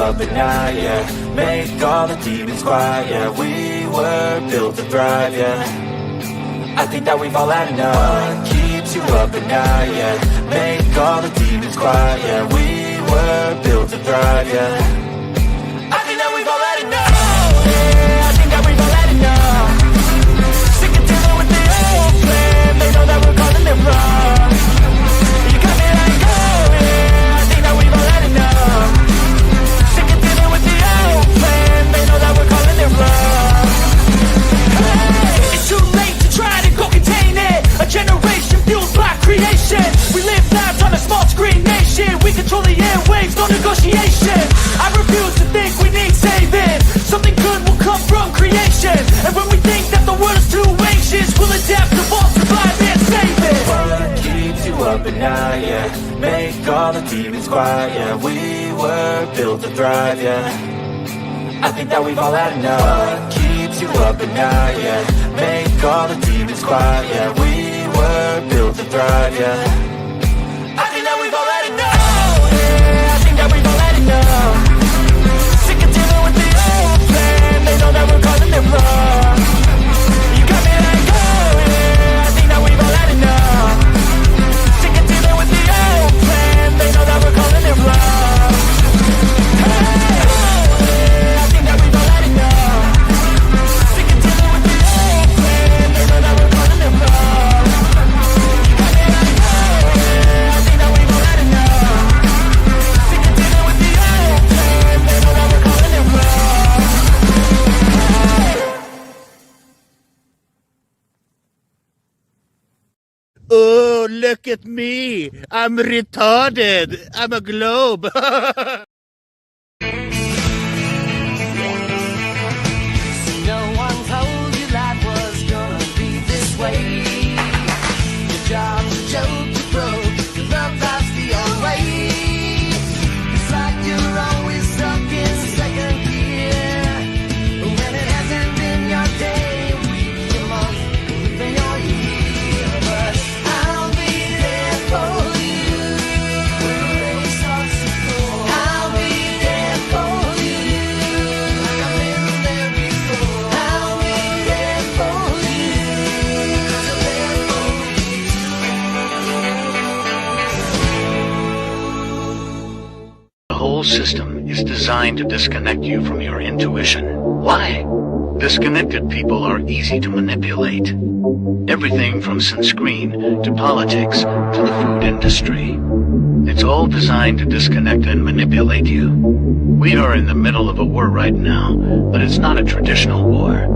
up at night, yeah. Make all the demons quiet, yeah. We were built to thrive, yeah. I think that we've all had enough. What keeps you up at night, yeah. Make all the demons quiet, yeah. We were built to thrive, yeah. I think that we've all had enough. Yeah, I think that we've all had enough. Sick of dealing with the old plan. They know that we're calling it wrong. You got me like, oh yeah, I think that we've all had enough. Sick of dealing with the old plan. They know that we're calling it wrong. Hey, it's too late to try to go contain it. A generation fueled by creation. We live lives on a small screen nation. We control the airwaves, no negotiation. I refuse to think we need saving. Something good will come from creation. And when we think that the world is too anxious, we'll adapt, evolve, survive and save it. What keeps you up at night, yeah. Make all the demons quiet, yeah. We were built to thrive, yeah. I think that we've all had enough. What keeps you up at night, yeah. Make all the demons quiet, yeah. We were built to thrive, yeah. I think that we've all had enough. Yeah, I think that we've all had enough. Sick of dealing with the old plan. They know that we're calling it wrong. You got me like, oh yeah, I think that we've all had enough. Sick of dealing with the old plan. They know that we're calling it wrong. Hey, oh yeah, I think that we've all had enough. Sick of dealing with the old plan. They know that we're calling it wrong. You got me like, oh yeah, I think that we've all had enough. Sick of dealing with the old plan. They know that we're calling it wrong. Oh, look at me. I'm retarded. I'm a globe. No one told you life was gonna be this way. Your job's a joke, you broke, your love life's the old way. It's like you're always stuck in second gear. When it hasn't been your day, week, your month, even your year. But I'll be there for you when the rain starts to pour. I'll be there for you like I've been there before. I'll be there for you 'cause I'm there for you. The whole system is designed to disconnect you from your intuition. Why? Disconnected people are easy to manipulate. Everything from sunscreen to politics to the food industry. It's all designed to disconnect and manipulate you. We are in the middle of a war right now, but it's not a traditional war.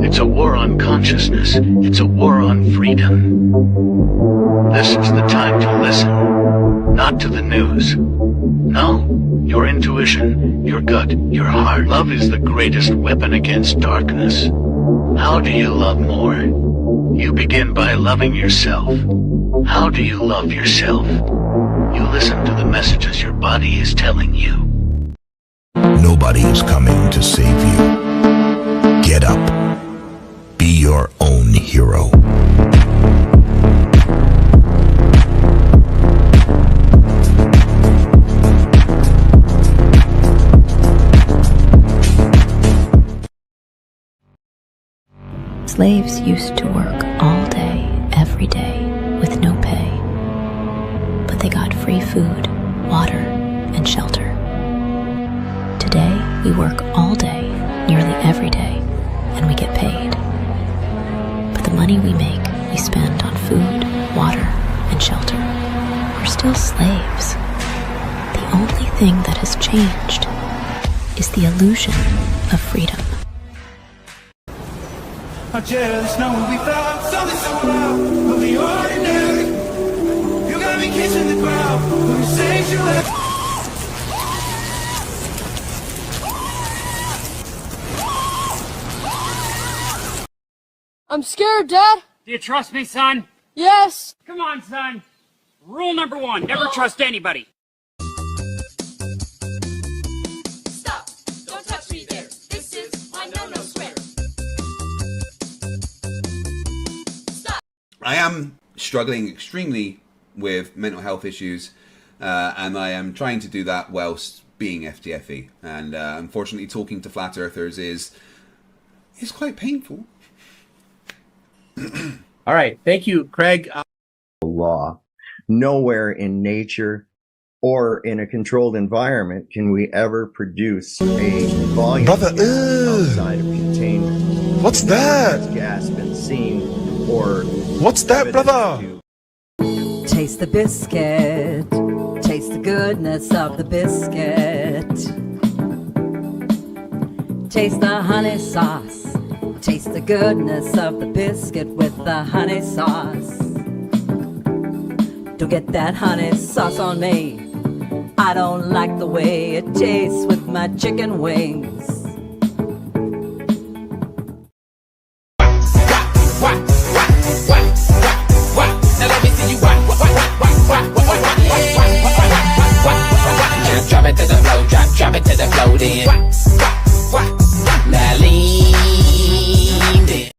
It's a war on consciousness. It's a war on freedom. This is the time to listen, not to the news. No, your intuition, your gut, your heart. Love is the greatest weapon against darkness. How do you love more? You begin by loving yourself. How do you love yourself? You listen to the messages your body is telling you. Nobody is coming to save you. Get up. Be your own hero. Slaves used to work all day, every day, with no pay. But they got free food, water, and shelter. Today, we work all day, nearly every day, and we get paid. But the money we make, we spend on food, water, and shelter. We're still slaves. The only thing that has changed is the illusion of freedom. I just know we found something so out of the ordinary. You got me kissing the ground, who saves you like. I'm scared, Dad. Do you trust me, son? Yes. Come on, son. Rule number 1, never trust anybody. Stop! Don't touch me there. This is my no-no square. Stop! I am struggling extremely with mental health issues, and I am trying to do that whilst being FTFE, and unfortunately, talking to flat earthers is quite painful. All right, thank you, Craig. Law. Nowhere in nature or in a controlled environment can we ever produce a volume outside of containment. What's that? Has gas been seen or what's that, brother? Taste the biscuit. Taste the goodness of the biscuit. Taste the honey sauce. Taste the goodness of the biscuit with the honey sauce. Don't get that honey sauce on me. I don't like the way it tastes with my chicken wings. Now let me see you drop it to the flow, drop it to the flow then. Now lean in.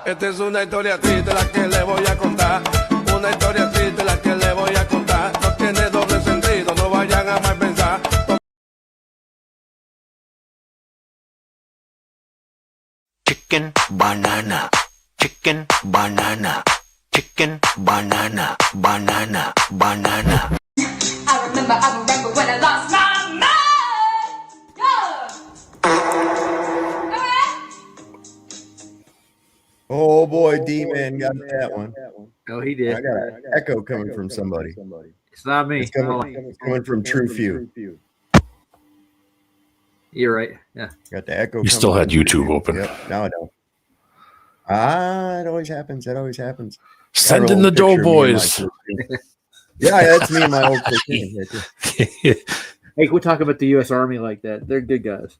Esta es una historia triste la que le voy a contar. Una historia triste la que le voy a contar. No tiene doble sentido, no vayan a mal pensar. Chicken, banana, chicken, banana, chicken, banana, banana, banana. I remember when I lost my mind. Oh boy, D-Man got that one. Oh, he did. I got an echo coming from somebody. It's not me. It's coming from True Few. You're right. Yeah. Got the echo. You still had YouTube open. Yep. Now I don't. It always happens. That always happens. Send in the doughboys. Yeah, that's me and my old cartoon. Hey, we talk about the U.S. Army like that. They're good guys.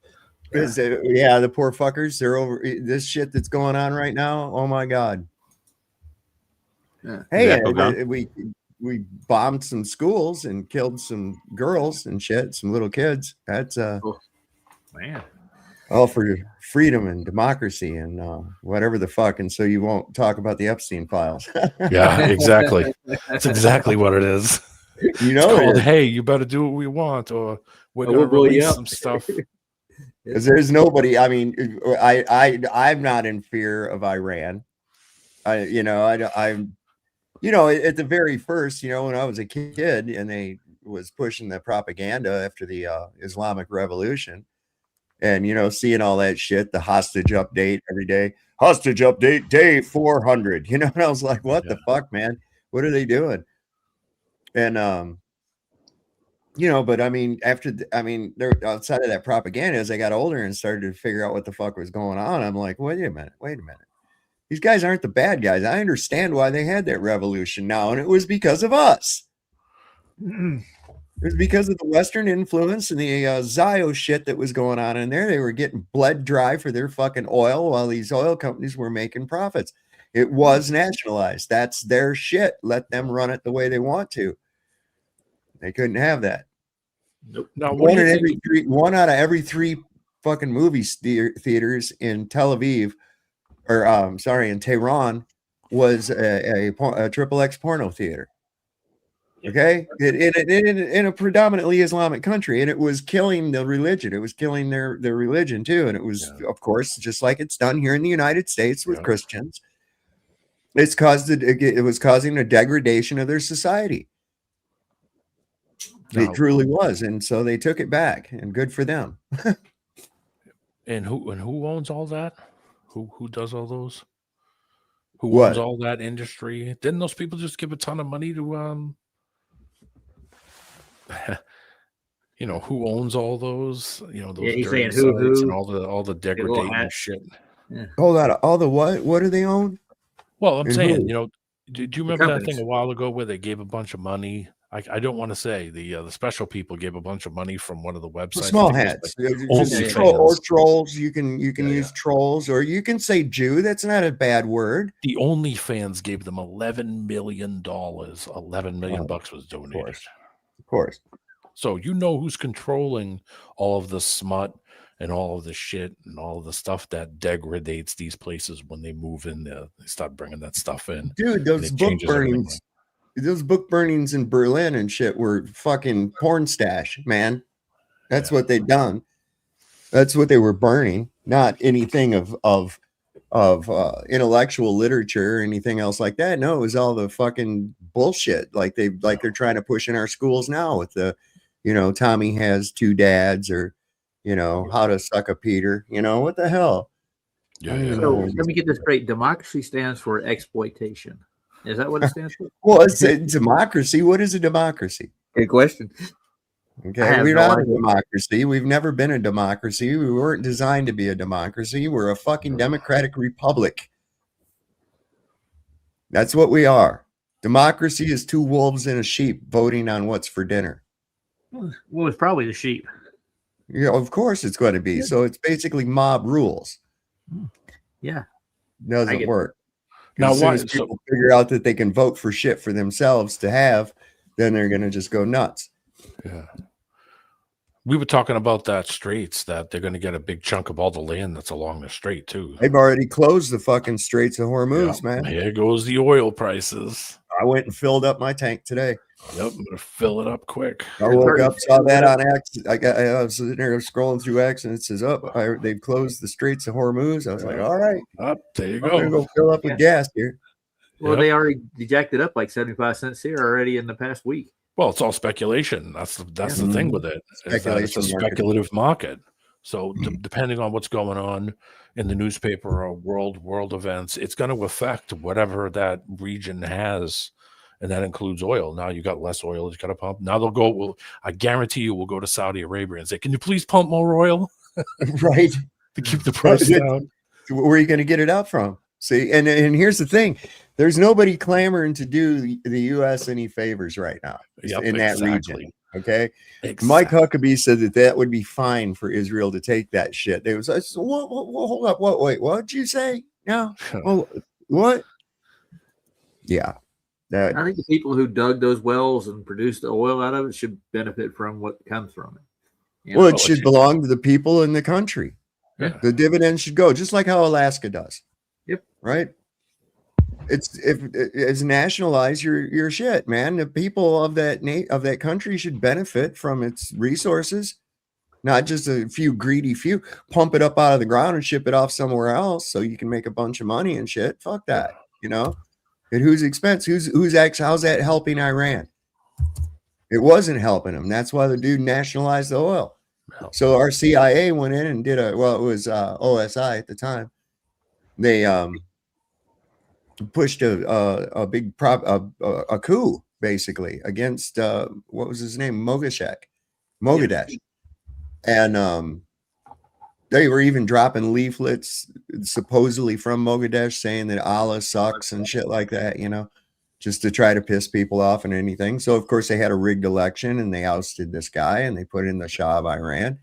Yeah, the poor fuckers. They're over this shit that's going on right now. Oh my god. Yeah. Hey, we bombed some schools and killed some girls and shit, some little kids. That's man. All for freedom and democracy and whatever the fuck. And so you won't talk about the Epstein files. Yeah, exactly. That's exactly what it is. You know, called, hey, you better do what we want, or we're gonna release some stuff. Because there's nobody. I mean, I'm not in fear of Iran. I'm at the very first, when I was a kid and they was pushing the propaganda after the Islamic Revolution. And, seeing all that shit, the hostage update every day, hostage update day 400, and I was like, what the fuck, man? What are they doing? And, but I mean, they're outside of that propaganda, as I got older and started to figure out what the fuck was going on, I'm like, wait a minute. These guys aren't the bad guys. I understand why they had that revolution now. And it was because of us. It was because of the Western influence and the Zio shit that was going on in there. They were getting bled dry for their fucking oil while these oil companies were making profits. It was nationalized. That's their shit. Let them run it the way they want to. They couldn't have that. Nope. Now, one out of every three fucking movie theaters in Tel Aviv, in Tehran, was a triple X porno theater. Okay, in a predominantly Islamic country, and it was killing the religion. It was killing their religion too, and it was, of course, just like it's done here in the United States with Christians. It was causing a degradation of their society. It truly was, and so they took it back, and good for them. And who owns all that? Who does all those? Who owns all that industry? Didn't those people just give a ton of money to who owns all those? Those he's saying who and all the degradation shit. Yeah. Hold on, all the what? What do they own? Well, I'm saying, do you remember that thing a while ago where they gave a bunch of money? I don't want to say the special people gave a bunch of money from one of the websites. Small hats, or trolls. You can use trolls, or you can say Jew. That's not a bad word. The OnlyFans gave them $11 million. $11 million bucks was donated. Of course. So who's controlling all of the smut and all of the shit and all of the stuff that degrades these places when they move in there. They start bringing that stuff in. Dude, those book burnings. Those book burnings in Berlin and shit were fucking porn stash, man. That's what they'd done. That's what they were burning, not anything of intellectual literature or anything else like that. No, it was all the fucking bullshit like they're trying to push in our schools now with the, Tommy has two dads, or, how to suck a Peter. What the hell? So let me get this straight. Democracy stands for exploitation. Is that what it stands for? Well, it's a democracy. What is a democracy? Good question. Okay, we're not a democracy. We've never been a democracy. We weren't designed to be a democracy. We're a fucking democratic republic. That's what we are. Democracy is two wolves and a sheep voting on what's for dinner. Well, it's probably the sheep. Yeah, of course it's going to be. So it's basically mob rules. Yeah. Doesn't work. Now, as soon as people figure out that they can vote for shit for themselves to have, then they're going to just go nuts. Yeah. We were talking about that straits, that they're going to get a big chunk of all the land that's along the strait too. They've already closed the fucking Straits of Hormuz, man. Here goes the oil prices. I went and filled up my tank today. Yep, I'm gonna fill it up quick. I woke up, saw that on X. I was sitting there scrolling through X, and it says, they've closed the Straits of Hormuz. I was like, all right. There you I'm going to go fill up with gas here. Well, they already jacked it up like 75 cents here already in the past week. Well, it's all speculation. That's the thing with it. It's a speculative market. So depending on what's going on in the newspaper or world events, it's going to affect whatever that region has, and that includes oil. Now you got less oil, you got to pump. Now they'll go. Well, I guarantee you, we'll go to Saudi Arabia and say, "Can you please pump more oil?" Right, to keep the price down. Where are you going to get it out from? See, and here's the thing: there's nobody clamoring to do the U.S. any favors right now in that region. Okay, Mike Huckabee said that would be fine for Israel to take that shit. They was like, hold up, wait, what did you say? No, what? Yeah, I think the people who dug those wells and produced the oil out of it should benefit from what comes from it. Well, it should belong to the people in the country. Yeah. The dividends should go, just like how Alaska does. Yep. Right. It's nationalize your shit, man. The people of that country should benefit from its resources, not just a few greedy few. Pump it up out of the ground and ship it off somewhere else so you can make a bunch of money and shit. Fuck that, At whose expense? How's that helping Iran? It wasn't helping them. That's why the dude nationalized the oil. So our CIA went in and did it was OSI at the time. They pushed a big a coup basically against what was his name, Mogadishu, and they were even dropping leaflets supposedly from Mogadishu saying that Allah sucks and shit like that, just to try to piss people off and anything. So of course they had a rigged election and they ousted this guy and they put in the Shah of Iran,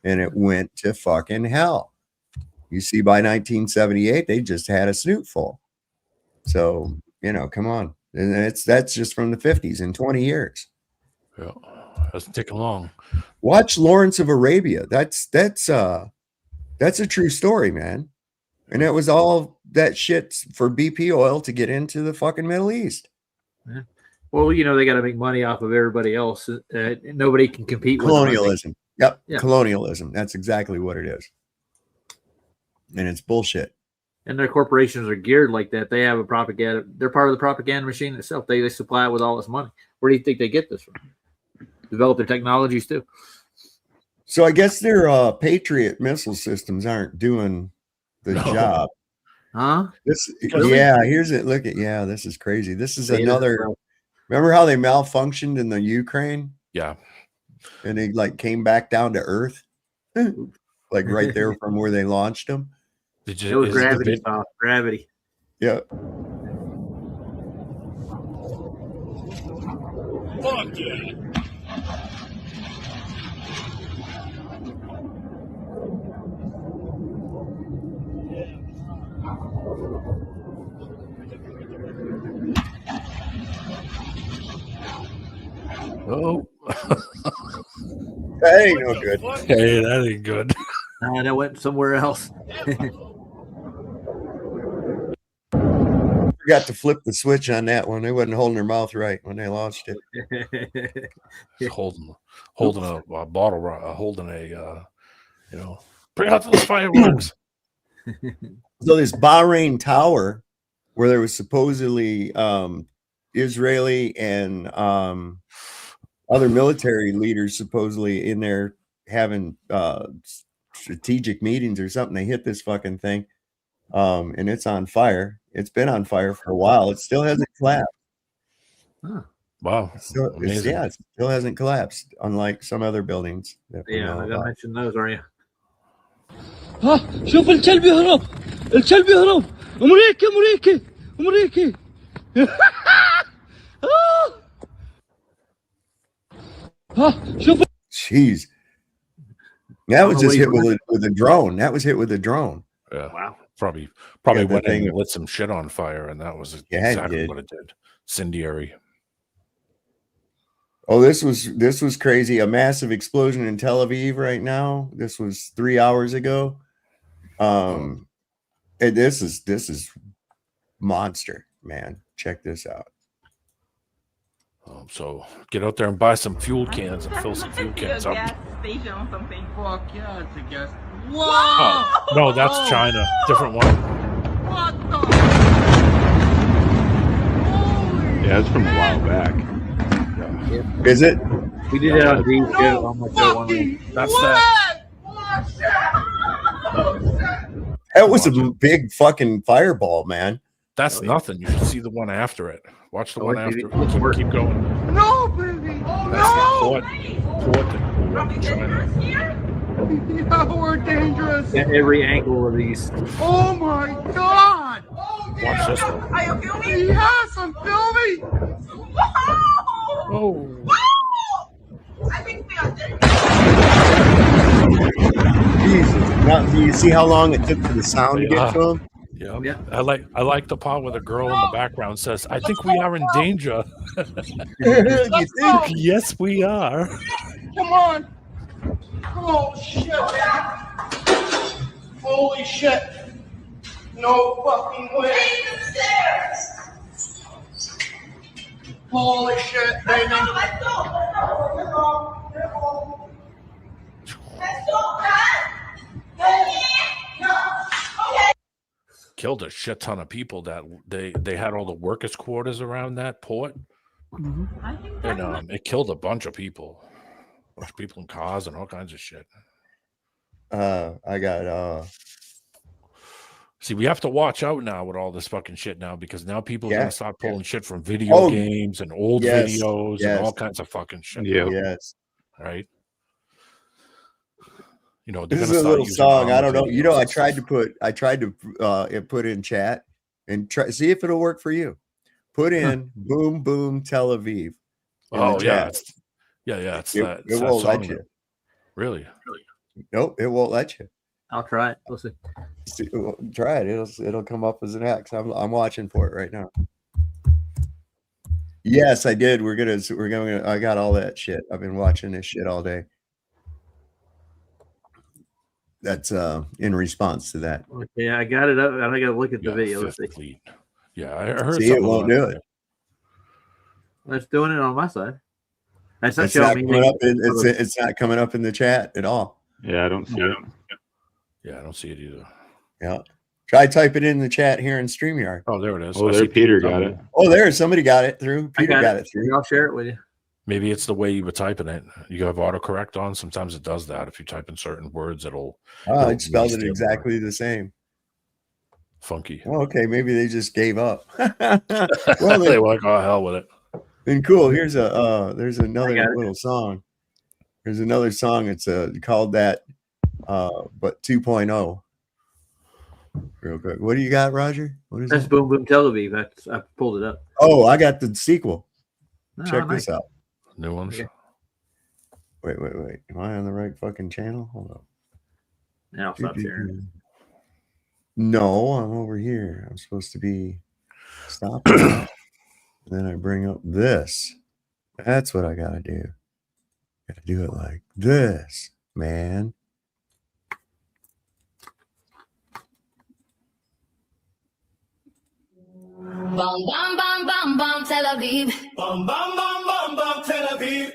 and it went to fucking hell. You see, by 1978 they just had a snoot full. So, come on. And that's just from the 50s in 20 years. Yeah. Doesn't take long. Watch Lawrence of Arabia. That's a true story, man. And it was all that shit for BP oil to get into the fucking Middle East. Yeah. Well, they got to make money off of everybody else. Nobody can compete with colonialism. Yep. Yeah. Colonialism. That's exactly what it is. And it's bullshit. And their corporations are geared like that. They have a propaganda. They're part of the propaganda machine itself. They supply it with all this money. Where do you think they get this from? Develop their technologies too. So I guess their Patriot missile systems aren't doing the job. Huh? Here's it. Look at this is crazy. This is another. Remember how they malfunctioned in the Ukraine? Yeah. And they came back down to earth, right there from where they launched them. It was gravity. Gravity. Yeah. Fuck yeah. Oh. That ain't no good. Hey, that ain't good. That went somewhere else. Forgot to flip the switch on that one. They wasn't holding their mouth right when they launched it. holding a bottle, holding a, bring out those fireworks. So this Bahrain tower, where there was supposedly Israeli and other military leaders supposedly in there having strategic meetings or something, they hit this fucking thing, and it's on fire. It's been on fire for a while. It still hasn't collapsed. Huh. Wow. It still hasn't collapsed, unlike some other buildings. Yeah, I gotta mention those, are you? ها شوف الكلب يهرب الكلب يهرب امريكي ها شوف. Jeez, that was just hit with a drone. That was hit with a drone. Yeah. Wow. Probably went in and lit some shit on fire, and that was exactly what it did. Incendiary. Oh, this was crazy. A massive explosion in Tel Aviv right now. This was 3 hours ago. And this is monster, man. Check this out. So get out there and buy some fuel cans and fill some fuel cans up. Station or something. Fuck yeah, it's a gas. Whoa! Oh, no, that's China. Different one. What the? Yeah, it's from a while back. Yeah. Is it? We did it on the show on my show one week. That's that. That was a big fucking fireball, man. That's nothing. You should see the one after it. Watch the one after it. Keep going. No, baby. That's the port that blew up in China. Yeah, we're dangerous. At every angle of these. Oh my God! Watch this one. Are you filming? Yes, I'm filming. Oh. I think we are dead. Jesus. Now, do you see how long it took for the sound to get to him? Yeah. I like the part where the girl in the background says, "I think we are in danger." You think? Yes, we are. Come on. Oh shit, man. Holy shit. No fucking way. Holy shit, baby. Let's go. Killed a shit ton of people. That they had all the workers' quarters around that port, and it killed a bunch of people. A bunch of people in cars and all kinds of shit. I got See, we have to watch out now with all this fucking shit now, because now people are gonna start pulling shit from video games and old videos and all kinds of fucking shit. Yeah. Yes. Right. This is a little song. I don't know. I tried to put in chat and see if it'll work for you. Put in "Boom Boom Tel Aviv." Oh yeah. Yeah. It won't let you. Really? Nope, it won't let you. I'll try it. We'll see. Try it. It'll come up as an X. I'm watching for it right now. Yes, I did. We're gonna. I got all that shit. I've been watching this shit all day. That's in response to that. Okay, I got it up, and I got to look at the video. Let's see. Yeah, I heard. See, it won't do it. It's doing it on my side. It's not coming up. It's not coming up in the chat at all. Yeah, I don't see it. Yeah, I don't see it either. Yeah. Try type it in the chat here in StreamYard. Oh, there it is. Oh, there Peter got it. Oh, there somebody got it through. Peter got it through. I'll share it with you. Maybe it's the way you were typing it. You have autocorrect on. Sometimes it does that. If you type in certain words, it'll it spelled it exactly the same. Funky. Oh, okay, maybe they just gave up. Well, they were like, "Oh, hell with it." And cool. Here's there's another little song. There's another song. It's called that, but 2.0. Real quick. What do you got, Roger? What is That's that? Boom Boom Tel Aviv. I pulled it up. Oh, I got the sequel. Oh, Check nice. this out. New ones. Okay. Wait. Am I on the right fucking channel? Hold on. Now I'll stop sharing. No, I'm over here. I'm supposed to be stopping. Then I bring up this. That's what I gotta do. Gotta do it like this, man. Bum, bum, bum, bum, bum, Tel Aviv. Bum, bum, bum, bum, bum, Tel Aviv.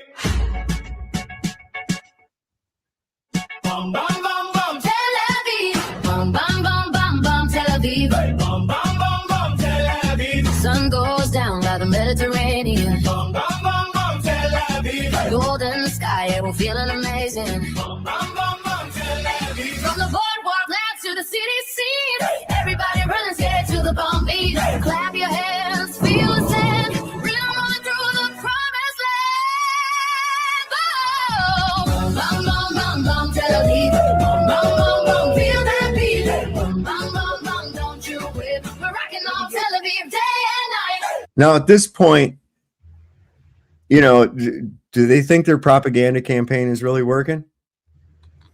Bum, bum, bum, bum, Tel Aviv. Bum, bum, bum, bum, bum, Tel Aviv. bum, bum, bum, bum, Tel Aviv. The sun goes down by the Mediterranean. Bum, bum, bum, bum, Tel Aviv. Golden sky, yeah, we're feeling amazing. Bum, bum, bum, bum, Tel Aviv. From the boardwalk lands to the city scene, everybody running scared to the bum beat. Clap your hands, feel the sand, rhythm rolling through the promised land. Boom, bum, bum, bum, bum, Tel Aviv. Bum, bum, bum, bum, feel that beat. Bum, bum, bum, bum, don't you quit. We're rocking on Tel Aviv day and night. Now, at this point, do they think their propaganda campaign is really working?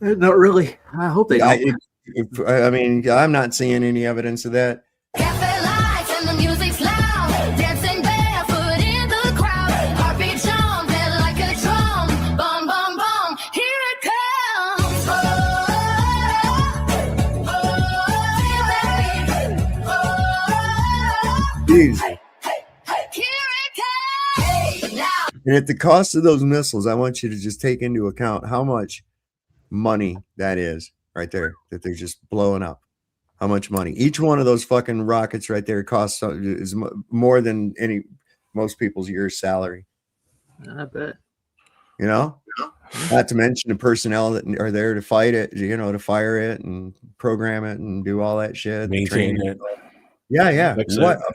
Not really. I hope they don't. I mean, I'm not seeing any evidence of that. Cafe lights and the music's loud, dancing barefoot in the crowd. Heartbeat jumping like a drum. Bum, bum, bum, here it comes. Jeez. Here it comes. Now. And at the cost of those missiles, I want you to just take into account how much money that is right there that they're just blowing up. How much money each one of those fucking rockets right there costs is more than most people's year's salary. I bet. Not to mention the personnel that are there to fight it, to fire it and program it and do all that shit, maintain it. Yeah. Fix What it. a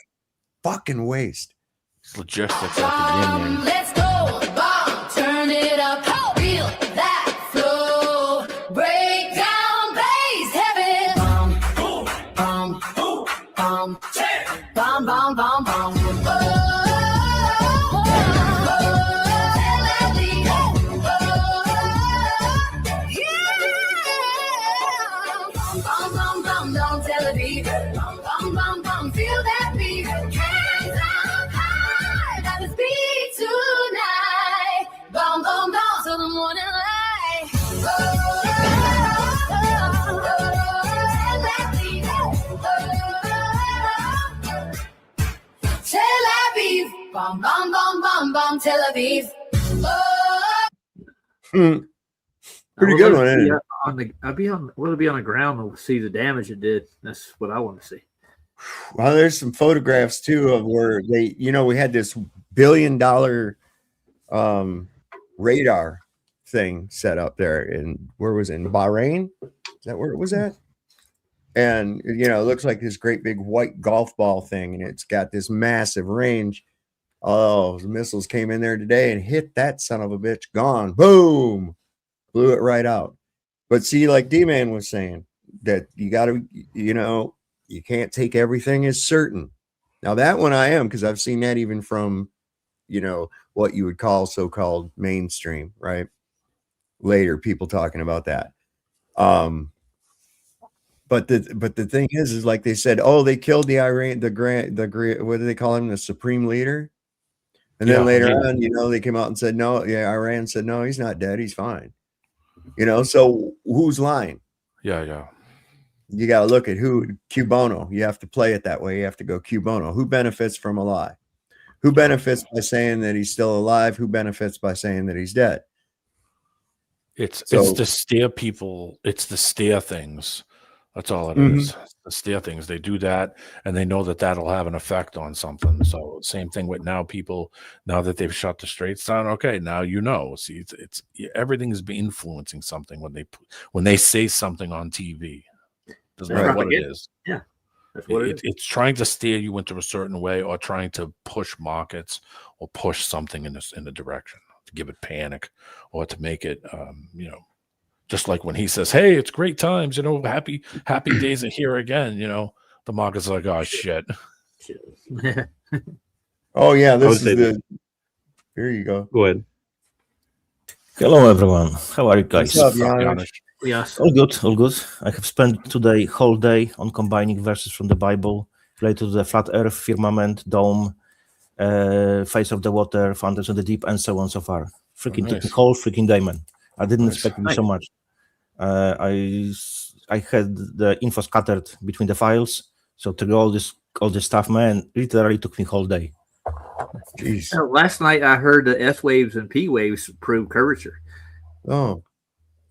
fucking waste. It's logistics at the beginning. Let's go, bomb, turn it up, feel that flow, break down bass, heavy. Bum, bum, bum, bum, bum, bum. Feel that beat, hands up high, that is beat tonight. Bum, bum, bum, till the morning light. Tel Aviv, bum, bum, bum, bum, bum, Tel Aviv. Pretty good one, isn't it? I'd be on the ground to see the damage it did. That's what I want to see. Well, there's some photographs too of where they, we had this $1 billion radar thing set up there where was it? In Bahrain? Is that where it was at? And it looks like this great big white golf ball thing, and it's got this massive range. Oh, the missiles came in there today and hit that son of a bitch. Gone. Boom. Blew it right out. But see, like D-Man was saying, that you got to, you can't take everything as certain. Now that one I am, because I've seen that even from, what you would call so-called mainstream, right? Later, people talking about that. But the thing is like they said, oh, they killed the Iran, what do they call him? The supreme leader. And then later on, they came out and said, no, Iran said, no, he's not dead. He's fine. So who's lying? Yeah. You got to look at who, Q Bono. You have to play it that way. You have to go Q Bono. Who benefits from a lie? Who benefits by saying that he's still alive? Who benefits by saying that he's dead? It's the steer people. It's the steer things. That's all it is. The steer things. They do that, and they know that that'll have an effect on something. So same thing with now that they've shut the Straits down. Okay, now See, it's everything is influencing something when they say something on TV. Doesn't matter what it is. Yeah, that's what it is. It's trying to steer you into a certain way, or trying to push markets, or push something in the direction to give it panic, or to make it, just like when he says, "Hey, it's great times, happy days are here again." The market's like, "Oh shit." Oh yeah, this is Here you go. Go ahead. Hello everyone. How are you guys? What's up, Janusz? Yes. All good. I have spent today whole day on combining verses from the Bible related to the flat earth, firmament, dome, face of the water, fountains of the deep, and so on so far. Freaking nice. Technical, freaking diamond. I didn't expect it so much. I had the info scattered between the files, so through all this all this stuff, man, literally took me whole day. Jeez. Last night I heard the S waves and P waves prove curvature. Oh.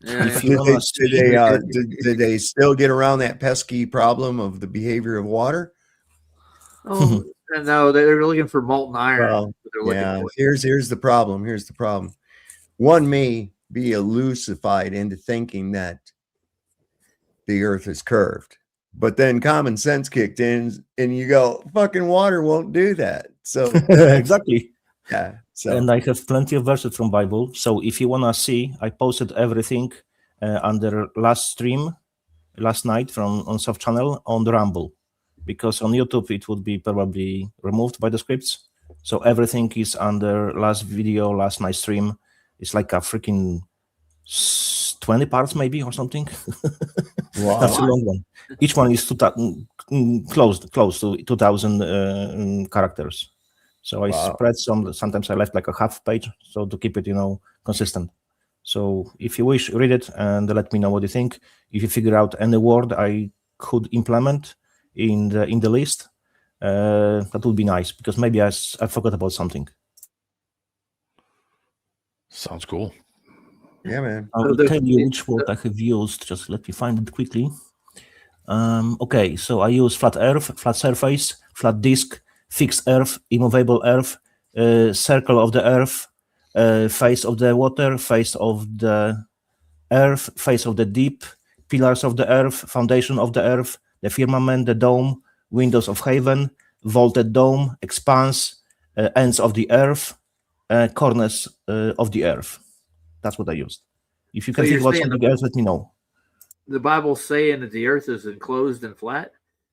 Yeah. Did they still get around that pesky problem of the behavior of water? Oh no, they're looking for molten iron. Well, yeah. Here's the problem. Here's the problem. One may be elucified into thinking that the Earth is curved, but then common sense kicked in, and you go, "Fucking water won't do that." So exactly. Yeah. So. And I have plenty of verses from Bible. So if you wanna see, I posted everything under last stream last night on Soft Channel on the Rumble, because on YouTube it would be probably removed by the scripts. So everything is under last video, last night stream. It's like a freaking 20 parts maybe or something. Wow. That's a long one. Each one is close to 2,000 characters. So I spread some. Sometimes I left like a half page, so to keep it, consistent. So if you wish, read it and let me know what you think. If you figure out any word I could implement in the list, that would be nice, because maybe I forgot about something. Sounds cool. Yeah, man. I will tell you which word I have used. Just let me find it quickly. Okay, so I use flat earth, flat surface, flat disk, fixed earth, immovable earth, circle of the earth, face of the water, face of the earth, face of the deep, pillars of the earth, foundation of the earth, the firmament, the dome, windows of heaven, vaulted dome, expanse, ends of the earth, corners of the earth. That's what I used. If you can think about something else, let me know. The Bible's saying that the earth is enclosed and flat? Is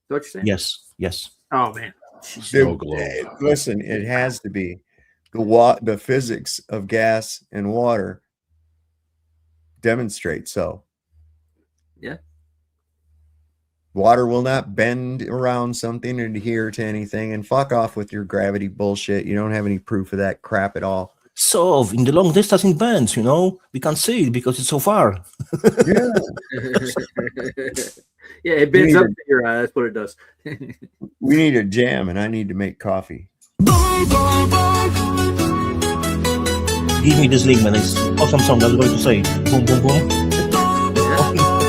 that what you're saying? Yes. Oh, man. Dude, listen, it has to be. The physics of gas and water demonstrate so. Yeah. Water will not bend around something and adhere to anything, and fuck off with your gravity bullshit. You don't have any proof of that crap at all. So in the long distance it bends, we can't see it because it's so far. Yeah. Yeah, it bends up to your eye. That's what it does. We need a jam, and I need to make coffee. Give me this link, man. It's an awesome song. I was going to say. Boom, boom, boom.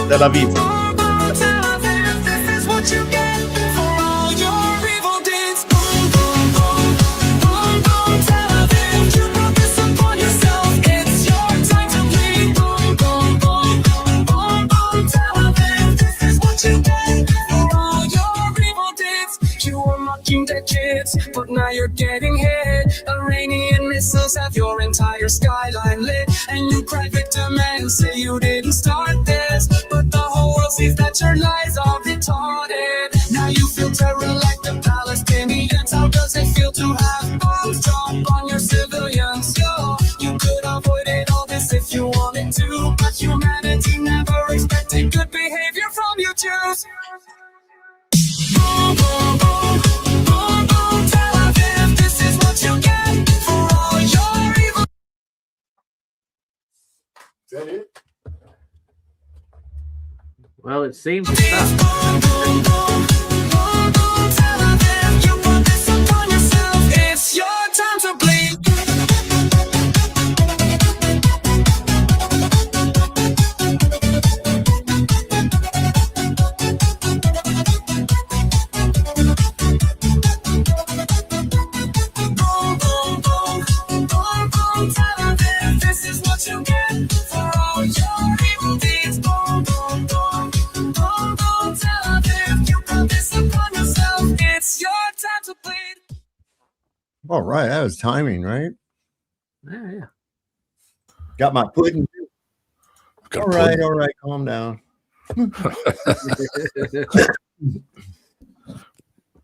Tel Aviv. Dead kids, but now you're getting hit. Iranian missiles have your entire skyline lit, and you cry victim and say you didn't start this, but the whole world sees that your lies are retarded. Now you feel terror like the Palestinians. How does it feel to have bombs drop on your civilians? Yo, you could avoid it all this if you wanted to, but humanity never expected good behavior from you Jews. Boom, boom, boom. Is that it? Well, it seems to stop. It's your time to bleed. This is what you get for all your evil deeds. Boom, boom, boom. Boom, boom, Tel Aviv. You brought this upon yourself. It's your time to bleed. All right, that was timing, right? Yeah. Got my pudding. All right, calm down.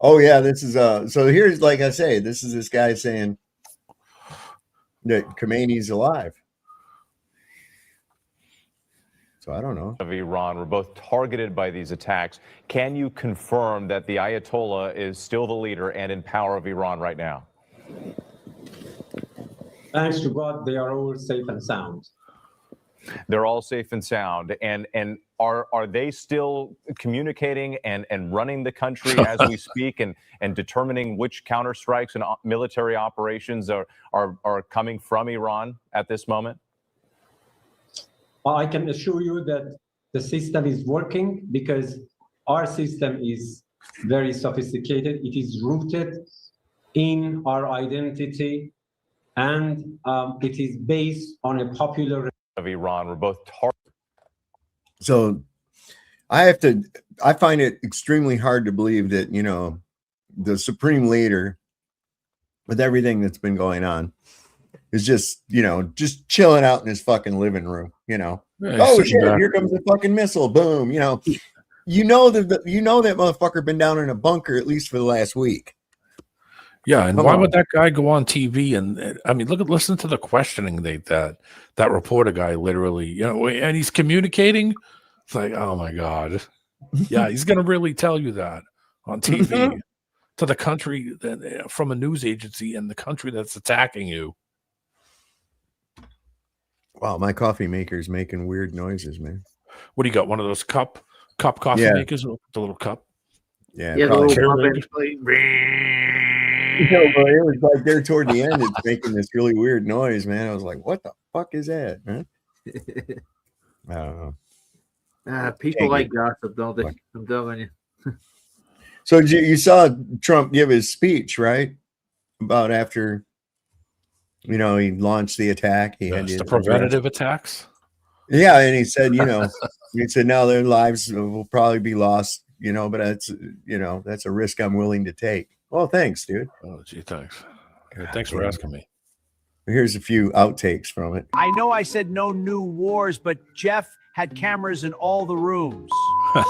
Oh yeah, this is so here's, like I say, this is this guy saying that Khomeini's alive. So I don't know. Of Iran were both targeted by these attacks. Can you confirm that the Ayatollah is still the leader and in power of Iran right now? Thanks to God, they are all safe and sound. They're all safe and sound. And are they still communicating and running the country as we speak and determining which counterstrikes and military operations are coming from Iran at this moment? Well, I can assure you that the system is working because our system is very sophisticated. It is rooted in our identity, and it is based on a popular of Iran. We're both So I find it extremely hard to believe that, you know, the supreme leader, with everything that's been going on, is just, you know, just chilling out in his fucking living room, you know. Yeah, oh shit, here comes a fucking missile, boom, you know. You know that motherfucker been down in a bunker at least for the last week. Yeah, and why would that guy go on TV? And I mean, listen to the questioning that reporter guy literally, you know, and he's communicating. It's like, oh my god, yeah, he's gonna really tell you that on TV to the country from a news agency and the country that's attacking you. Wow, my coffee maker's making weird noises, man. What do you got? One of those cup coffee makers, the little cup. Yeah, the little cup. You know, but it was like there toward the end, it's making this really weird noise, man. I was like, what the fuck is that, man? I don't know. People like gossip, don't they? I'm telling you. So you saw Trump give his speech, right? About after, you know, he launched the attack. He had the preventative attacks. Yeah, and he said, you know, now their lives will probably be lost, you know, but that's a risk I'm willing to take. Well, thanks, dude. Oh, gee, thanks. Thanks for asking me. Here's a few outtakes from it. I know I said no new wars, but Jeff had cameras in all the rooms.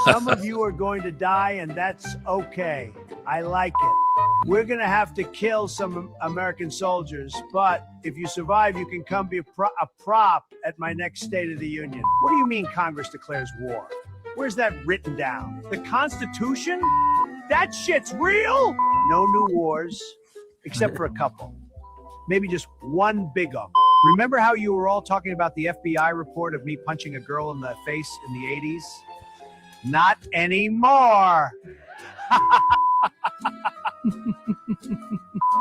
Some of you are going to die, and that's okay. I like it. We're going to have to kill some American soldiers, but if you survive, you can come be a prop at my next State of the Union. What do you mean Congress declares war? Where's that written down? The Constitution? That shit's real? No new wars, except for a couple. Maybe just one big one. Remember how you were all talking about the FBI report of me punching a girl in the face in the 80s? Not anymore.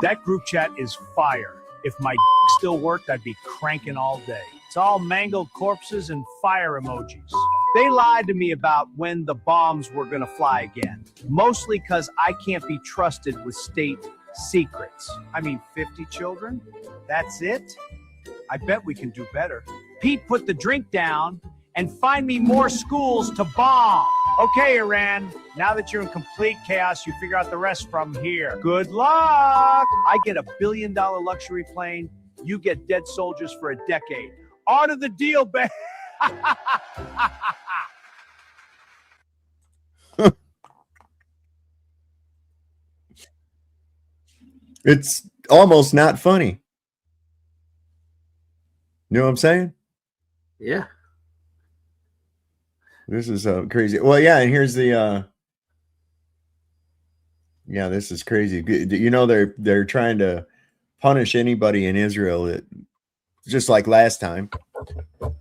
That group chat is fire. If my still worked, I'd be cranking all day. It's all mangled corpses and fire emojis. They lied to me about when the bombs were going to fly again. Mostly because I can't be trusted with state secrets. I mean, 50 children? That's it? I bet we can do better. Pete, put the drink down and find me more schools to bomb. Okay, Iran, now that you're in complete chaos, you figure out the rest from here. Good luck. I get $1 billion luxury plane. You get dead soldiers for a decade. On to the deal, babe. It's almost not funny. You know what I'm saying? Yeah. This is crazy. Well, yeah, and here's the yeah, this is crazy. You know, they're trying to punish anybody in Israel that, just like last time,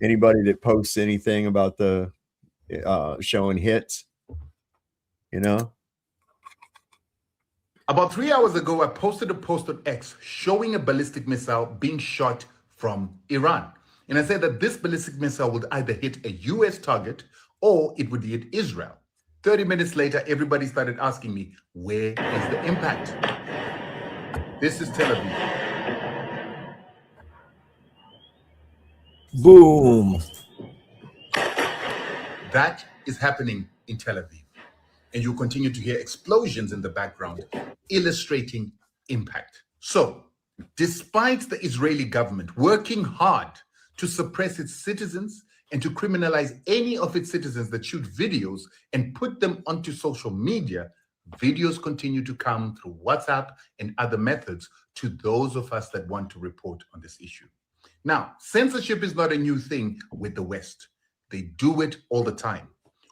anybody that posts anything about the showing hits, you know. About 3 hours ago, I posted a post on X showing a ballistic missile being shot from Iran. And I said that this ballistic missile would either hit a US target or it would hit Israel. 30 minutes later, everybody started asking me, where is the impact? This is Tel Aviv. Boom. That is happening in Tel Aviv. And you continue to hear explosions in the background, illustrating impact. So, despite the Israeli government working hard to suppress its citizens and to criminalize any of its citizens that shoot videos and put them onto social media, videos continue to come through WhatsApp and other methods to those of us that want to report on this issue. Now, censorship is not a new thing with the West. They do it all the time.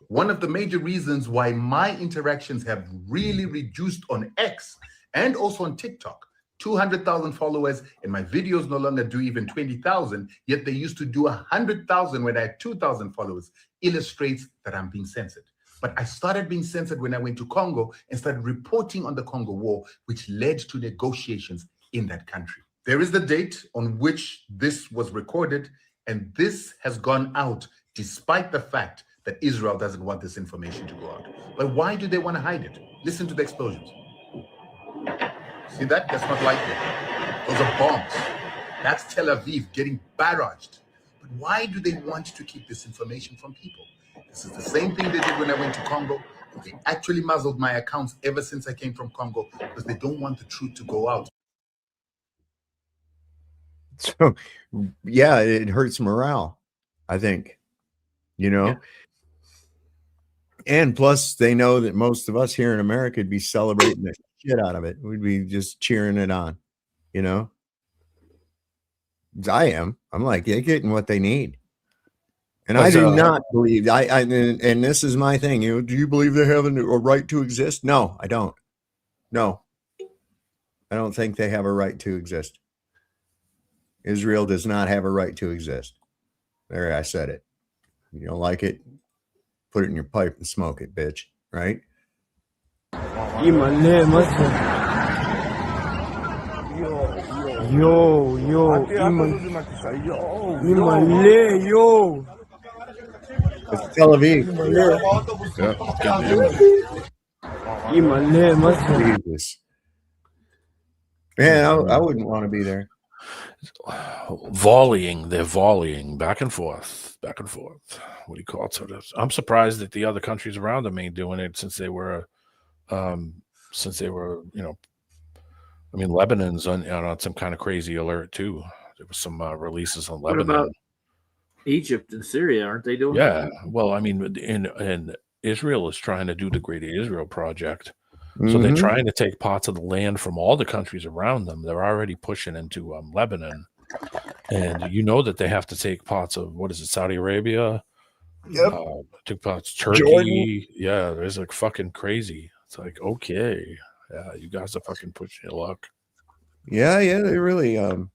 One of the major reasons why my interactions have really reduced on X and also on TikTok 200,000 followers, and my videos no longer do even 20,000, yet they used to do 100,000 when I had 2,000 followers, illustrates that I'm being censored. But I started being censored when I went to Congo and started reporting on the Congo war, which led to negotiations in that country. There is the date on which this was recorded, and this has gone out despite the fact that Israel doesn't want this information to go out. But why do they want to hide it? Listen to the explosions. See that? That's not lightning. Those are bombs. That's Tel Aviv getting barraged. But why do they want to keep this information from people? This is the same thing they did when I went to Congo. They actually muzzled my accounts ever since I came from Congo because they don't want the truth to go out. So, yeah, it hurts morale, I think, you know. Yeah. And plus, they know that most of us here in America would be celebrating the shit out of it. We'd be just cheering it on, you know. I am. I'm like, they're getting what they need. And I do not believe, and this is my thing, you know, do you believe they have a right to exist? No, I don't. No. I don't think they have a right to exist. Israel does not have a right to exist. There, I said it. You don't like it? Put it in your pipe and smoke it, bitch. Right? It's Tel Aviv. Jesus. Man, I wouldn't want to be there. They're volleying back and forth. What do you call it? So I'm surprised that the other countries around them ain't doing it since they were, you know, I mean, Lebanon's on some kind of crazy alert too. There was some releases on Lebanon. What about Egypt and Syria? Aren't they doing? Yeah. Well, I mean, in Israel is trying to do the Great Israel Project. So they're trying to take parts of the land from all the countries around them. They're already pushing into Lebanon. And you know that they have to take parts of, what is it, Saudi Arabia? Yep. Took parts Turkey. Jordan. Yeah, there's like fucking crazy. It's like, okay. Yeah, you guys are fucking pushing your luck. Yeah, they really and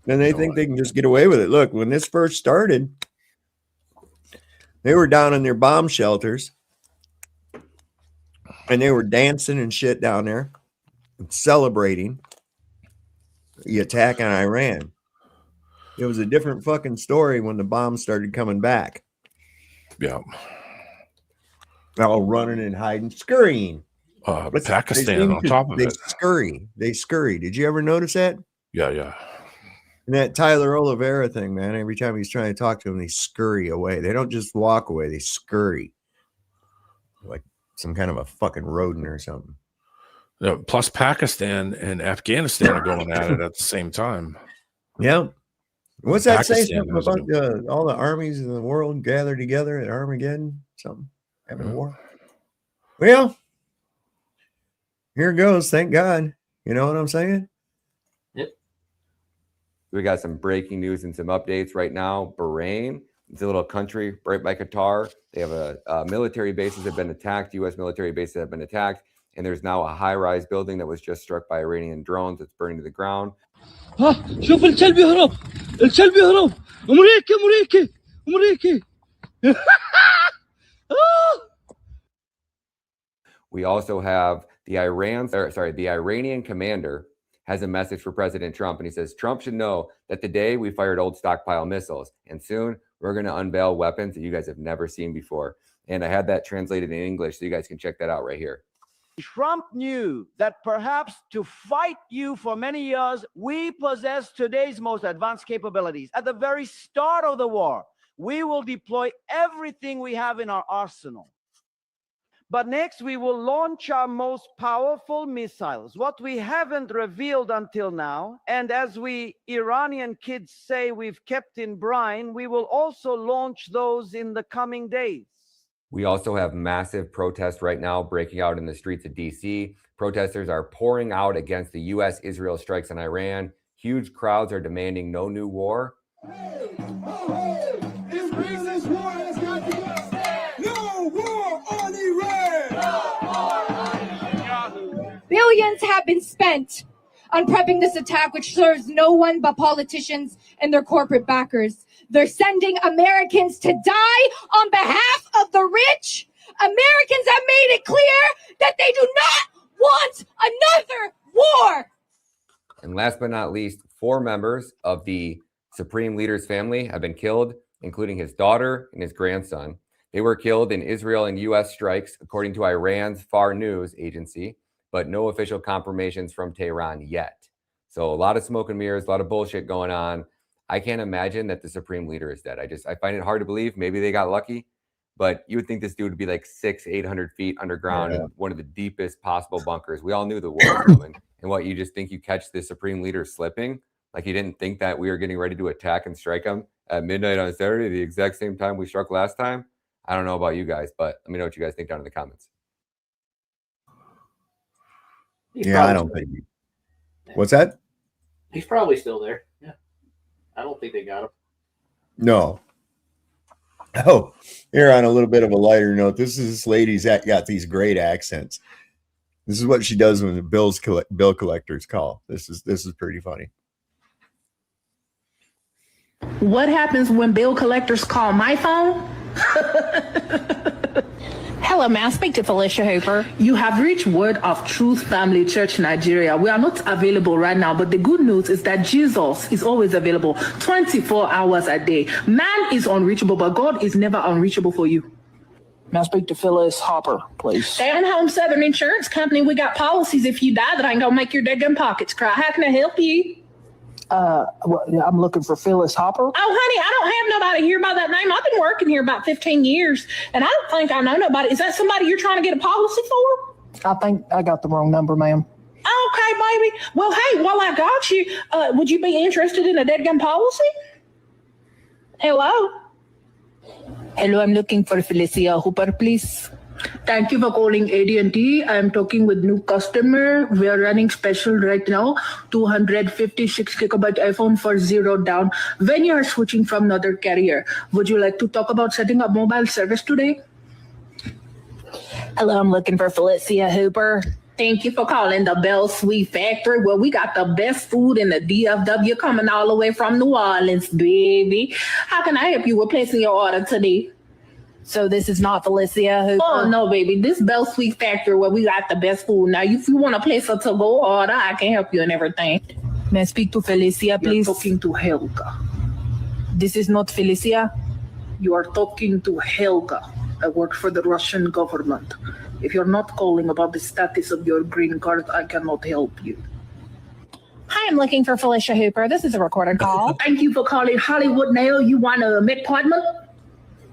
they think they can just get away with it. Look, when this first started, they were down in their bomb shelters. And they were dancing and shit down there and celebrating the attack on Iran. It was a different fucking story when the bombs started coming back. Yeah. All running and hiding, scurrying. Pakistan on top of it. They scurry. Did you ever notice that? Yeah. And that Tyler Oliveira thing, man, every time he's trying to talk to him, they scurry away. They don't just walk away, they scurry. Like some kind of a fucking rodent or something. Yeah, plus Pakistan and Afghanistan are going at it at the same time. Yeah. What's that say Pakistan something about all the armies in the world gathered together at Armageddon? Something having a war. Well, here it goes. Thank God. You know what I'm saying? Yep. We got some breaking news and some updates right now. Bahrain, it's a little country right by Qatar. They have a military bases have been attacked. U.S. military bases have been attacked. And there's now a high-rise building that was just struck by Iranian drones that's burning to the ground. شوف الكلب يهرب الكلب يهرب أمريكي We also have the Iranian commander has a message for President Trump, and he says Trump should know that today we fired old stockpile missiles, and soon we're going to unveil weapons that you guys have never seen before. And I had that translated in English, so you guys can check that out right here. Trump knew that perhaps to fight you for many years, we possess today's most advanced capabilities. At the very start of the war, we will deploy everything we have in our arsenal. But next, we will launch our most powerful missiles, what we haven't revealed until now. And as we Iranian kids say we've kept in brine, we will also launch those in the coming days. We also have massive protests right now breaking out in the streets of D.C. Protesters are pouring out against the U.S.-Israel strikes on Iran. Huge crowds are demanding no new war. Billions have been spent on prepping this attack, which serves no one but politicians and their corporate backers. They're sending Americans to die on behalf of the rich. Americans have made it clear that they do not want another war. And last but not least, 4 members of the Supreme Leader's family have been killed, including his daughter and his grandson. They were killed in Israel and U.S. strikes, according to Iran's Far News agency, but no official confirmations from Tehran yet. So a lot of smoke and mirrors, a lot of bullshit going on. I can't imagine that the Supreme Leader is dead. I find it hard to believe. Maybe they got lucky, but you would think this dude would be like 800 feet underground in one of the deepest possible bunkers. We all knew the war was coming. And what, you just think you catch the Supreme Leader slipping? Like you didn't think that we were getting ready to attack and strike him at midnight on Saturday, the exact same time we struck last time? I don't know about you guys, but let me know what you guys think down in the comments. Yeah, I don't think. What's that? He's probably still there. Yeah. I don't think they got him. No. Oh, here on a little bit of a lighter note, this lady's got these great accents. This is what she does when the bill collectors call. This is pretty funny. What happens when bill collectors call my phone? Hello, may I speak to Felicia Hooper? You have reached Word of Truth Family Church Nigeria. We are not available right now, but the good news is that Jesus is always available 24 hours a day. Man is unreachable, but God is never unreachable for you. May I speak to Phyllis Hopper, please? Stay on home, Southern Insurance Company. We got policies. If you die, that ain't gonna make your dead gun pockets cry. How can I help you? Well, I'm looking for Phyllis Hopper. Oh, honey, I don't have nobody here by that name. I've been working here about 15 years, and I don't think I know nobody. Is that somebody you're trying to get a policy for? I think I got the wrong number, ma'am. Okay, baby. Well, hey, while I got you, would you be interested in a dead gun policy? Hello? Hello, I'm looking for Felicia Hooper, please. Thank you for calling AT&T. I'm talking with new customer. We are running special right now. 256 gigabyte iPhone for $0 down when you are switching from another carrier. Would you like to talk about setting up mobile service today? Hello, I'm looking for Felicia Hooper. Thank you for calling the Bell Sweet Factory. Well, we got the best food in the DFW coming all the way from New Orleans, baby. How can I help you with placing your order today? So this is not Felicia Hooper? Oh, no, baby. This Bell Sweet Factory where we got the best food. Now, if you want to place a to-go order, I can help you and everything. May I speak to Felicia, please? You're talking to Helga. This is not Felicia? You are talking to Helga. I work for the Russian government. If you're not calling about the status of your green card, I cannot help you. Hi, I'm looking for Felicia Hooper. This is a recorded call. Thank you for calling Hollywood Nail. You want a make appointment?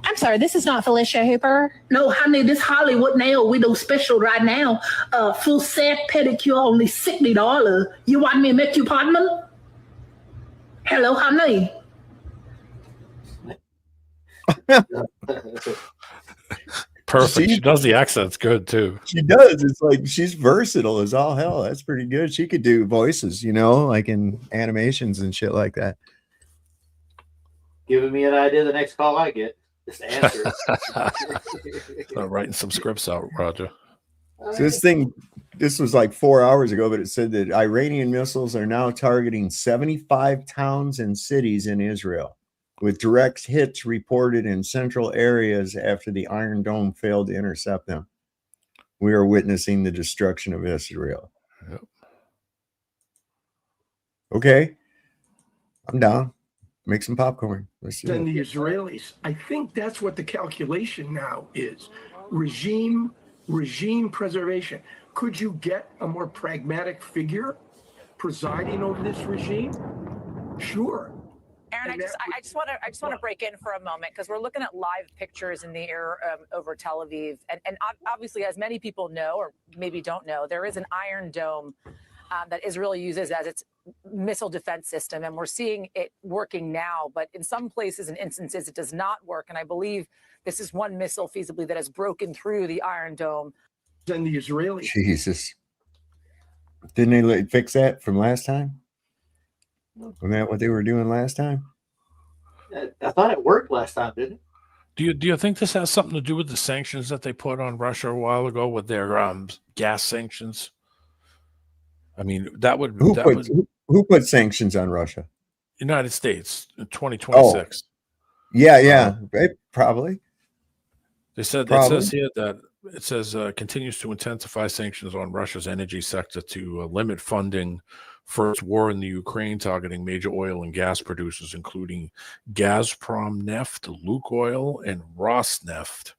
I'm sorry, this is not Felicia Hooper. No, honey, this Hollywood Nail, we do special right now. Full set pedicure, only $60. You want me to make you appointment? Hello, honey. Perfect. She does the accents good too. She does. It's like she's versatile as all hell. That's pretty good. She could do voices, like in animations and shit like that. Giving me an idea the next call I get. Just answer. Writing some scripts out, Roger. So this was like 4 hours ago, but it said that Iranian missiles are now targeting 75 towns and cities in Israel, with direct hits reported in central areas after the Iron Dome failed to intercept them. We are witnessing the destruction of Israel. Yep. Okay. I'm down. Make some popcorn. Than the Israelis. I think that's what the calculation now is. Regime preservation. Could you get a more pragmatic figure presiding over this regime? Sure. Aaron, I just want to break in for a moment because we're looking at live pictures in the air over Tel Aviv, and obviously, as many people know or maybe don't know, there is an Iron Dome that Israel uses as its missile defense system, and we're seeing it working now. But in some places and instances, it does not work, and I believe this is one missile feasibly that has broken through the Iron Dome. And the Israelis. Jesus, didn't they fix that from last time? Wasn't that what they were doing last time? I thought it worked last time, didn't it? Do you think this has something to do with the sanctions that they put on Russia a while ago with their gas sanctions? I mean, that would who put sanctions on Russia? United States in 2026. Yeah, right, probably. They said Probably. it says here that it says continues to intensify sanctions on Russia's energy sector to limit funding for its war in the Ukraine, targeting major oil and gas producers, including Gazprom Neft, Lukoil, and Rosneft.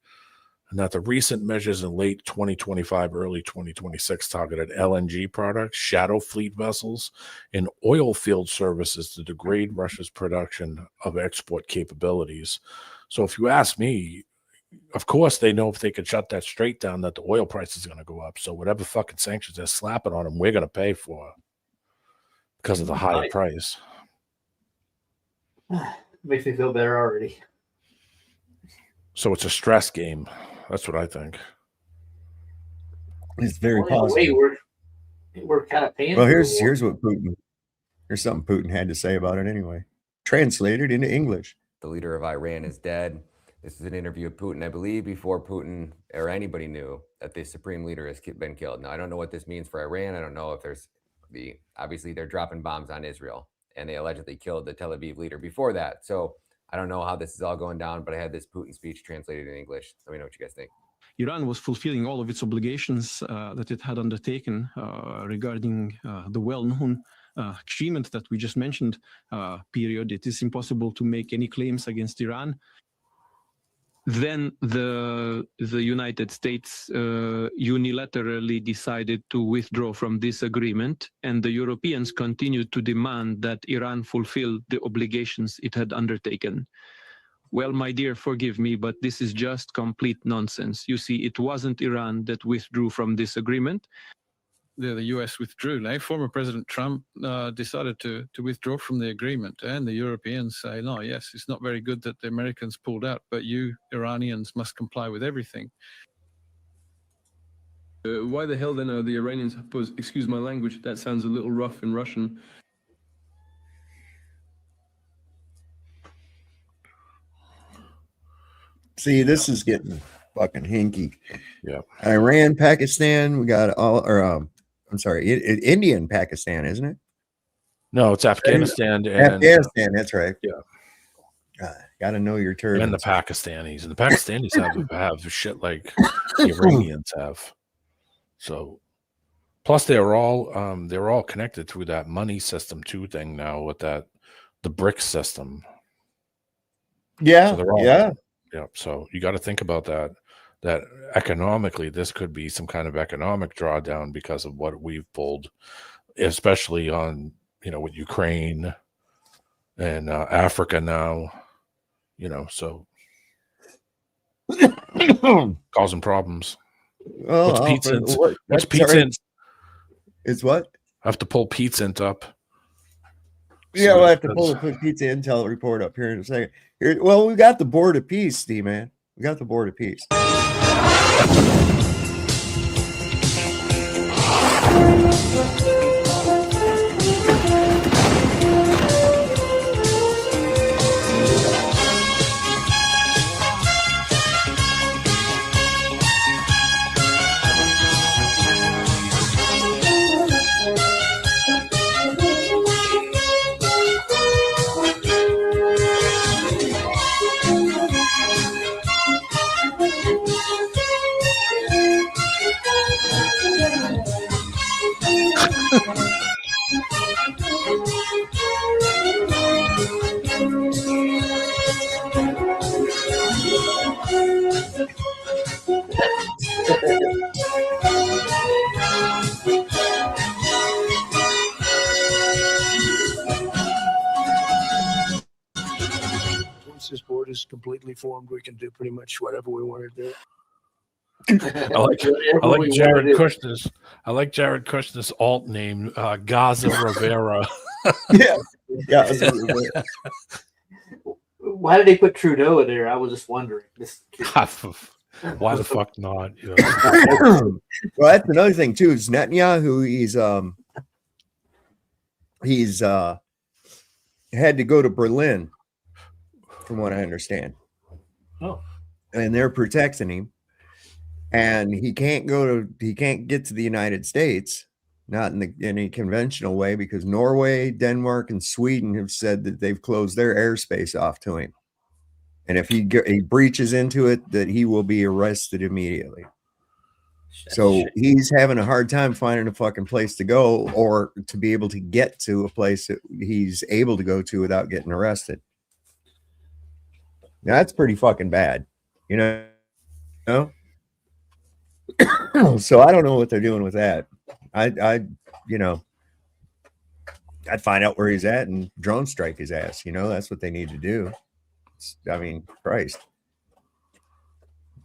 And that the recent measures in late 2025, early 2026 targeted LNG products, shadow fleet vessels, and oil field services to degrade Russia's production of export capabilities. So if you ask me, of course they know if they could shut that straight down that the oil price is going to go up. So whatever fucking sanctions they're slapping on them, we're going to pay for because of the higher price. Makes me feel better already. So it's a stress game. That's what I think. It's very possible. We're kind of paying. Well, here's what Putin. Here's something Putin had to say about it anyway. Translated into English. The leader of Iran is dead. This is an interview of Putin, I believe, before Putin or anybody knew that the supreme leader has been killed. Now, I don't know what this means for Iran. I don't know if there's obviously they're dropping bombs on Israel, and they allegedly killed the Tel Aviv leader before that. So I don't know how this is all going down, but I had this Putin speech translated in English. Let me know what you guys think. Iran was fulfilling all of its obligations that it had undertaken regarding the well-known agreement that we just mentioned period. It is impossible to make any claims against Iran. Then the United States unilaterally decided to withdraw from this agreement, and the Europeans continued to demand that Iran fulfill the obligations it had undertaken. Well, my dear, forgive me, but this is just complete nonsense. You see, it wasn't Iran that withdrew from this agreement. The US withdrew. Former President Trump decided to withdraw from the agreement, and the Europeans say, no, yes, it's not very good that the Americans pulled out, but you Iranians must comply with everything. Why the hell then are the Iranians, excuse my language, that sounds a little rough in Russian. See, this is getting fucking hinky. Yeah. Iran, Pakistan, we got I'm sorry, India and Pakistan, isn't it? No, it's Afghanistan. Afghanistan, that's right. Yeah. Got to know your terms. And the Pakistanis. And the Pakistanis have shit like the Iranians have. So, plus they're all connected through that money system too thing now with the BRICS system. Yeah, so yeah. So you got to think about that economically, this could be some kind of economic drawdown because of what we've pulled, especially on, with Ukraine and Africa now, so causing problems. Well, what's pizza? It's what? I have to pull pizza up. Yeah, we'll have to pull the pizza intel report up here in a second. Well, we got the board of peace, Steve, man. We got the board of peace. Once this board is completely formed, we can do pretty much whatever we want to do. I like Jared Kushner's. I like Jared Kushner's alt name, Gaza Rivera. Yeah. Why did they put Trudeau in there? I was just wondering. Why the fuck not? Well, that's another thing too. Is Netanyahu? He's had to go to Berlin, from what I understand. Oh, and they're protecting him, and he can't get to the United States not in any conventional way, because Norway, Denmark, and Sweden have said that they've closed their airspace off to him. And if he breaches into it, that he will be arrested immediately. So he's having a hard time finding a fucking place to go, or to be able to get to a place that he's able to go to without getting arrested. Now, that's pretty fucking bad, you know? So I don't know what they're doing with that. I'd find out where he's at and drone strike his ass. You know, that's what they need to do. I mean, Christ.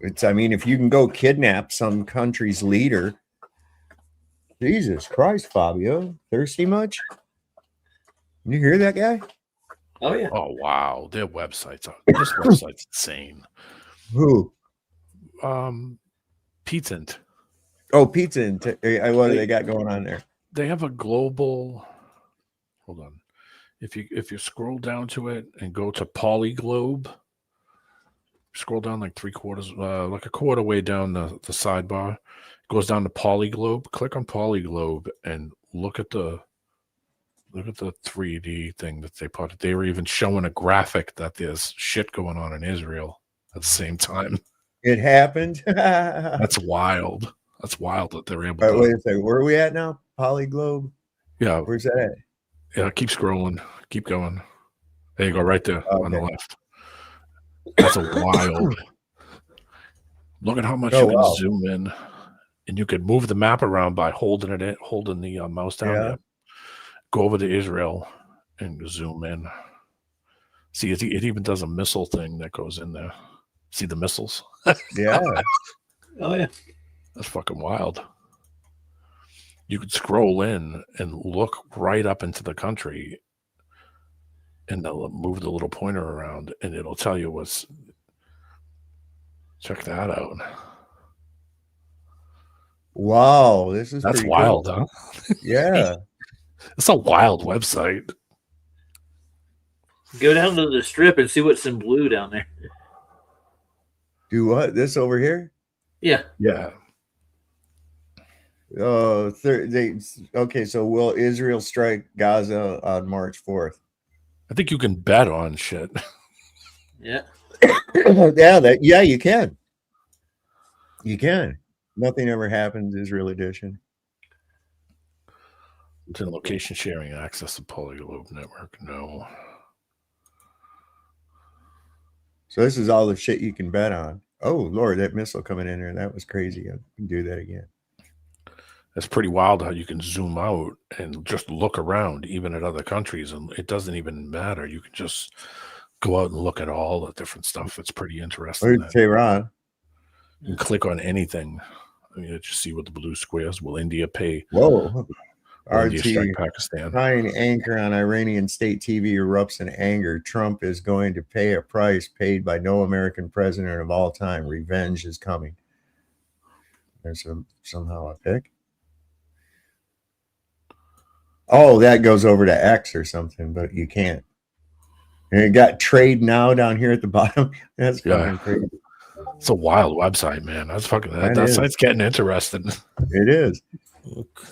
If you can go kidnap some country's leader, Jesus Christ, Fabio, thirsty much? You hear that guy? Oh yeah. Oh wow, their websites are. This website's insane. Who? Petent. Oh, Petent. What do they got going on there? They have a global. Hold on. If you scroll down to it and go to Polyglobe, scroll down like like a quarter way down the sidebar, it goes down to Polyglobe. Click on Polyglobe and look at the 3D thing that they put. They were even showing a graphic that there's shit going on in Israel at the same time. It happened. That's wild. That's wild that they're able to. Wait a second. Where are we at now? Polyglobe? Yeah. Where's that at? Yeah, keep scrolling. Keep going. There you go, right there on the left. That's a wild. Look at how much you can zoom in. And you can move the map around by holding the mouse down there. Go over to Israel and zoom in. See, it even does a missile thing that goes in there. See the missiles? Yeah. Oh, yeah. That's fucking wild. You could scroll in and look right up into the country, and they'll move the little pointer around, and it'll tell you what's. Check that out. Wow, that's wild, cool. Huh? Yeah. It's a wild website. Go down to the strip and see what's in blue down there. Do what? This over here? Yeah. Yeah. Okay, so will Israel strike Gaza on March 4th? I think you can bet on shit. Yeah. Yeah, you can. You can. Nothing ever happens, Israel edition. To location sharing and access to Polyglobe network. No. So this is all the shit you can bet on. Oh Lord, that missile coming in there, that was crazy. I can do that again. That's pretty wild how you can zoom out and just look around, even at other countries, and it doesn't even matter. You can just go out and look at all the different stuff. It's pretty interesting. Where's Tehran? You can click on anything. I mean, just see what the blue squares. Will India pay? Whoa. India strike Pakistan. Tying anchor on Iranian state TV erupts in anger. Trump is going to pay a price paid by no American president of all time. Revenge is coming. There's somehow a pic. Oh, that goes over to X or something, but you can't. And it got trade now down here at the bottom. That's fucking crazy. It's a wild website, man. That's fucking that site's getting interesting. It is. Look,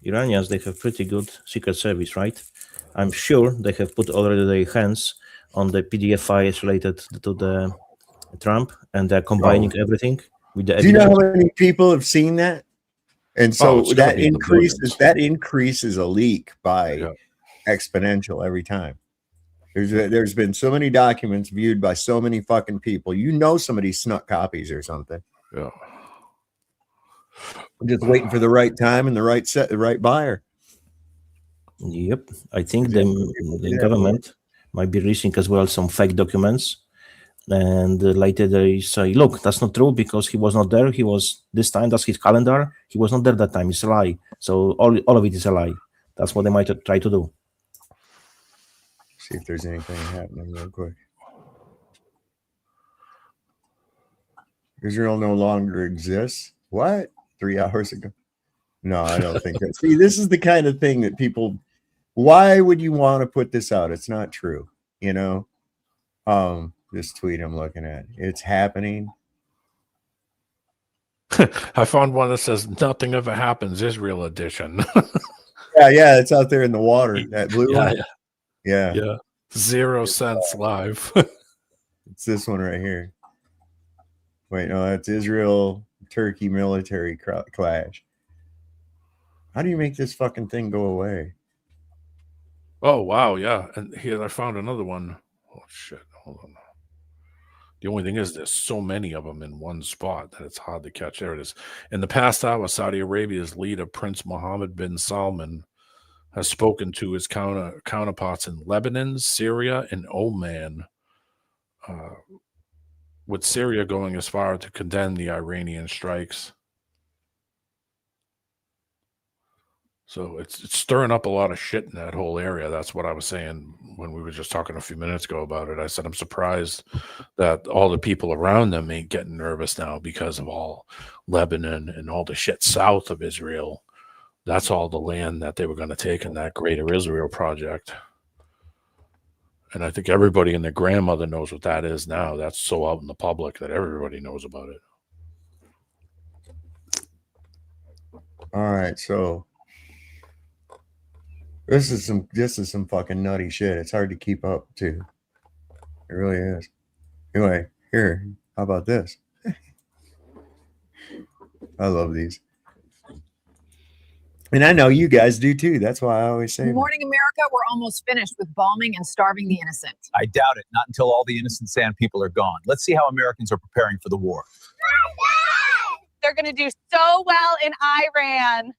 Iranians, they have pretty good secret service, right? I'm sure they have put already their hands on the PDF files related to the Trump, and they're combining everything with the evidence. Do you know how many people have seen that? And so that increases a leak by exponential every time. There's been so many documents viewed by so many fucking people. You know somebody snuck copies or something. Yeah. I'm just waiting for the right time and the right buyer. Yep. I think the government might be releasing as well some fake documents. And later they say, look, that's not true because he was not there. He was this time, that's his calendar. He was not there that time. It's a lie. So all of it is a lie. That's what they might try to do. See if there's anything happening real quick. Israel no longer exists. What? 3 hours ago? No, I don't think that. See, this is the kind of thing that people. Why would you want to put this out? It's not true. You know. This tweet I'm looking at. It's happening. I found one that says "Nothing Ever Happens" Israel edition. Yeah, it's out there in the water. That blue one. Yeah. 0 cents live. It's this one right here. Wait, no, that's Israel-Turkey military clash. How do you make this fucking thing go away? Oh wow, yeah. And here I found another one. Oh shit, hold on. The only thing is there's so many of them in one spot that it's hard to catch. There it is. In the past hour, Saudi Arabia's leader, Prince Mohammed bin Salman, has spoken to his counterparts in Lebanon, Syria, and Oman, with Syria going as far to condemn the Iranian strikes. So it's stirring up a lot of shit in that whole area. That's what I was saying when we were just talking a few minutes ago about it. I said I'm surprised that all the people around them ain't getting nervous now because of all Lebanon and all the shit south of Israel. That's all the land that they were going to take in that Greater Israel project. And I think everybody and their grandmother knows what that is now. That's so out in the public that everybody knows about it. All right, so this is some fucking nutty shit. It's hard to keep up too. It really is. Anyway, here, how about this? I love these. And I know you guys do too. That's why I always say Good morning, America. We're almost finished with bombing and starving the innocent. I doubt it. Not until all the innocent sand people are gone. Let's see how Americans are preparing for the war. They're going to do so well in Iran.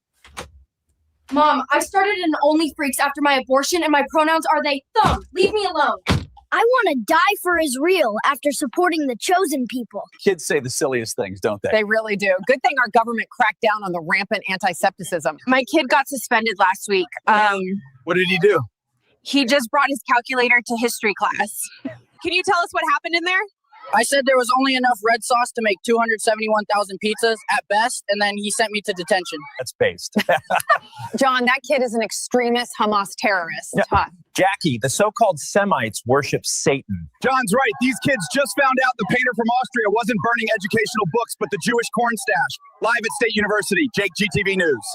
Mom, I started an Only Freaks after my abortion, and my pronouns are they. Thumb. Leave me alone. I want to die for Israel after supporting the chosen people. Kids say the silliest things, don't they? They really do. Good thing our government cracked down on the rampant anti-Semitism. My kid got suspended last week. What did he do? He just brought his calculator to history class. Can you tell us what happened in there? I said there was only enough red sauce to make 271,000 pizzas at best, and then he sent me to detention. That's based. John, that kid is an extremist Hamas terrorist. Yeah. Jackie, the so-called Semites worship Satan. John's right. These kids just found out the painter from Austria wasn't burning educational books, but the Jewish corn stash. Live at State University. Jake, GTV News.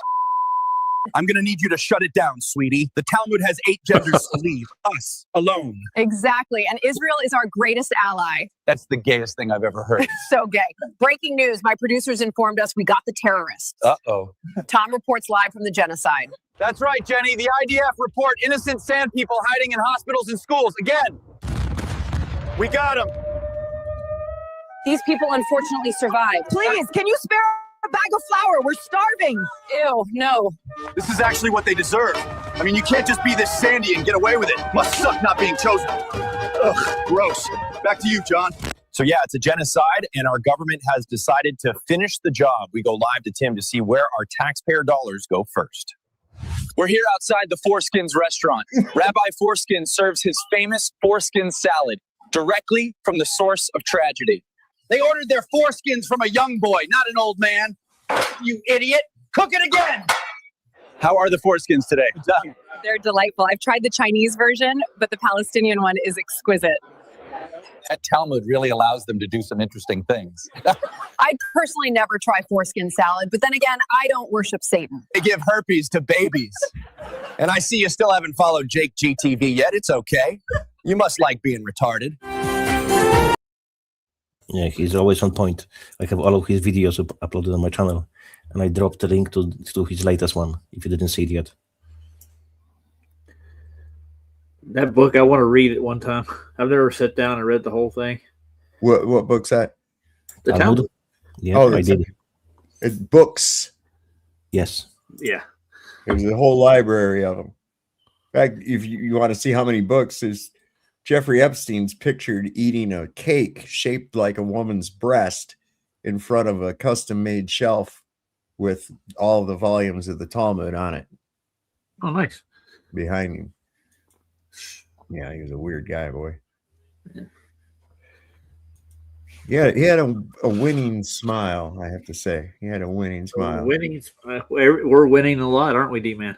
I'm going to need you to shut it down, sweetie. The Talmud has 8 genders to leave. Us. Alone. Exactly. And Israel is our greatest ally. That's the gayest thing I've ever heard. So gay. Breaking news. My producers informed us we got the terrorists. Uh-oh. Tom reports live from the genocide. That's right, Jenny. The IDF report innocent sand people hiding in hospitals and schools. Again. We got them. These people unfortunately survived. Please, can you spare a bag of flour? We're starving. Ew, no. This is actually what they deserve. I mean, you can't just be this sandy and get away with it. Must suck not being chosen. Ugh, gross. Back to you, John. So yeah, it's a genocide, and our government has decided to finish the job. We go live to Tim to see where our taxpayer dollars go first. We're here outside the Foreskins restaurant. Rabbi Foreskin serves his famous foreskin salad directly from the source of tragedy. They ordered their foreskins from a young boy, not an old man. You idiot. Cook it again. How are the foreskins today? They're delightful. I've tried the Chinese version, but the Palestinian one is exquisite. That Talmud really allows them to do some interesting things. I personally never try foreskin salad, but then again, I don't worship Satan. They give herpes to babies. And I see you still haven't followed Jake GTV yet. It's okay. You must like being retarded. Yeah, he's always on point. I have all of his videos uploaded on my channel, and I dropped the link to his latest one, if you didn't see it yet. That book, I want to read it one time. I've never sat down and read the whole thing. What book's that? The Talmud? Yeah, I did. It's books. Yes. Yeah. There's a whole library of them. In fact, if you want to see how many books, there's Jeffrey Epstein's pictured eating a cake shaped like a woman's breast in front of a custom-made shelf with all the volumes of the Talmud on it. Oh, nice. Behind him. Yeah, he was a weird guy, boy. Yeah, he had a winning smile, I have to say. He had a winning smile. We're winning a lot, aren't we, D-Man?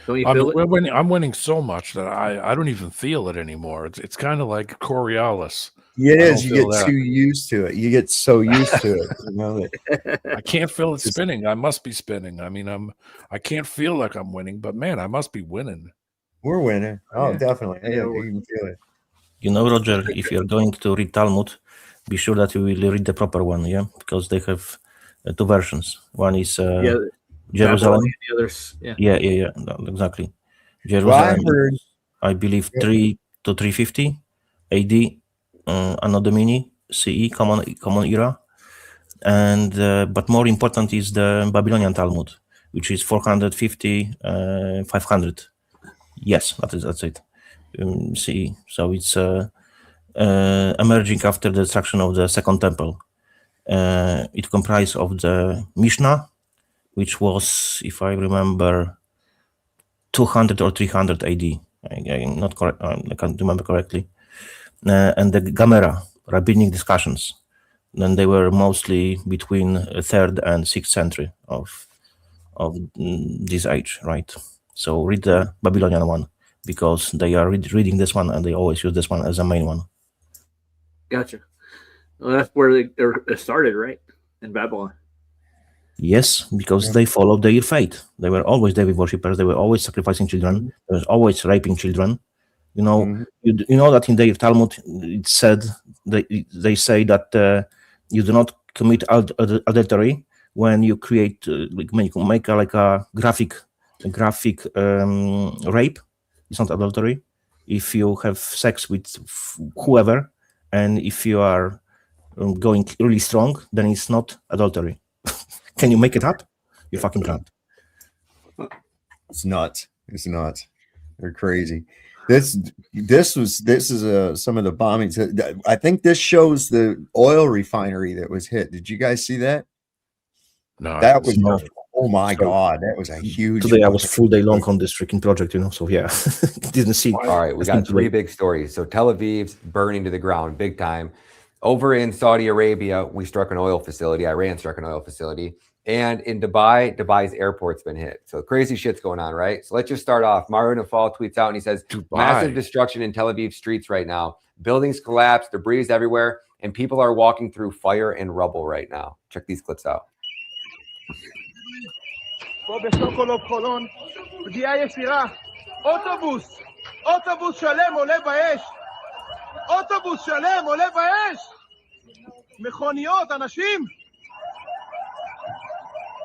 Don't you feel it? We're winning. I'm winning so much that I don't even feel it anymore. It's kind of like Coriolis. It is. You get too used to it. You get so used to it. You know, I can't feel it spinning. I must be spinning. I mean, I can't feel like I'm winning, but man, I must be winning. We're winning. Oh, definitely. Yeah, you can feel it. You know, Roger, if you're going to read Talmud, be sure that you will read the proper one, yeah? Because they have two versions. One is Jerusalem. The others, yeah, no, exactly. Jerusalem, I believe 3 to 350 AD, Anno Domini, CE, common era. And but more important is the Babylonian Talmud, which is 450, 500. Yes, that's it. CE. So it's emerging after the destruction of the Second Temple. It comprised of the Mishnah, which was, if I remember, 200 or 300 AD. I'm not correct. I can't remember correctly. And the Gemara, rabbinic discussions. Then they were mostly between 3rd and 6th century of this age, right? So read the Babylonian one, because they are reading this one and they always use this one as a main one. Gotcha. Well, that's where they started, right? In Babylon. Yes, because they followed their faith. They were always devil worshippers. They were always sacrificing children. They were always raping children. You know, you know that in their Talmud it said they say that you do not commit adultery when you create make a graphic rape. It's not adultery. If you have sex with whoever, and if you are going really strong, then it's not adultery. Can you make it up? You fucking can't. It's nuts. It's nuts. They're crazy. This is some of the bombings. I think this shows the oil refinery that was hit. Did you guys see that? No, that was oh my god, that was a huge. Today I was full day long on this freaking project, you know. So yeah, didn't see. All right, we got three big stories. So Tel Aviv's burning to the ground, big time. Over in Saudi Arabia, we struck an oil facility. Iran struck an oil facility. And in Dubai, Dubai's airport's been hit. So crazy shit's going on, right? So let's just start off. Mario Naval tweets out and he says, massive destruction in Tel Aviv streets right now. Buildings collapsed, debris everywhere, and people are walking through fire and rubble right now. Check these clips out.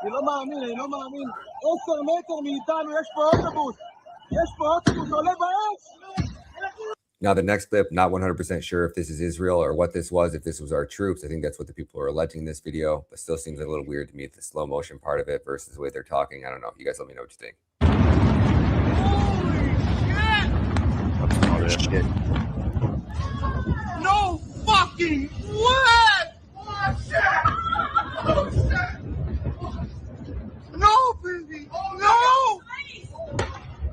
אני לא מאמין, 10 מטר מאיתנו יש פה אוטובוס. יש פה אוטובוס עולה באש. Now the next clip, not 100% sure if this is Israel or what this was, if this was our troops. I think that's what the people are alleging in this video, but still seems a little weird to me, the slow motion part of it versus the way they're talking. I don't know. You guys let me know what you think. Holy shit. No fucking way! Oh shit! Oh shit! No, baby! No!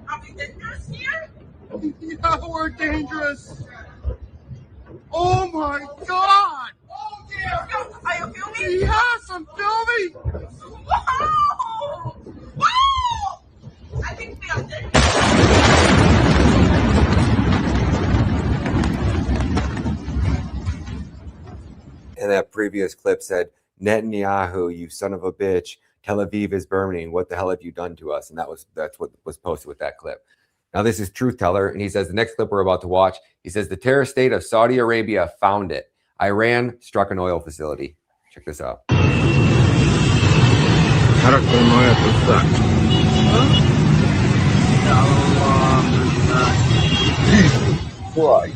Are we dangerous here? Yeah, we're dangerous. Oh my god! Oh dear! Are you filming? Yes, I'm filming! Wow! Wow! I think we are dead. And that previous clip said, Netanyahu, you son of a bitch, Tel Aviv is burning. What the hell have you done to us? And that's what was posted with that clip. Now this is Truth Teller, and he says the next clip we're about to watch, he says the terrorist state of Saudi Arabia found it. Iran struck an oil facility. Check this out. Why?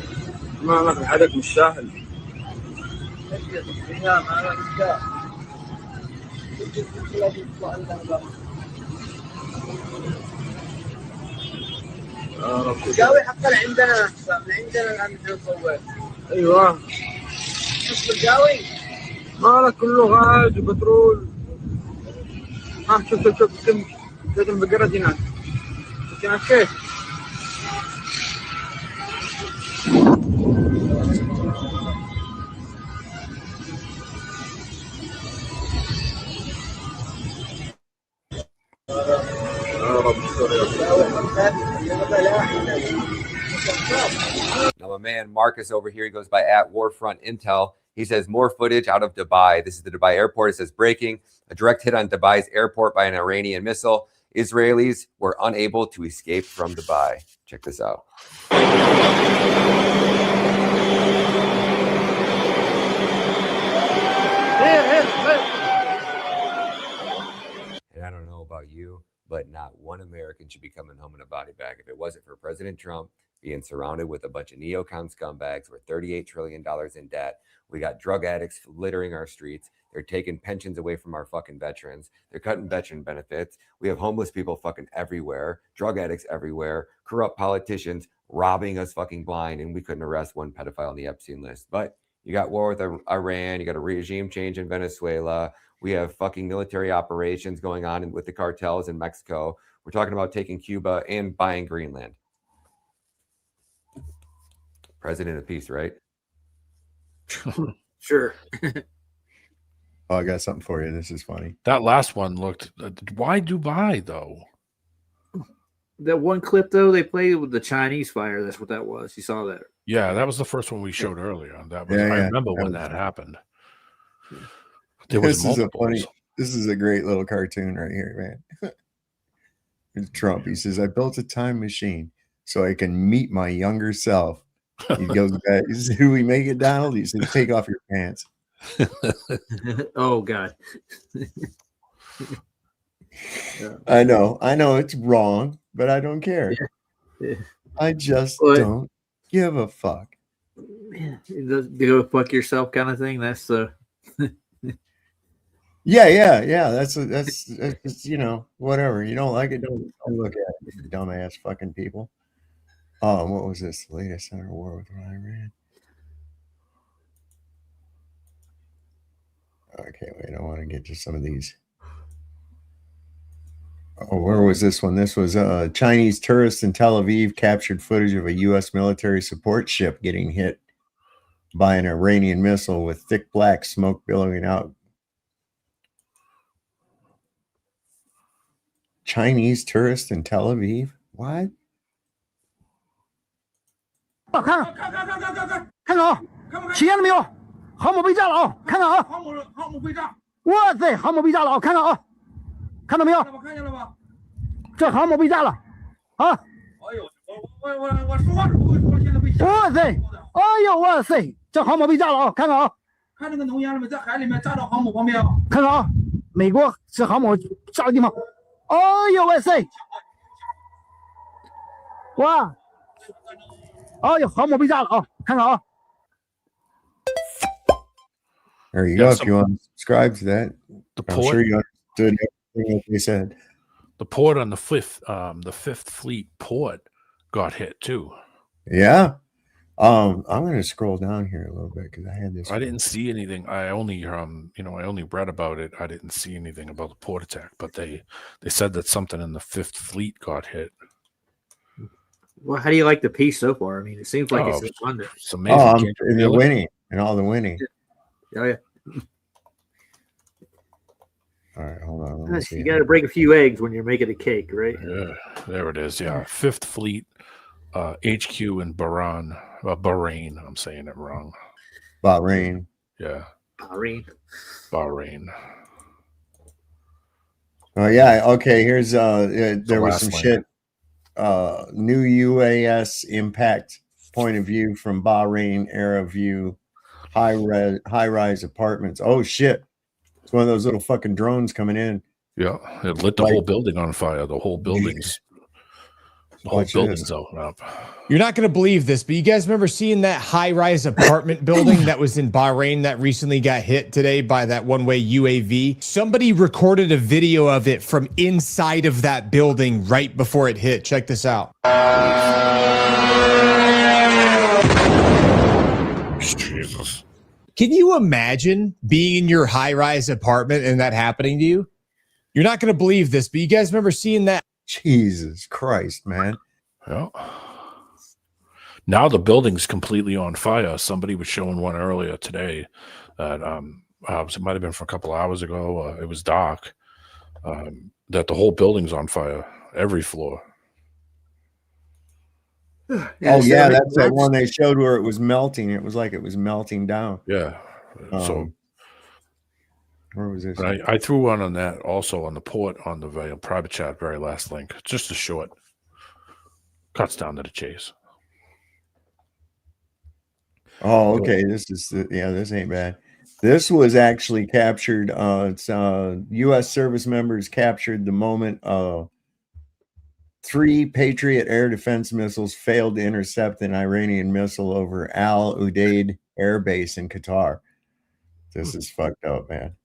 الجوي حتى عندنا الان نصور. ايوه شوف الجوي مالك كله غاز وبترول. شوف المقرات هناك. هناك كيف؟ Now, my man Marcus over here, he goes by @Warfront Intel. He says more footage out of Dubai. This is the Dubai airport. It says breaking: a direct hit on Dubai's airport by an Iranian missile. Israelis were unable to escape from Dubai. Check this out. And I don't know about you, but not one American should be coming home in a body bag if it wasn't for President Trump being surrounded with a bunch of neocon scumbags. We're $38 trillion in debt. We got drug addicts littering our streets. They're taking pensions away from our fucking veterans. They're cutting veteran benefits. We have homeless people fucking everywhere, drug addicts everywhere, corrupt politicians robbing us fucking blind, and we couldn't arrest one pedophile on the Epstein list. But you got war with Iran. You got a regime change in Venezuela. We have fucking military operations going on with the cartels in Mexico. We're talking about taking Cuba and buying Greenland. President of peace, right? Sure. Oh, I got something for you. This is funny. That last one looked. Why Dubai though? That one clip though, they played with the Chinese fire. That's what that was. You saw that? Yeah, that was the first one we showed earlier. That was. Yeah, I yeah. remember when that happened. There was multiples. This is a great little cartoon right here, man. It's Trump. He says, "I built a time machine so I can meet my younger self." He goes back. He says, "Do we make it, Donald?" He says, "Take off your pants." Oh God. I know it's wrong, but I don't care. Yeah. I just don't give a fuck. The go fuck yourself kind of thing. That's the. Yeah. That's you know, whatever. You don't like it, don't look at it, you dumbass fucking people. Oh, what was this? The latest in our war with Iran. Okay, wait, I want to get to some of these. Oh, where was this one? This was Chinese tourists in Tel Aviv captured footage of a U.S. military support ship getting hit by an Iranian missile with thick black smoke billowing out. Chinese tourists in Tel Aviv? What? 看到啊，起烟了没有？航母被炸了啊！看到啊，航母被炸！哇塞，航母被炸了啊！看到啊，看到没有？看见了吧？这航母被炸了啊！哎呦，我说话我现在被吓。哇塞！哎呦哇塞，这航母被炸了啊！看到啊，看那个浓烟了没？在海里面炸到航母旁边啊！看到啊，美国是航母炸的地方。哎呦哇塞！哇！ Oh, your home will be down. Oh, hang on. There you go. If you want to subscribe to that, I'm sure you understood everything that they said. The port on the Fifth Fleet port got hit too. Yeah. I'm going to scroll down here a little bit because I had this. I didn't see anything. I only I only read about it. I didn't see anything about the port attack, but they said that something in the Fifth Fleet got hit. Well, how do you like the piece so far? I mean, it seems like it's under. It's amazing. And the winning and all the winning. Oh yeah. All right, hold on. Let me see. You got to break a few eggs when you're making a cake, right? Yeah, there it is. Yeah, Fifth Fleet HQ in Bahrain. I'm saying it wrong. Bahrain. Yeah. Bahrain. Oh yeah. Okay. Here's there was some shit. New UAS impact point of view from Bahrain era view, high rise apartments. Oh shit! It's one of those little fucking drones coming in. Yeah, it lit the whole building on fire. The whole building's up. You're not going to believe this, but you guys remember seeing that high-rise apartment building that was in Bahrain that recently got hit today by that one-way UAV? Somebody recorded a video of it from inside of that building right before it hit. Check this out. Jesus. Can you imagine being in your high-rise apartment and that happening to you? You're not going to believe this, but you guys remember seeing that? Jesus Christ, man. Yeah. Now the building's completely on fire. Somebody was showing one earlier today that it might have been from a couple hours ago. It was dark. That the whole building's on fire, every floor. Oh yeah, that's that one they showed where it was melting. It was like it was melting down. Yeah. So where was this? I threw one on that also on the port on the private chat, very last link. Just a short. Cuts down to the chase. Oh, okay. This is this ain't bad. This was actually captured. It's U.S. service members captured the moment 3 Patriot air defense missiles failed to intercept an Iranian missile over Al Udeid Air Base in Qatar. This is fucked up, man.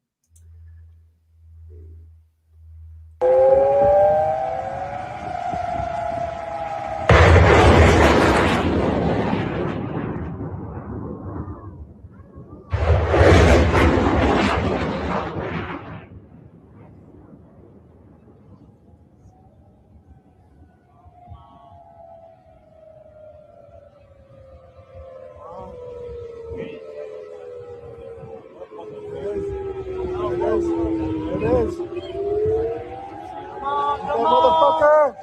Motherfucker!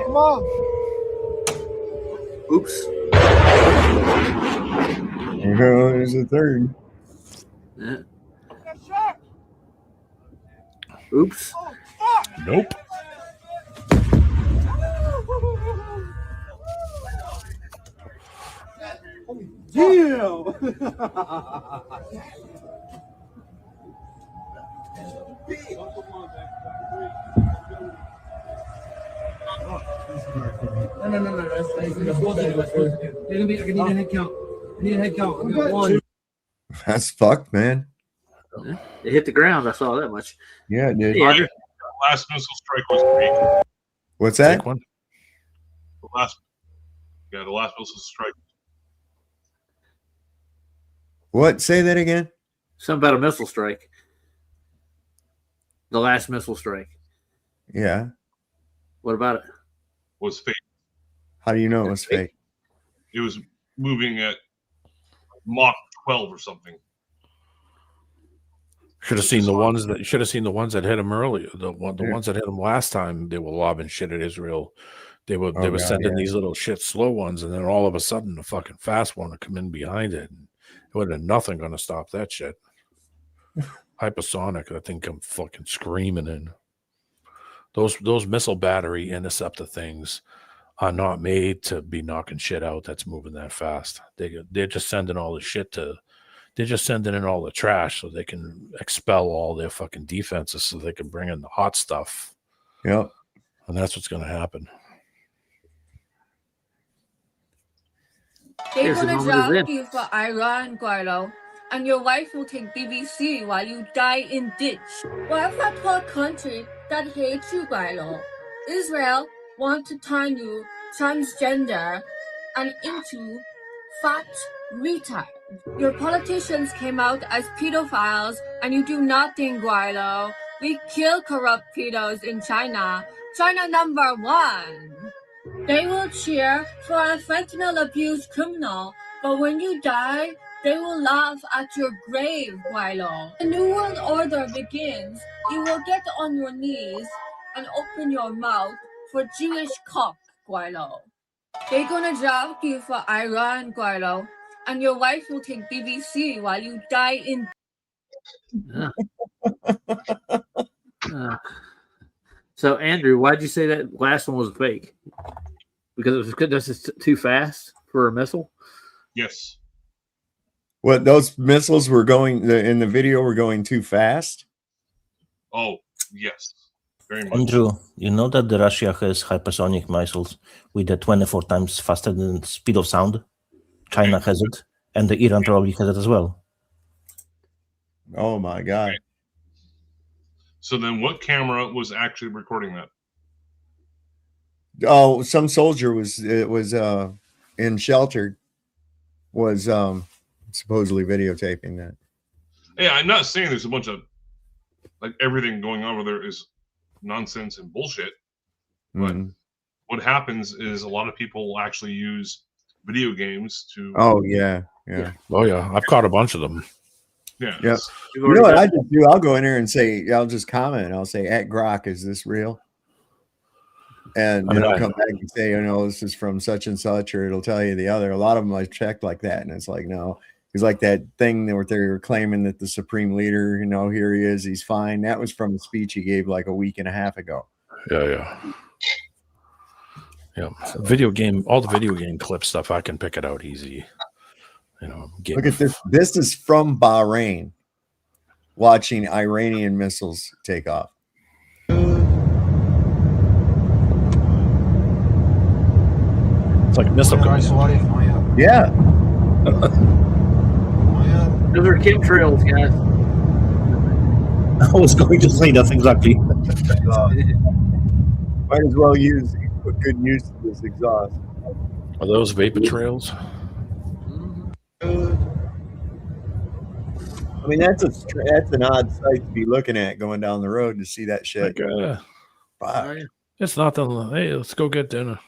Come on. Oops. There's a third. Yeah. Oops. Nope. Damn! No. That's both of us. I need a head count. I need a head count. I got 1. That's fucked, man. It hit the ground. I saw that much. Yeah, it did. Yeah. Last missile strike was fake. What's that? One. The last missile strike. What? Say that again. Something about a missile strike. The last missile strike. Yeah. What about it? Was fake. How do you know it was fake? It was moving at Mach 12 or something. Should have seen the ones that hit him earlier. The ones that hit him last time, they were lobbing shit at Israel. They were sending these little shit slow ones, and then all of a sudden the fucking fast one would come in behind it. And it would have nothing going to stop that shit. Hypersonic, I think I'm fucking screaming in. Those missile battery interceptor things are not made to be knocking shit out that's moving that fast. They're just sending all the shit they're just sending in all the trash so they can expel all their fucking defenses so they can bring in the hot stuff. Yep. And that's what's going to happen. They're gonna draft you for Iran, Guardo, and your wife will take BBC while you die in ditch. What if a poor country that hates you, Guardo? Israel want to turn you transgender and into fat retard. Your politicians came out as pedophiles and you do nothing, Guardo. We kill corrupt pedos in China. China number 1. They will cheer for a fentanyl abused criminal, but when you die, they will laugh at your grave, Guilo. The New World Order begins. You will get on your knees and open your mouth for Jewish cock, Guilo. They're gonna draft you for Iran, Guilo, and your wife will take BBC while you die in... So, Andrew, why'd you say that last one was fake? Because it was just too fast for a missile? Yes. What, those missiles were going in the video were going too fast? Oh, yes. Very much. Andrew, you know that the Russia has hypersonic missiles with a 24 times faster than the speed of sound? China has it, and the Iran probably has it as well. Oh my God. Okay. So then what camera was actually recording that? Oh, some soldier was in shelter was supposedly videotaping that. Yeah, I'm not saying there's a bunch of like everything going on where there is nonsense and bullshit. But what happens is a lot of people will actually use video games to Oh yeah. Oh yeah. I've caught a bunch of them. Yeah. Yep. You know what I just do? I'll go in there and say, I'll just comment. I'll say, at Grok, is this real? And then I'll come back and say, this is from such and such, or it'll tell you the other. A lot of them I checked like that, and it's like, no. It's like that thing where they were claiming that the supreme leader, here he is, he's fine. That was from a speech he gave like a week and a half ago. Yeah. So, video game, all the video game clip stuff, I can pick it out easy. Look at this. This is from Bahrain, watching Iranian missiles take off. It's like a missile. Yeah. Those are chemtrails, guys. I was going to say that exactly. Might as well put good use to this exhaust. Are those vapor trails? I mean, that's an odd sight to be looking at going down the road to see that shit. It's nothing. Hey, let's go get dinner.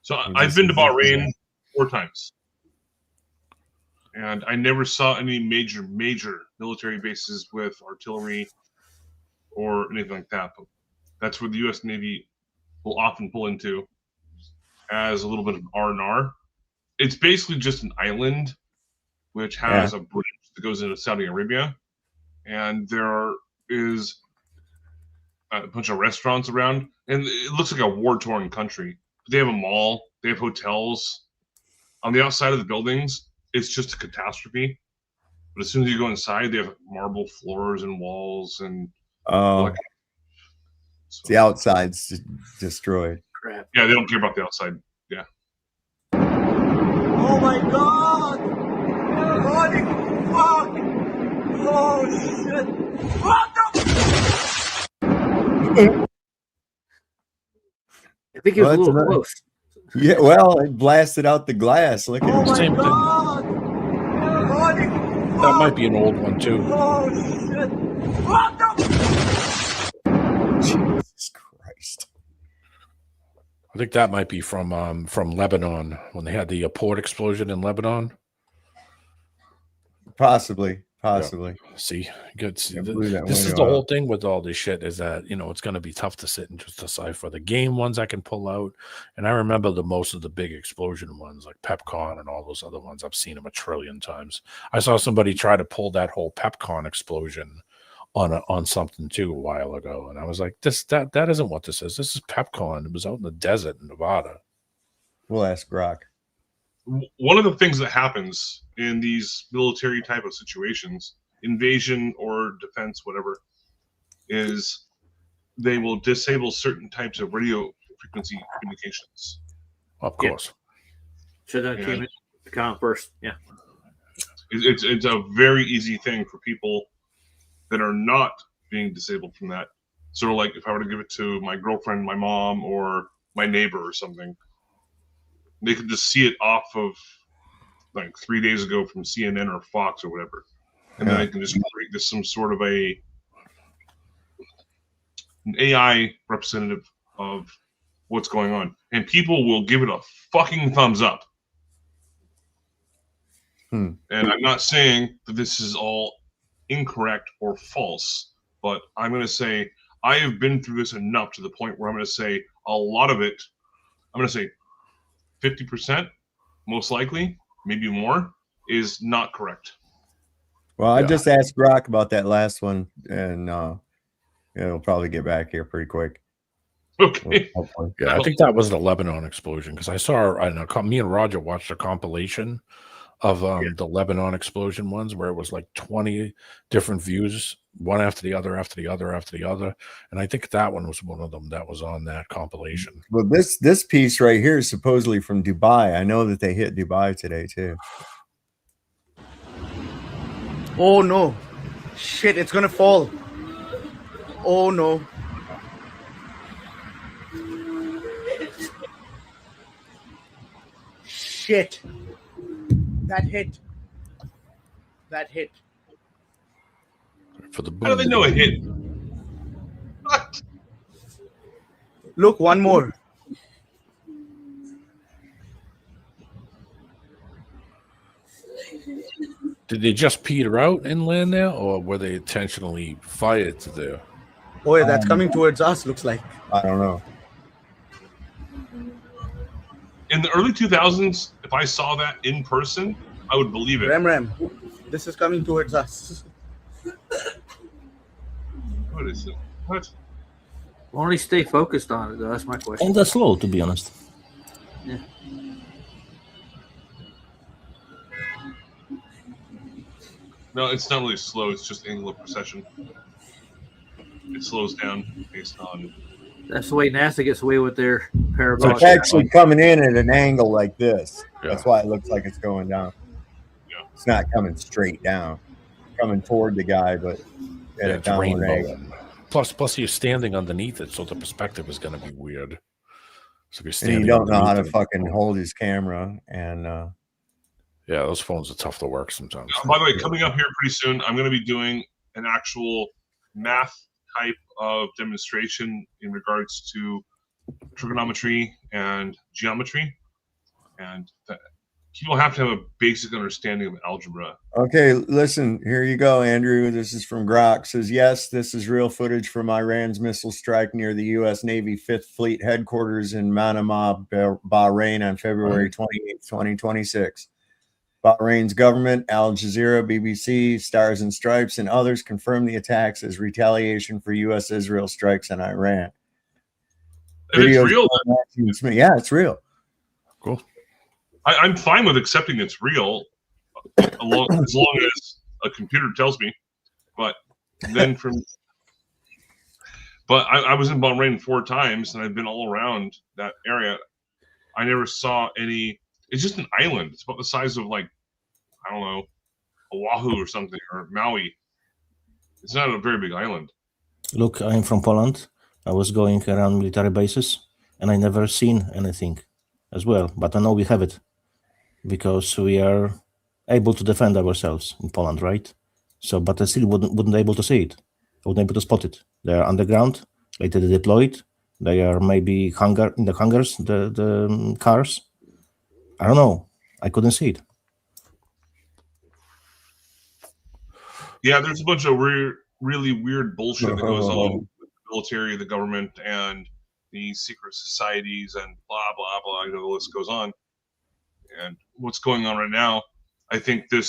So I've been to Bahrain 4 times. And I never saw any major military bases with artillery or anything like that. But that's where the U.S. Navy will often pull into as a little bit of R&R. It's basically just an island which has a bridge that goes into Saudi Arabia. And there is a bunch of restaurants around. And it looks like a war-torn country. They have a mall. They have hotels. On the outside of the buildings, it's just a catastrophe. But as soon as you go inside, they have marble floors and walls and the outside's destroyed. Crap. Yeah, they don't care about the outside. Yeah. Oh my god! Holy fuck! Oh shit! What the? I think it was a little close. Yeah, well, it blasted out the glass. Look at the same thing. That might be an old one too. Oh shit! What the? Jesus Christ! I think that might be from Lebanon when they had the port explosion in Lebanon. Possibly. Yeah. See, good. See, this is the whole thing with all this shit is that it's going to be tough to sit and just decipher the game ones I can pull out. And I remember most of the big explosion ones like PepCon and all those other ones. I've seen them a trillion times. I saw somebody try to pull that whole PepCon explosion on something too a while ago, and I was like, that isn't what this is. This is PepCon. It was out in the desert in Nevada. We'll ask Grok. One of the things that happens in these military type of situations, invasion or defense, whatever, is they will disable certain types of radio frequency communications. Of course. Should that came in the account first? Yeah. It's a very easy thing for people that are not being disabled from that. Sort of like if I were to give it to my girlfriend, my mom, or my neighbor or something, they could just see it off of like 3 days ago from CNN or Fox or whatever. And then they can just create this some sort of an AI representative of what's going on. And people will give it a fucking thumbs up. And I'm not saying that this is all incorrect or false, but I'm going to say I have been through this enough to the point where I'm going to say a lot of it, I'm going to say 50%, most likely, maybe more, is not correct. Well, I just asked Grok about that last one, and it'll probably get back here pretty quick. Okay. Yeah, I think that was the Lebanon explosion because I saw, me and Roger watched a compilation of the Lebanon explosion ones where it was like 20 different views, one after the other, after the other, after the other. And I think that one was one of them that was on that compilation. Well, this piece right here is supposedly from Dubai. I know that they hit Dubai today too. Oh no. Shit, it's gonna fall. Oh no. Shit. That hit. For the How do they know it hit? What? Look, one more. Did they just peter out and land there, or were they intentionally fired to there? Oh, yeah, that's coming towards us, looks like. I don't know. In the early 2000s, if I saw that in person, I would believe it. Ram, this is coming towards us. What is it? What? Only stay focused on it, though. That's my question. And that's slow, to be honest. Yeah. No, it's not really slow. It's just angle of precession. It slows down based on. That's the way NASA gets away with their parabolic. It's actually coming in at an angle like this. That's why it looks like it's going down. Yeah. It's not coming straight down. It's coming toward the guy, but at a It's downward rainbow. angle. Plus, you're standing underneath it, so the perspective is going to be weird. So you're And standing. you don't know how to underneath it. fucking hold his camera. And Yeah, those phones are tough to work sometimes. By the way, coming up here pretty soon, I'm going to be doing an actual math type of demonstration in regards to trigonometry and geometry, and people have to have a basic understanding of algebra. okay, listen, here you go, Andrew. This is from Grok. Says, yes, this is real footage from Iran's missile strike near the U.S. Navy 5th Fleet headquarters in Manama, Bahrain on February 28th, 2026. Bahrain's government, Al Jazeera, BBC, Stars and Stripes, and others confirmed the attacks as retaliation for U.S.-Israel strikes on Iran. If it's real, Yeah, it's real. Cool. I'm fine with accepting it's real, as long as a computer tells me. But then I was in Bahrain 4 times, and I've been all around that area. I never saw any. It's just an island. It's about the size of, like, I don't know, Oahu or something, or Maui. It's not a very big island. Look, I'm from Poland. I was going around military bases, and I never seen anything as well. But I know we have it because we are able to defend ourselves in Poland, right? So, but I still wouldn't be able to see it. I wouldn't be able to spot it. They are underground, later deployed. They are maybe in the hangars, the cars. I don't know. I couldn't see it. Yeah, there's a bunch of really weird bullshit that goes on with the military, the government, and the secret societies, and blah blah blah. You know, the list goes on. And what's going on right now? I think I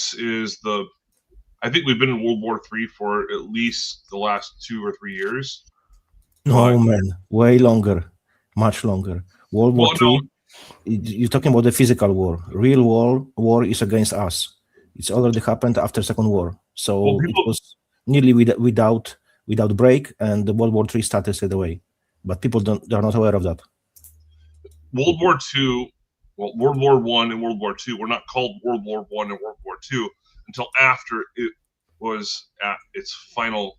think we've been in World War III for at least the last 2 or 3 years. No, man, way longer, much longer. World War II. You're talking about the physical war. Real war is against us. It's already happened after Second War, so it was nearly without break, and the World War III started straight away. But people they're not aware of that. World War II, well, World War I and World War II were not called World War I and World War II until after it was at its final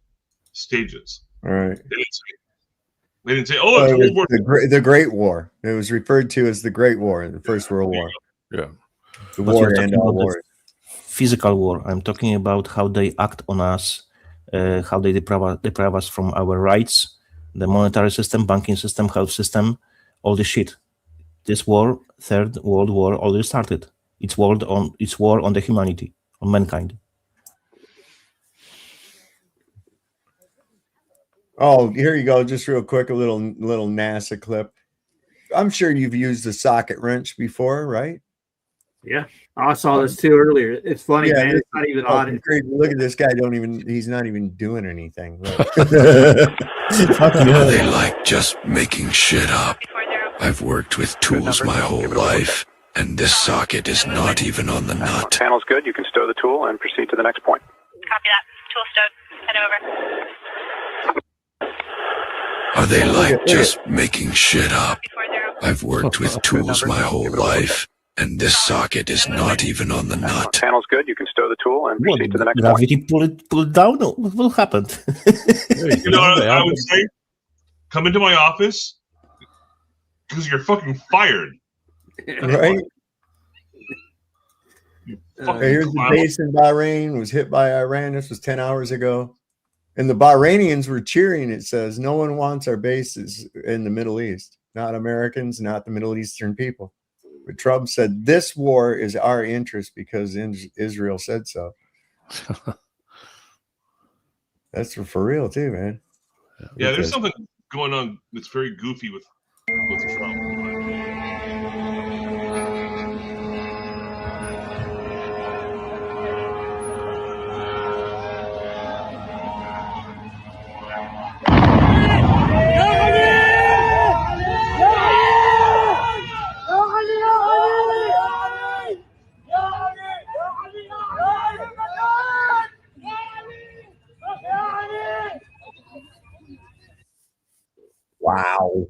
stages. All right. They didn't say, "Oh, it's World War the Great War." It was referred to as the Great War, the First World War. Yeah. The war and all wars. Physical war. I'm talking about how they act on us, how they deprive us from our rights, the monetary system, banking system, health system, all this shit. This war, Third World War, already started. It's war on the humanity, on mankind. Oh, here you go. Just real quick, a little NASA clip. I'm sure you've used a socket wrench before, right? Yeah, I saw this too earlier. It's funny, man. It's not even on it. Look at this guy. He's not even doing anything. Are they like just making shit up? I've worked with tools my whole life, and this socket is not even on the nut. Panel's good. You can stow the tool and proceed to the next point. Copy that. Tool stowed. Head over. Are they like just making shit up? I've worked with tools my whole life, and this socket is not even on the nut. Panel's good. You can stow the tool and proceed to the next Gravity point. pull it down? What will happen? You know what I would say? Come into my office because you're fucking fired. Right? Here's the base in Bahrain, was hit by Iran. This was 10 hours ago. And the Bahrainians were cheering. It says, no one wants our bases in the Middle East. Not Americans, not the Middle Eastern people. Trump said this war is our interest because Israel said so. That's for real too, man. Yeah, there's something going on that's very goofy with Trump. Wow.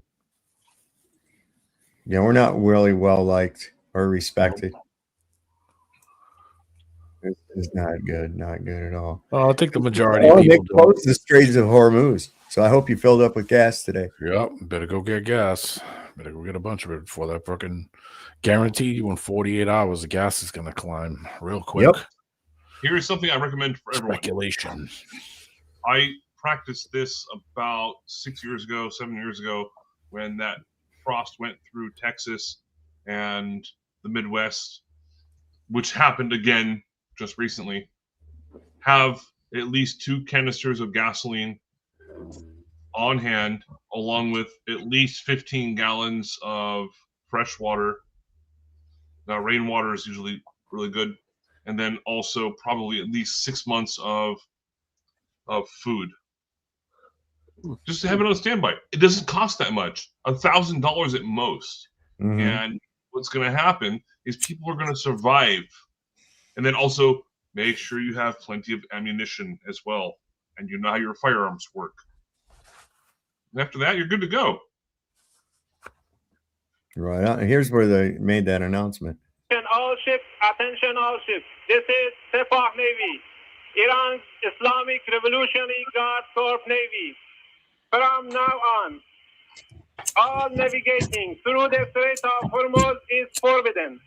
Yeah, we're not really well liked or respected. It's not good, not good at all. Oh, I think the majority Oh, of they people closed the Straits of Hormuz, so I hope you filled up with gas today. Yep, better go get gas. Better go get a bunch of it before that fucking guaranteed you in 48 hours the gas is gonna climb real quick. Yep. Here's something I recommend for everyone. Speculation. I practiced this about 7 years ago, when that frost went through Texas and the Midwest, which happened again just recently. Have at least 2 canisters of gasoline on hand, along with at least 15 gallons of fresh water. Now, rainwater is usually really good. And then also probably at least 6 months of food. Just to have it on standby. It doesn't cost that much. $1,000 at most. Mhm. And what's going to happen is people are going to survive. And then also make sure you have plenty of ammunition as well, and you know how your firearms work. And after that, you're good to go. Right on. Here's where they made that announcement. All ships, attention all ships. This is Sepah Navy, Iran's Islamic Revolutionary Guard Corps Navy. From now on, all navigating through the Strait of Hormuz is forbidden.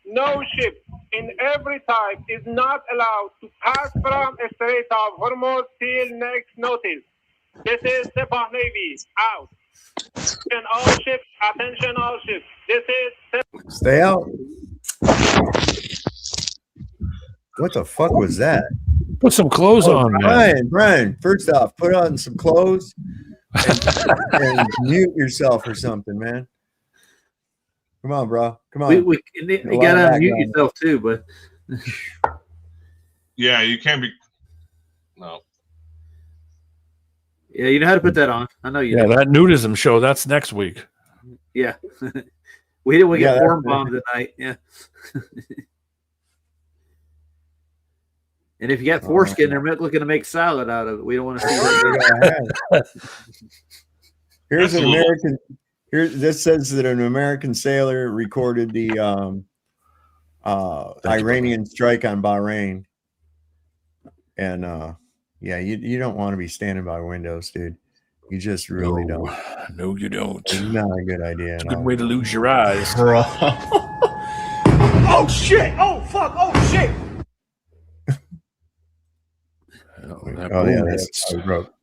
No ship in every type is not allowed to pass from the Strait of Hormuz till next notice. This is Sepah Navy, out. And all ships, attention all ships. This is Stay out. What the fuck was that? Put some clothes on, man. Brian, first off, put on some clothes and mute yourself or something, man. Come on, bro. Come on. You gotta unmute yourself too, but Yeah, you can't be. No. yeah, you know how to put that on. I know you. Yeah, do. that nudism show, that's next week. Yeah. We didn't get Yeah, form bombed tonight. Yeah. And if you got foreskin, they're looking to make salad out of it. We don't want to see that. Here's an American. This says that an American sailor recorded the Iranian strike on Bahrain, and yeah, you don't want to be standing by windows, dude. You just really don't. No, you don't. It's not a good idea. It's a good way to lose your eyes, bro. Oh shit! Oh fuck! Oh shit! Oh yeah, that's broke.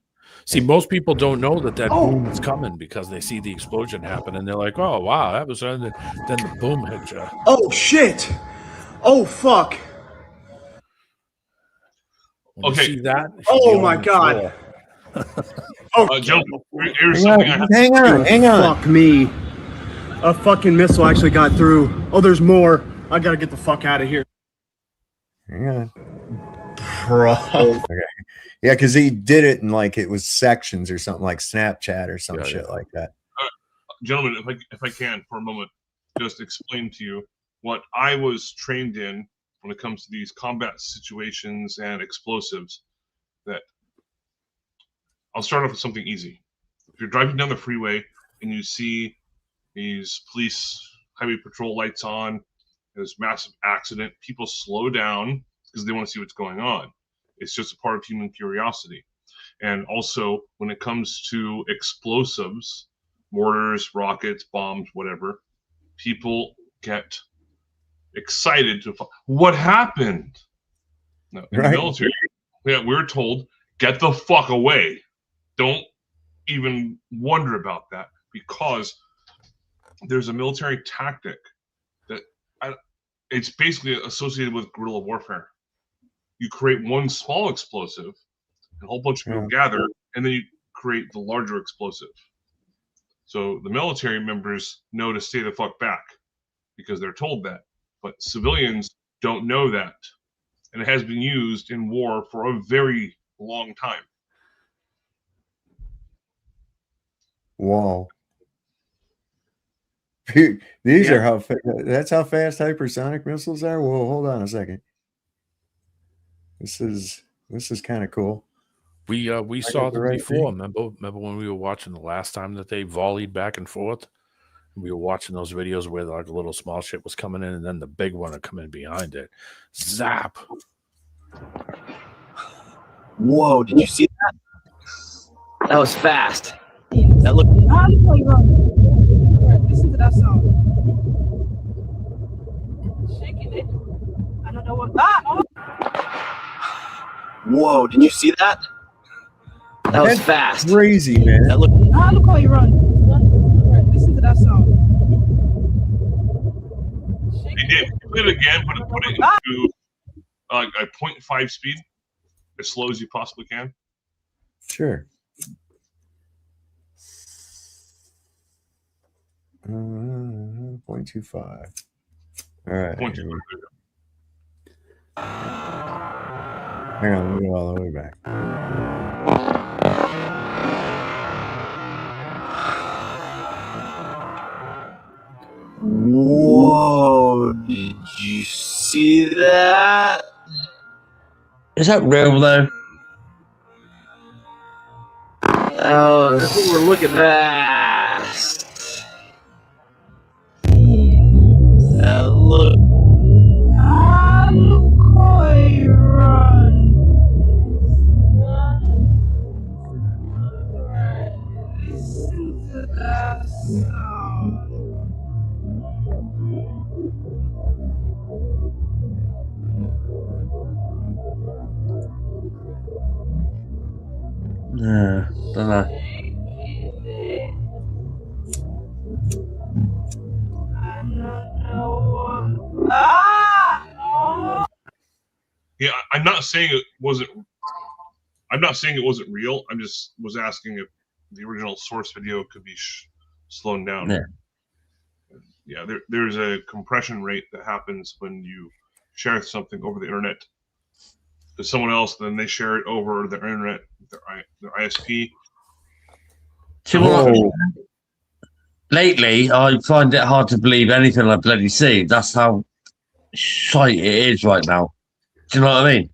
See, most people don't know that boom is coming because they see the explosion happen and they're like, "Oh wow, that was," then the boom hit you. Oh shit! Oh fuck! When you see that? you should be Oh on my the god! Oh, gentlemen, here's something I have. Hang on. Fuck me! A fucking missile actually got through. Oh, there's more. I gotta get the fuck out of here. Hang on. Bro. Okay. Yeah, because he did it in like it was sections or something like Snapchat or some shit like that. Gentlemen, if I can for a moment, just explain to you what I was trained in when it comes to these combat situations and explosives. That I'll start off with something easy. If you're driving down the freeway and you see these police highway patrol lights on, there's massive accident, people slow down because they want to see what's going on. It's just a part of human curiosity. And also, when it comes to explosives, mortars, rockets, bombs, whatever, people get excited to, what happened? No, in the military, we're told, get the fuck away. Don't even wonder about that, because there's a military tactic that it's basically associated with guerrilla warfare. You create one small explosive, and a whole bunch of people gather, and then you create the larger explosive. So the military members know to stay the fuck back because they're told that, but civilians don't know that, and it has been used in war for a very long time. Wow. These are how that's how fast hypersonic missiles are. Whoa, hold on a second. This is kind of cool. We saw them before. Remember when we were watching the last time that they volleyed back and forth? We were watching those videos where like a little small ship was coming in, and then the big one would come in behind it. Zap! Whoa! Did you see that? That was fast. That looked. Listen to that song. Shaking it. I don't know what. Whoa! Did you see that? That was fast. Crazy, man. That looked. Look how you run. Listen to that song. They did. Put it again, put it into a 0.5 speed, as slow as you possibly can. Sure. 0.25. All right. 0.25. Hang on, let me go all the way back. Whoa! Did you see that? Is that real though? Oh, we're looking fast. Look. No, don't know. Yeah, I'm not saying it wasn't. I'm not saying it wasn't real. I'm just was asking if the original source video could be slowed down. Yeah. Yeah, there's a compression rate that happens when you share something over the internet to someone else, then they share it over their internet, their ISP. Lately, I find it hard to believe anything I bloody see. That's how shite it is right now. Do you know what I mean?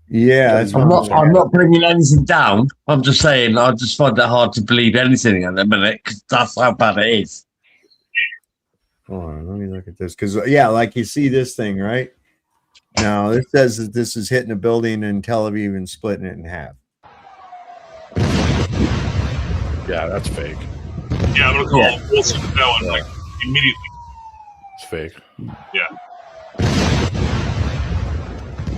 Yeah, I'm not bringing anything down. I'm just saying I just find it hard to believe anything at the minute because that's how bad it is. Hold on, let me look at this because like you see this thing right now. This says that this is hitting a building in Tel Aviv and splitting it in half. Yeah, that's fake. Yeah, I'm gonna call Wilson for that one like immediately. It's fake. Yeah.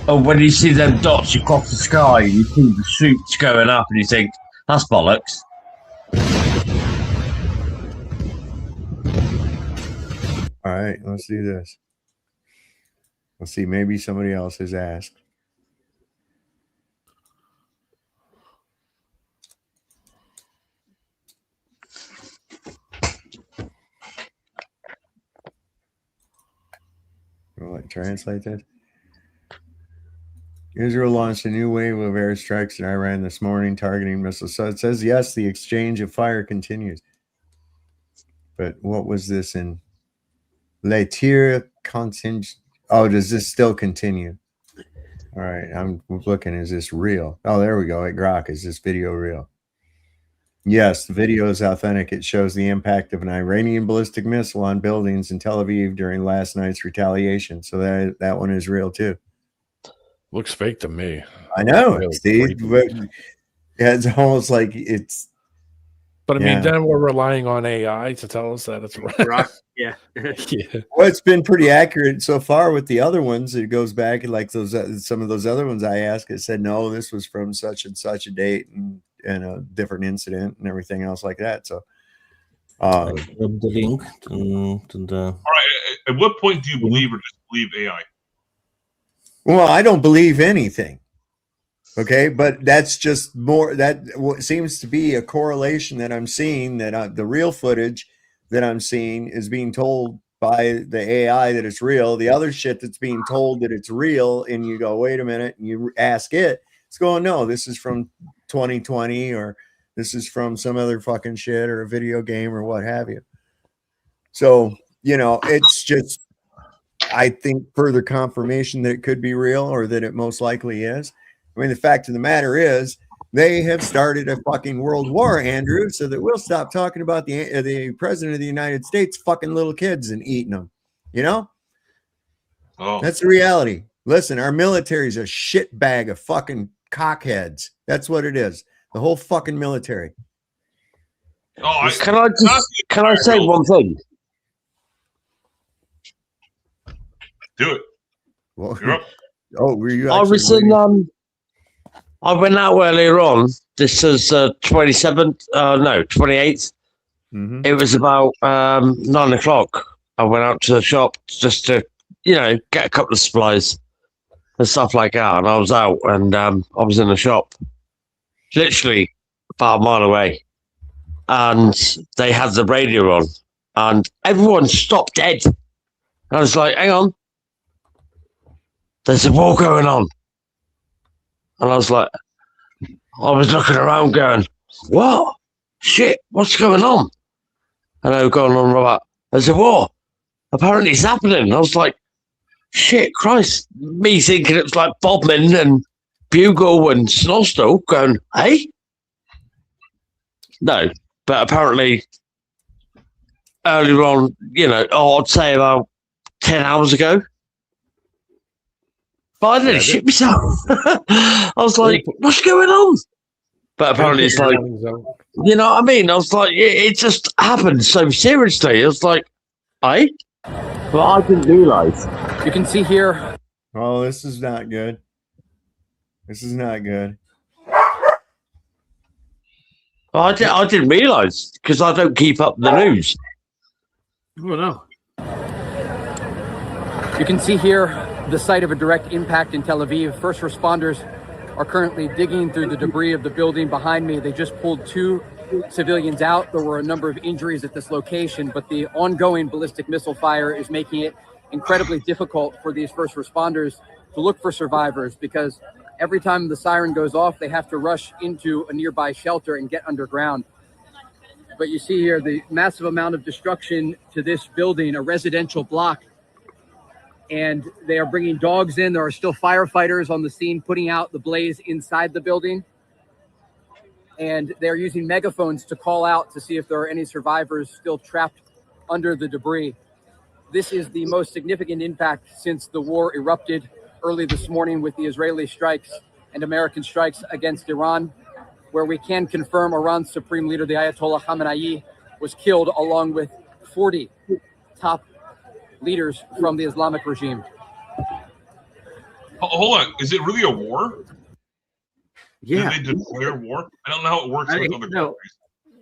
Oh, when you see them dots across the sky, you see the shoots going up, and you think that's bollocks. All right, let's do this. Let's see. Maybe somebody else has asked. Will I translate this? Israel launched a new wave of airstrikes in Iran this morning, targeting missiles. So it says, yes, the exchange of fire continues. But what was this in? Latir contingent. Oh, does this still continue? All right, I'm looking. Is this real? Oh, there we go. At Grok, is this video real? Yes, the video is authentic. It shows the impact of an Iranian ballistic missile on buildings in Tel Aviv during last night's retaliation. So that one is real too. Looks fake to me. I know, really Steve. But it's almost like it's. But I mean, then we're relying on AI to tell us that it's right. Yeah. Yeah. Well, it's been pretty accurate so far with the other ones. It goes back like those some of those other ones I asked. It said no, this was from such and such a date and a different incident and everything else like that. So, the link to the. All right, At what point do you believe or disbelieve AI? Well, I don't believe anything. Okay, but that's just more, that what seems to be a correlation that I'm seeing, that the real footage that I'm seeing is being told by the AI that it's real. The other shit that's being told that it's real, and you go, wait a minute, and you ask it, it's going, no, this is from 2020, or this is from some other fucking shit, or a video game, or what have you. So, you know, it's just, I think, further confirmation that it could be real, or that it most likely is. I mean, the fact of the matter is, they have started a fucking world war, Andrew, so that we'll stop talking about the president of the United States fucking little kids and eating them. You know? Oh. That's the reality. Listen, our military is a shit bag of fucking cockheads. That's what it is. The whole fucking military. Oh, can I say one thing? Do it. Well, you're up. Oh, were you? I was in. I went out earlier on. This is 27th. No, 28th. Mm-hmm. It was about 9 o'clock. I went out to the shop just to, you know, get a couple of supplies and stuff like that. And I was out, and I was in the shop, literally about a mile away, and they had the radio on, and everyone stopped dead. I was like, hang on, there's a war going on. And I was like, I was looking around going, what? Shit, what's going on? And they were going on about, there's a war. Apparently it's happening. And I was like, shit, Christ. Me thinking it was like Bodmin and Bugle and Snowstall going, hey? No, but apparently earlier on, you know, I'd say about 10 hours ago, but I didn't shit myself. I was like, what's going on? But apparently it's like, you know what I mean? I was like, it just happened so seriously. I was like, but I didn't realise. You can see here. Oh, this is not good. This is not good. I didn't realise, because I don't keep up the news. Oh, no. You can see here the site of a direct impact in Tel Aviv. First responders are currently digging through the debris of the building behind me. They just pulled 2 civilians out. There were a number of injuries at this location, but the ongoing ballistic missile fire is making it incredibly difficult for these first responders to look for survivors, because every time the siren goes off, they have to rush into a nearby shelter and get underground. But you see here the massive amount of destruction to this building, a residential block. And they are bringing dogs in. There are still firefighters on the scene putting out the blaze inside the building. And they're using megaphones to call out to see if there are any survivors still trapped under the debris. This is the most significant impact since the war erupted early this morning with the Israeli strikes and American strikes against Iran, where we can confirm Iran's supreme leader, the Ayatollah Khamenei, was killed along with 40 top leaders from the Islamic regime. Hold on, is it really a war? Yeah. Did they declare war? I don't know how it works with other countries.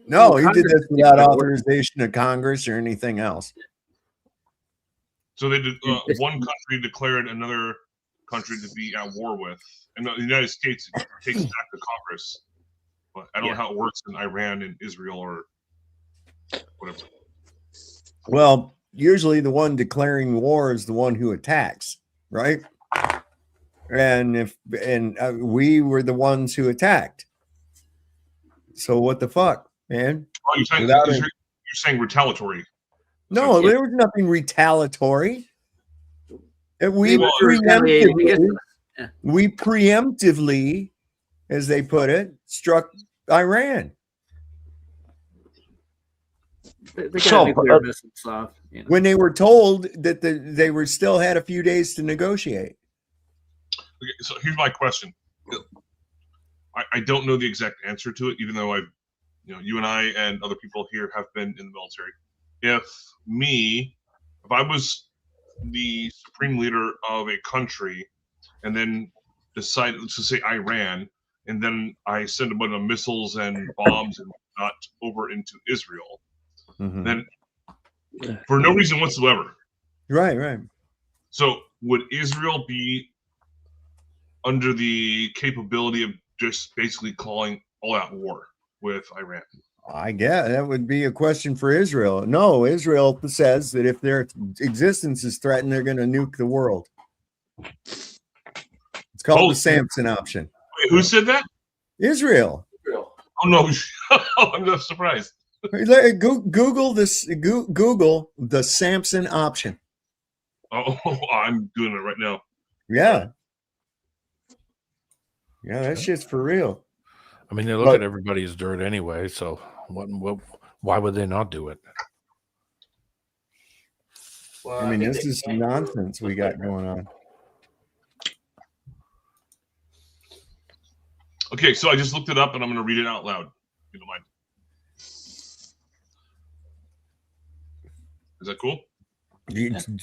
No, he did this without authorization of Congress or anything else. So they did. One country declared another country to be at war with, and the United States takes back to Congress. But I don't know how it works in Iran and Israel or whatever. Well, usually the one declaring war is the one who attacks, right? And we were the ones who attacked. So what the fuck, man? Oh, you're saying retaliatory. No, there was nothing retaliatory. We preemptively, as they put it, struck Iran. When they were told that they were still had a few days to negotiate. Okay, so here's my question. I don't know the exact answer to it, even though you and I and other people here have been in the military. If I was the supreme leader of a country and then decided to say Iran, and then I send a bunch of missiles and bombs and whatnot over into Israel, then for no reason whatsoever, Right. So would Israel be under the capability of just basically calling all-out war with Iran? I guess that would be a question for Israel. No, Israel says that if their existence is threatened, they're going to nuke the world. It's called the Samson option. Wait, who said that? Israel. Oh no, I'm not surprised. Google this. Google the Samson option. Oh, I'm doing it right now. Yeah, that shit's for real. I mean, they look at everybody's dirt anyway, so why would they not do it? Well, I mean, this is some nonsense we got going on. Okay, so I just looked it up and I'm going to read it out loud. If you don't mind. Is that cool?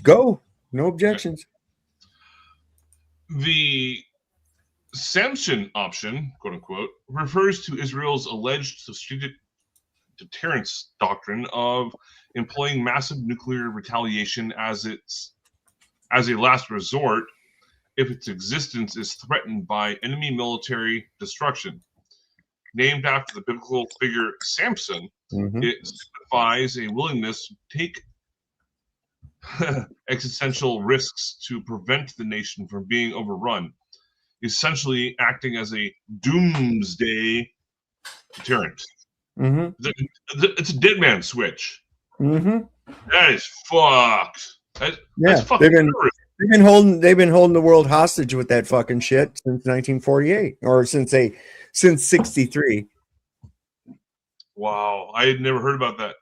Go. No objections. The Samson option, quote unquote, refers to Israel's alleged strategic deterrence doctrine of employing massive nuclear retaliation as a last resort if its existence is threatened by enemy military destruction. Named after the biblical figure Samson, it signifies a willingness to take existential risks to prevent the nation from being overrun, essentially acting as a doomsday deterrent. It's a dead man switch. That is fucked. That's fucking they've been holding the world hostage with that fucking shit since 1948 or since 63. Wow, I had never heard about that.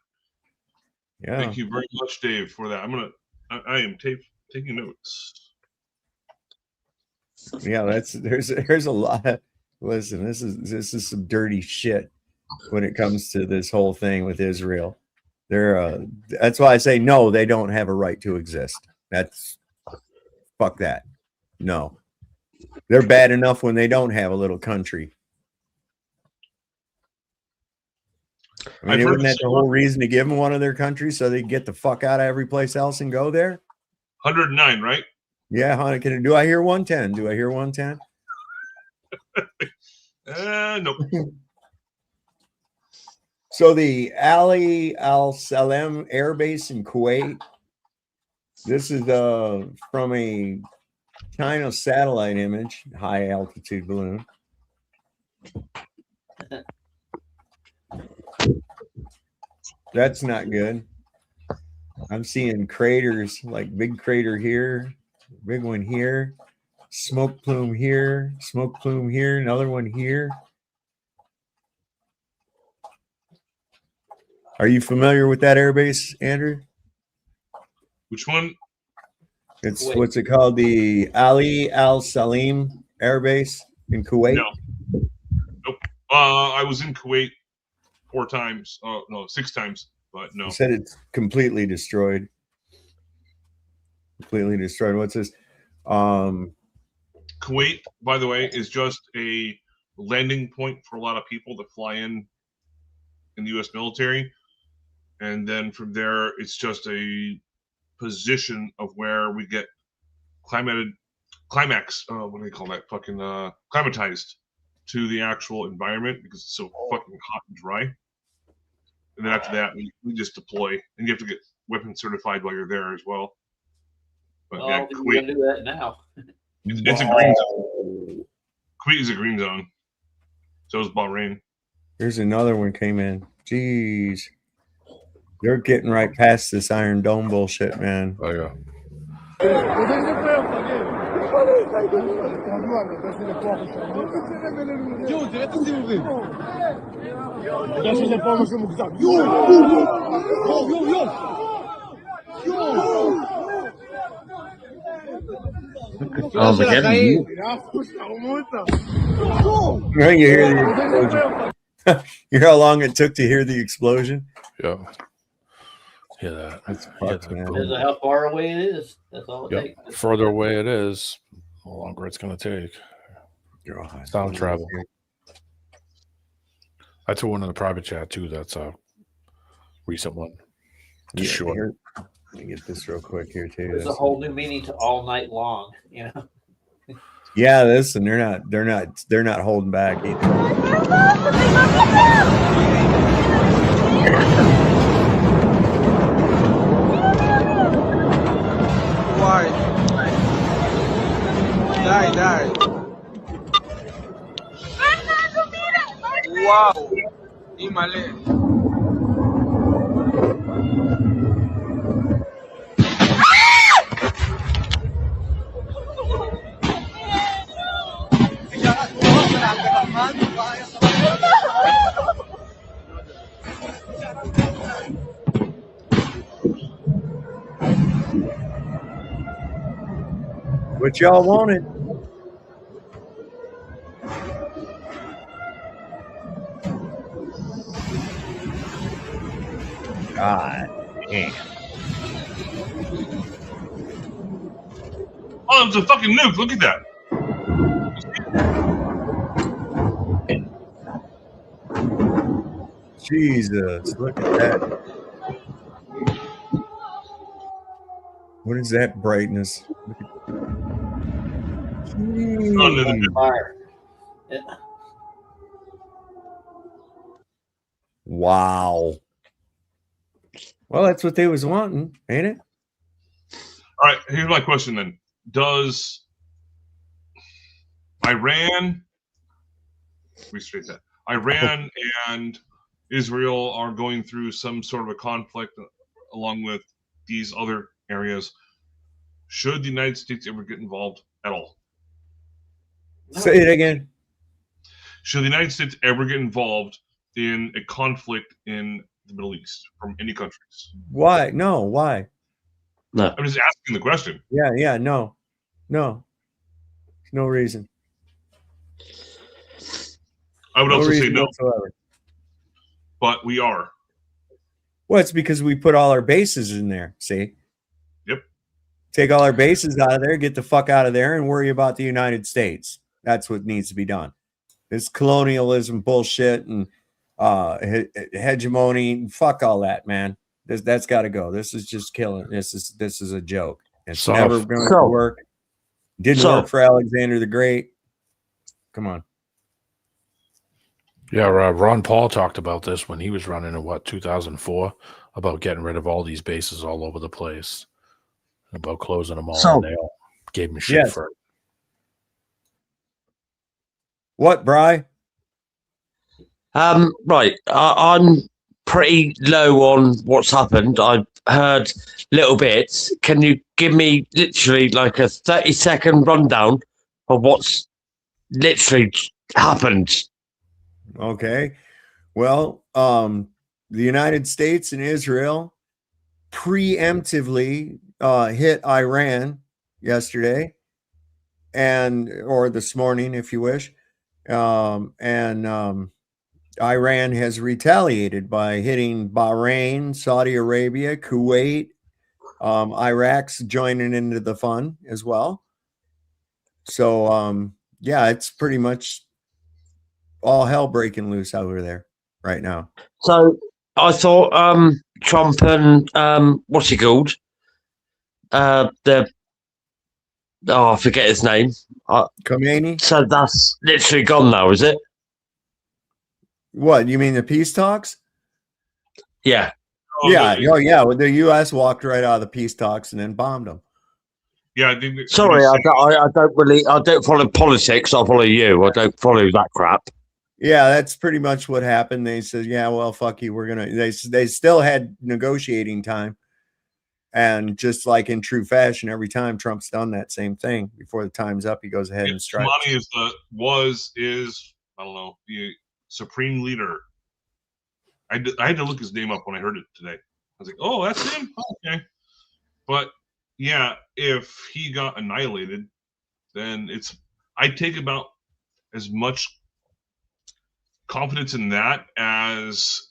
Yeah. Thank you very much, Dave, for that. I am taking notes. Yeah, there's a lot. Listen, this is some dirty shit when it comes to this whole thing with Israel. That's why I say no, they don't have a right to exist. That's fuck that. No. They're bad enough when they don't have a little country. I mean, wasn't that the whole reason to give them one of their countries so they get the fuck out of every place else and go there? 109, right? Yeah, honey. Do I hear 110? Do I hear 110? Nope. So the Ali Al Salem Air Base in Kuwait. This is from a China satellite image, high altitude balloon. That's not good. I'm seeing craters, like big crater here, big one here, smoke plume here, another one here. Are you familiar with that airbase, Andrew? Which one? It's Kuwait. What's it called? The Ali Al Salim Airbase in Kuwait. No. Nope. I was in Kuwait 4 times. Oh no, 6 times. But no. You said it's completely destroyed. Completely destroyed. What's this? Kuwait, by the way, is just a landing point for a lot of people that fly in the U.S. military, and then from there, it's just a position of where we get climax. What do they call that? Fucking climatized to the actual environment because it's so fucking hot and dry. And then after that, we just deploy, and you have to get weapon certified while you're there as well. But yeah, we're gonna do that now. It's a green zone. Kuwait is a green zone. So is Bahrain. Here's another one came in. Jeez. They're getting right past this Iron Dome bullshit, man. Oh, yeah. You hear the explosion. You hear how long it took to hear the explosion? Yeah. Hear that. That's fucked, man. Depends on how far away it is. That's all it takes. The further away it is, the longer it's going to take. Sound travel. I took one in the private chat too. That's a recent one. Just short. Let me get this real quick here too. There's a whole new meaning to all night long, you know. Yeah, listen, they're not holding back either. Why? Die. Wow. Himale. What y'all wanted? God damn. Oh, it's a fucking nuke. Look at that. Jesus, look at that. What is that brightness? Look at... Fire. Yeah. Wow. Well, that's what they was wanting, ain't it? All right, here's my question then. Does Iran and Israel are going through some sort of a conflict along with these other areas? Should the United States ever get involved at all? Say it again. Should the United States ever get involved in a conflict in the Middle East from any countries? Why? No, why? No. I'm just asking the question. Yeah, no. No reason. I would also say no. Whatsoever. But we are. Well, it's because we put all our bases in there, see? Yep. Take all our bases out of there, get the fuck out of there, and worry about the United States. That's what needs to be done. This colonialism bullshit and hegemony, fuck all that, man. That's got to go. This is just killing. This is a joke. It's never going to work. Didn't work for Alexander the Great. Come on. Yeah, Ron Paul talked about this when he was running in 2004, about getting rid of all these bases all over the place, about closing them all. And they all gave him shit for it. What, Bri? Right. I'm pretty low on what's happened. I've heard little bits. Can you give me literally like a 30-second rundown of what's literally happened? Okay. Well, the United States and Israel preemptively hit Iran yesterday or this morning, if you wish. Iran has retaliated by hitting Bahrain, Saudi Arabia, Kuwait, Iraq's joining into the fun as well. So, yeah, it's pretty much all hell breaking loose over there right now. So I thought Trump and what's he called? I forget his name. Khomeini. So that's literally gone now, is it? What, you mean the peace talks? Yeah. Yeah. Oh, yeah. Well, the U.S. walked right out of the peace talks and then bombed them. Yeah. Sorry, I don't follow politics. I follow you. I don't follow that crap. Yeah, that's pretty much what happened. They said, yeah, well, fuck you. They still had negotiating time. And just like in true fashion, every time Trump's done that same thing, before the time's up, he goes ahead and strikes. Soleimani is I don't know, the supreme leader. I had to look his name up when I heard it today. I was like, oh, that's him? Okay. But yeah, if he got annihilated, then I take about as much confidence in that as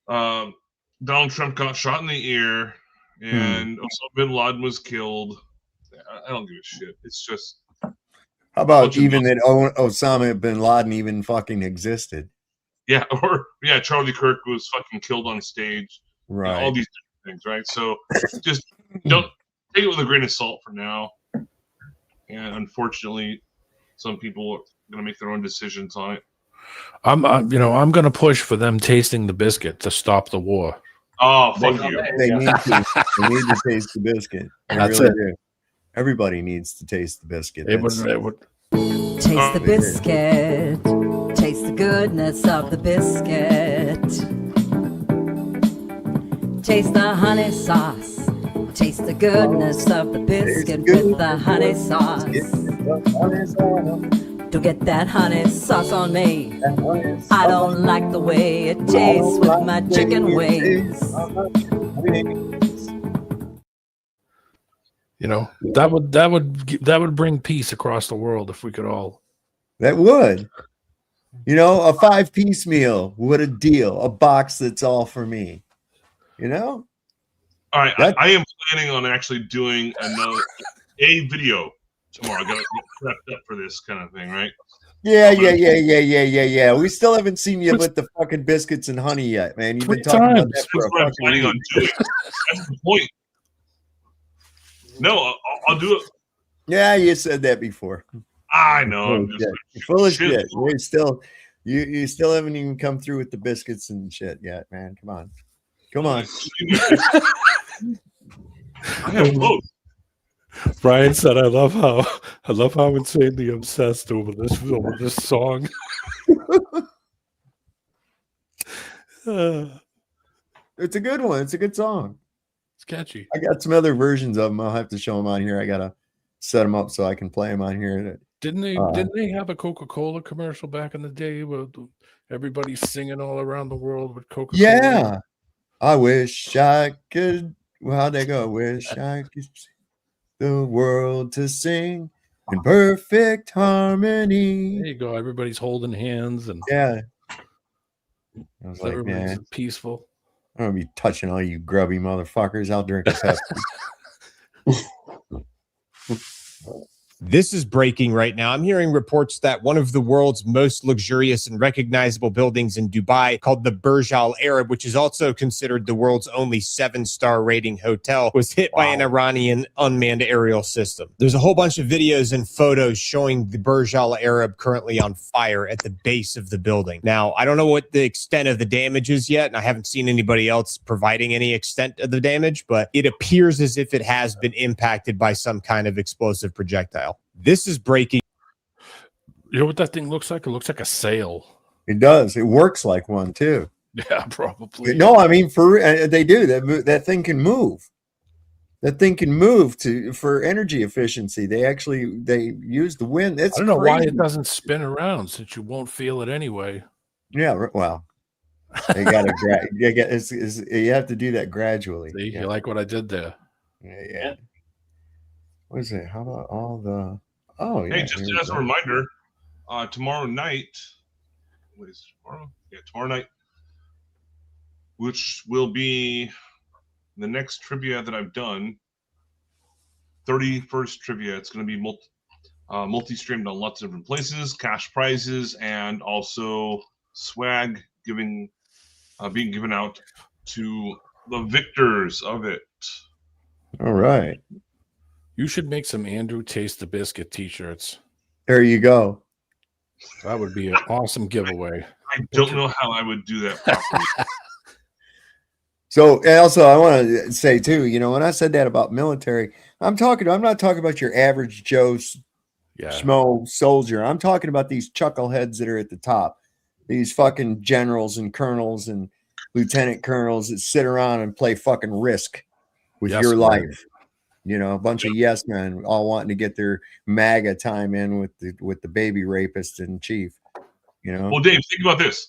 Donald Trump got shot in the ear and Osama bin Laden was killed. I don't give a shit. It's just. How about even that Osama bin Laden even fucking existed? Yeah, or Charlie Kirk was fucking killed on stage. Right. All these things, right? So just don't take it with a grain of salt for now. And unfortunately, some people are going to make their own decisions on it. I'm going to push for them tasting the biscuit to stop the war. Oh, fuck you! They need to. They need to taste the biscuit. They That's really it. do. Everybody needs to taste the biscuit. It would. Taste the biscuit. Taste the goodness of the biscuit. Taste the honey sauce. Taste the goodness of the biscuit with the honey sauce. Don't get that honey sauce on me. I don't like the way it tastes with my chicken wings. That would bring peace across the world if we could all. That would. A 5-piece meal. What a deal. A box that's all for me. All right, I am planning on actually doing a video tomorrow. I got to get prepped up for this kind of thing, right? Yeah. We still haven't seen you with the fucking biscuits and honey yet, man. You've been talking about that for That's what I'm planning on doing. That's the point. No, I'll do it. Yeah, you said that before. I know. I'm just You're full of shit. You still haven't even come through with the biscuits and shit yet, man. Come on. I have both. Brian said, "I love how insanely obsessed over this song." It's a good one. It's a good song. It's catchy. I got some other versions of them. I'll have to show them on here. I gotta set them up so I can play them on here. Didn't they have a Coca-Cola commercial back in the day where everybody's singing all around the world with Coca-Cola? Yeah. I wish I could. Well, how'd they go? Wish I could the world to sing in perfect harmony. There you go. Everybody's holding hands and yeah. I was like, everybody's man, peaceful. I don't be touching all you grubby motherfuckers. I'll drink a Pepsi. This is breaking right now. I'm hearing reports that one of the world's most luxurious and recognizable buildings in Dubai, called the Burj Al Arab, which is also considered the world's only 7-star rating hotel, was hit by an Iranian unmanned aerial system. There's a whole bunch of videos and photos showing the Burj Al Arab currently on fire at the base of the building. Now, I don't know what the extent of the damage is yet, and I haven't seen anybody else providing any extent of the damage, but it appears as if it has been impacted by some kind of explosive projectile. This is breaking. You know what that thing looks like? It looks like a sail. It does. It works like one too. Yeah, probably. No, I mean they do. That thing can move. That thing can move for energy efficiency. They use the wind. It's I don't know crazy. why it doesn't spin around since you w't feel it anyway. Yeah, well, you got to you have to do that gradually. See, you like what I did there? Yeah. What is it? How about all the? Oh yeah. Hey, just as a reminder, tomorrow night. What is tomorrow? Yeah, tomorrow night, which will be the next trivia that I've done. 31st trivia. It's going to be multi-streamed on lots of different places, cash prizes, and also swag being given out to the victors of it. All right. You should make some Andrew Taste the Biscuit t-shirts. There you go. That would be an awesome giveaway. I don't know how I would do that properly. So also I want to say too, when I said that about military, I'm not talking about your average Joe schmo soldier. I'm talking about these chuckleheads that are at the top. These fucking generals and colonels and lieutenant colonels that sit around and play fucking Risk with your life. A bunch of yes men all wanting to get their MAGA time in with the baby rapist in chief. Well, Dave, think about this.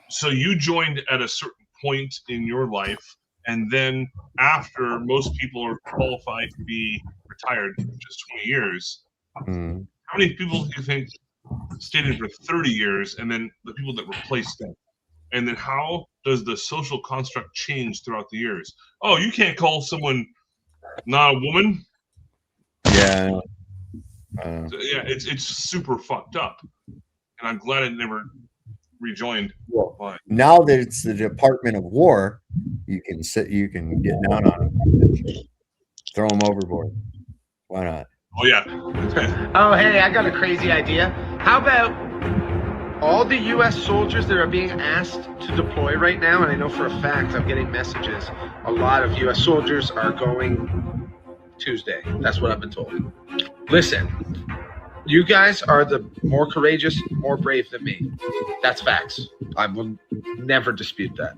So you joined at a certain point in your life, and then after most people are qualified to be retired, just 20 years, how many people do you think stayed in for 30 years, and then the people that replaced them? And then how does the social construct change throughout the years? Oh, you can't call someone not a woman. Yeah. So, yeah, it's super fucked up, and I'm glad it never rejoined. Well, now that it's the Department of War, you can get down on them, throw them overboard. Why not? Oh yeah. Oh hey, I got a crazy idea. How about all the U.S. soldiers that are being asked to deploy right now, and I know for a fact I'm getting messages, a lot of U.S. soldiers are going Tuesday. That's what I've been told. Listen, you guys are the more courageous, more brave than me. That's facts. I will never dispute that.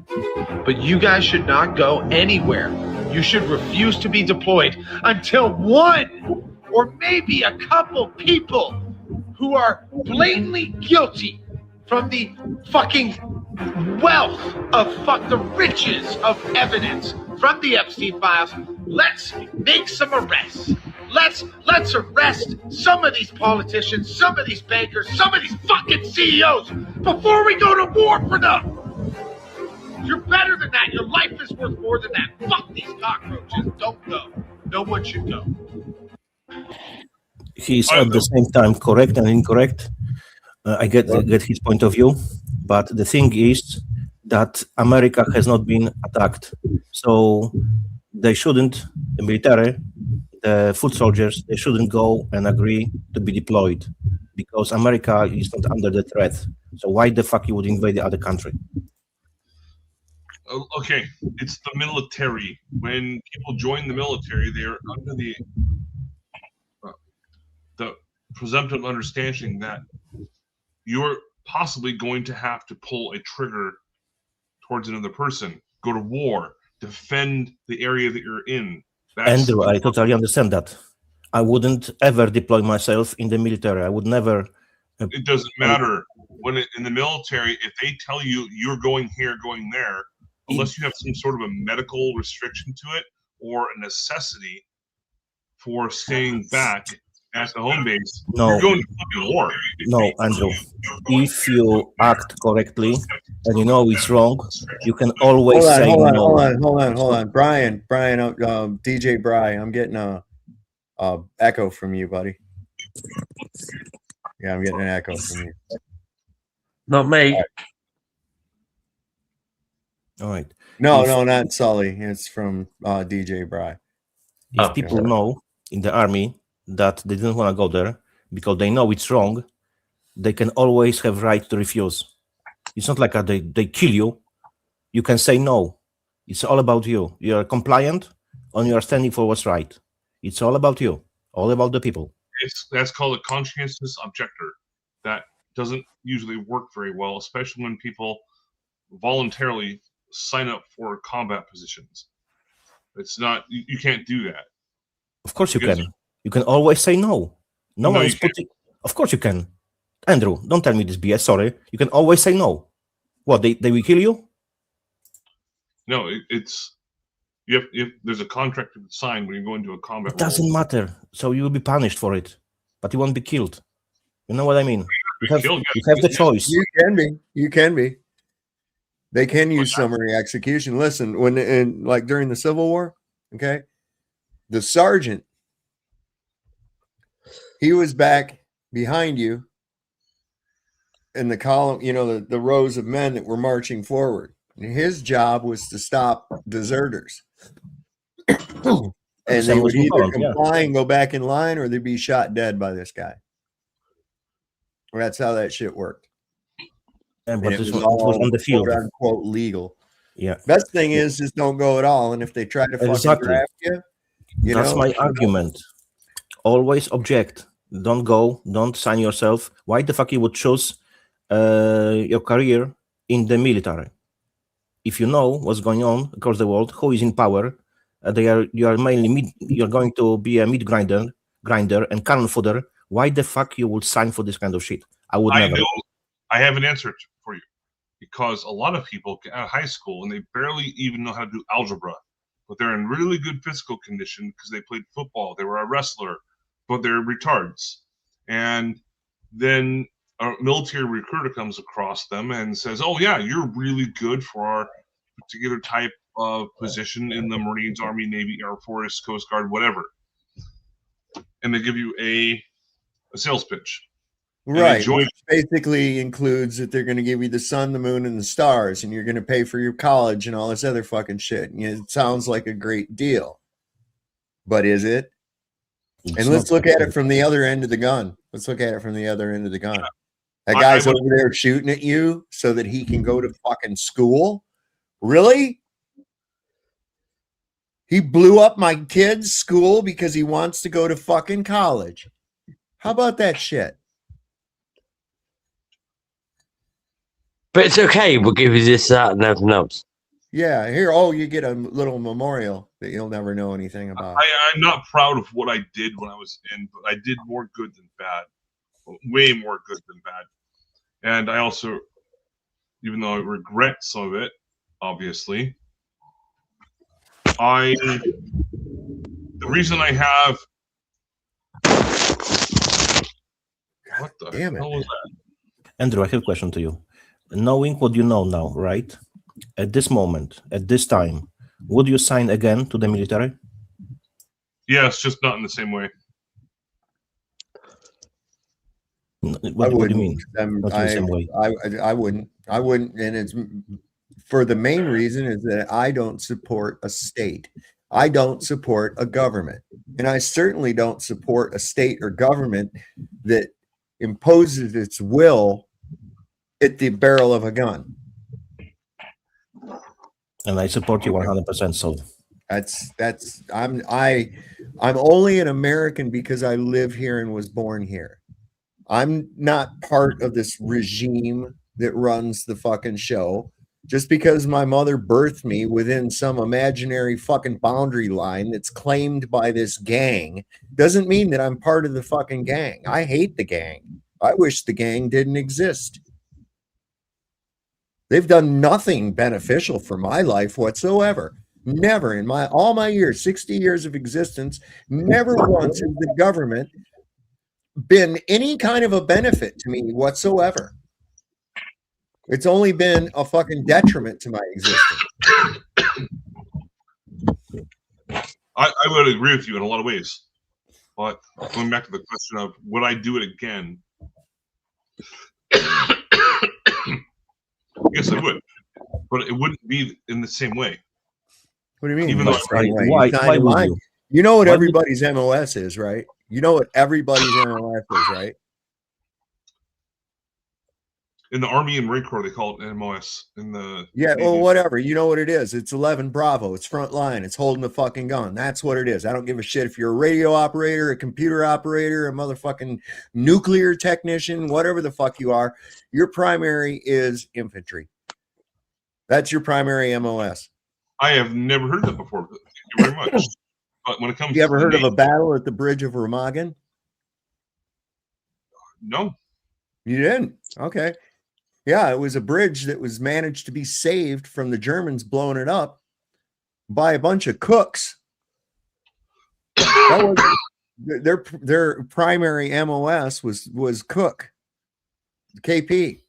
But you guys should not go anywhere. You should refuse to be deployed until one or maybe a couple people who are blatantly guilty from the fucking wealth of the riches of evidence from the Epstein files. Let's make some arrests. Let's arrest some of these politicians, some of these bankers, some of these fucking CEOs before we go to war for them. You're better than that. Your life is worth more than that. Fuck these cockroaches. Don't go. No one should go. He's at the same time correct and incorrect. I get his point of view, but the thing is that America has not been attacked, so they shouldn't. The military, the foot soldiers, they shouldn't go and agree to be deployed because America is not under the threat. So why the fuck you would invade the other country? Okay, it's the military. When people join the military, they are under the presumptive understanding that you're possibly going to have to pull a trigger towards another person, go to war, defend the area that you're in. Andrew, I totally understand that. I wouldn't ever deploy myself in the military. I would never. It doesn't matter. When in the military, if they tell you you're going here, going there, unless you have some sort of a medical restriction to it or a necessity for staying back at the home base, you're going to fucking war. No, Andrew. If you act correctly and you know it's wrong, you can always say no. Hold on. Brian, DJ Brian, I'm getting a echo from you, buddy. Yeah, I'm getting an echo from you. Not me. All right. No, not Sully. It's from DJ Brian. If people know in the army that they didn't want to go there because they know it's wrong, they can always have right to refuse. It's not like they kill you. You can say no. It's all about you. You're compliant and you're standing for what's right. It's all about you, all about the people. That's called a conscientious objector. That doesn't usually work very well, especially when people voluntarily sign up for combat positions. It's not, you can't do that. Of course you can. You can always say no. No one is putting. Of course you can. Andrew, don't tell me this BS. Sorry. You can always say no. What, they will kill you? No, it's if there's a contract to sign when you go into a combat. It doesn't matter. So you will be punished for it, but you won't be killed. You know what I mean? You have the choice. You can be. They can use summary execution. Listen, like during the Civil War, okay, the sergeant, he was back behind you in the column, the rows of men that were marching forward. And his job was to stop deserters. And they would either comply and go back in line, or they'd be shot dead by this guy. That's how that shit worked. And but it was on the field, quote unquote, legal. Yeah. Best thing is just don't go at all. And if they try to fucking grab you, that's my argument. Always object. Don't go. Don't sign yourself. Why the fuck you would choose your career in the military? If you know what's going on across the world, who is in power, you are mainly you're going to be a meat grinder and cannon fodder. Why the fuck you would sign for this kind of shit? I would never. Know, I have an answer for you. Because a lot of people get out of high school and they barely even know how to do algebra, but they're in really good physical condition because they played football, they were a wrestler, but they're retards. And then a military recruiter comes across them and says, oh yeah, you're really good for our particular type of position in the Marines, Army, Navy, Air Force, Coast Guard, whatever. And they give you a sales pitch. Right, which basically includes that they're going to give you the sun, the moon, and the stars, and you're going to pay for your college and all this other fucking shit. And it sounds like a great deal, but is it? And let's look at it from the other end of the gun. Let's look at it from the other end of the gun. That guy's over there shooting at you so that he can go to fucking school. Really? He blew up my kid's school because he wants to go to fucking college. How about that shit? But it's okay. We'll give you this, that, and everything else. Yeah, here. Oh, you get a little memorial that you'll never know anything about. I'm not proud of what I did when I was in, but I did more good than bad. Way more good than bad. And I also, even though I regret some of it, obviously, the reason I have. What the hell was that? Andrew, I have a question to you. Knowing what you know now, right? At this moment, at this time, would you sign again to the military? Yes, just not in the same way. What do you mean? Not in the same way. I wouldn't, and it's for the main reason is that I don't support a state. I don't support a government, and I certainly don't support a state or government that imposes its will at the barrel of a gun. And I support you 100%. So I'm only an American because I live here and was born here. I'm not part of this regime that runs the fucking show. Just because my mother birthed me within some imaginary fucking boundary line that's claimed by this gang doesn't mean that I'm part of the fucking gang. I hate the gang. I wish the gang didn't exist. They've done nothing beneficial for my life whatsoever. Never in all my years, 60 years of existence, never once has the government been any kind of a benefit to me whatsoever. It's only been a fucking detriment to my existence. I would agree with you in a lot of ways. But going back to the question of would I do it again? Yes, I would, but it wouldn't be in the same way. What do you mean? Even though why would you? You know what everybody's MOS is, right? You know what everybody's MOS is, right? In the Army and Marine Corps, they call it MOS. In the well, whatever. You know what it is. It's 11 Bravo. It's front line. It's holding the fucking gun. That's what it is. I don't give a shit if you're a radio operator, a computer operator, a motherfucking nuclear technician, whatever the fuck you are. Your primary is infantry. That's your primary MOS. I have never heard that before. Thank you very much. But when it comes, you ever heard of a battle at the Bridge of Remagen? No, you didn't. Okay. Yeah, it was a bridge that was managed to be saved from the Germans blowing it up by a bunch of cooks. That was their primary MOS was cook, KP.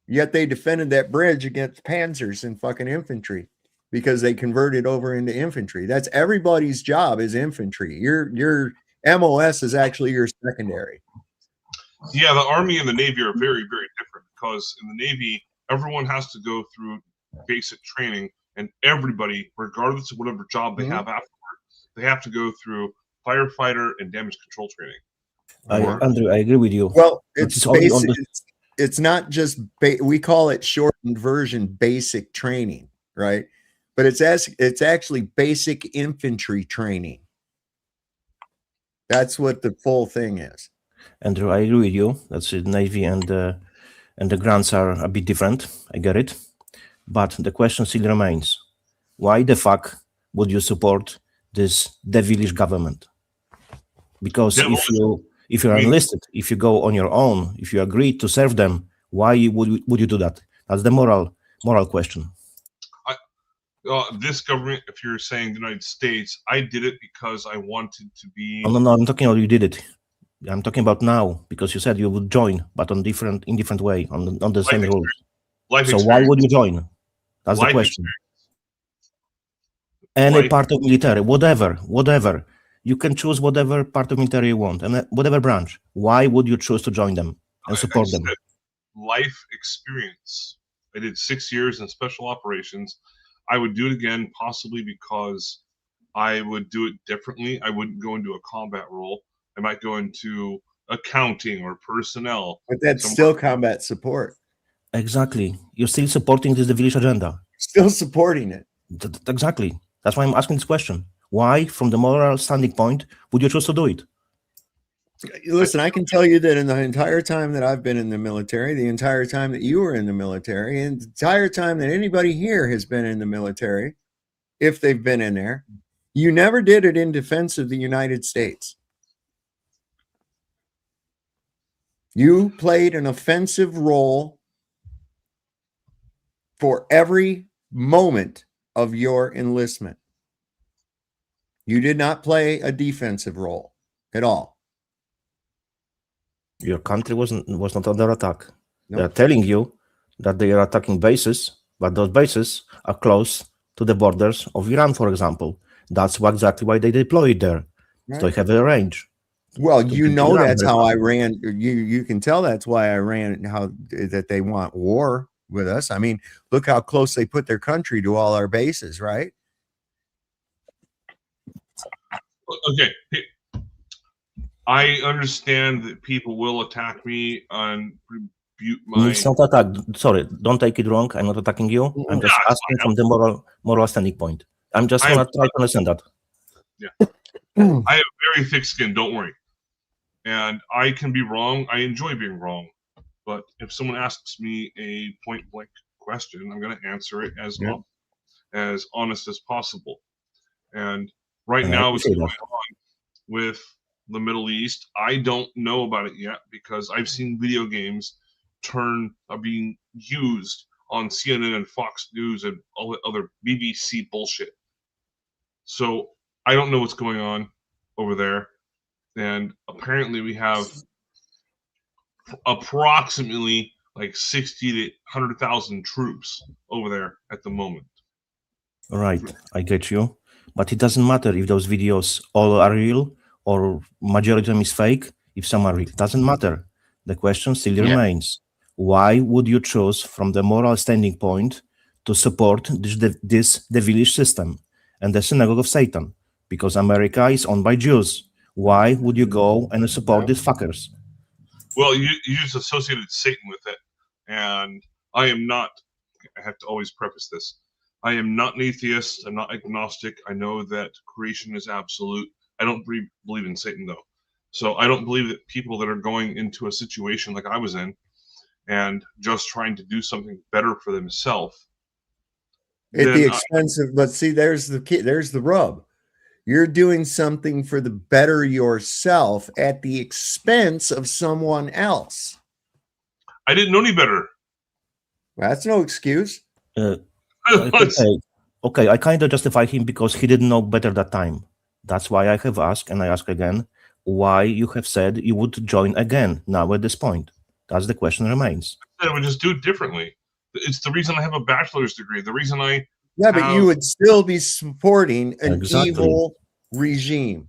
Yet they defended that bridge against panzers and fucking infantry because they converted over into infantry. That's everybody's job is infantry. Your MOS is actually your secondary. Yeah, the Army and the Navy are very, very different because in the Navy, everyone has to go through basic training, and everybody, regardless of whatever job they have afterward, they have to go through firefighter and damage control training. Andrew, I agree with you. Well, it's not just we call it shortened version basic training, right? But it's actually basic infantry training. That's what the full thing is. Andrew, I agree with you. That's the Navy and the grants are a bit different. I get it. But the question still remains. Why the fuck would you support this devilish government? Because if you're enlisted, if you go on your own, if you agree to serve them, why would you do that? That's the moral question. This government, if you're saying the United States, I did it because I wanted to be... No, I'm talking about you did it. I'm talking about now, because you said you would join, but in different way, on the same rules. So why would you join? That's the question. Any part of military, whatever. You can choose whatever part of military you want and whatever branch. Why would you choose to join them and support them? Life experience. I did 6 years in special operations. I would do it again, possibly because I would do it differently. I wouldn't go into a combat role. I might go into accounting or personnel. But that's still combat support. Exactly. You're still supporting this devilish agenda. Still supporting it. Exactly. That's why I'm asking this question. Why, from the moral standing point, would you choose to do it? Listen, I can tell you that in the entire time that I've been in the military, the entire time that you were in the military, and the entire time that anybody here has been in the military, if they've been in there, you never did it in defense of the United States. You played an offensive role for every moment of your enlistment. You did not play a defensive role at all. Your country was not under attack. Nope. They are telling you that they are attacking bases, but those bases are close to the borders of Iran, for example. That's exactly why they deployed there. Right. So they have a range. Well, you know that's how I ran. You can tell that's why I ran, how that they want war with us. I mean, look how close they put their country to all our bases, right? Okay. I understand that people will attack me and rebuke my... It's not attack. Sorry, don't take it wrong. I'm not attacking you. I'm just asking from the moral standing point. I'm just going to try to understand that. Yeah. I have very thick skin, don't worry. And I can be wrong. I enjoy being wrong. But if someone asks me a point-blank question, I'm going to answer it as honest as possible. And right now, what's going on with the Middle East, I don't know about it yet because I've seen video games being used on CNN and Fox News and all the other BBC bullshit. So I don't know what's going on over there. And apparently we have approximately like 60 to 100,000 troops over there at the moment. Right, I get you. But it doesn't matter if those videos all are real or majority of them is fake. If some are real, it doesn't matter. The question still remains. Why would you choose from the moral standing point to support this devilish system and the synagogue of Satan? Because America is owned by Jews. Why would you go and support these fuckers? Well, you just associated Satan with it. And I am not, I have to always preface this, I am not an atheist. I'm not agnostic. I know that creation is absolute. I don't believe in Satan, though. So I don't believe that people that are going into a situation like I was in and just trying to do something better for themselves. At the expense of, but see, there's the rub. You're doing something for the better yourself at the expense of someone else. I didn't know any better. That's no excuse. Okay, I kind of justify him because he didn't know better that time. That's why I have asked, and I ask again, why you have said you would join again now at this point. That's the question remains. I would just do it differently. It's the reason I have a bachelor's degree. The reason I but you would still be supporting an evil regime.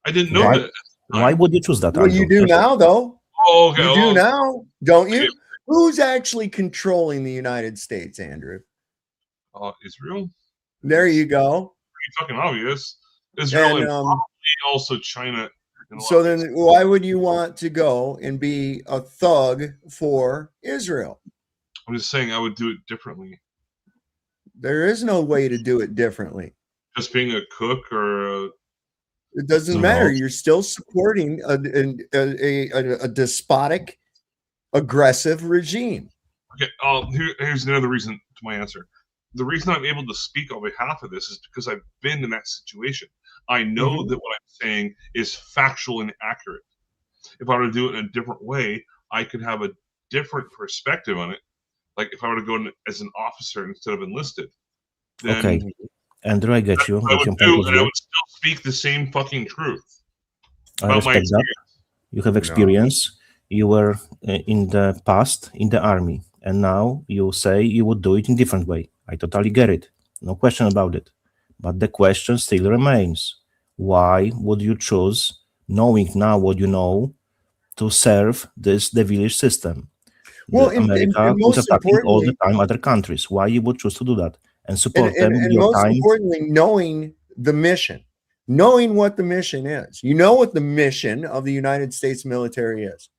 I didn't know that. Why would you choose that? Well, you do now, though. Oh, okay. You do now, don't you? Who's actually controlling the United States, Andrew? Israel. There you go. Pretty fucking obvious. Israel and probably also China. So then why would you want to go and be a thug for Israel? I'm just saying I would do it differently. There is no way to do it differently. Just being a cook or it doesn't matter. You're still supporting a despotic, aggressive regime. Okay. Here's another reason to my answer. The reason I'm able to speak on behalf of this is because I've been in that situation. I know that what I'm saying is factual and accurate. If I were to do it in a different way, I could have a different perspective on it. Like if I were to go in as an officer instead of enlisted. Then okay. Andrew, I get you. I would do, and I would still speak the same fucking truth. I respect that. You have experience. You were in the past in the army, and now you say you would do it in a different way. I totally get it. No question about it. But the question still remains. Why would you choose, knowing now what you know, to serve this devilish system? Well, America and is most attacking all the importantly, time other countries. Why you would choose to do that and support them with and your most time? importantly, knowing the mission, knowing what the mission is. You know what the mission of the United States military is,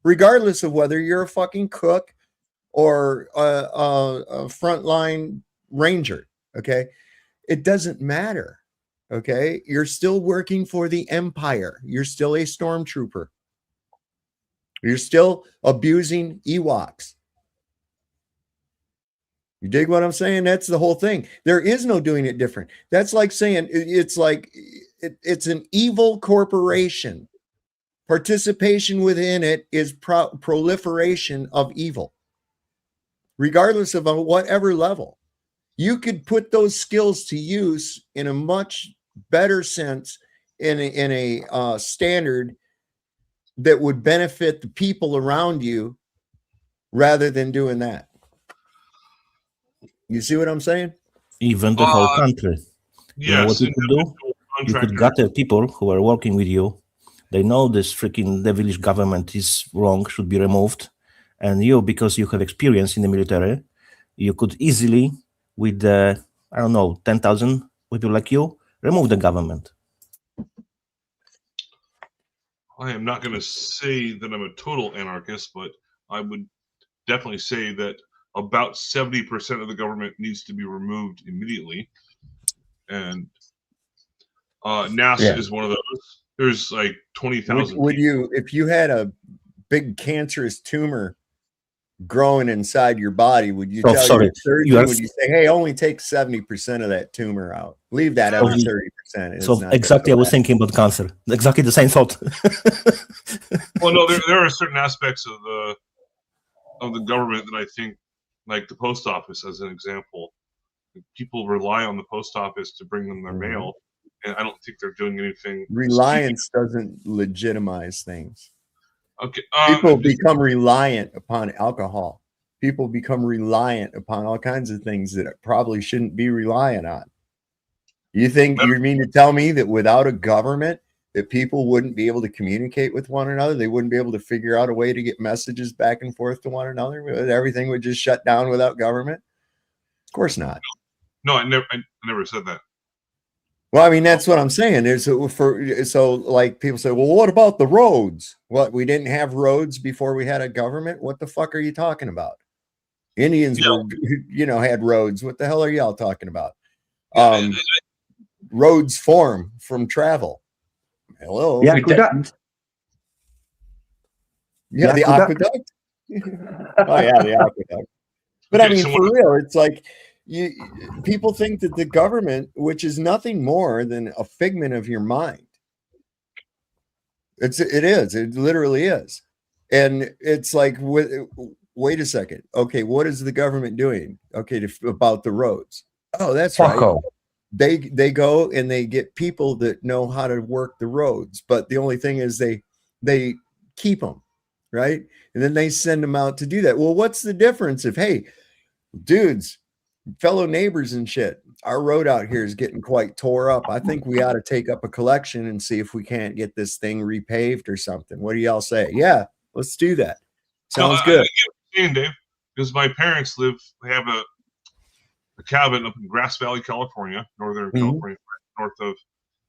regardless of whether you're a fucking cook or a frontline ranger. Okay, it doesn't matter. Okay, you're still working for the empire. You're still a stormtrooper. You're still abusing Ewoks. You dig what I'm saying? That's the whole thing. There is no doing it different. That's like saying it's like it's an evil corporation. Participation within it is proliferation of evil, regardless of whatever level. You could put those skills to use in a much better sense, in a standard that would benefit the people around you, rather than doing that. You see what I'm saying? Even the whole country. You know what Yes, you could do? You could gather people who are working with you. They know this freaking devilish government is wrong, should be removed. And you, because you have experience in the military, you could easily, with the, I don't know, 10,000 people like you, remove the government. I am not going to say that I'm a total anarchist, but I would definitely say that about 70% of the government needs to be removed immediately. And NASA is one of those. There's like 20,000 Would you, if you had a big cancerous tumor growing inside your body, would you tell your surgeon, would you say, hey, only take 70% of that tumor out? Leave that other 30%. So exactly, I was thinking about cancer. Exactly the same thought. Well, no, there are certain aspects of the government that I think, like the post office as an example. People rely on the post office to bring them their mail, and I don't think they're doing anything. Reliance doesn't legitimize things. Okay. People become reliant upon alcohol. People become reliant upon all kinds of things that probably shouldn't be reliant on. You mean to tell me that without a government, that people wouldn't be able to communicate with one another? They wouldn't be able to figure out a way to get messages back and forth to one another? Everything would just shut down without government? Of course not. No, I never said that. Well, I mean, that's what I'm saying. So like people say, well, what about the roads? What, we didn't have roads before we had a government? What the fuck are you talking about? Indians were, had roads. What the hell are y'all talking about? Roads form from travel. Hello. Yeah, aqueduct. Yeah, the aqueduct. Oh yeah, the aqueduct. But I mean, for real, it's like people think that the government, which is nothing more than a figment of your mind. It literally is. And it's like, wait a second. Okay, what is the government doing? Okay, about the roads. Oh, that's right. They go and they get people that know how to work the roads, but the only thing is they keep them, right? And then they send them out to do that. Well, what's the difference if, hey, dudes, fellow neighbors and shit, our road out here is getting quite tore up. I think we ought to take up a collection and see if we can't get this thing repaved or something. What do y'all say? Yeah, let's do that. Sounds good. I get what you're saying, Dave, because my parents have a cabin up in Grass Valley, California, northern California, north of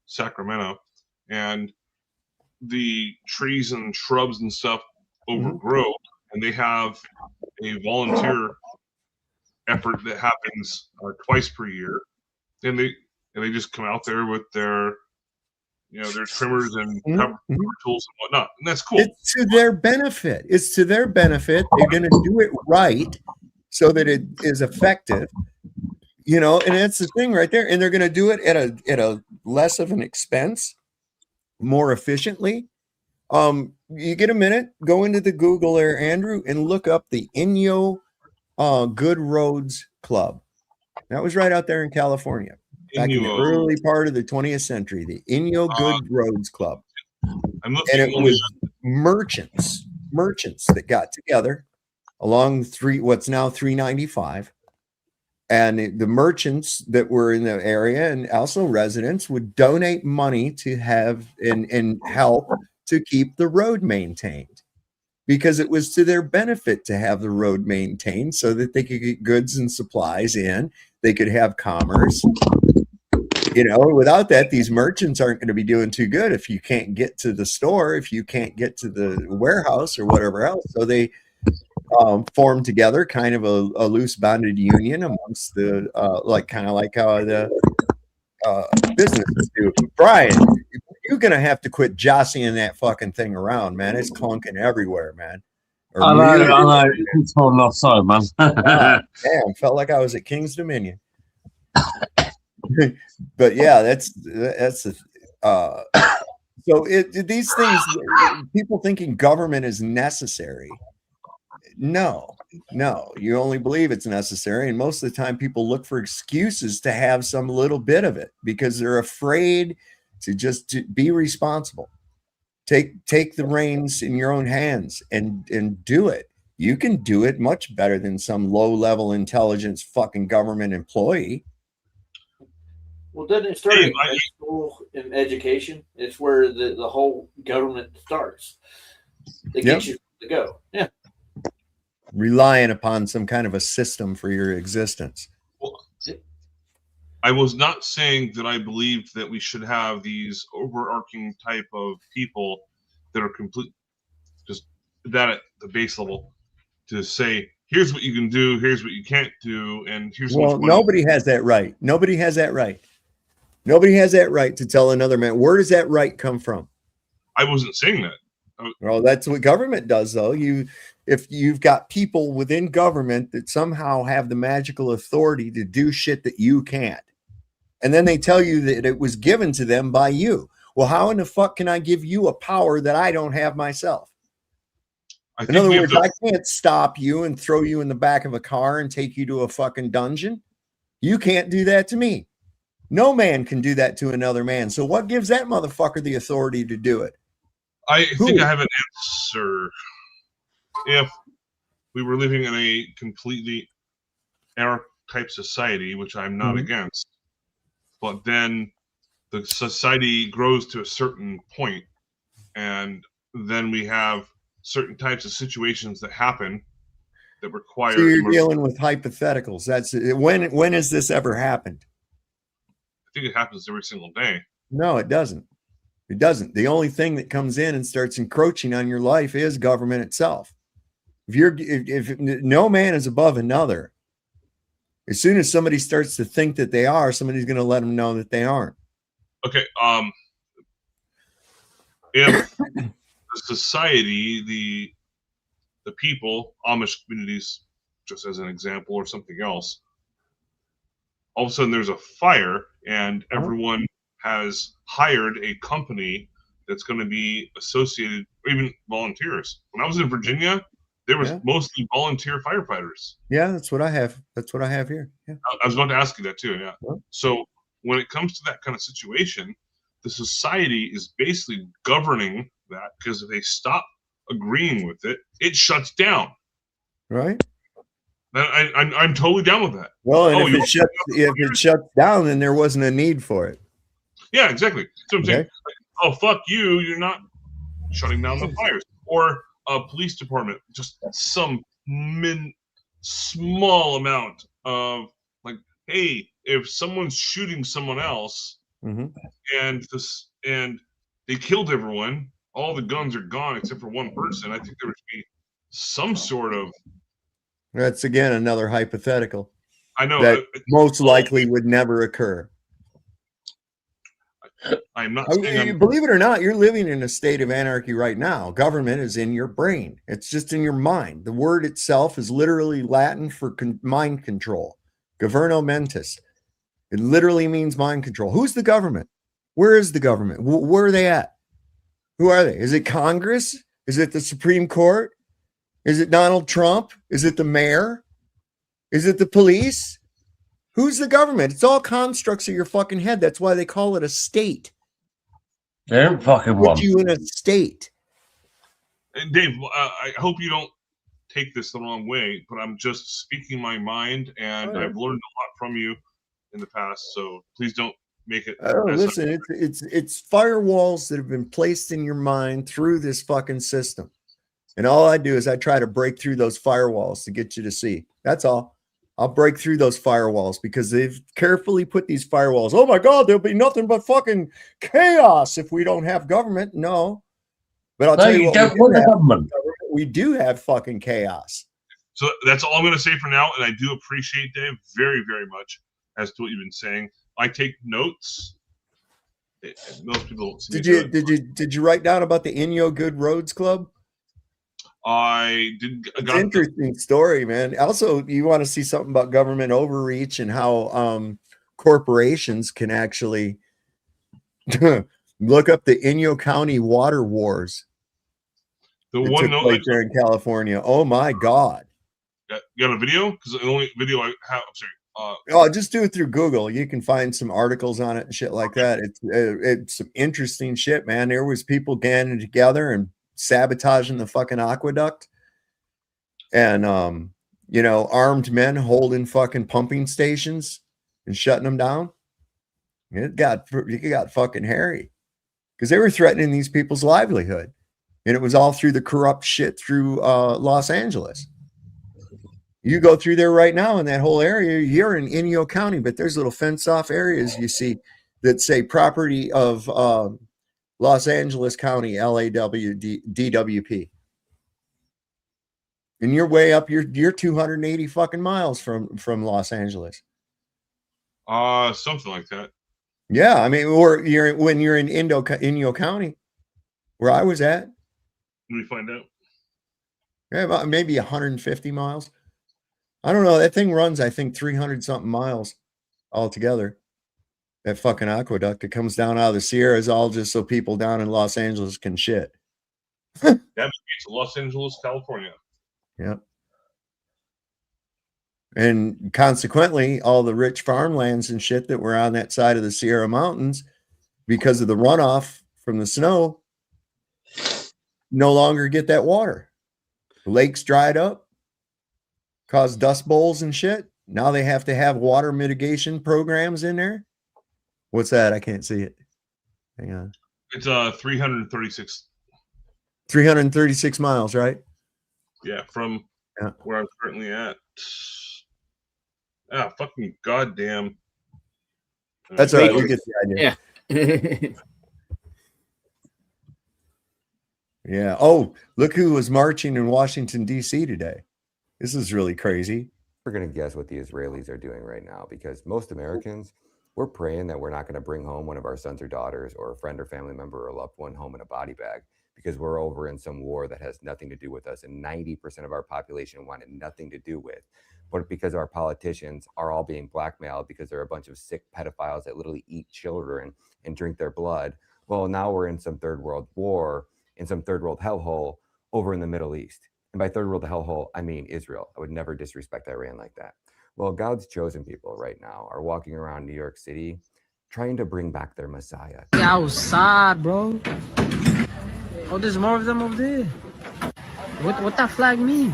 Sacramento, and the trees and shrubs and stuff overgrow, and they have a volunteer effort that happens twice per year, and they just come out there with their their trimmers and cover tools and whatnot, and that's cool. It's to their benefit. They're going to do it right so that it is effective. And that's the thing right there. And they're going to do it at a less of an expense, more efficiently. You get a minute, go into the Google there, Andrew, and look up the Inyo Good Roads Club. That was right out there in California, back in the early part of the 20th century. The Inyo Good Roads Club, and it was merchants that got together along what's now 395. And the merchants that were in the area and also residents would donate money to have and help to keep the road maintained, because it was to their benefit to have the road maintained so that they could get goods and supplies in. They could have commerce. You know, without that, these merchants aren't going to be doing too good if you can't get to the store, if you can't get to the warehouse or whatever else. So they formed together kind of a loose bonded union amongst the kind of like how the businesses do. Brian, you're gonna have to quit jostling that fucking thing around, man. It's clunking everywhere, man. I know. It's falling off so, man. Damn, felt like I was at King's Dominion. But yeah, that's the so these things, people thinking government is necessary. No, you only believe it's necessary. And most of the time people look for excuses to have some little bit of it because they're afraid to be responsible. Take the reins in your own hands and do it. You can do it much better than some low-level intelligence fucking government employee. Well, doesn't it start in school and education? It's where the whole government starts. They get you to go. Yeah. Relying upon some kind of a system for your existence. Well, I was not saying that I believed that we should have these overarching type of people that are just that at the base level to say, here's what you can do, here's what you can't do, and here's well, nobody has that right. Nobody has that right. Nobody has that right to tell another man. Where does that right come from? I wasn't saying that. Well, that's what government does, though. If you've got people within government that somehow have the magical authority to do shit that you can't, and then they tell you that it was given to them by you. Well, how in the fuck can I give you a power that I don't have myself? In other words, I can't stop you and throw you in the back of a car and take you to a fucking dungeon. You can't do that to me. No man can do that to another man. So what gives that motherfucker the authority to do it? I think I have an answer. If we were living in a completely anarch-type society, which I'm not against, but then the society grows to a certain point, and then we have certain types of situations that happen that require. So you're dealing with hypotheticals. That's when has this ever happened? I think it happens every single day. No, it doesn't. It doesn't. The only thing that comes in and starts encroaching on your life is government itself. If no man is above another, as soon as somebody starts to think that they are, somebody's going to let them know that they aren't. Okay. If the society, the people, Amish communities, just as an example, or something else, all of a sudden there's a fire and everyone has hired a company that's going to be associated, or even volunteers. When I was in Virginia, there was mostly volunteer firefighters. Yeah, that's what I have. That's what I have here. Yeah. I was about to ask you that too. Yeah. So when it comes to that kind of situation, the society is basically governing that, because if they stop agreeing with it, it shuts down. Right. I'm totally down with that. Well, and if it shuts down, then there wasn't a need for it. Yeah, exactly. So I'm saying, like, oh, fuck you, you're not shutting down the fires. Or a police department, just some small amount of, like, hey, if someone's shooting someone else and they killed everyone, all the guns are gone except for one person, I think there would be some sort of. That's again another hypothetical. I know that most likely would never occur. I'm not saying believe it or not, you're living in a state of anarchy right now. Government is in your brain. It's just in your mind. The word itself is literally Latin for mind control. Governo mentis. It literally means mind control. Who's the government? Where is the government? Where are they at? Who are they? Is it Congress? Is it the Supreme Court? Is it Donald Trump? Is it the mayor? Is it the police? Who's the government? It's all constructs of your fucking head. That's why they call it a state. They're fucking put you in a state. And Dave, I hope you don't take this the wrong way, but I'm just speaking my mind, and I've learned a lot from you in the past. So please don't make it. Oh, listen, it's firewalls that have been placed in your mind through this fucking system. And all I do is I try to break through those firewalls to get you to see. That's all. I'll break through those firewalls because they've carefully put these firewalls. Oh my God, there'll be nothing but fucking chaos if we don't have government. No. But I'll tell you what, we do have fucking chaos. So that's all I'm going to say for now. And I do appreciate Dave very, very much as to what you've been saying. I take notes. Most people Did you write down about the Inyo Good Roads Club? I did. It's an interesting story, man. Also, you want to see something about government overreach and how corporations can actually look up the Inyo County water wars. The one took place there in California. Oh my God! You got a video? Because the only video I have. I'm sorry. Oh, just do it through Google. You can find some articles on it and shit like that. It's some interesting shit, man. There was people banding together and sabotaging the fucking aqueduct, and armed men holding fucking pumping stations and shutting them down. It got fucking hairy because they were threatening these people's livelihood, and it was all through the corrupt shit through Los Angeles. You go through there right now in that whole area, you're in Inyo County, but there's little fence off areas you see that say property of Los Angeles County, DWP. And you're way up, you're 280 fucking miles from Los Angeles. Something like that. Yeah, I mean, or when you're in Inyo County, where I was at. Let me find out. Yeah, about maybe 150 miles. I don't know. That thing runs, I think, 300 something miles altogether. That fucking aqueduct. It comes down out of the Sierras, all just so people down in Los Angeles can shit. That means Los Angeles, California. Yep. And consequently, all the rich farmlands and shit that were on that side of the Sierra Mountains, because of the runoff from the snow, no longer get that water. The lakes dried up, caused dust bowls and shit. Now they have to have water mitigation programs in there. What's that? I can't see it. Hang on. It's 336. 336 miles, right? Yeah, from where I'm currently at. Ah, fucking goddamn. That's all right. We get the idea. Yeah. Yeah. Oh, look who was marching in Washington, D.C. today. This is really crazy. We're going to guess what the Israelis are doing right now, because most Americans, we're praying that we're not going to bring home one of our sons or daughters or a friend or family member or a loved one home in a body bag, because we're over in some war that has nothing to do with us, and 90% of our population wanted nothing to do with. But because our politicians are all being blackmailed because they're a bunch of sick pedophiles that literally eat children and drink their blood, well, now we're in some third world war, in some third world hellhole over in the Middle East. And by third world hellhole, I mean Israel. I would never disrespect Iran like that. Well, God's chosen people right now are walking around New York City trying to bring back their Messiah. Outside, bro. Oh, there's more of them over there. What that flag mean?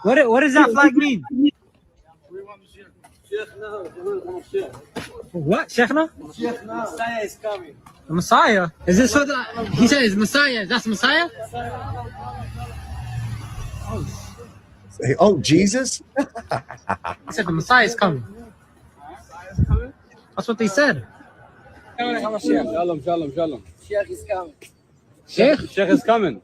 What does that flag mean? What? Sheikhna? Messiah is coming. The Messiah? Is this what he said is Messiah? That's Messiah? Oh, Jesus? He said the Messiah is coming. That's what they said. Shalom. Sheikh is coming. Sheikh is coming.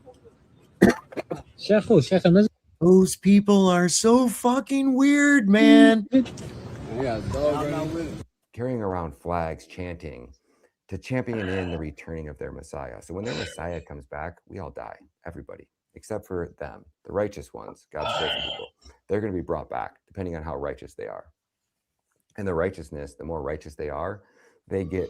Sheikh who? Sheikh al-Masjid? Those people are so fucking weird, man. Carrying around flags, chanting to champion in the returning of their Messiah. So when their Messiah comes back, we all die, everybody, except for them, the righteous ones, God's chosen people. They're going to be brought back, depending on how righteous they are. And the righteousness, the more righteous they are, they get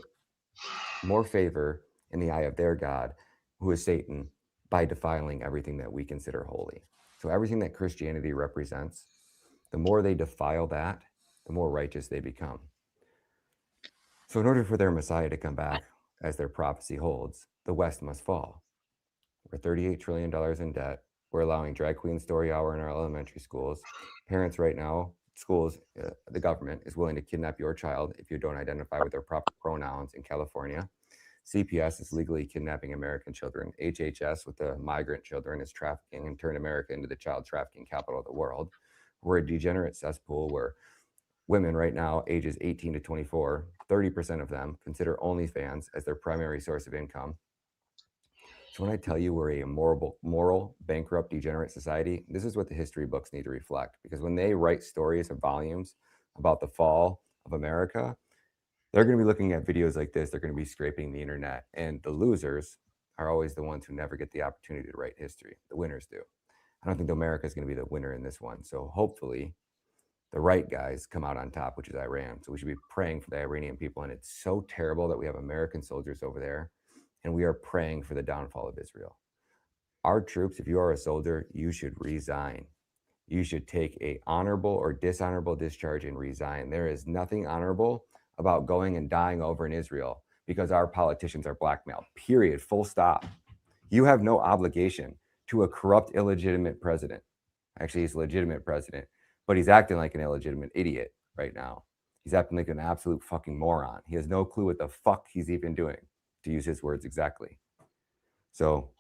more favor in the eye of their God, who is Satan, by defiling everything that we consider holy. So everything that Christianity represents, the more they defile that, the more righteous they become. So in order for their Messiah to come back, as their prophecy holds, the West must fall. We're $38 trillion in debt. We're allowing drag queen story hour in our elementary schools. Parents right now, schools, the government is willing to kidnap your child if you don't identify with their proper pronouns in California. CPS is legally kidnapping American children. HHS with the migrant children is trafficking and turned America into the child trafficking capital of the world. We're a degenerate cesspool where women right now, ages 18 to 24, 30% of them consider OnlyFans as their primary source of income. So when I tell you we're a moral, bankrupt, degenerate society, this is what the history books need to reflect. Because when they write stories of volumes about the fall of America, they're going to be looking at videos like this. They're going to be scraping the internet. And the losers are always the ones who never get the opportunity to write history. The winners do. I don't think America is going to be the winner in this one. So hopefully the right guys come out on top, which is Iran. So we should be praying for the Iranian people. And it's so terrible that we have American soldiers over there. And we are praying for the downfall of Israel. Our troops, if you are a soldier, you should resign. You should take a honorable or dishonorable discharge and resign. There is nothing honorable about going and dying over in Israel because our politicians are blackmailed, period, full stop. You have no obligation to a corrupt, illegitimate president. Actually, he's a legitimate president, but he's acting like an illegitimate idiot right now. He's acting like an absolute fucking moron. He has no clue what the fuck he's even doing, to use his words exactly. So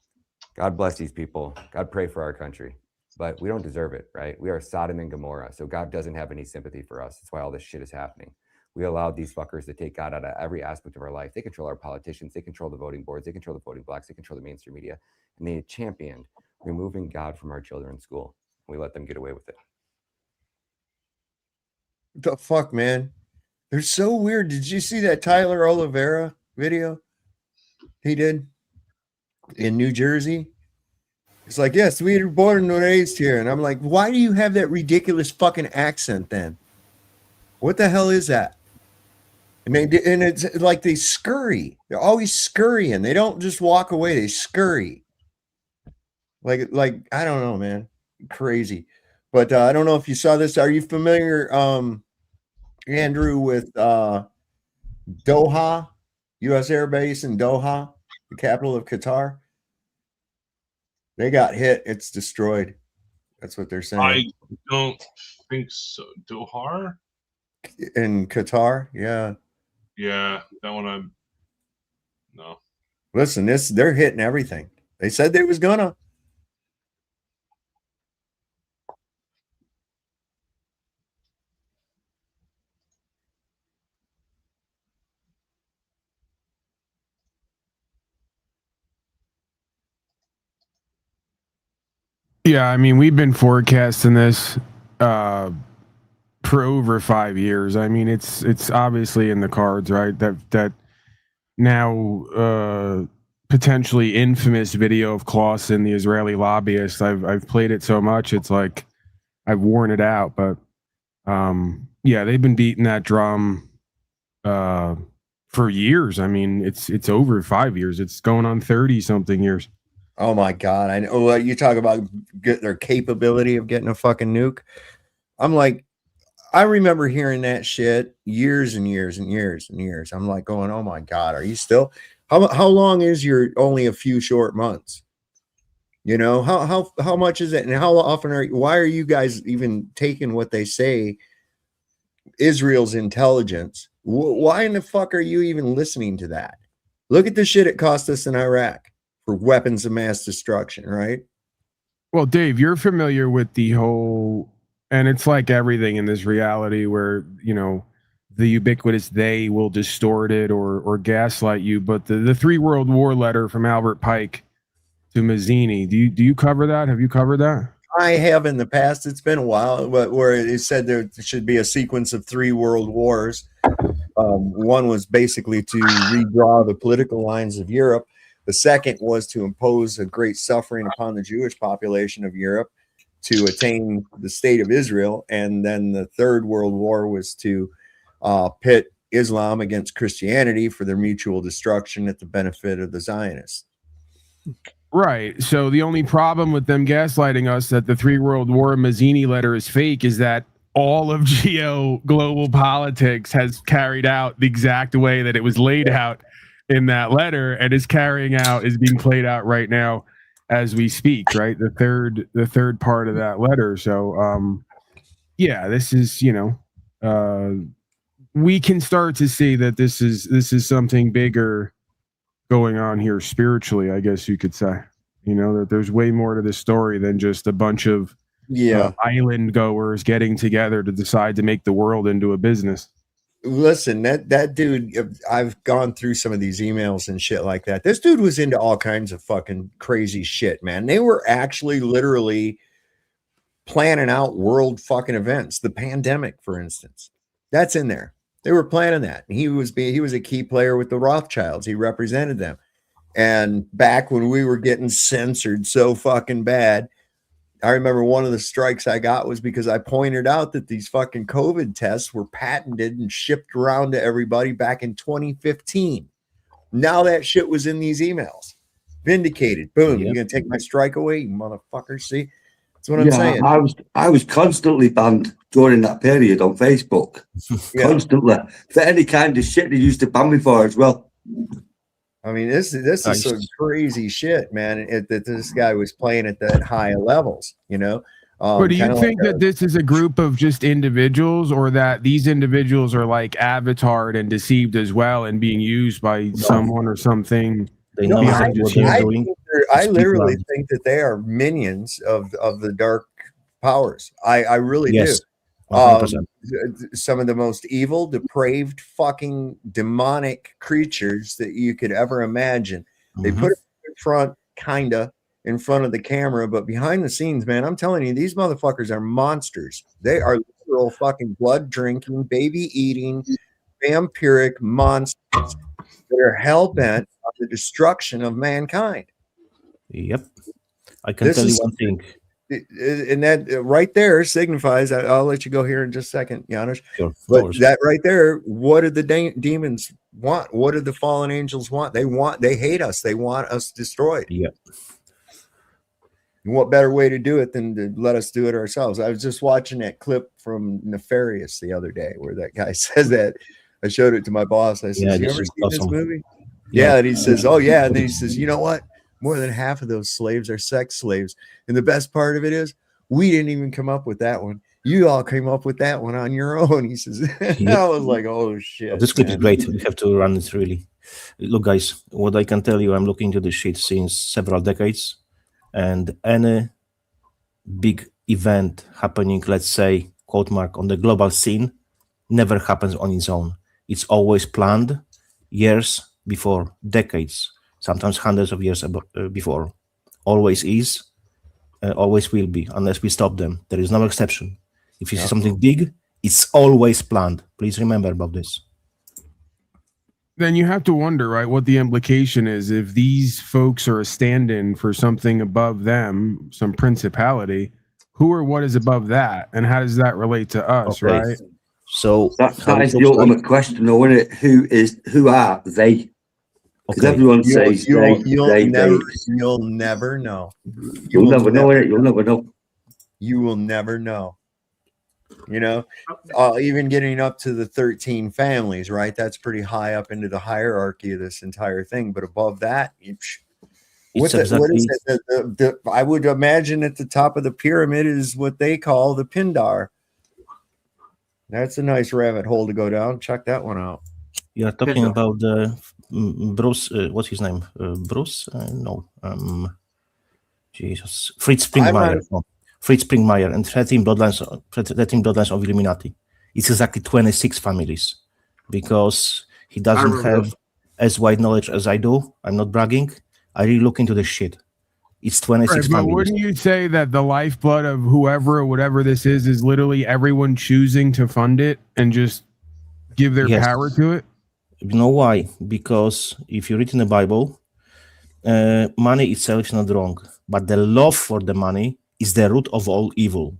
God bless these people. God pray for our country. But we don't deserve it, right? We are Sodom and Gomorrah. So God doesn't have any sympathy for us. That's why all this shit is happening. We allowed these fuckers to take God out of every aspect of our life. They control our politicians. They control the voting boards. They control the voting blocks. They control the mainstream media. And they championed removing God from our children in school. We let them get away with it. The fuck, man? They're so weird. Did you see that Tyler Oliveira video he did in New Jersey? It's like, yes, we were born and raised here. And I'm like, why do you have that ridiculous fucking accent then? What the hell is that? And it's like they scurry. They're always scurrying. They don't just walk away. They scurry. Like I don't know, man. Crazy. But I don't know if you saw this. Are you familiar, Andrew, with Doha, U.S. Air Base in Doha, the capital of Qatar? They got hit. It's destroyed. That's what they're saying. I don't think so. Doha? In Qatar? Yeah. Yeah, that one no. Listen, they're hitting everything. They said they was gonna. Yeah, I mean, we've been forecasting this for over 5 years. I mean, it's obviously in the cards, right? That now potentially infamous video of Clausen, the Israeli lobbyist. I've played it so much, it's like I've worn it out. But yeah, they've been beating that drum for years. I mean, it's over 5 years. It's going on 30 something years. Oh my God. I know you talk about their capability of getting a fucking nuke. I'm like, I remember hearing that shit years and years and years and years. I'm like going, oh my God, are you still, how long is your only a few short months? You know, how much is it? And how often why are you guys even taking what they say, Israel's intelligence? Why in the fuck are you even listening to that? Look at the shit it cost us in Iraq for weapons of mass destruction, right? Well, Dave, you're familiar with the whole, and it's like everything in this reality where, you know, the ubiquitous they will distort it or gaslight you. But the 3 World War letter from Albert Pike to Mazzini, do you cover that? Have you covered that? I have in the past. It's been a while, but where it said there should be a sequence of 3 world wars. One was basically to redraw the political lines of Europe. The second was to impose a great suffering upon the Jewish population of Europe to attain the state of Israel. And then the 3rd World War was to pit Islam against Christianity for their mutual destruction at the benefit of the Zionists. Right. So the only problem with them gaslighting us that the 3 World War Mazzini letter is fake is that all of global politics has carried out the exact way that it was laid out in that letter and is being played out right now as we speak, right? The third part of that letter. So yeah, this is, we can start to see that this is something bigger going on here spiritually, I guess you could say. That there's way more to this story than just a bunch of island goers getting together to decide to make the world into a business. Listen, that dude, I've gone through some of these emails and shit like that. This dude was into all kinds of fucking crazy shit, man. They were actually literally planning out world fucking events. The pandemic, for instance, that's in there. They were planning that. He was a key player with the Rothschilds. He represented them. And back when we were getting censored so fucking bad, I remember one of the strikes I got was because I pointed out that these fucking COVID tests were patented and shipped around to everybody back in 2015. Now that shit was in these emails. Vindicated. Boom. You're going to take my strike away, you motherfucker. See? That's what I'm saying. I was constantly banned during that period on Facebook. Constantly. For any kind of shit they used to ban me for as well. I mean, this is some crazy shit, man. That this guy was playing at that high levels, But do you think that this is a group of just individuals, or that these individuals are like avatared and deceived as well and being used by someone or something? I literally think that they are minions of the dark powers. I really do. 100%. Some of the most evil, depraved, fucking demonic creatures that you could ever imagine. They put it in front, in front of the camera, but behind the scenes, man, I'm telling you, these motherfuckers are monsters. They are literal fucking blood drinking, baby eating, vampiric monsters that are hell bent on the destruction of mankind. Yep, I can tell you one thing. And that right there signifies, I'll let you go here in just a second, Janusz. Sure, but that right there, what do the demons want? What do the fallen angels want? They hate us. They want us destroyed. Yep. And what better way to do it than to let us do it ourselves? I was just watching that clip from Nefarious the other day where that guy says that. I showed it to my boss. I said, you ever seen this movie? Yeah. And he says, oh yeah. And then he says, you know what? More than half of those slaves are sex slaves. And the best part of it is we didn't even come up with that one. You all came up with that one on your own. He says, I was like, oh shit. This clip is great. We have to run it really. Look, guys, what I can tell you, I'm looking to this shit since several decades. And any big event happening, let's say, quote mark, on the global scene, never happens on its own. It's always planned years before, decades, sometimes hundreds of years before. Always is, always will be, unless we stop them. There is no exception. If you see something big, it's always planned. Please remember about this. Then you have to wonder, right, what the implication is if these folks are a stand-in for something above them, some principality. Who or what is above that, and how does that relate to us, right? So that is the ultimate question, though, isn't it? Who are they? Because everyone says you'll never know. You'll never know it. You'll never know. You will never know. Even getting up to the 13 families, right? That's pretty high up into the hierarchy of this entire thing. But above that, what is it? I would imagine at the top of the pyramid is what they call the Pindar. That's a nice rabbit hole to go down. Check that one out. You are talking about Bruce. What's his name? Bruce? Jesus. Fritz Springmeier. Fritz Springmeier and 13 bloodlines of Illuminati. It's exactly 26 families, because he doesn't have as wide knowledge as I do. I'm not bragging. I really look into this shit. It's 26 families. But wouldn't you say that the lifeblood of whoever or whatever this is literally everyone choosing to fund it and just give their power to it? You know why? Because if you read in the Bible, money itself is not wrong, but the love for the money is the root of all evil,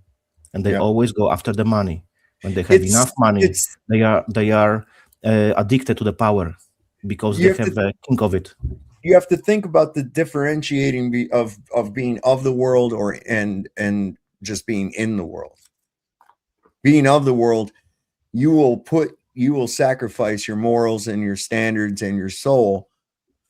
and they always go after the money. When they have enough money, they are addicted to the power because they have a king of it. You have to think about the differentiating of being of the world and just being in the world. Being of the world, you will sacrifice your morals and your standards and your soul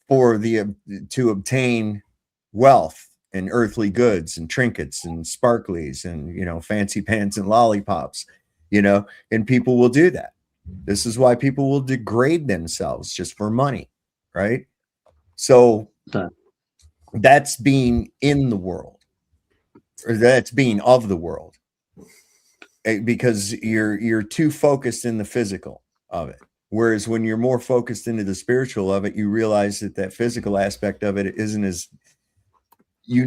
to obtain wealth and earthly goods and trinkets and sparklies and, you know, fancy pants and lollipops, you know, and people will do that. This is why people will degrade themselves just for money, right? So that's being in the world, or that's being of the world, because you're too focused in the physical of it. Whereas when you're more focused into the spiritual of it, you realize that that physical aspect of it isn't as you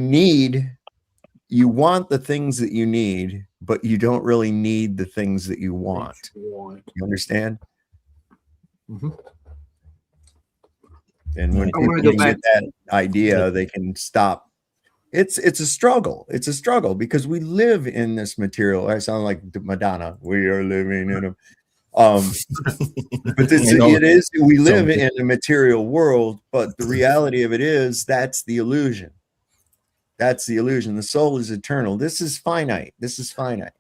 want the things that you need, but you don't really need the things that you want. You understand? Mm-hmm. And when people get that idea, they can stop. It's a struggle. It's a struggle because we live in this material. I sound like Madonna. We are living in a but it is, we live in a material world, but the reality of it is that's the illusion. That's the illusion. The soul is eternal. This is finite. This is finite.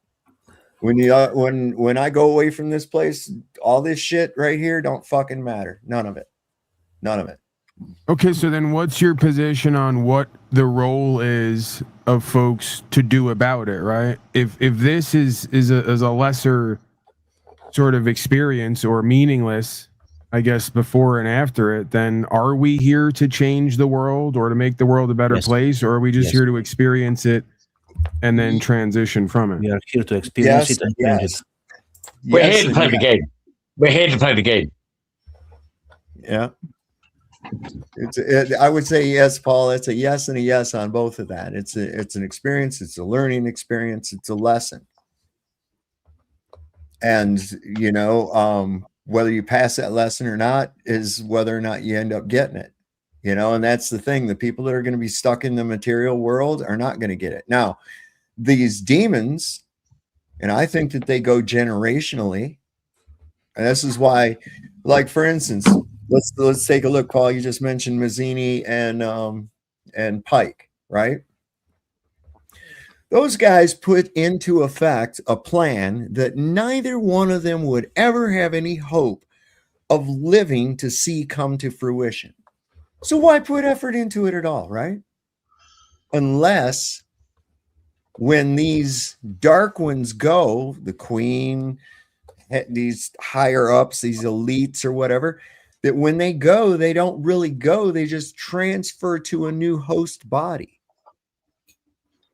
When you when I go away from this place, all this shit right here don't fucking matter. None of it. None of it. Okay, so then what's your position on what the role is of folks to do about it, right? If this is a lesser sort of experience or meaningless, I guess, before and after it, then are we here to change the world or to make the world a better place, or are we just here to experience it and then transition from it? We are here to experience it and change it. We're here to play the game. We're here to play the game. Yeah. I would say yes, Paul. It's a yes and a yes on both of that. It's an experience. It's a learning experience. It's a lesson. And, you know, whether you pass that lesson or not is whether or not you end up getting it, you know, and that's the thing. The people that are going to be stuck in the material world are not going to get it. Now, these demons, and I think that they go generationally. And this is why, like, for instance, let's take a look, Paul. You just mentioned Mazzini and Pike, right? Those guys put into effect a plan that neither one of them would ever have any hope of living to see come to fruition. So why put effort into it at all, right? Unless when these dark ones go, the queen, these higher ups, these elites or whatever, that when they go, they don't really go. They just transfer to a new host body.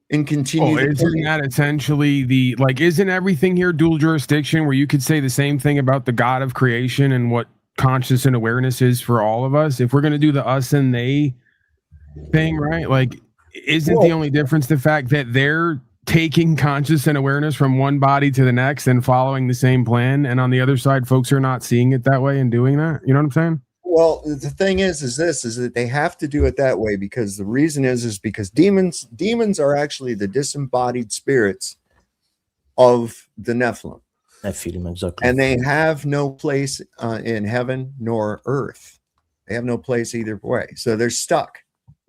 And continue. Isn't that essentially isn't everything here dual jurisdiction where you could say the same thing about the God of creation and what conscious and awareness is for all of us? If we're going to do the us and they thing, right? Like, isn't the only difference the fact that they're taking conscious and awareness from one body to the next and following the same plan, and on the other side, folks are not seeing it that way and doing that? You know what I'm saying? Well, the thing is that they have to do it that way because the reason is because demons are actually the disembodied spirits of the Nephilim. Nephilim, exactly. And they have no place in heaven nor earth. They have no place either way. So they're stuck.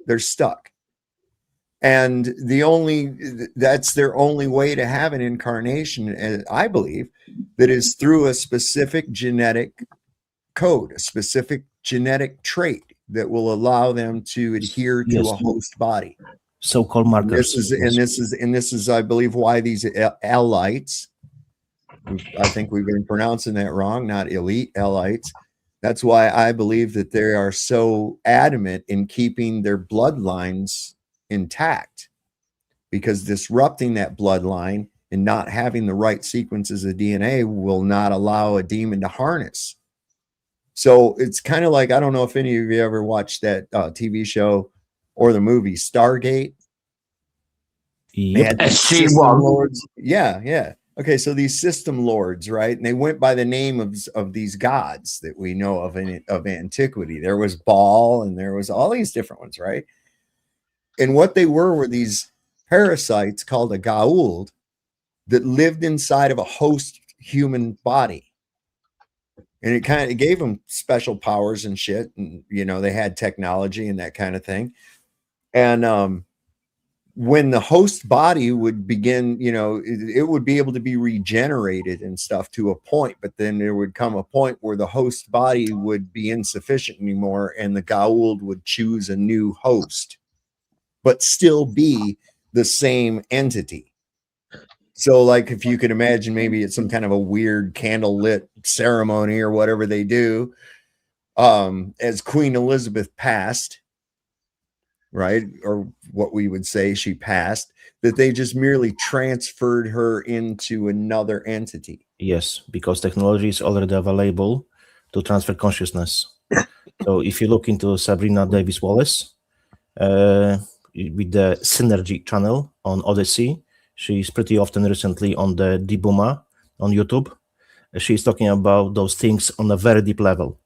They're stuck. And that's their only way to have an incarnation, I believe, that is through a specific genetic code, a specific genetic trait that will allow them to adhere to a host body. So-called markers. This is, I believe, why these elites, I think we've been pronouncing that wrong, not elite, elites. That's why I believe that they are so adamant in keeping their bloodlines intact, because disrupting that bloodline and not having the right sequences of DNA will not allow a demon to harness. So it's kind of like, I don't know if any of you ever watched that TV show or the movie Stargate. Yep. System lords. Yeah. Okay, so these system lords, right? And they went by the name of these gods that we know of antiquity. There was Baal and there was all these different ones, right? And what they were these parasites called a Goa'uld that lived inside of a host human body. And it gave them special powers and shit. And, you know, they had technology and that kind of thing. And when the host body would begin, you know, it would be able to be regenerated and stuff to a point. But then there would come a point where the host body would be insufficient anymore. And the Goa'uld would choose a new host. but still be the same entity. So, like, if you could imagine, maybe it's some kind of a weird candlelit ceremony or whatever they do, as Queen Elizabeth passed, right? Or what we would say she passed, that they just merely transferred her into another entity. Yes, because technology is already available to transfer consciousness. So if you look into Sabrina Davis Wallace with the Synergy channel on Odyssey, she's pretty often recently on the Debuma on YouTube. She's talking about those things on a very deep level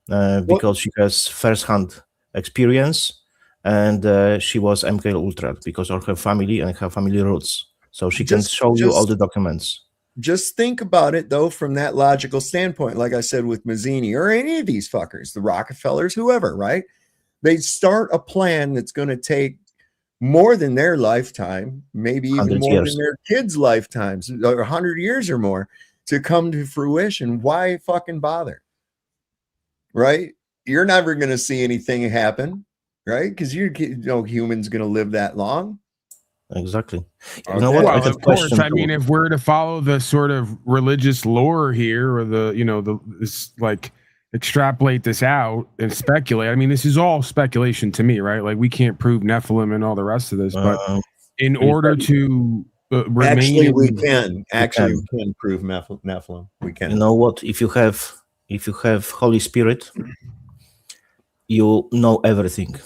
because she has first-hand experience, and she was MK Ultra because of her family and her family roots. So she can show you all the documents. Just think about it, though, from that logical standpoint, like I said with Mazzini or any of these fuckers, the Rockefellers, whoever, right? They start a plan that's going to take more than their lifetime, maybe even more than their kids' lifetimes, 100 years or more, to come to fruition. Why fucking bother? Right? You're never going to see anything happen, right? Because you know humans going to live that long. Exactly. You know what? Well, of course. I mean, if we're to follow the sort of religious lore here, or this like extrapolate this out and speculate. I mean, this is all speculation to me, right? Like we can't prove Nephilim and all the rest of this, but in order to remain, actually, we can prove Nephilim. We can. You know what? If you have Holy Spirit, you know everything.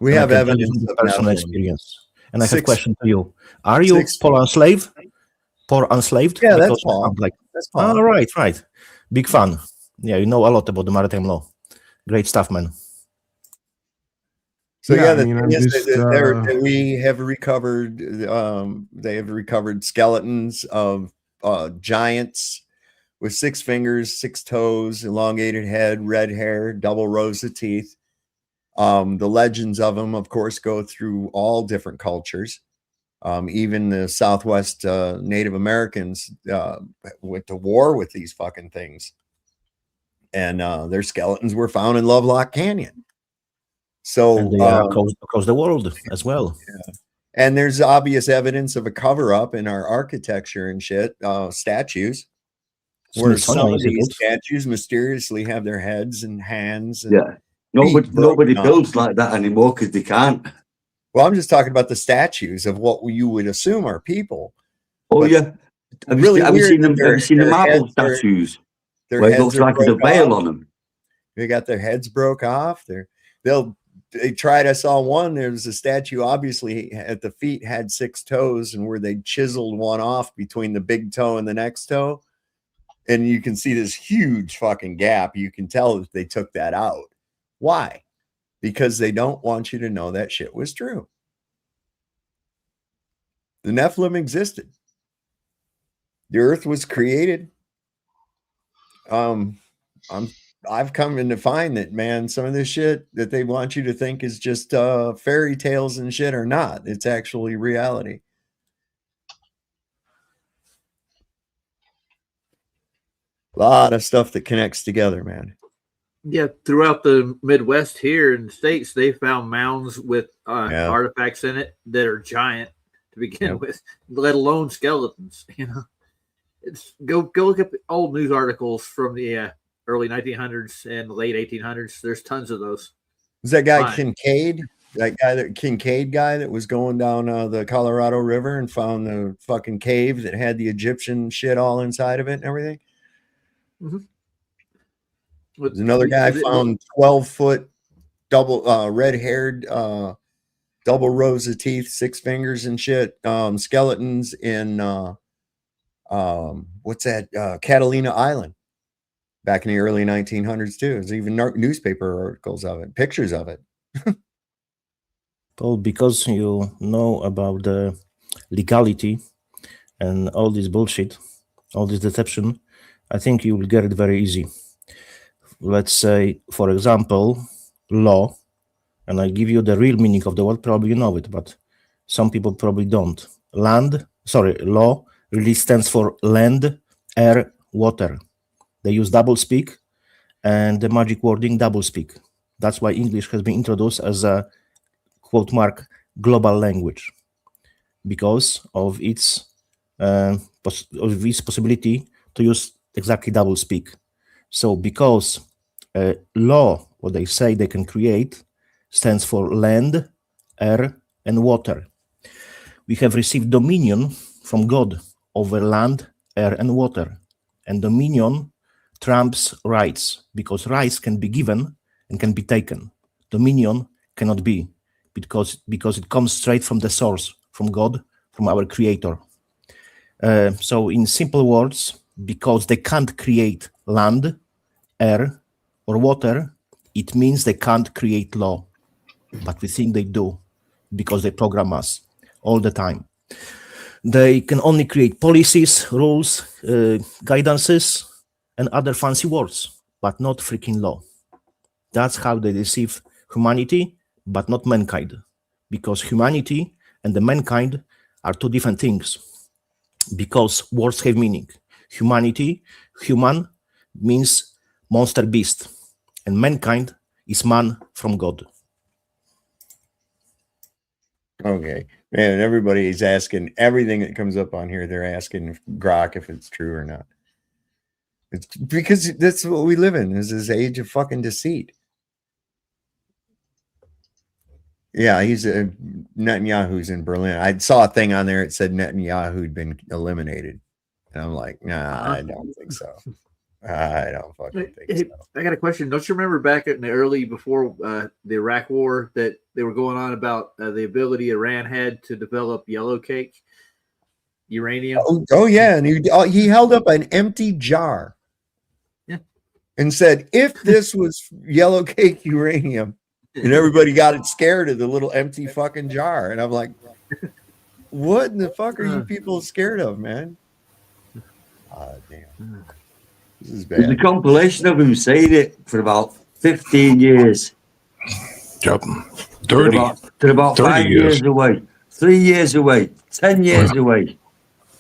We have evidence of personal experience. And I have a question to you. Are you Paul enslaved? Yeah, that's Paul. That's Paul. Oh, right. Big fan. Yeah, you know a lot about the maritime law. Great stuff, man. So yeah, the thing is that we have recovered. They have recovered skeletons of giants with 6 fingers, 6 toes, elongated head, red hair, double rows of teeth. The legends of them, of course, go through all different cultures. Even the Southwest Native Americans went to war with these fucking things. And their skeletons were found in Lovelock Canyon. So and they are across the world as well. Yeah. And there's obvious evidence of a cover-up in our architecture and shit, statues. Where some of these statues mysteriously have their heads and hands. And nobody builds like that anymore because they can't. Well, I'm just talking about the statues of what you would assume are people. Oh, but yeah. Have you seen the marble statues? Where it looks like there's a veil on them. They got their heads broke off. They tried. I saw one. There was a statue, obviously, at the feet had 6 toes, and where they chiseled one off between the big toe and the next toe. And you can see this huge fucking gap. You can tell that they took that out. Why? Because they don't want you to know that shit was true. The Nephilim existed. The earth was created. I've come in to find that, man, some of this shit that they want you to think is just fairy tales and shit are not. It's actually reality. A lot of stuff that connects together, man. Yeah, throughout the Midwest here in the States, they found mounds with artifacts in it that are giant to begin with, let alone skeletons. You know, it's go look up old news articles from the early 1900s and late 1800s. There's tons of those. Was that guy Kincaid? Kincaid guy that was going down the Colorado River and found the fucking cave that had the Egyptian shit all inside of it and everything? Mm-hmm. There's another guy found 12-foot double red-haired double rows of teeth, 6 fingers and shit, skeletons in what's that, Catalina Island back in the early 1900s too. There's even newspaper articles of it, pictures of it. Paul, because you know about the legality and all this bullshit, all this deception, I think you will get it very easy. Let's say, for example, law, and I give you the real meaning of the word, probably you know it, but some people probably don't. Law really stands for land, air, water. They use double speak and the magic wording double speak. That's why English has been introduced as a quote mark, global language because of its possibility to use exactly double speak. So because law, what they say they can create, stands for land, air, and water. We have received dominion from God over land, air, and water. And dominion trumps rights, because rights can be given and can be taken. Dominion cannot be, because it comes straight from the source, from God, from our creator. So in simple words, because they can't create land, air, or water, it means they can't create law. But we think they do, because they program us all the time. They can only create policies, rules, guidances, and other fancy words, but not freaking law. That's how they deceive humanity, but not mankind, because humanity and the mankind are two different things, because words have meaning. Humanity, human, means monster beast, and mankind is man from God. Okay. Man, everybody is asking everything that comes up on here. They're asking Grok if it's true or not. It's because that's what we live in, is this age of fucking deceit. Yeah, he's Netanyahu's in Berlin. I saw a thing on there. It said Netanyahu'd been eliminated. And I'm like, nah, I don't think so. I don't fucking think so. I got a question. Don't you remember back in the early, before the Iraq war, that they were going on about the ability Iran had to develop yellow cake uranium? Oh yeah, and he held up an empty jar, and said, "If this was yellow cake uranium," and everybody got scared of the little empty fucking jar, and I'm like, "What in the fuck are you people scared of, man?" Damn. This is bad. There's a compilation of him saying it for about 15 years. Yep. 30. They're about 5 years away, 3 years away, 10 years away.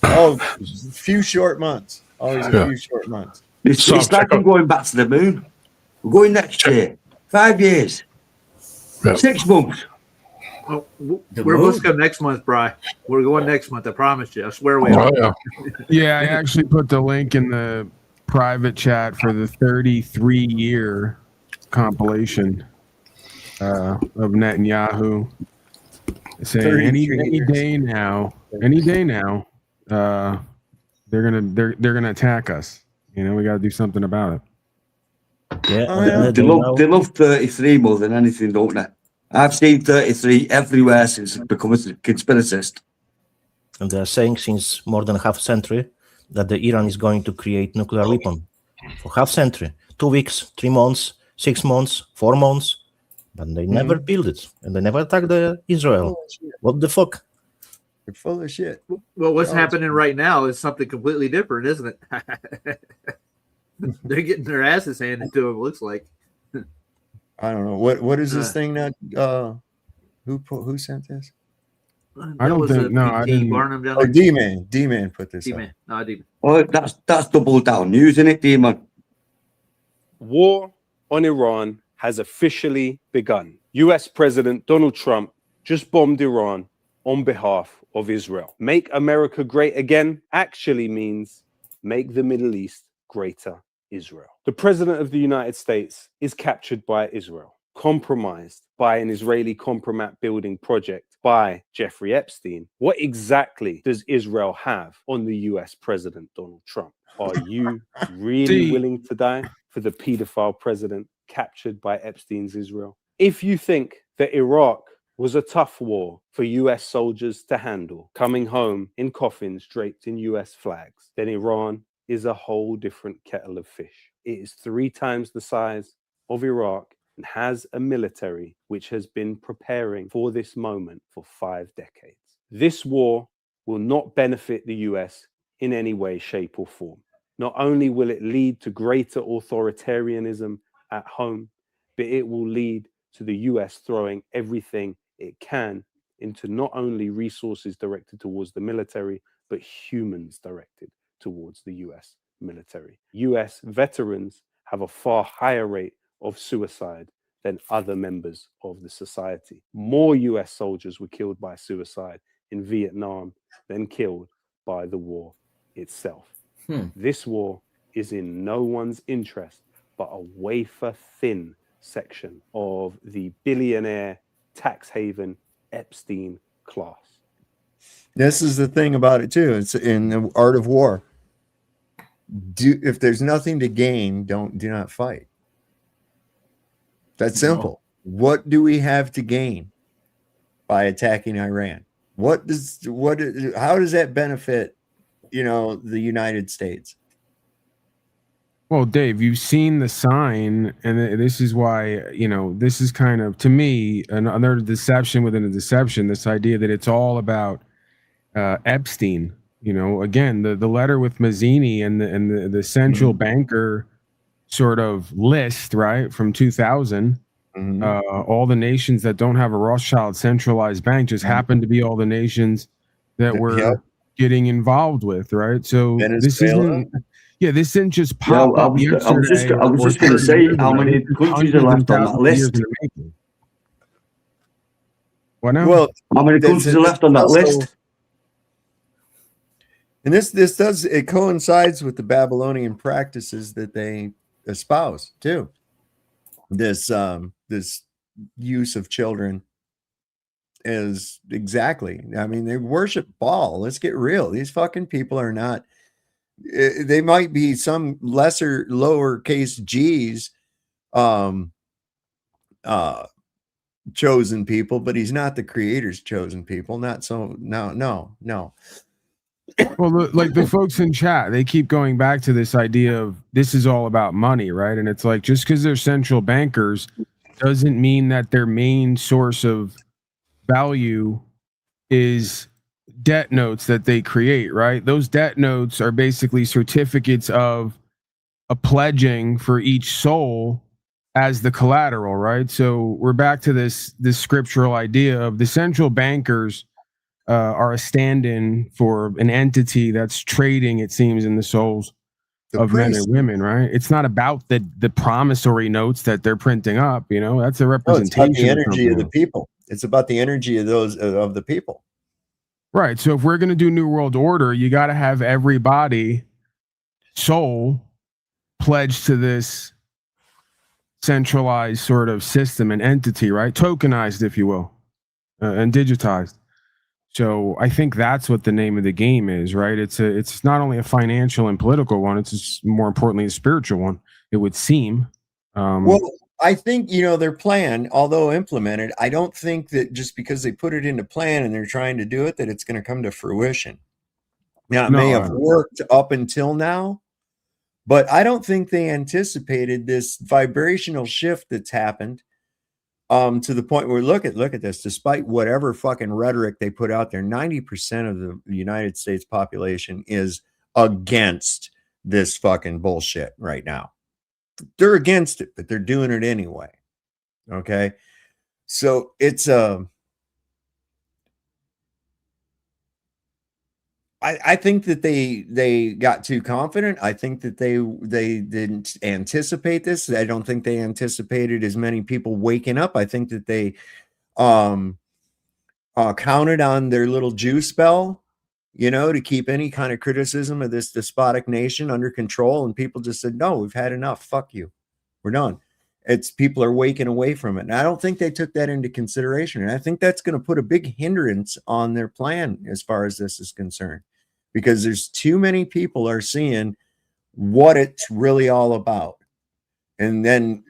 Oh, a few short months. Always a few short months. It's like I'm going back to the moon. We're going next year. 5 years. 6 months. Oh, we're supposed to go next month, Bri. We're going next month. I promise you. I swear we are. Yeah, I actually put the link in the private chat for the 33-year compilation of Netanyahu, saying any day now, they're gonna attack us. You know, we got to do something about it. Yeah, they love 33 more than anything, don't they? I've seen 33 everywhere since it's become a conspiracist. And they are saying since more than half a century that the Iran is going to create nuclear weapon. For half century, 2 weeks, 3 months, 6 months, 4 months, but they never build it, and they never attack Israel. What the fuck? They're full of shit. Well, what's happening right now is something completely different, isn't it? They're getting their asses handed to them. Looks like. I don't know what is this thing that who sent this? I don't think I didn't. Oh, D-Man put this. D-Man, no, D-Man. Oh, that's double down news, isn't it, D-Man? War on Iran has officially begun. US President Donald Trump just bombed Iran on behalf of Israel. Make America great again actually means make the Middle East greater Israel. The President of the United States is captured by Israel, compromised by an Israeli compromat building project by Jeffrey Epstein. What exactly does Israel have on the US President Donald Trump? Are you really willing to die for the pedophile president captured by Epstein's Israel? If you think that Iraq was a tough war for US soldiers to handle, coming home in coffins draped in US flags, then Iran is a whole different kettle of fish. It is 3 times the size of Iraq and has a military which has been preparing for this moment for 5 decades. This war will not benefit the US in any way, shape, or form. Not only will it lead to greater authoritarianism at home, but it will lead to the US throwing everything it can into not only resources directed towards the military, but humans directed towards the US military. US veterans have a far higher rate of suicide than other members of the society. More US soldiers were killed by suicide in Vietnam than killed by the war itself. This war is in no one's interest but a wafer-thin section of the billionaire tax haven Epstein class. This is the thing about it too. It's in the art of war. If there's nothing to gain, do not fight. That's simple. What do we have to gain by attacking Iran? How does that benefit, the United States? Well, Dave, you've seen the sign, and this is why, this is kind of, to me, another deception within a deception, this idea that it's all about Epstein. Again, the letter with Mazzini and the central banker sort of list, right, from 2000, all the nations that don't have a Rothschild centralized bank just happen to be all the nations that we're getting involved with, right? So Venezuela. This didn't just pop up yesterday. I was just going to say how many countries are left on that list. What now? Well, how many countries are left on that list? And it coincides with the Babylonian practices that they espouse too. This use of children is exactly. I mean, they worship Baal. Let's get real. These fucking people are not. They might be some lowercase g's chosen people, but he's not the creator's chosen people. Not so. No. Well, like the folks in chat, they keep going back to this idea of this is all about money, right? And it's like, just because they're central bankers doesn't mean that their main source of value is debt notes that they create, right? Those debt notes are basically certificates of a pledging for each soul as the collateral, right? So we're back to this scriptural idea of the central bankers are a stand-in for an entity that's trading, it seems, in the souls of men and women, right? It's not about the promissory notes that they're printing up, that's a representation. It's about the energy of the people. It's about the energy of those of the people. Right. So if we're going to do New World Order, you got to have everybody soul pledged to this centralized sort of system and entity, right? Tokenized, if you will, and digitized. So I think that's what the name of the game is, right? It's not only a financial and political one, it's just more importantly a spiritual one, it would seem. Well, I think, their plan, although implemented, I don't think that just because they put it into plan and they're trying to do it, that it's going to come to fruition. Now, it may have worked up until now, but I don't think they anticipated this vibrational shift that's happened. To the point where look at this, despite whatever fucking rhetoric they put out there, 90% of the United States population is against this fucking bullshit right now. They're against it, but they're doing it anyway. Okay. So it's I think that they got too confident. I think that they didn't anticipate this. I don't think they anticipated as many people waking up. I think that they counted on their little Jew spell, to keep any kind of criticism of this despotic nation under control. And people just said, no, we've had enough. Fuck you. We're done. People are waking away from it. And I don't think they took that into consideration. And I think that's going to put a big hindrance on their plan as far as this is concerned. Because there's too many people are seeing what it's really all about. And then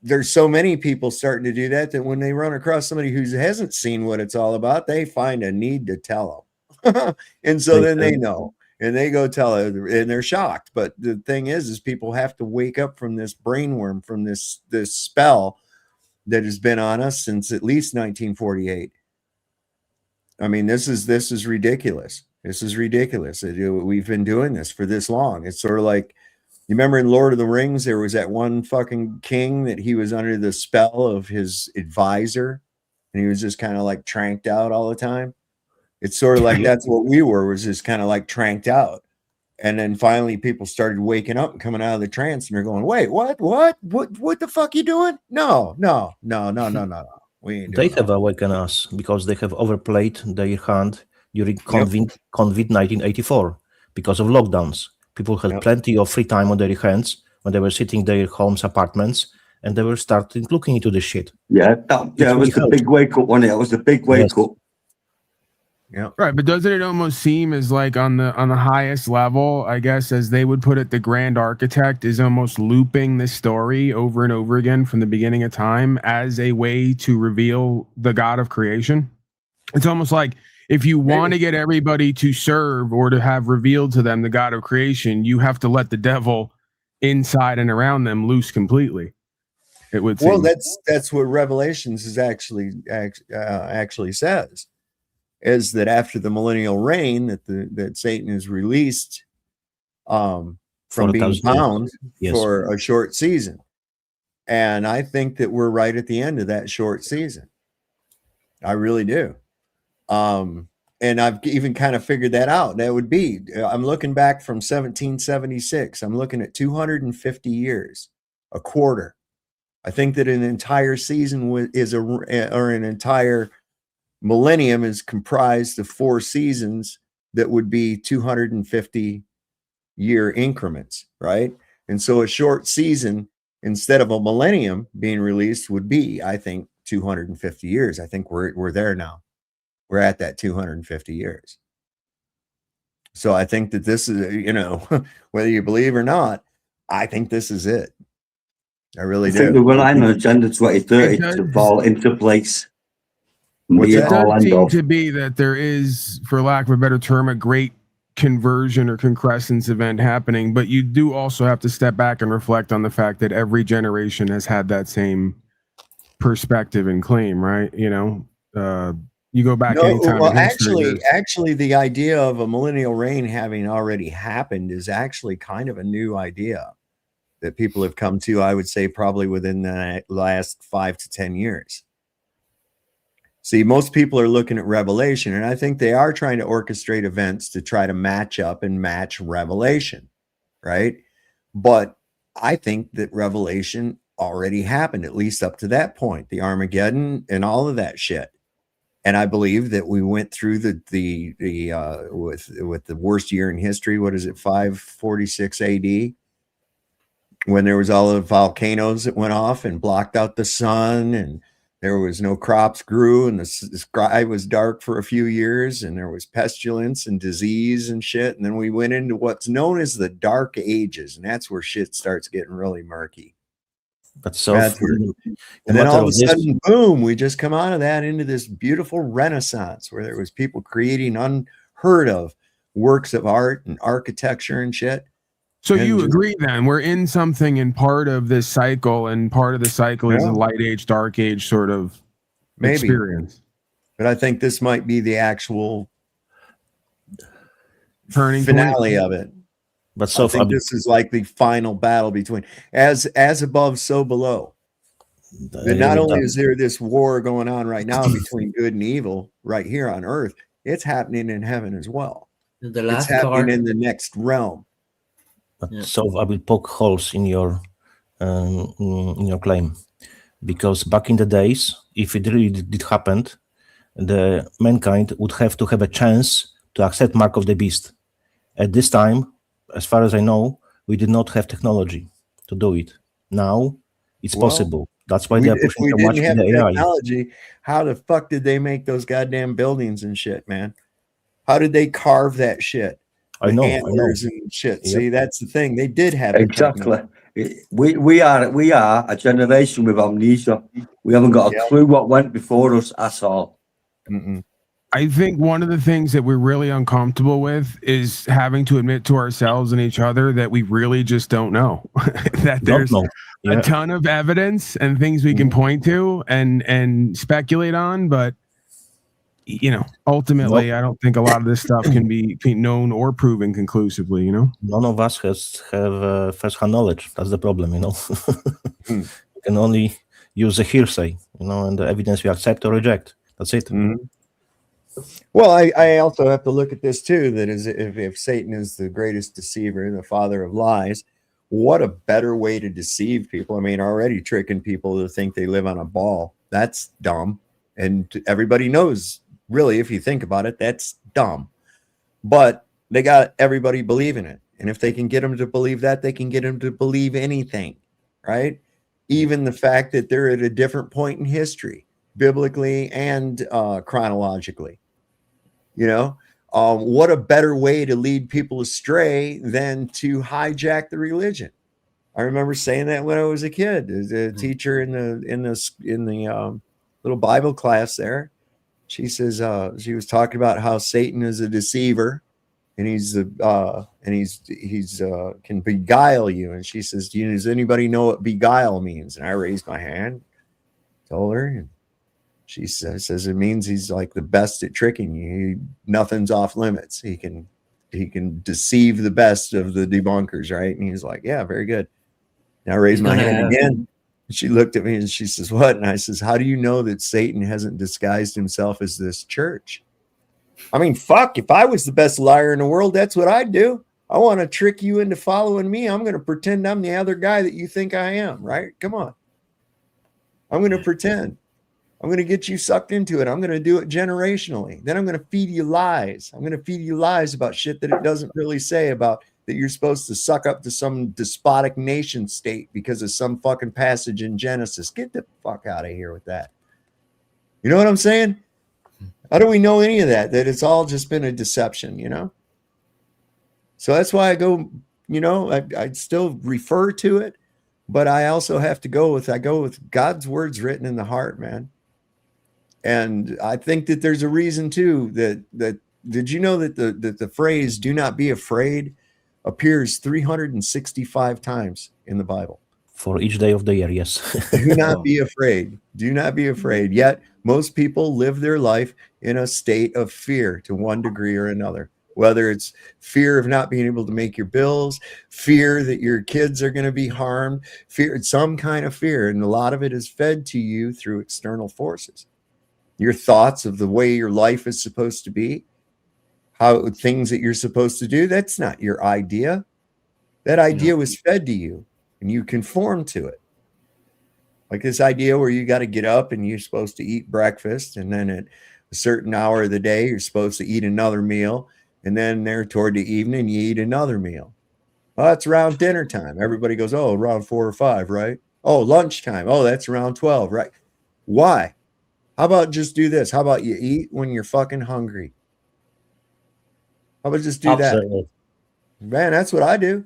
there's so many people starting to do that when they run across somebody who hasn't seen what it's all about, they find a need to tell them. And so then they know and they go tell it and they're shocked. But the thing is people have to wake up from this brainworm, from this spell that has been on us since at least 1948. I mean, this is ridiculous. This is ridiculous. We've been doing this for this long. It's sort of like, you remember in Lord of the Rings, there was that one fucking king that he was under the spell of his advisor and he was just kind of like tranked out all the time. It's sort of like that's what we were, was just kind of like tranked out. And then finally people started waking up and coming out of the trance, and they're going, wait, what the fuck you doing? No. We ain't They doing have awakened us because they have overplayed their hand during COVID 1984 because of lockdowns. People had plenty of free time on their hands when they were sitting in their homes, apartments, and they were starting looking into this shit. Yeah, that was the big wake up, wasn't it? It was the big wake up. Yeah. Right, but doesn't it almost seem as like on the highest level, I guess, as they would put it, the grand architect is almost looping this story over and over again from the beginning of time as a way to reveal the God of creation? It's almost like if you want to get everybody to serve or to have revealed to them the God of creation, you have to let the devil inside and around them loose completely. It would seem. Well, that's what Revelations is actually says. Is that after the millennial reign that Satan is released from being bound for a short season. And I think that we're right at the end of that short season. I really do. And I've even kind of figured that out. That would be, I'm looking back from 1776. I'm looking at 250 years, a quarter. I think that an entire season is an entire millennium is comprised of 4 seasons that would be 250 year increments, right? And so a short season instead of a millennium being released would be, I think, 250 years. I think we're there now. We're at that 250 years. So I think that this is, whether you believe or not, I think this is it. I really do. I think we're relying on Agenda 2030 to fall into place. It does seem to be that there is, for lack of a better term, a great conversion or concrescence event happening, but you do also have to step back and reflect on the fact that every generation has had that same perspective and claim, right? You go back anytime. Well, actually, the idea of a millennial reign having already happened is actually kind of a new idea that people have come to, I would say, probably within the last 5 to 10 years. See, most people are looking at Revelation, and I think they are trying to orchestrate events to try to match up and match Revelation, right? But I think that Revelation already happened, at least up to that point, the Armageddon and all of that shit. And I believe that we went through with the worst year in history. What is it, 546 AD? When there was all the volcanoes that went off and blocked out the sun, and there was no crops grew, and the sky was dark for a few years, and there was pestilence and disease and shit. And then we went into what's known as the Dark Ages, and that's where shit starts getting really murky. But so, and then all of a sudden, boom, we just come out of that into this beautiful renaissance where there was people creating unheard of works of art and architecture and shit. So you agree then we're in something in part of this cycle, and part of the cycle is a light age, dark age sort of experience. But I think this might be the actual turning finale of it. But so I think this is like the final battle between as above, so below. And not only is there this war going on right now between good and evil right here on earth, it's happening in heaven as well. It's happening in the next realm. So I will poke holes in your claim, because back in the days, if it really did happen, the mankind would have to have a chance to accept Mark of the Beast. At this time, as far as I know, we did not have technology to do it. Now it's possible. That's why they're pushing so much in the AI. Technology, how the fuck did they make those goddamn buildings and shit, man? How did they carve that shit? I know. And shit. Yep. See, that's the thing. They did have exactly. We are a generation with amnesia. We haven't got a clue what went before us at all. I think one of the things that we're really uncomfortable with is having to admit to ourselves and each other that we really just don't know. That there's a ton of evidence and things we can point to and speculate on, but ultimately, I don't think a lot of this stuff can be known or proven conclusively. None of us have first-hand knowledge. That's the problem. We can only use the hearsay, and the evidence we accept or reject. That's it. Well, I also have to look at this too, that is, if Satan is the greatest deceiver, the father of lies, what a better way to deceive people. I mean, already tricking people to think they live on a ball. That's dumb. And everybody knows, really, if you think about it, that's dumb. But they got everybody believing it. And if they can get them to believe that, they can get them to believe anything, right? Even the fact that they're at a different point in history, biblically and chronologically. You know, what a better way to lead people astray than to hijack the religion. I remember saying that when I was a kid. There's a teacher in the little Bible class there. She says she was talking about how Satan is a deceiver, and he's can beguile you. And she says, does anybody know what beguile means? And I raised my hand, told her, and she says it means he's like the best at tricking you. Nothing's off limits. He can deceive the best of the debunkers, right? And he's like, yeah, very good. Now I raise my hand again. She looked at me and she says, what? And I says, how do you know that Satan hasn't disguised himself as this church? I mean, fuck, if I was the best liar in the world, that's what I'd do. I want to trick you into following me. I'm going to pretend I'm the other guy that you think I am, right? Come on. I'm going to pretend. I'm going to get you sucked into it. I'm going to do it generationally. Then I'm going to feed you lies. I'm going to feed you lies about shit that it doesn't really say, about that you're supposed to suck up to some despotic nation state because of some fucking passage in Genesis. Get the fuck out of here with that. You know what I'm saying? How do we know any of that? That it's all just been a deception, you know? So that's why I go, you know, I still refer to it, but I also have to go with God's words written in the heart, man. And I think that there's a reason too that did you know that the phrase "do not be afraid" appears 365 times in the Bible? For each day of the year, yes. Do not be afraid. Do not be afraid. Yet most people live their life in a state of fear to one degree or another. Whether it's fear of not being able to make your bills, fear that your kids are going to be harmed, fear, some kind of fear. And a lot of it is fed to you through external forces. Your thoughts of the way your life is supposed to be, how things that you're supposed to do, that's not your idea. That idea was fed to you and you conform to it. Like this idea where you got to get up and you're supposed to eat breakfast, and then at a certain hour of the day, you're supposed to eat another meal. And then there toward the evening, you eat another meal. Well, that's around dinner time. Everybody goes, oh, around 4 or 5, right? Oh, lunchtime. Oh, that's around 12, right? Why? How about just do this? How about you eat when you're fucking hungry? How about just do that? Man, that's what I do.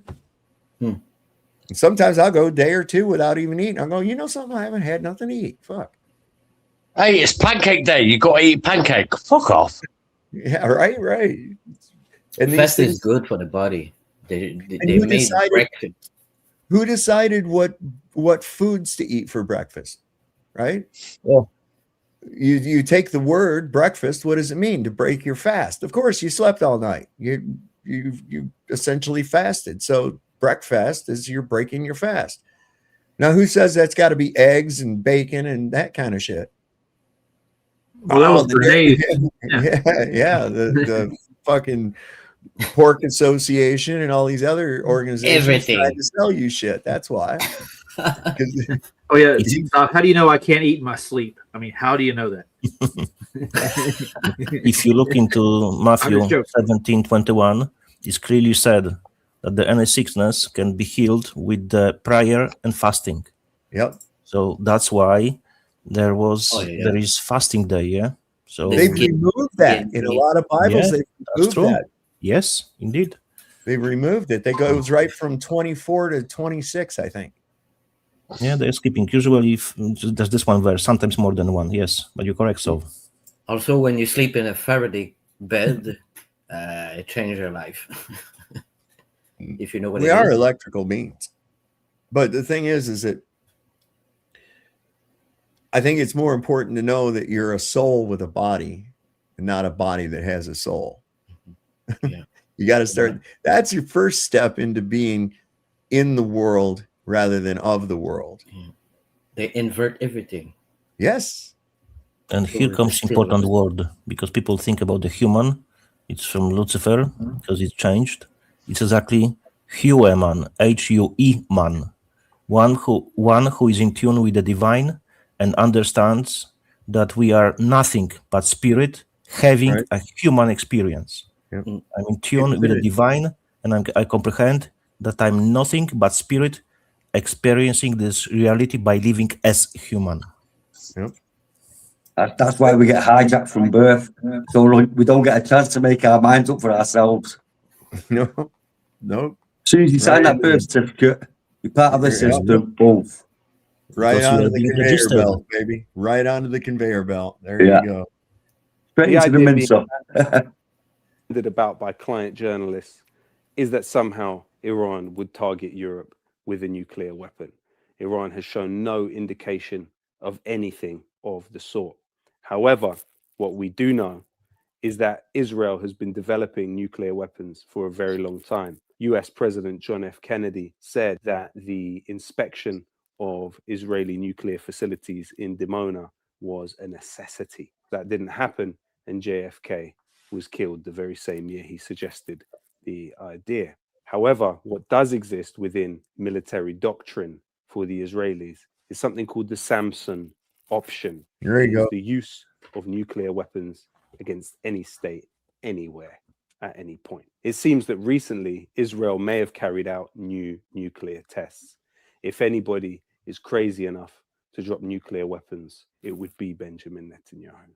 And sometimes I'll go a day or two without even eating. I'll go, you know something? I haven't had nothing to eat. Fuck. Hey, it's pancake day. You got to eat pancake. Fuck off. Yeah, right. And fast is good for the body. They made breakfast. Who decided what foods to eat for breakfast? Right? Well, you take the word breakfast. What does it mean? To break your fast. Of course, you slept all night. You essentially fasted. So breakfast is you're breaking your fast. Now, who says that's got to be eggs and bacon and that kind of shit? Well, the fucking Pork Association and all these other organizations trying to sell you shit. That's why. Oh yeah, how do you know I can't eat in my sleep? I mean, how do you know that? If you look into Matthew 17:21, it's clearly said that the any sickness can be healed with the prayer and fasting. Yep. So that's why there is fasting day. Yeah. So they've removed that in a lot of Bibles. They've removed that. Yes, indeed. They've removed it. It goes right from 24 to 26, I think. Yeah, they're skipping. Usually, there's this one verse, sometimes more than one. Yes, but you're correct. So, also, when you sleep in a Faraday bed, it changes your life. If you know what we are electrical beings, but the thing is that I think it's more important to know that you're a soul with a body, and not a body that has a soul. Yeah. You got to start. That's your first step into being in the world rather than of the world. They invert everything. Yes. And here comes important word, because people think about the human. It's from Lucifer, because it's changed. It's exactly human, H-U-E man. One who is in tune with the divine and understands that we are nothing but spirit having a human experience. Yep. I'm in tune with the divine, and I comprehend that I'm nothing but spirit experiencing this reality by living as human. Yep. That's why we get hijacked from birth. So we don't get a chance to make our minds up for ourselves. No. As soon as you sign that birth certificate, you're part of the system. Both. Right onto the conveyor belt, baby. Right onto the conveyor belt. There you go. The idea being about by client journalists is that somehow Iran would target Europe with a nuclear weapon. Iran has shown no indication of anything of the sort. However, what we do know is that Israel has been developing nuclear weapons for a very long time. US President John F. Kennedy said that the inspection of Israeli nuclear facilities in Dimona was a necessity. That didn't happen, and JFK was killed the very same year he suggested the idea. However, what does exist within military doctrine for the Israelis is something called the Samson option. There you go. The use of nuclear weapons against any state, anywhere, at any point. It seems that recently Israel may have carried out new nuclear tests. If anybody is crazy enough to drop nuclear weapons, it would be Benjamin Netanyahu.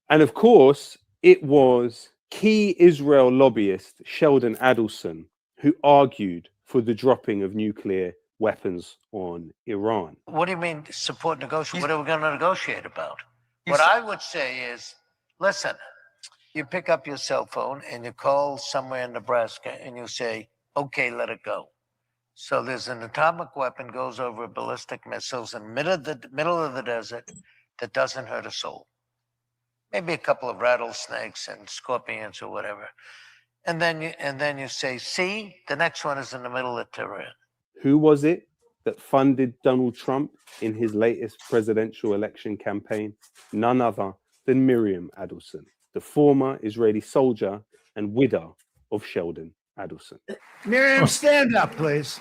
And of course, it was key Israel lobbyist Sheldon Adelson who argued for the dropping of nuclear weapons on Iran. What do you mean support negotiation? What are we going to negotiate about? What I would say is, listen, you pick up your cell phone and you call somewhere in Nebraska and you say, okay, let it go. So there's an atomic weapon goes over ballistic missiles in the middle of the desert that doesn't hurt a soul. Maybe a couple of rattlesnakes and scorpions or whatever. And then you say, see, the next one is in the middle of Tehran. Who was it that funded Donald Trump in his latest presidential election campaign? None other than Miriam Adelson, the former Israeli soldier and widow of Sheldon Adelson. Miriam, stand up, please.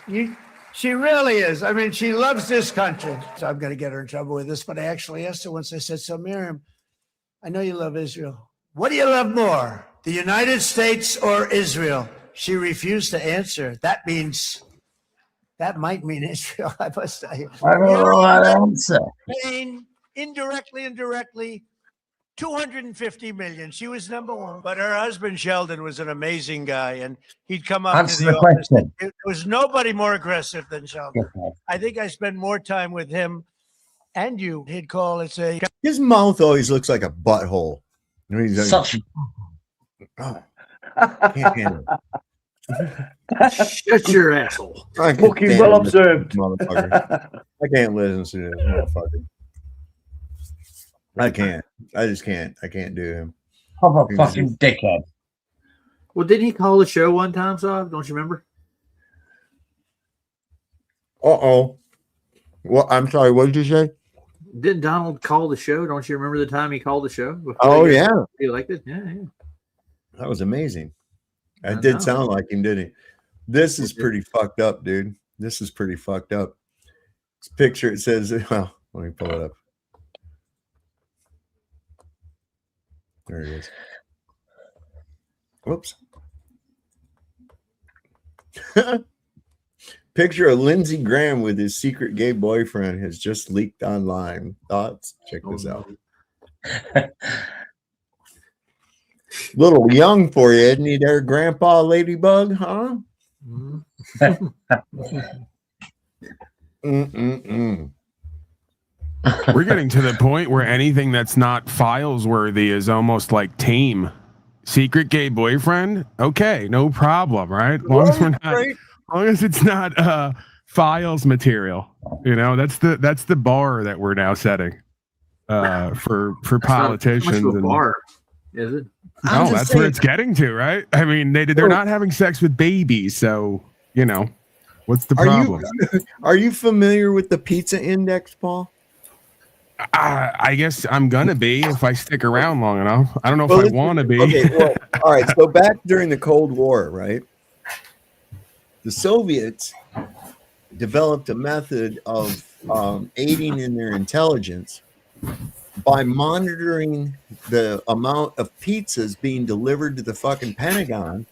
She really is. I mean, she loves this country. So I'm going to get her in trouble with this, but I actually asked her once. I said, so Miriam, I know you love Israel. What do you love more, the United States or Israel? She refused to answer. That might mean Israel, I must tell you. I don't know what answer. Paying indirectly, 250 million. She was number one. But her husband, Sheldon, was an amazing guy. And he'd come up Answer to the the office. question. There was nobody more aggressive than Sheldon. I think I spent more time with him and you. He'd call and say, His mouth always looks like a butthole. Such can't handle it. Shut your asshole. I can't Fucking stand well this observed. motherfucker. I can't listen to this motherfucker. I can't. I just can't. I can't do him. Have a fucking dickhead. Well, didn't he call the show one time, Sav? Don't you remember? Uh-oh. Well, I'm sorry. What did you say? Didn't Donald call the show? Don't you remember the time he called the show? Oh, yeah. He elected? Yeah. That was amazing. It did sound like him, didn't he? This is pretty fucked up, dude. This is pretty fucked up. This picture, it says, well, let me pull it up. There it is. Whoops. Picture of Lindsey Graham with his secret gay boyfriend has just leaked online. Thoughts? Check this out. Little young for you, isn't he there, Grandpa Ladybug, huh? We're getting to the point where anything that's not files worthy is almost like tame. Secret gay boyfriend? Okay, no problem, right? As long as we're not, as long as it's not files material. You know, that's the bar that we're now setting for politicians. Not much of a bar, is it? No, that's where it's getting to, right? I mean, they're not having sex with babies, so you know, what's the problem? Are you familiar with the pizza index, Paul? I guess I'm gonna be if I stick around long enough. I don't know if I want to be. Okay, well, all right. So back during the Cold War, right? The Soviets developed a method of aiding in their intelligence by monitoring the amount of pizzas being delivered to the fucking Pentagon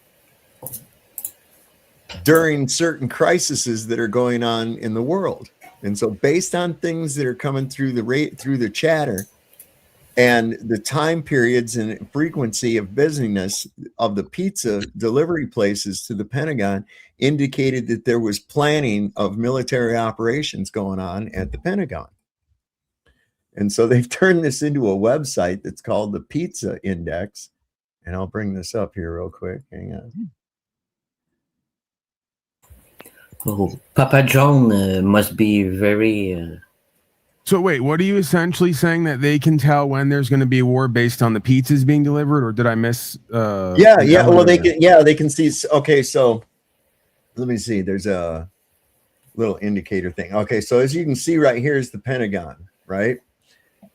during certain crises that are going on in the world. And so based on things that are coming through the chatter and the time periods and frequency of busyness of the pizza delivery places to the Pentagon indicated that there was planning of military operations going on at the Pentagon. And so they've turned this into a website that's called the Pizza Index. And I'll bring this up here real quick. Hang on. Oh, Papa John must be very... So wait, what are you essentially saying, that they can tell when there's going to be a war based on the pizzas being delivered, or did I miss? Yeah. Well, they can. Yeah, they can see. Okay, so let me see. There's a little indicator thing. Okay, so as you can see right here is the Pentagon, right?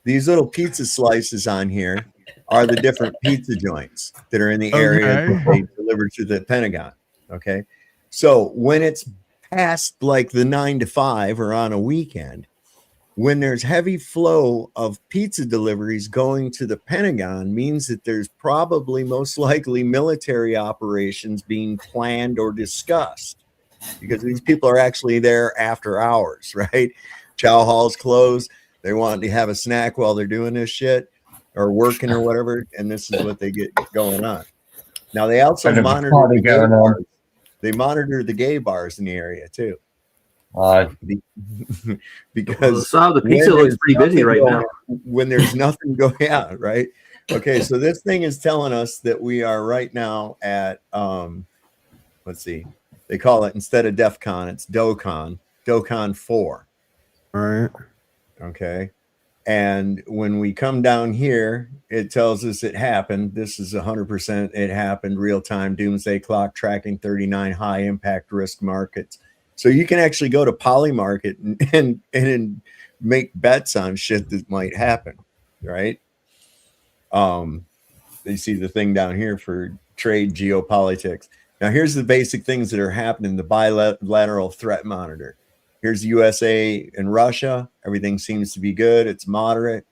These little pizza slices on here are the different pizza joints that are in the area that they deliver to the Pentagon. Okay, so when it's past like the 9 to 5 or on a weekend, when there's heavy flow of pizza deliveries going to the Pentagon, means that there's probably most likely military operations being planned or discussed, because these people are actually there after hours, right? Chow hall's closed. They want to have a snack while they're doing this shit or working or whatever. And this is what they get going on. Now, they also monitor the gay bars. They monitor the gay bars in the area too. Because the pizza looks pretty busy right now. When there's nothing going on, right? Okay, so this thing is telling us that we are right now at let's see, they call it, instead of DEF CON, it's DOCON 4. All right. Okay. And when we come down here, it tells us it happened. This is 100%. It happened real time. Doomsday clock tracking 39 high impact risk markets. So you can actually go to Polymarket and make bets on shit that might happen, right? You see the thing down here for trade geopolitics. Now here's the basic things that are happening. The bilateral threat monitor. Here's USA and Russia. Everything seems to be good. It's moderate.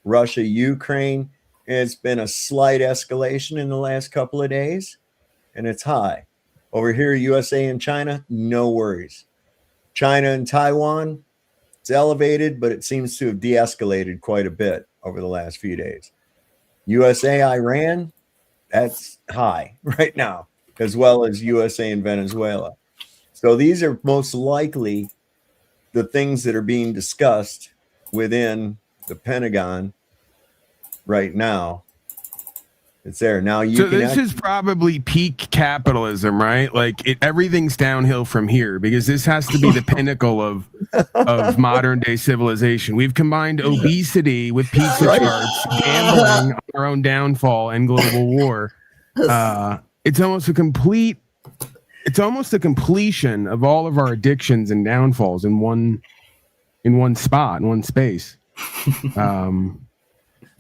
Russia, Ukraine. It's been a slight escalation in the last couple of days, and it's high. Over here, USA and China, no worries. China and Taiwan, it's elevated, but it seems to have de-escalated quite a bit over the last few days. USA, Iran, that's high right now, as well as USA and Venezuela. So these are most likely the things that are being discussed within the Pentagon right now. It's there now. This is probably peak capitalism, right? Like everything's downhill from here, because this has to be the pinnacle of modern day civilization. We've combined obesity with pizza charts, gambling, our own downfall, and global war. It's almost a completion of all of our addictions and downfalls in one spot, in one space.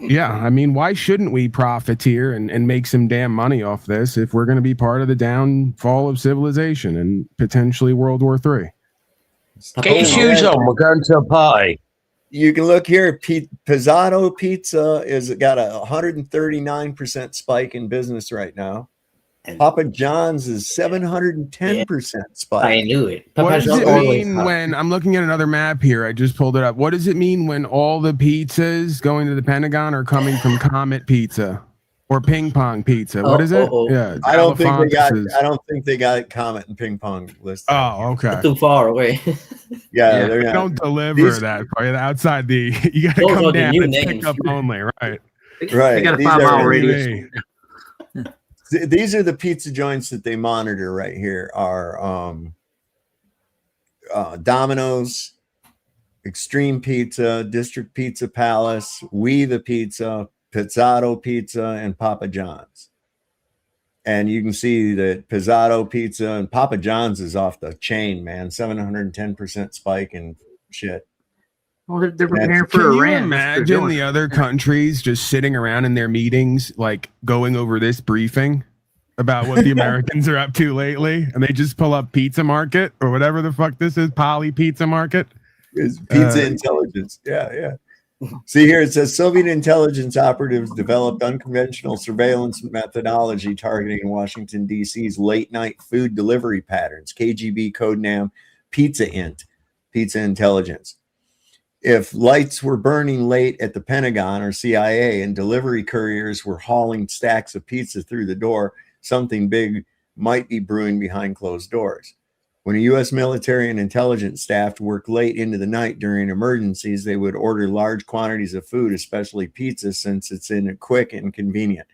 Yeah, I mean, why shouldn't we profiteer and make some damn money off this if we're going to be part of the downfall of civilization and potentially World War III? Get your shoes on. We're going to a party. You can look here. Pizzato Pizza is got a 139% spike in business right now. Papa John's is 710% spike. I knew it. What does it mean when I'm looking at another map here? I just pulled it up. What does it mean when all the pizzas going to the Pentagon are coming from Comet Pizza or Ping Pong Pizza? What is it? Yeah, I don't think they got Comet and Ping Pong listed. Oh, okay. Too far away. Yeah, they don't deliver that for you outside the. You got to come down and pick up only, right? Right. They got a 5 mile radius. These are the pizza joints that they monitor right here. Are Domino's, Extreme Pizza, District Pizza Palace, We the Pizza, Pizzato Pizza, and Papa John's. And you can see that Pizzato Pizza and Papa John's is off the chain, man. 710% spike and shit. Well, they're preparing Can for you Iran. imagine the other countries just sitting around in their meetings, like going over this briefing about what the Americans are up to lately, and they just pull up Pizza Market or whatever the fuck this is, Poly Pizza Market? It's pizza intelligence. Yeah. See here, it says Soviet intelligence operatives developed unconventional surveillance methodology targeting Washington, D.C.'s late night food delivery patterns. KGB codename Pizza Int, Pizza Intelligence. If lights were burning late at the Pentagon or CIA and delivery couriers were hauling stacks of pizza through the door, something big might be brewing behind closed doors. When a U.S. military and intelligence staff worked late into the night during emergencies, they would order large quantities of food, especially pizza, since it's quick and convenient.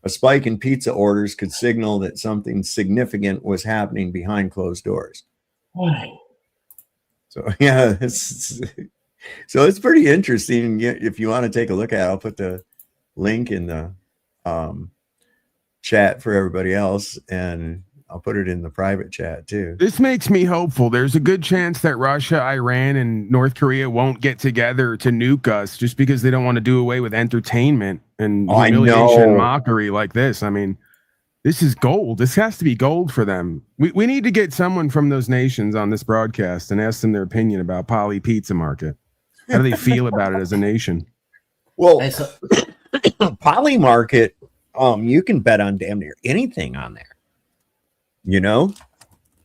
A spike in pizza orders could signal that something significant was happening behind closed doors. So, yeah, so it's pretty interesting. If you want to take a look at it, I'll put the link in the chat for everybody else, and I'll put it in the private chat too. This makes me hopeful. There's a good chance that Russia, Iran, and North Korea won't get together to nuke us just because they don't want to do away with entertainment and humiliation and mockery like this. I mean, this is gold. This has to be gold for them. We need to get someone from those nations on this broadcast and ask them their opinion about Poly Pizza Market. How do they feel about it as a nation? Well, Poly Market, you can bet on damn near anything on there. You know,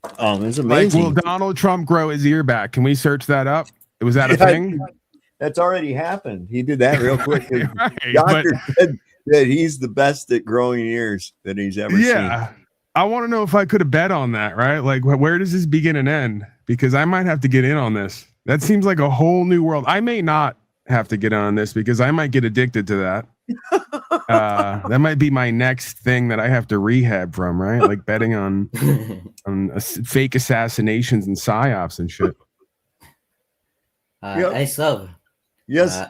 it's amazing. Like, will Donald Trump grow his ear back? Can we search that up? Was that a thing? That's already happened. He did that real quick. Right, Doctor said that he's the best at growing ears that he's ever seen. Yeah, I want to know if I could have bet on that. Right, like where does this begin and end? Because I might have to get in on this. That seems like a whole new world. I may not have to get on this because I might get addicted to that. That might be my next thing that I have to rehab from, right? Like betting on fake assassinations and psyops and shit. I sub. Yes.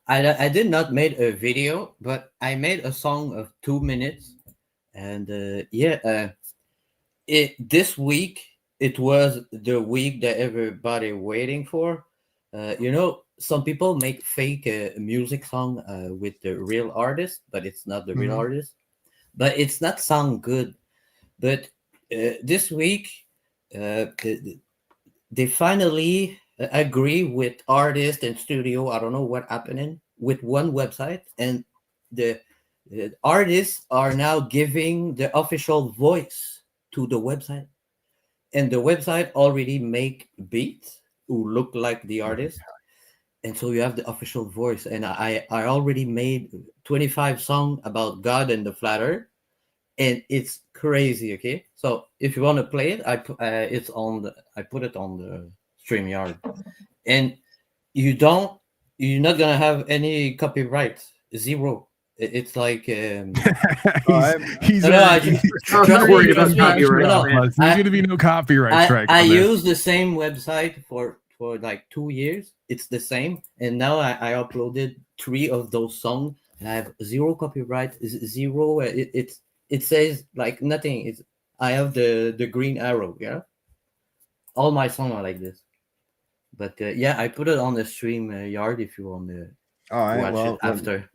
I did not make a video, but I made a song of 2 minutes, and this week it was the week that everybody waiting for. Some people make fake music song with the real artist, but it's not the real artist. But it's not sound good. But this week, they finally agree with artist and studio. I don't know what happening with one website, and the artists are now giving the official voice to the website, and the website already make beats who look like the artist. And so you have the official voice, and I already made 25 songs about God and the flat earth, and it's crazy. Okay, so if you want to play it, I put it on the StreamYard, and you're not gonna have any copyright, zero. It's like he's not worried about copyright. There's gonna be no copyright strike. I use the same website for like 2 years. It's the same, and now I uploaded 3 of those songs, and I have zero copyright, zero. It says like nothing. I have the green arrow. Yeah, all my songs are like this. But I put it on the StreamYard if you want to watch it after.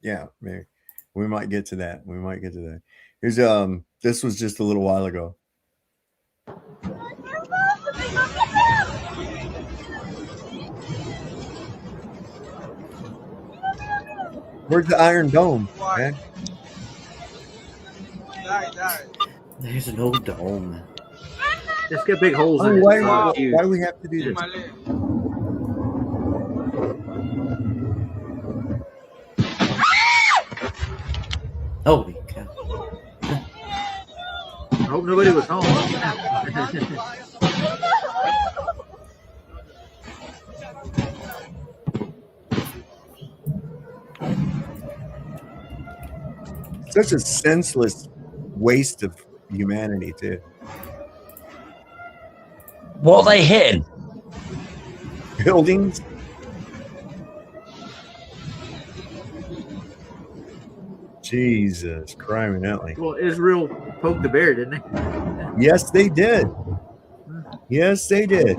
Yeah, maybe. We might get to that. Here's this was just a little while ago. Where's the Iron Dome, man? There's no dome. Just get big holes in it. Why do we have to do this? Holy cow. I hope nobody was home. Such a senseless waste of humanity, too. What are they hitting? Buildings. Jesus, criminally. Well, Israel poked the bear, didn't they? Yes, they did. Yes, they did.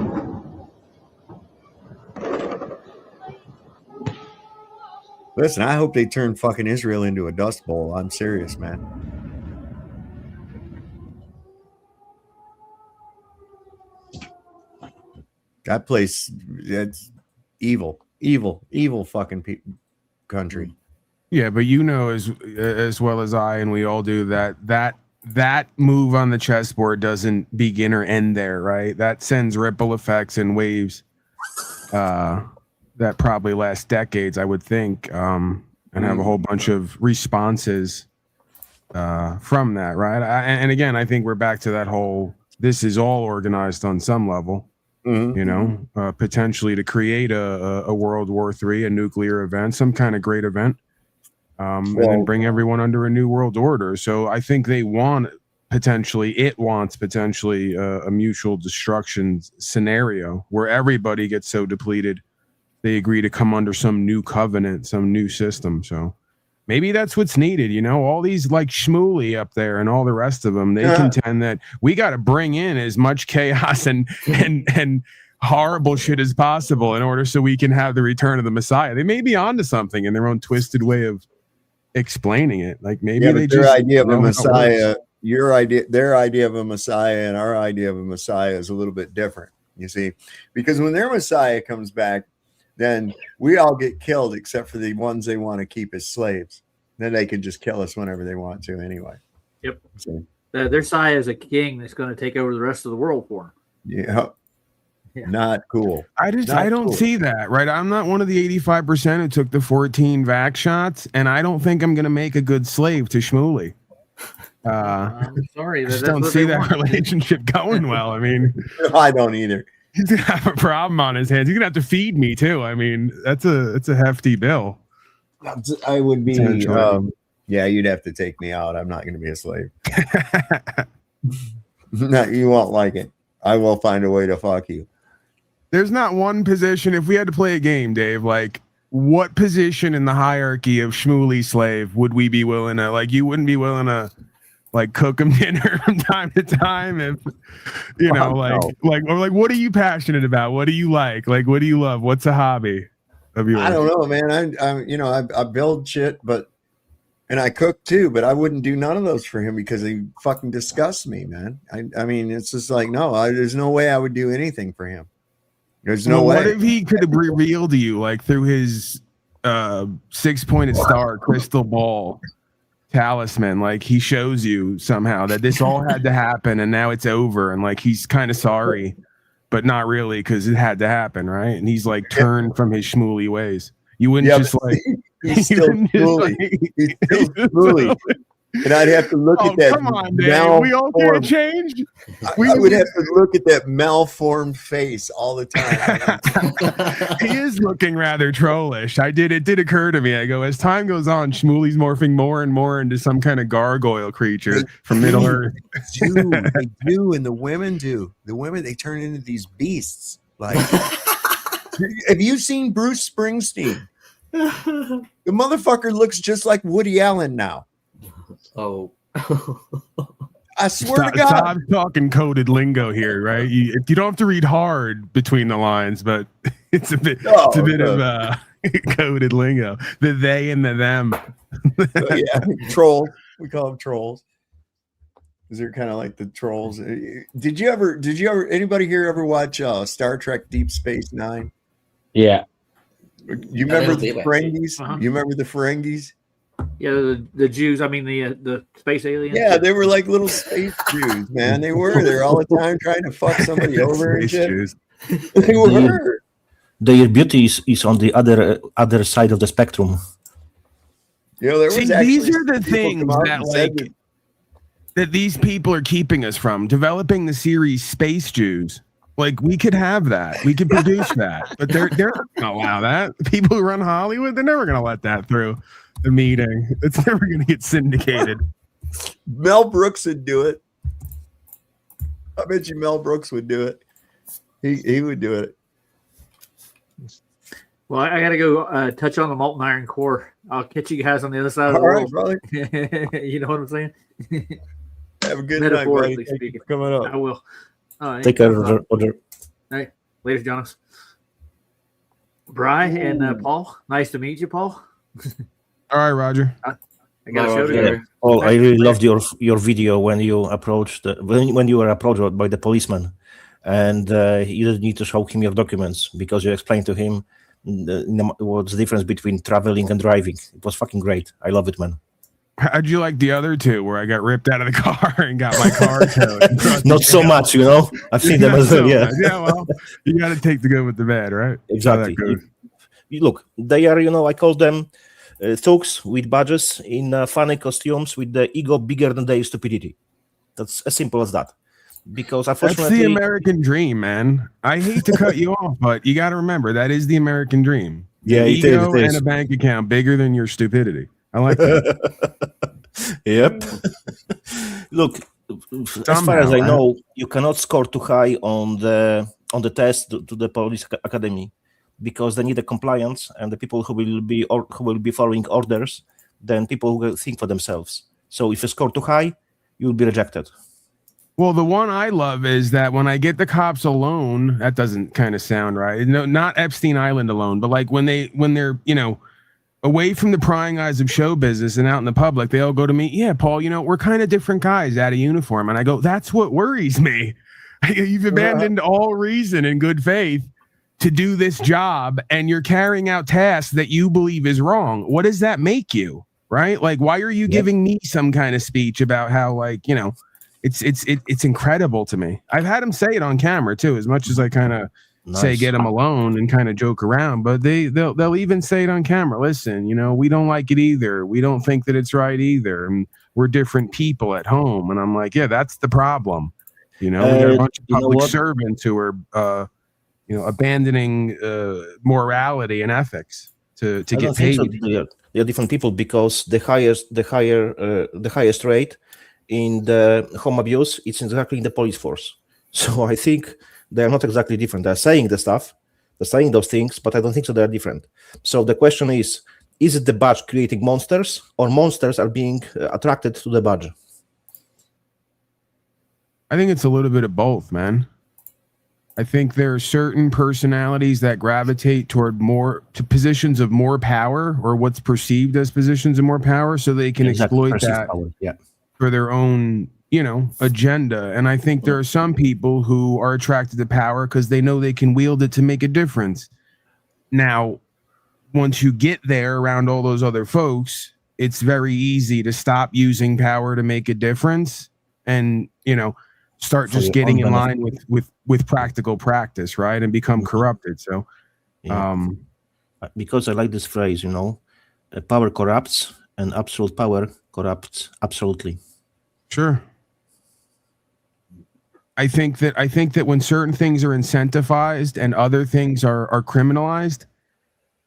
Listen, I hope they turn fucking Israel into a dust bowl. I'm serious, man. That place, it's evil fucking country. Yeah, but you know as well as I, and we all do, that move on the chessboard doesn't begin or end there, right? That sends ripple effects and waves that probably last decades, I would think, and have a whole bunch of responses from that, right? And again, I think we're back to that whole, this is all organized on some level, you know, potentially to create a World War III, a nuclear event, some kind of great event. And then bring everyone under a new world order. So I think it wants potentially a mutual destruction scenario where everybody gets so depleted they agree to come under some new covenant, some new system. So maybe that's what's needed. You know, all these like Shmuley up there and all the rest of them, they contend that we got to bring in as much chaos and horrible shit as possible in order so we can have the return of the Messiah. They may be onto something in their own twisted way of explaining it. Like maybe they their just idea of a Messiah, their idea of a Messiah and our idea of a Messiah is a little bit different, you see, because when their Messiah comes back, then we all get killed except for the ones they want to keep as slaves. Then they can just kill us whenever they want to anyway. Yep. So, Yeah. Not cool. I don't see that, right? I'm not one of the 85% who took the 14 vax shots, and I don't think I'm going to make a good slave to Shmuley. I'm sorry. I just don't see that relationship going well. I mean, I don't either. He's going to have a problem on his hands. He's going to have to feed me too. I mean, it's a hefty bill. I would be, yeah, you'd have to take me out. I'm not going to be a slave. No, you won't like it. I will find a way to fuck you. There's not one position. If we had to play a game, Dave, like what position in the hierarchy of Shmuley slave would we be willing to, like, you wouldn't be willing to like cook him dinner from time to time? If, you know, like, what are you passionate about? What do you like? Like, what do you love? What's a hobby of yours? I don't know, man. I build shit, and I cook too, but I wouldn't do none of those for him because they fucking disgust me, man. I mean, it's just like, no, there's no way I would do anything for him. There's no way. What if he could have revealed to you, like through his 6-pointed star crystal ball talisman, like he shows you somehow that this all had to happen and now it's over, and like he's kind of sorry, but not really because it had to happen, right? And he's like turned from his Shmuley ways. You wouldn't just like. He's still Shmuley. He's still Shmuley. And I'd have to look at that. Come on, Dave. We all can't change. I would have to look at that malformed face all the time. He is looking rather trollish. It did occur to me. I go, as time goes on, Shmuley's morphing more and more into some kind of gargoyle creature from Middle Earth. They do, and the women do. The women, they turn into these beasts. Like, have you seen Bruce Springsteen? The motherfucker looks just like Woody Allen now. Oh, I swear to God. I'm talking coded lingo here, right? You don't have to read hard between the lines, but it's a bit of coded lingo. The they and the them. Yeah, trolls. We call them trolls. Is there kind of like the trolls? Did you ever? Anybody here ever watch Star Trek Deep Space Nine? Yeah. You remember the Ferengis? You remember the Ferengis? Yeah, the Jews. I mean, the space aliens. Yeah, they were like little space Jews, man. They were there all the time trying to fuck somebody over and shit. They were. Their beauty is on the other side of the spectrum. You know, these are the things that these people are keeping us from developing the series Space Jews. Like, we could have that. We could produce that. But they're not going to allow that. The people who run Hollywood, they're never going to let that through the meeting. It's never going to get syndicated. Mel Brooks would do it. I bet you Mel Brooks would do it. He would do it. Well, I got to go touch on the molten iron core. I'll catch you guys on the other side of the All right, world. brother. You know what I'm saying? Have a good night, buddy. Metaphorically Thank you speaking. for coming up. I will. Take care, Roger. Hey, later, Jonas. Bri and Paul. Nice to meet you, Paul. All right, Roger. I got a show to Yeah. go. Oh, I really loved your video when you approached when you were approached by the policeman, and you didn't need to show him your documents because you explained to him what's the difference between traveling and driving. It was fucking great. I love it, man. How'd you like the other two where I got ripped out of the car and got my car towed? Not so much, you know. I've seen them as well. Yeah. Yeah, well, you got to take the good with the bad, right? Exactly. Look, they are, I call them thugs with badges in funny costumes with the ego bigger than their stupidity. That's as simple as that. Because unfortunately, that's the American dream, man. I hate to cut you off, but you got to remember that is the American dream. Yeah, ego it is. And a bank account bigger than your stupidity. I like that. Yep. Look, as far as I know, you cannot score too high on the test to the police academy because they need a compliance and the people who will be following orders than people who will think for themselves. So if you score too high, you'll be rejected. Well, the one I love is that when I get the cops alone, that doesn't kind of sound right. No, not Epstein Island alone, but like when they're, away from the prying eyes of show business and out in the public, they all go to me, yeah, Paul, we're kind of different guys out of uniform. And I go, that's what worries me. You've abandoned all reason and good faith to do this job and you're carrying out tasks that you believe is wrong. What does that make you? Right? Like, why are you giving me some kind of speech about how, it's incredible to me. I've had them say it on camera too, as much as I kind of say get them alone and kind of joke around, but they'll even say it on camera. Listen, we don't like it either. We don't think that it's right either. And we're different people at home. And I'm like, yeah, that's the problem. We got a bunch of public servants who are, abandoning morality and ethics to get paid. So. They are different people because the highest rate in the home abuse, it's exactly in the police force. So I think they are not exactly different. They're saying the stuff, they're saying those things, but I don't think so they're different. So the question is it the badge creating monsters or monsters are being attracted to the badge? I think it's a little bit of both, man. I think there are certain personalities that gravitate toward to positions of more power or what's perceived as positions of more power so they can exploit that for their own agenda. And I think there are some people who are attracted to power because they know they can wield it to make a difference. Now, once you get there around all those other folks, it's very easy to stop using power to make a difference and, start just getting in line with practical practice, right? And become corrupted. So, because I like this phrase, power corrupts and absolute power corrupts absolutely. Sure. I think that when certain things are incentivized and other things are criminalized,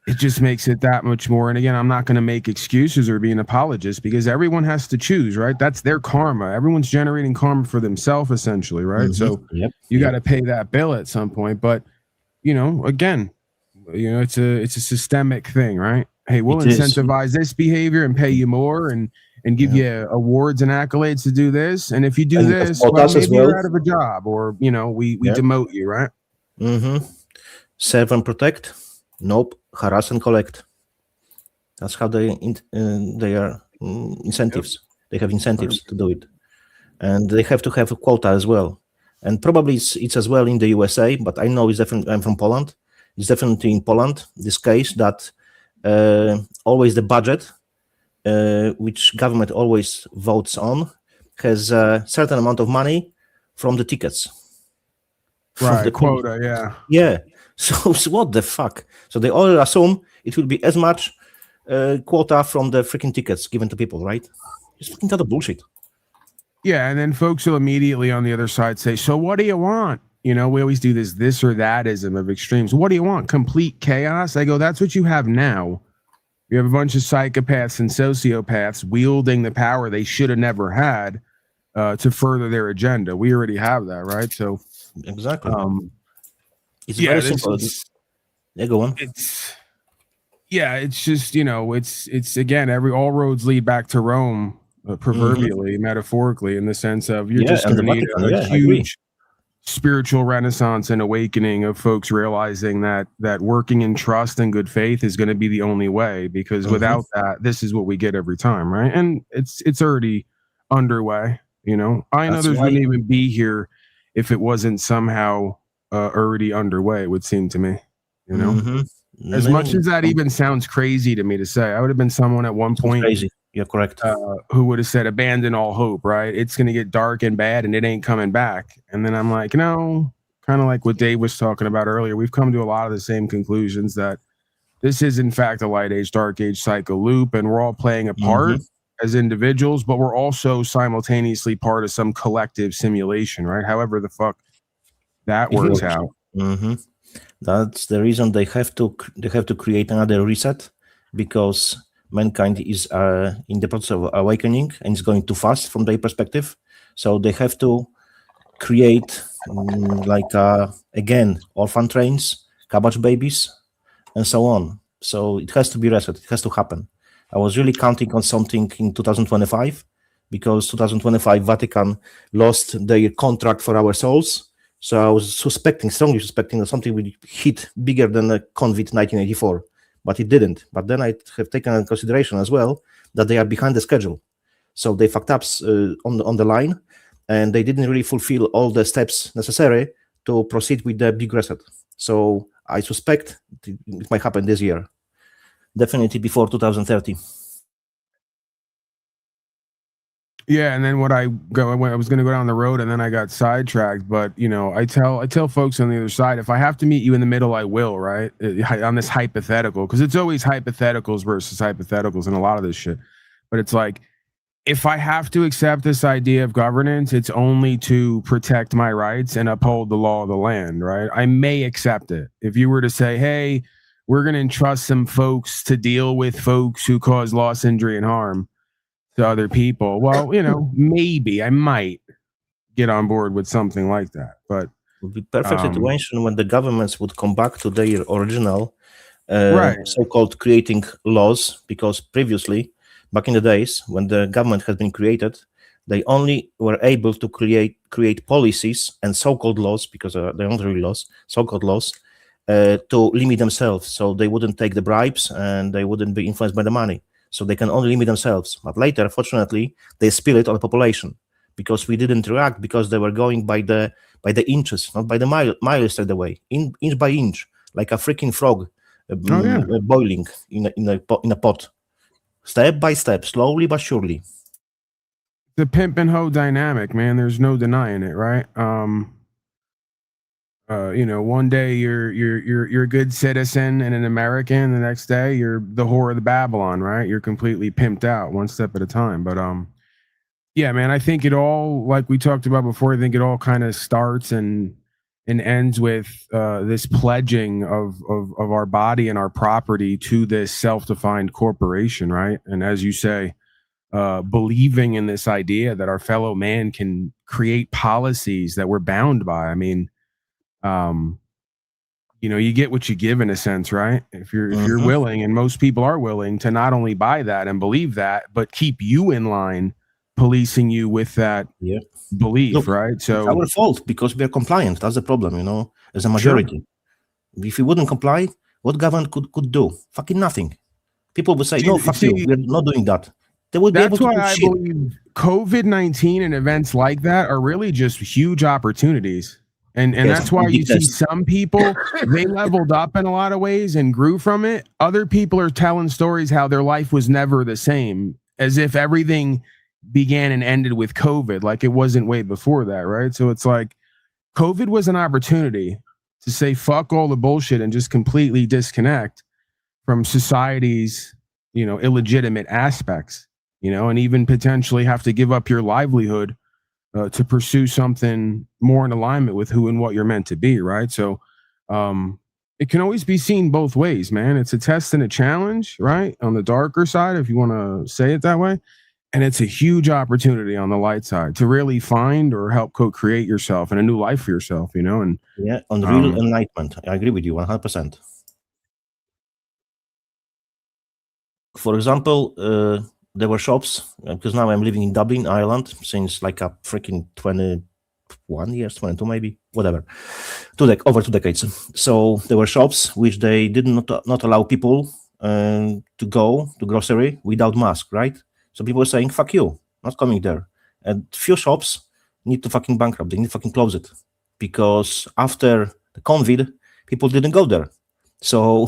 it just makes it that much more. And again, I'm not going to make excuses or be an apologist because everyone has to choose, right? That's their karma. Everyone's generating karma for themselves, essentially, right? So you got to pay that bill at some point. But again, it's a systemic thing, right? Hey, we'll incentivize this behavior and pay you more and give you awards and accolades to do this. And if you do this, well, maybe you're out of a job or, we demote you, right? Serve and protect. Nope. Harass and collect. That's how they are incentives. They have incentives to do it. And they have to have a quota as well. And probably it's as well in the USA, but I know it's different. I'm from Poland. It's definitely in Poland, this case that always the budget which government always votes on, has a certain amount of money from the tickets. Right, the quota, yeah. Yeah. So what the fuck? So they all assume it will be as much quota from the freaking tickets given to people, right? It's fucking total bullshit. Yeah, and then folks will immediately on the other side say, so what do you want? You know, we always do this or thatism of extremes. What do you want? Complete chaos? I go, that's what you have now. You have a bunch of psychopaths and sociopaths wielding the power they should have never had to further their agenda. We already have that, right? So exactly. It's yeah, very simple. Yeah, go on. It's just, you know, it's again, all roads lead back to Rome, proverbially, metaphorically, in the sense of you're just going to need a huge spiritual renaissance and awakening of folks realizing that working in trust and good faith is going to be the only way, because without that, this is what we get every time, right? And it's already underway. I know others wouldn't even be here if it wasn't somehow already underway, it would seem to me. As much as that even sounds crazy to me to say, I would have been someone at one point. Crazy. You're correct. Who would have said, abandon all hope, right? It's going to get dark and bad and it ain't coming back. And then I'm like, no, kind of like what Dave was talking about earlier. We've come to a lot of the same conclusions, that this is in fact a light age, dark age cycle loop. And we're all playing a part as individuals, but we're also simultaneously part of some collective simulation, right? However the fuck that works out. That's the reason they have to create another reset, because mankind is in the process of awakening and it's going too fast from their perspective. So they have to create again, orphan trains, cabbage babies, and so on. So it has to be reset. It has to happen. I was really counting on something in 2025, because 2025 Vatican lost their contract for our souls. So I was strongly suspecting that something will hit bigger than the COVID 1984. But it didn't. But then I have taken into consideration as well that they are behind the schedule. So they fucked up on the line, and they didn't really fulfill all the steps necessary to proceed with the big reset. So I suspect it might happen this year. Definitely before 2030. Yeah, and then I was going to go down the road, and then I got sidetracked. But I tell folks on the other side, if I have to meet you in the middle, I will, right? On this hypothetical, because it's always hypotheticals versus hypotheticals in a lot of this shit. But it's like, if I have to accept this idea of governance, it's only to protect my rights and uphold the law of the land, right? I may accept it. If you were to say, hey, we're going to entrust some folks to deal with folks who cause loss, injury, and harm to other people, well, maybe I might get on board with something like that. But it would be perfect situation when the governments would come back to their original so-called creating laws, because previously, back in the days when the government has been created, they only were able to create policies and so-called laws, because they're not really laws, so-called laws, to limit themselves, so they wouldn't take the bribes and they wouldn't be influenced by the money. So they can only limit themselves. But later, fortunately, they spill it on the population, because we didn't react, because they were going by the inches, not by the miles straight away, inch by inch, like a freaking frog boiling in a pot, step by step, slowly but surely. The pimp and hoe dynamic, man. There's no denying it, right? One day you're a good citizen and an American, the next day you're the whore of the Babylon, right? You're completely pimped out, one step at a time. But yeah, man, I think it all, like we talked about before, I think it all kind of starts and ends with this pledging of our body and our property to this self-defined corporation, right? And as you say, believing in this idea that our fellow man can create policies that we're bound by. I mean, you get what you give, in a sense, right? If you're willing, and most people are willing to not only buy that and believe that, but keep you in line, policing you with that belief. Look, right? So it's our fault, because we are compliant. That's the problem, as a majority. Sure. If we wouldn't comply, what government could do? Fucking nothing. People would say, no, fuck you, we're not doing that. They would be able to do I shit. believe COVID-19 and events like that are really just huge opportunities. And that's why you see some people, they leveled up in a lot of ways and grew from it. Other people are telling stories how their life was never the same, as if everything began and ended with COVID, like it wasn't way before that, right? So it's like COVID was an opportunity to say fuck all the bullshit and just completely disconnect from society's, illegitimate aspects, and even potentially have to give up your livelihood to pursue something more in alignment with who and what you're meant to be, right? So it can always be seen both ways, man. It's a test and a challenge, right? On the darker side, if you want to say it that way. And it's a huge opportunity on the light side to really find or help co-create yourself and a new life for yourself, and on the real enlightenment. I agree with you 100%. For example, there were shops, because now I'm living in Dublin, Ireland, since like a freaking 21 years, 22 maybe, whatever, over 2 decades. So there were shops which they did not allow people to go to grocery without mask, right? So people were saying, fuck you, not coming there. And few shops need to fucking bankrupt. They need to fucking close it. Because after the COVID, people didn't go there. So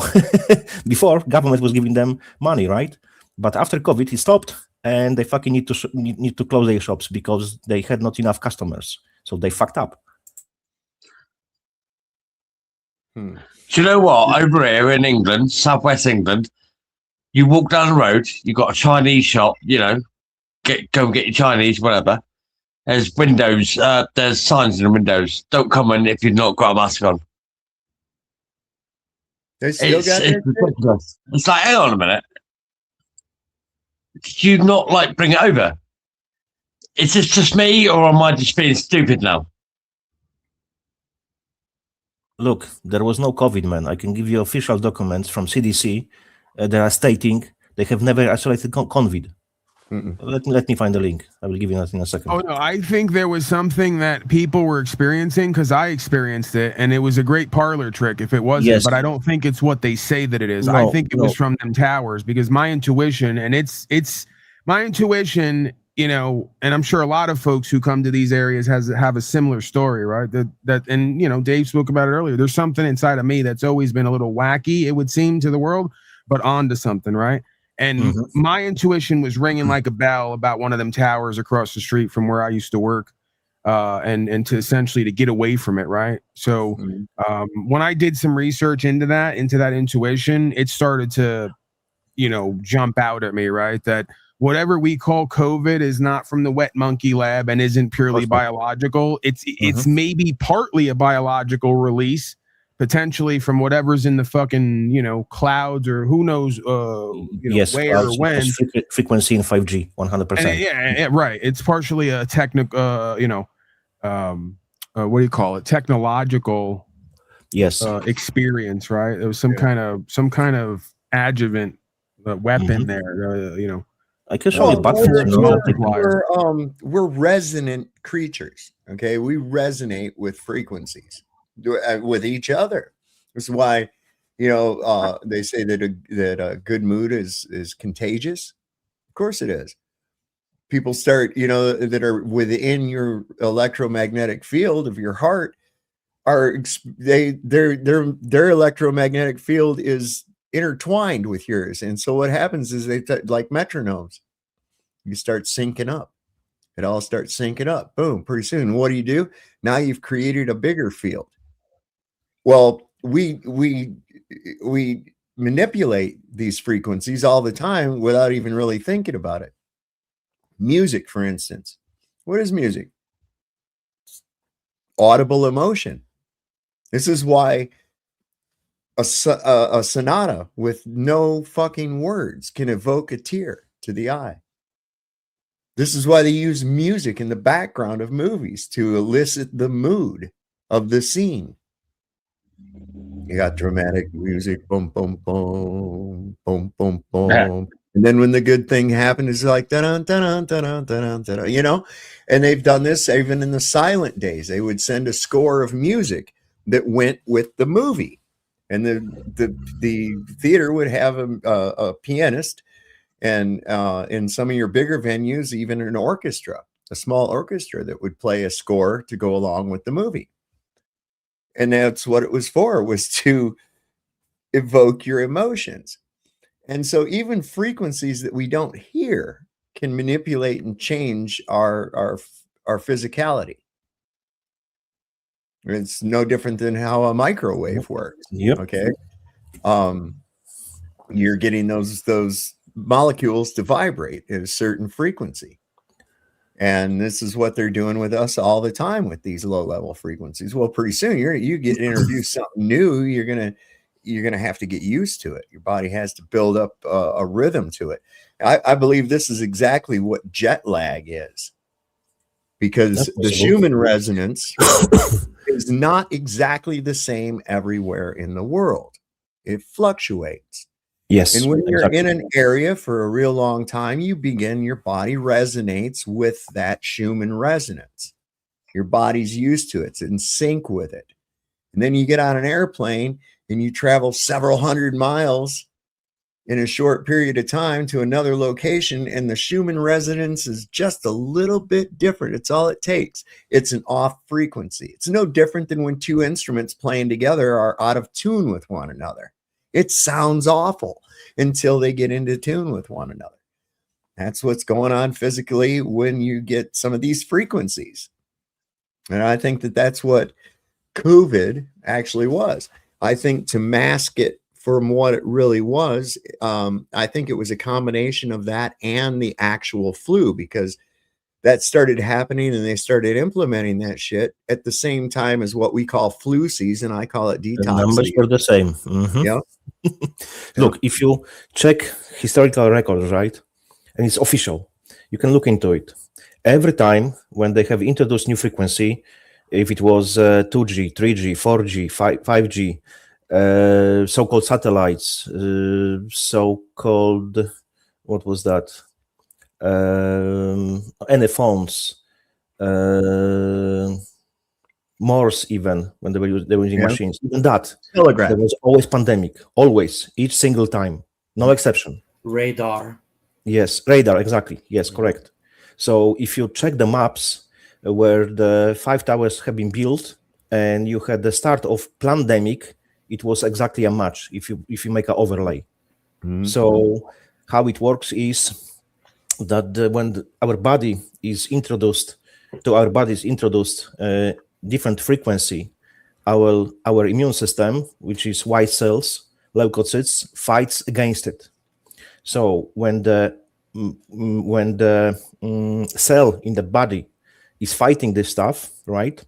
before, government was giving them money, right? But after COVID, it stopped, and they fucking need to close their shops because they had not enough customers. So they fucked up. Do you know what? Over here in England, southwest England, you walk down the road, you've got a Chinese shop, you know, go and get your Chinese, whatever. There's windows, there's signs in the windows. Don't come in if you've not got a mask on. They still got it's ridiculous. It's like, hang on a minute. Did you not like bring it over? Is this just me, or am I just being stupid now? Look, there was no COVID, man. I can give you official documents from CDC that are stating they have never isolated COVID. Let me find the link. I will give you that in a second. Oh no, I think there was something that people were experiencing because I experienced it, and it was a great parlor trick if it wasn't. Yes. But I don't think it's what they say that it is. No, I think it was from them towers, because my intuition, and it's my intuition, you know, and I'm sure a lot of folks who come to these areas have a similar story, right? That and you know, Dave spoke about it earlier. There's something inside of me that's always been a little wacky, it would seem to the world, but onto something, right? And my intuition was ringing like a bell about one of them towers across the street from where I used to work, and to essentially to get away from it, right? So when I did some research into that intuition, it started to, you know, jump out at me, right? That whatever we call COVID is not from the wet monkey lab and isn't purely biological. It's maybe partly a biological release, potentially from whatever's in the fucking, you know, clouds, or who knows, yes, where or when. Frequency in 5G, 100%. Yeah, right. It's partially a technical, what do you call it? Technological, experience, right? There was some kind of adjuvant weapon there, you know. I can show you we're resonant creatures. Okay, we resonate with frequencies, with each other. This is why, you know, they say that a good mood is contagious. Of course it is. People start, you know, that are within your electromagnetic field of your heart their electromagnetic field is intertwined with yours, and so what happens is they like metronomes. You start syncing up. It all starts syncing up. Boom. Pretty soon, what do? Now you've created a bigger field. Well, we manipulate these frequencies all the time without even really thinking about it. Music, for instance. What is music? Audible emotion. This is why a sonata with no fucking words can evoke a tear to the eye. This is why they use music in the background of movies to elicit the mood of the scene. You got dramatic music, boom, boom, boom, boom, boom, boom. And then when the good thing happens, it's like, dun, dun, dun, dun, dun, dun, you know? And they've done this even in the silent days. They would send a score of music that went with the movie. And the theater would have a pianist, and in some of your bigger venues, even an orchestra, a small orchestra that would play a score to go along with the movie. And that's what it was for, was to evoke your emotions. And so even frequencies that we don't hear can manipulate and change our physicality. It's no different than how a microwave works. Yep. Okay. You're getting those molecules to vibrate at a certain frequency. And this is what they're doing with us all the time with these low-level frequencies. Well, pretty soon you get introduced something new, you're gonna have to get used to it. Your body has to build up a rhythm to it. I believe this is exactly what jet lag is, because the Schumann resonance is not exactly the same everywhere in the world. It fluctuates. Yes. And when you're in an area for a real long time, your body resonates with that Schumann resonance. Your body's used to it. It's in sync with it. And then you get on an airplane and you travel several hundred miles in a short period of time to another location, and the Schumann resonance is just a little bit different. It's all it takes. It's an off frequency. It's no different than when two instruments playing together are out of tune with one another. It sounds awful until they get into tune with one another. That's what's going on physically when you get some of these frequencies. And I think that that's what COVID actually was. I think to mask it from what it really was, I think it was a combination of that and the actual flu, because that started happening and they started implementing that shit at the same time as what we call flu season. I call it detox. The numbers were the same. Mm-hmm. Yeah. Look, if you check historical records, right, and it's official, you can look into it. Every time when they have introduced new frequency, if it was 2G, 3G, 4G, 5G, so-called satellites, so-called, what was that? Any phones, Morse, even when they were using machines, even that. Telegraph. There was always pandemic, always, each single time, no exception. Radar. Yes, radar, exactly. Yes, correct. So if you check the maps where the 5 towers have been built and you had the start of pandemic, it was exactly a match if you make an overlay. Mm-hmm. So how it works is that when our body is introduced different frequency, our immune system, which is white cells, leukocytes, fights against it. So when the cell in the body is fighting this stuff, right,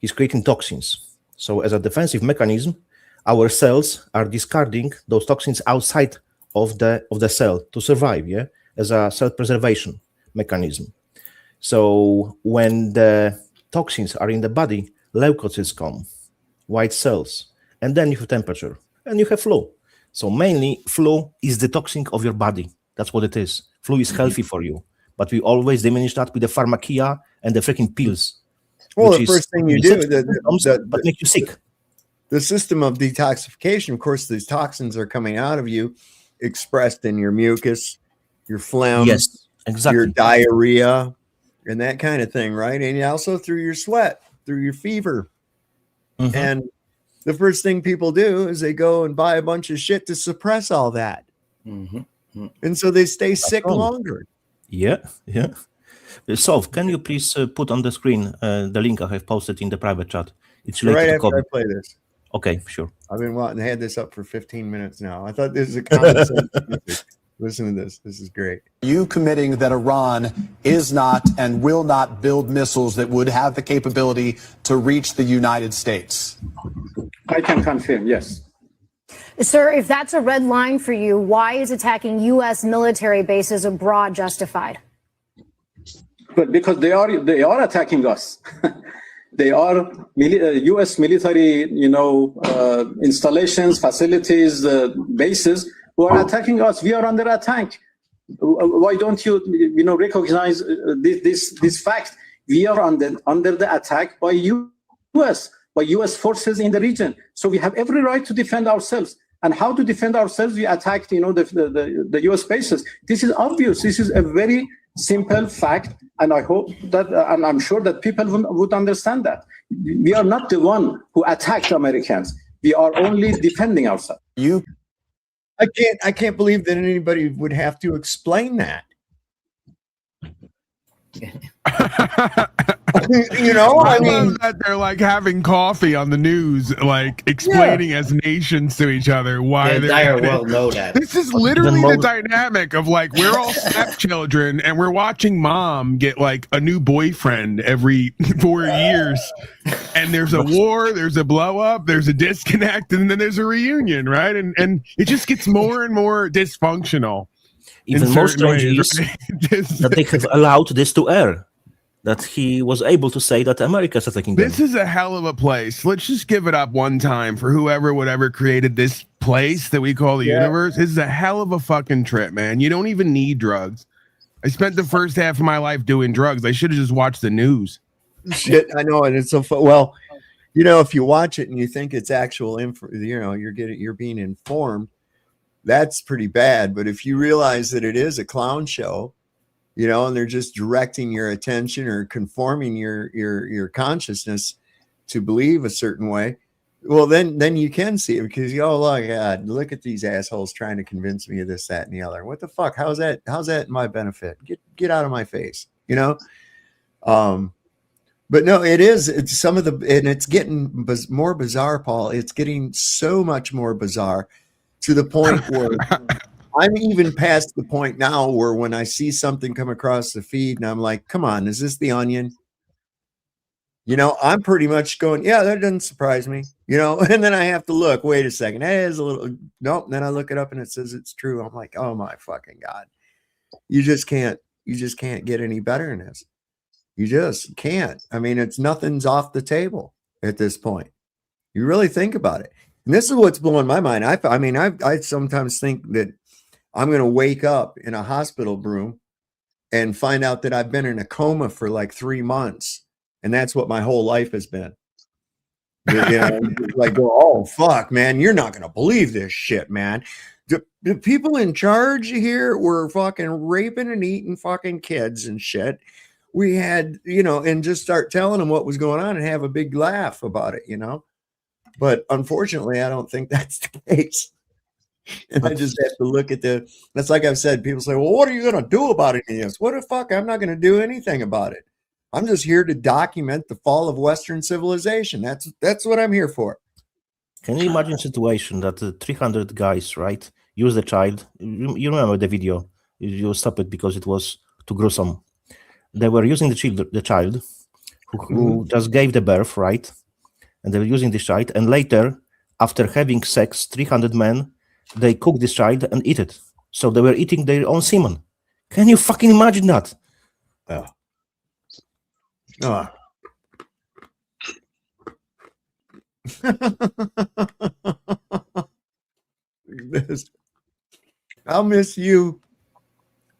is creating toxins. So as a defensive mechanism, our cells are discarding those toxins outside of the cell to survive, yeah, as a self-preservation mechanism. So when the toxins are in the body, leukocytes come, white cells, and then you have temperature, and you have flu. So mainly, flu is detoxing of your body. That's what it is. Flu is healthy for you, but we always diminish that with the pharmakia and the freaking pills. Well, the first thing you do, but make you sick. The system of detoxification, of course, these toxins are coming out of you, expressed in your mucus, your phlegm, yes, exactly, your diarrhea, and that kind of thing, right? And also through your sweat, through your fever. Mm-hmm. And the first thing people do is they go and buy a bunch of shit to suppress all that. Mm-hmm. And so they stay sick longer. Yeah. Sov, can you please put on the screen the link I have posted in the private chat? It's right related to after COVID. I play this. Okay, sure. I've been wanting to have this up for 15 minutes now. I thought this is a common sense. Listen to this. This is great. You committing that Iran is not and will not build missiles that would have the capability to reach the United States? I can confirm, yes. Sir, if that's a red line for you, why is attacking U.S. military bases abroad justified? But because they are attacking us. They are U.S. military, installations, facilities, bases who are attacking us. We are under attack. Why don't you, recognize this fact? We are under the attack by U.S. forces in the region. So we have every right to defend ourselves. And how to defend ourselves? We attacked, the U.S. bases. This is obvious. This is a very simple fact, and I hope that, and I'm sure that people would understand that. We are not the one who attacked Americans. We are only defending ourselves. I can't believe that anybody would have to explain that. I love that they're like having coffee on the news, like explaining as nations to each other why The they're. entire world know that. This is literally the dynamic of like we're all stepchildren and we're watching mom get like a new boyfriend every 4 years, and there's a war, there's a blow up, there's a disconnect, and then there's a reunion, right? And it just gets more and more dysfunctional. Even more strange is that they have allowed this to air. That he was able to say that America is attacking them. This is a hell of a place. Let's just give it up one time for whoever, whatever created this place that we call the universe. This is a hell of a fucking trip, man. You don't even need drugs. I spent the first half of my life doing drugs. I should have just watched the news. Shit, I know, and it's so well, you know, if you watch it and you think it's actual info, you know, you're being informed, that's pretty bad. But if you realize that it is a clown show, you know, and they're just directing your attention or conforming your consciousness to believe a certain way, well, then you can see it, because you, oh, look, God, look at these assholes trying to convince me of this, that, and the other. What the fuck? How's that in my benefit? Get out of my face, you know? But no, it's some of the, and it's getting more bizarre, Paul. It's getting so much more bizarre to the point where I'm even past the point now where when I see something come across the feed and I'm like, come on, is this The Onion? You know, I'm pretty much going, yeah, that doesn't surprise me, you know, and then I have to look, wait a second. Hey, there's a little, nope. And then I look it up and it says it's true. I'm like, oh my fucking God. You just can't get any better than this. You just can't. I mean, nothing's off the table at this point. You really think about it. And this is what's blowing my mind. I sometimes think that I'm going to wake up in a hospital room and find out that I've been in a coma for like 3 months. And that's what my whole life has been. You know, like, oh, fuck, man, you're not going to believe this shit, man. The people in charge here were fucking raping and eating fucking kids and shit. We had, you know, and just start telling them what was going on and have a big laugh about it, you know. But unfortunately, I don't think that's the case. And I just have to look at that's like I've said, people say, well, what are you going to do about any of this? What the fuck? I'm not going to do anything about it. I'm just here to document the fall of Western civilization. That's what I'm here for. Can you imagine a situation that 300 guys, right, use the child? You remember the video. You stop it because it was too gruesome. They were using the child who just gave the birth, right? And they were using this child. And later, after having sex, 300 men, they cooked this child and eat it. So they were eating their own semen. Can you fucking imagine that? Oh. I'll miss you,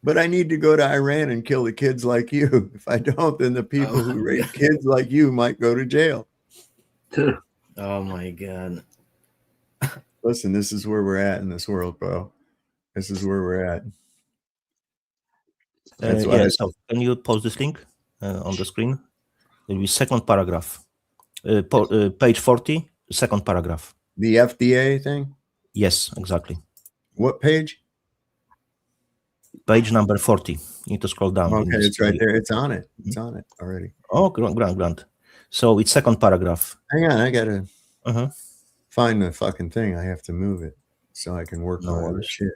but I need to go to Iran and kill the kids like you. If I don't, then the people who raise kids like you might go to jail. Oh my God. Listen, this is where we're at in this world, bro. This is where we're at. So can you post this link on the screen? It will be second paragraph. Page 40, second paragraph. The FDA thing? Yes, exactly. What page? Page number 40. You need to scroll down. Okay, it's right there. It's on it. It's on it already. Oh, grand. So it's second paragraph. Hang on, I gotta find the fucking thing. I have to move it so I can work on this shit.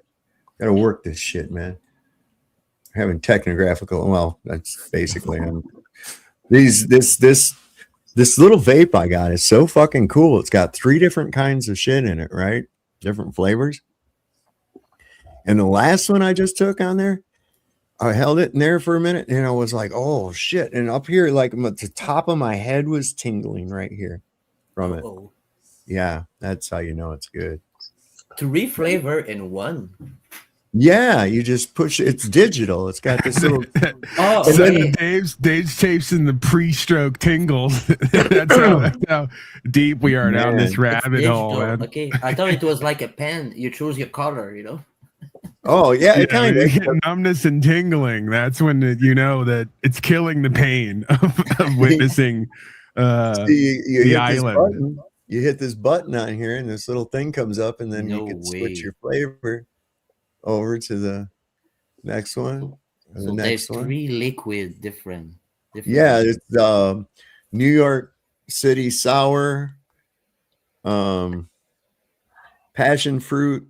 Gotta work this shit, man. Having technographical. Well, that's basically this little vape I got is so fucking cool. It's got 3 different kinds of shit in it, right? Different flavors. And the last one I just took on there, I held it in there for a minute and I was like, oh shit. And up here, like the top of my head was tingling right here from it. Yeah, that's how you know it's good. 3 flavor in one. Yeah, you just push it. It's digital. It's got this little. Dave's chasing the pre-stroke tingles. that's how deep we are down this rabbit hole. Man. Okay, I thought it was like a pen. You choose your color, you know. Oh yeah, it kind of numbness and tingling. That's when you know that it's killing the pain of witnessing the island. You hit this button on here, and this little thing comes up, and then you can switch your flavor over to the next one. So there's 3 liquid different. Yeah, it's New York City sour, passion fruit,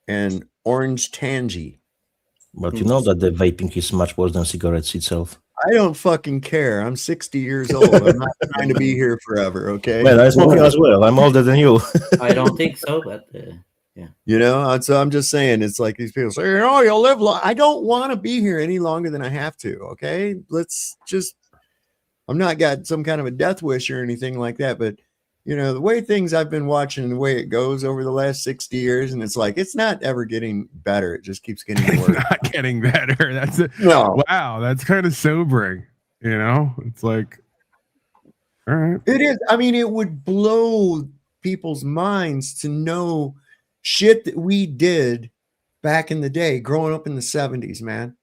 and orange tangy. But you know that the vaping is much worse than cigarettes itself. I don't fucking care. I'm 60 years old. I'm not trying to be here forever, okay? Well, I'm smoking as well. I'm older than you. I don't think so, but yeah. You know, so I'm just saying, it's like these people say, oh, you'll live long. I don't want to be here any longer than I have to, okay? Let's just, I'm not got some kind of a death wish or anything like that, but you know, the way things I've been watching, the way it goes over the last 60 years, and it's like, it's not ever getting better. It just keeps getting worse. It's not getting better. Wow. That's kind of sobering. You know, it's like, all right. It is. I mean, it would blow people's minds to know shit that we did back in the day, growing up in the 70s, man.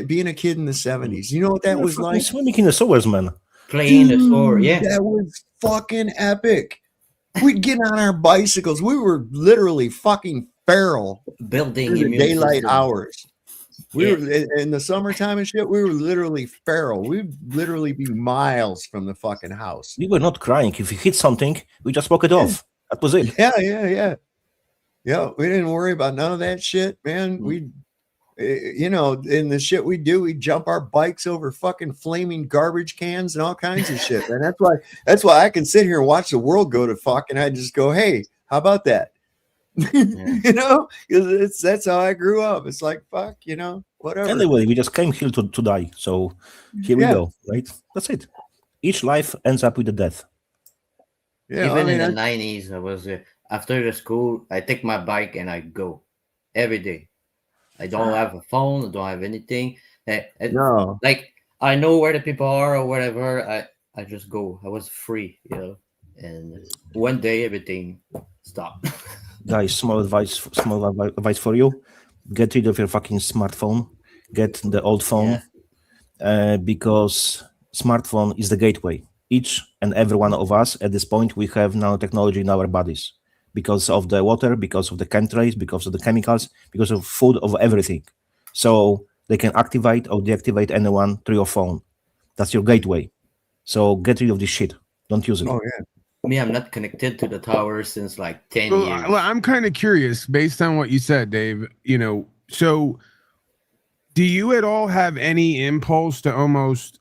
Being a kid in the 70s. You know what that was like? Swimming in the sewers, man. Playing the sword, yeah. That was fucking epic. We'd get on our bicycles. We were literally fucking feral. Building the immune daylight system. hours. We were in the summertime and shit. We were literally feral. We'd literally be miles from the fucking house. We were not crying. If you hit something, we just walk it off. That was it. Yeah. We didn't worry about none of that shit, man. We, you know, in the shit we do, we jump our bikes over fucking flaming garbage cans and all kinds of shit. And that's why I can sit here and watch the world go to fuck, and I just go, hey, how about that? You know, because that's how I grew up. It's like, fuck, you know, whatever. Anyway, we just came here to die. So here we go, right? That's it. Each life ends up with a death. Yeah, Even in the 90s, I was after the school, I take my bike and I go every day. I don't have a phone. I don't have anything. No, like I know where the people are or whatever. I just go. I was free, you know. And one day everything stopped. Guys, small advice for you: get rid of your fucking smartphone. Get the old phone, because smartphone is the gateway. Each and every one of us at this point, we have nanotechnology in our bodies because of the water, because of the chemtrails, because of the chemicals, because of food, of everything. So they can activate or deactivate anyone through your phone. That's your gateway. So get rid of this shit. Don't use it. Oh yeah. Me, I'm not connected to the tower since like 10 years. Well, I'm kind of curious based on what you said, Dave. You know, so do you at all have any impulse to almost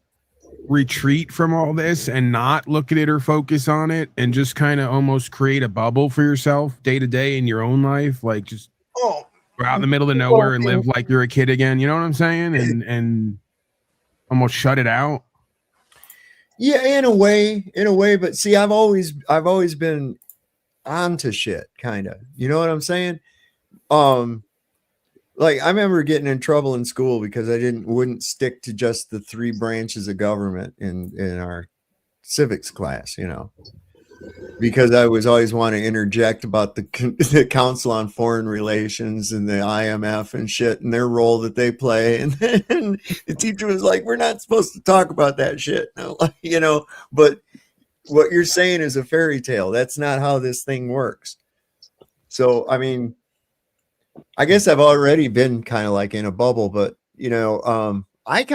retreat from all this and not look at it or focus on it and just kind of almost create a bubble for yourself day to day in your own life? Like just go out in the middle of nowhere and live like you're a kid again. You know what I'm saying? And almost shut it out. Yeah, in a way, but see, I've always been onto shit, kind of. You know what I'm saying? Like I remember getting in trouble in school because I wouldn't stick to just the 3 branches of government in our civics class, you know, because I was always want to interject about the Council on Foreign Relations and the IMF and shit and their role that they play. And then the teacher was like, we're not supposed to talk about that shit. No, you know, but what you're saying is a fairy tale. That's not how this thing works. So, I mean, I guess I've already been kind of like in a bubble, but you know, I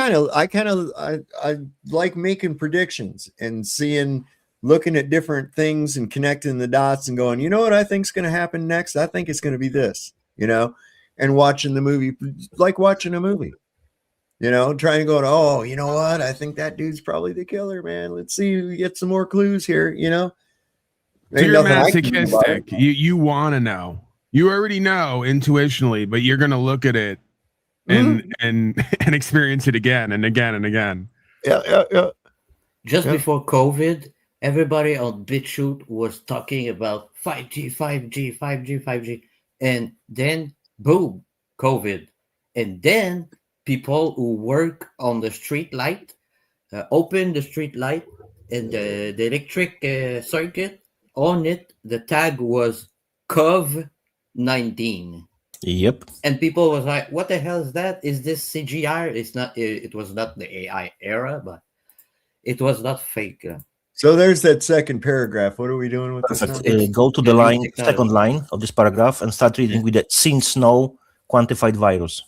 like making predictions and looking at different things and connecting the dots and going, you know what I think is going to happen next? I think it's going to be this, you know, and watching the movie, like watching a movie, you know, trying to go, oh, you know what? I think that dude's probably the killer, man. Let's see, we get some more clues here, you know. So you're masochistic. You want to know. You already know intuitionally, but you're going to look at it and experience it again and again and again. Yeah. Just before COVID, everybody on BitChute was talking about 5G. And then, boom, COVID. And then people who work on the street light open the street light and the electric circuit. On it, the tag was COVID-19. Yep. And people was like, what the hell is that? Is this CGI? It's not. It was not the AI era, but it was not fake. So there's that second paragraph. What are we doing with this? Go to the second line of this paragraph and start reading with the since no quantified virus.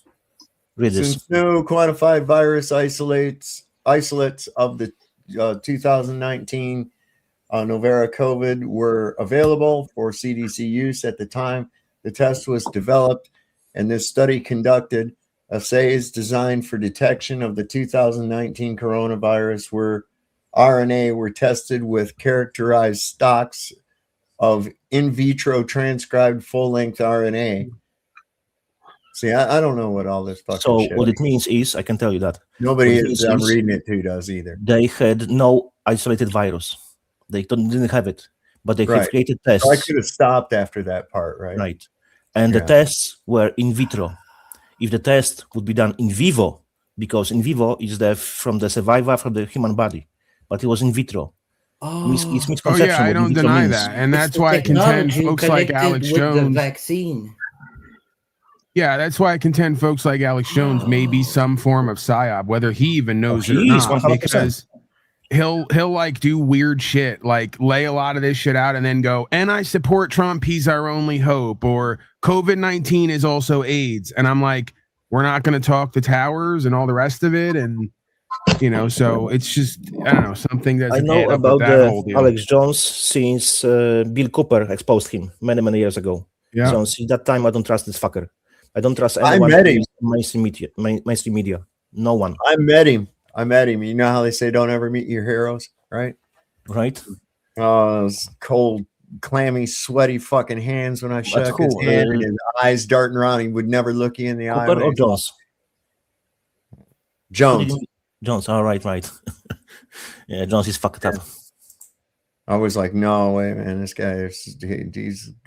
Read this. Since no quantified virus isolates of the 2019 Novera COVID were available for CDC use at the time the test was developed, and this study conducted assays designed for detection of the 2019 coronavirus where RNA were tested with characterized stocks of in vitro transcribed full-length RNA. See, I don't know what all this fucking shit So what it means is, I can tell you that. Nobody I'm reading it to does either. They had no isolated virus. They didn't have it, but they have created tests. So I could have stopped after that part, right? Right. And the tests were in vitro. If the test would be done in vivo, because in vivo is from the survivor from the human body, but it was in vitro. It's Oh misconception. yeah, I what in don't vitro deny means. that, and It's that's the why I contend technology folks like connected Alex with the Jones. vaccine. Yeah, that's why I contend folks like Alex Jones may be some form of psyop, whether he even knows it or he is, not, 100%. because he'll like do weird shit, like lay a lot of this shit out and then go, and I support Trump, he's our only hope, or COVID-19 is also AIDS. And I'm like, we're not going to talk the towers and all the rest of it. And, you know, so it's just, I don't know, something that's I know about Alex Jones since Bill Cooper exposed him many years ago. Yeah. So since that time, I don't trust this fucker. I don't trust I anyone. met him. Mainstream media. No one. I met him. You know how they say don't ever meet your heroes, right? Right. Those cold, clammy, sweaty fucking hands when I shook his who? hand and his eyes darting around. He would never look you in the eye. Cooper or Jones? Jones. Jones. All right. Yeah, Jones is fucked up. I was like, no way, man. This guy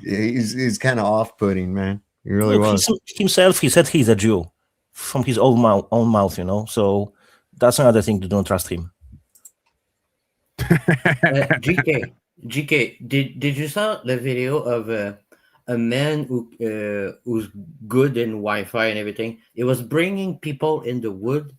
he's kind of off-putting, man. He really was. Himself, he said he's a Jew from his own mouth, you know. So that's another thing to don't trust him. GK, did you saw the video of a man who's good in Wi-Fi and everything? It was bringing people in the wood,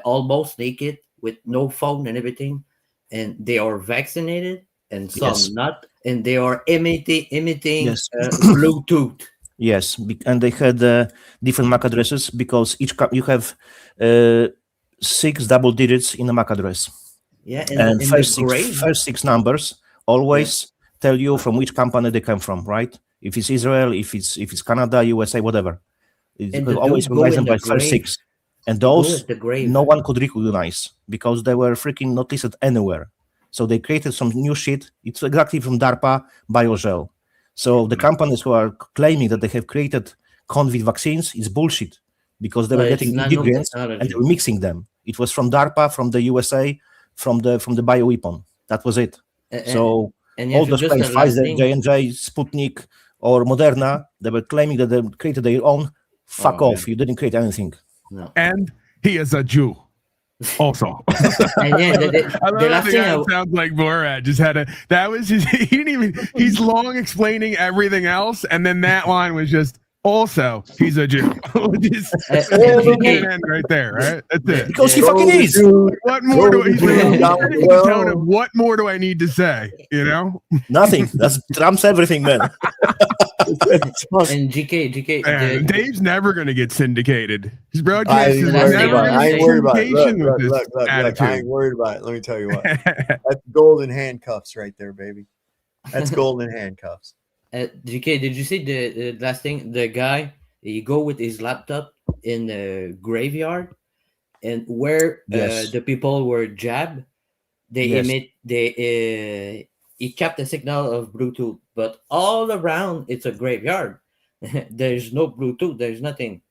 almost naked, with no phone and everything, and they are vaccinated and some not, and they are emitting Bluetooth. Yes, and they had different MAC addresses because you have 6 double digits in a MAC address. Yeah, and first six numbers always tell you from which company they come from, right? If it's Israel, if it's Canada, USA, whatever, it's always recognized by first 6. And those no one could recognize because they were freaking not listed anywhere. So they created some new shit. It's exactly from DARPA BioGel. So the companies who are claiming that they have created COVID vaccines is bullshit because they were getting ingredients and they were mixing them. It was from DARPA, from the USA, from the bioweapon. That was it. So all those claims, Pfizer, J&J, Sputnik, or Moderna, they were claiming that they created their own. Fuck off! You didn't create anything. No. And he is a Jew. Also, and yeah, the last thing sounds like Borat just had that was just he didn't even he's long explaining everything else, and then that line was just also he's a Jew. Just end right there, right? That's it. Because he fucking is. What more do what more do I need to say? You know, nothing. That's trumps everything, man. And GK, man, Dave's never going to get syndicated. His broadcast is never going to get syndication. Look, I ain't worried about it. Let me tell you what. That's golden handcuffs right there, baby. That's golden handcuffs. GK, did you see the last thing? The guy, he go with his laptop in the graveyard, and where the people were jabbed, he kept the signal of Bluetooth, but all around it's a graveyard. There's no Bluetooth. There's nothing.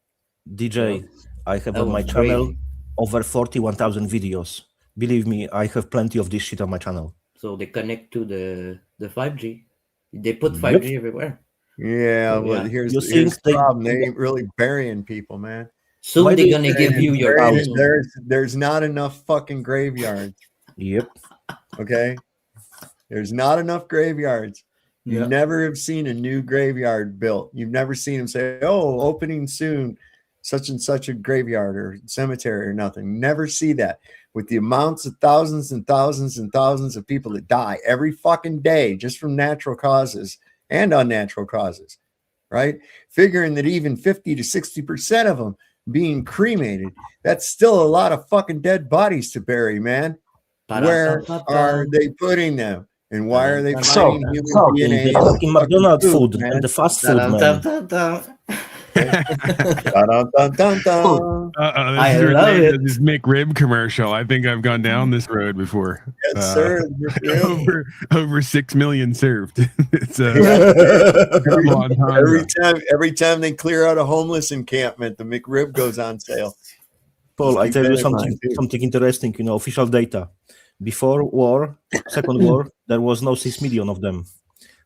DJ, I have on my channel over 41,000 videos. Believe me, I have plenty of this shit on my channel. So they connect to the 5G. They put 5G everywhere. Yeah, well, here's the problem. They ain't really burying people, man. Soon they're gonna give you your there's not enough fucking graveyards. Yep. Okay. There's not enough graveyards. You never have seen a new graveyard built. You've never seen them say, "Oh, opening soon, such and such a graveyard or cemetery or nothing." Never see that. With the amounts of thousands and thousands and thousands of people that die every fucking day just from natural causes and unnatural causes, right? Figuring that even 50 to 60% of them being cremated, that's still a lot of fucking dead bodies to bury, man. Where are they putting them? And why are they finding human DNA? The fucking McDonald's food and the fast food, man. I love it. This McRib commercial. I think I've gone down this road before. Yes, sir. Over 6 million served. It's every time they clear out a homeless encampment, the McRib goes on sale. Paul, I tell you something interesting. You know, official data. Before war, Second War, there was no 6 million of them.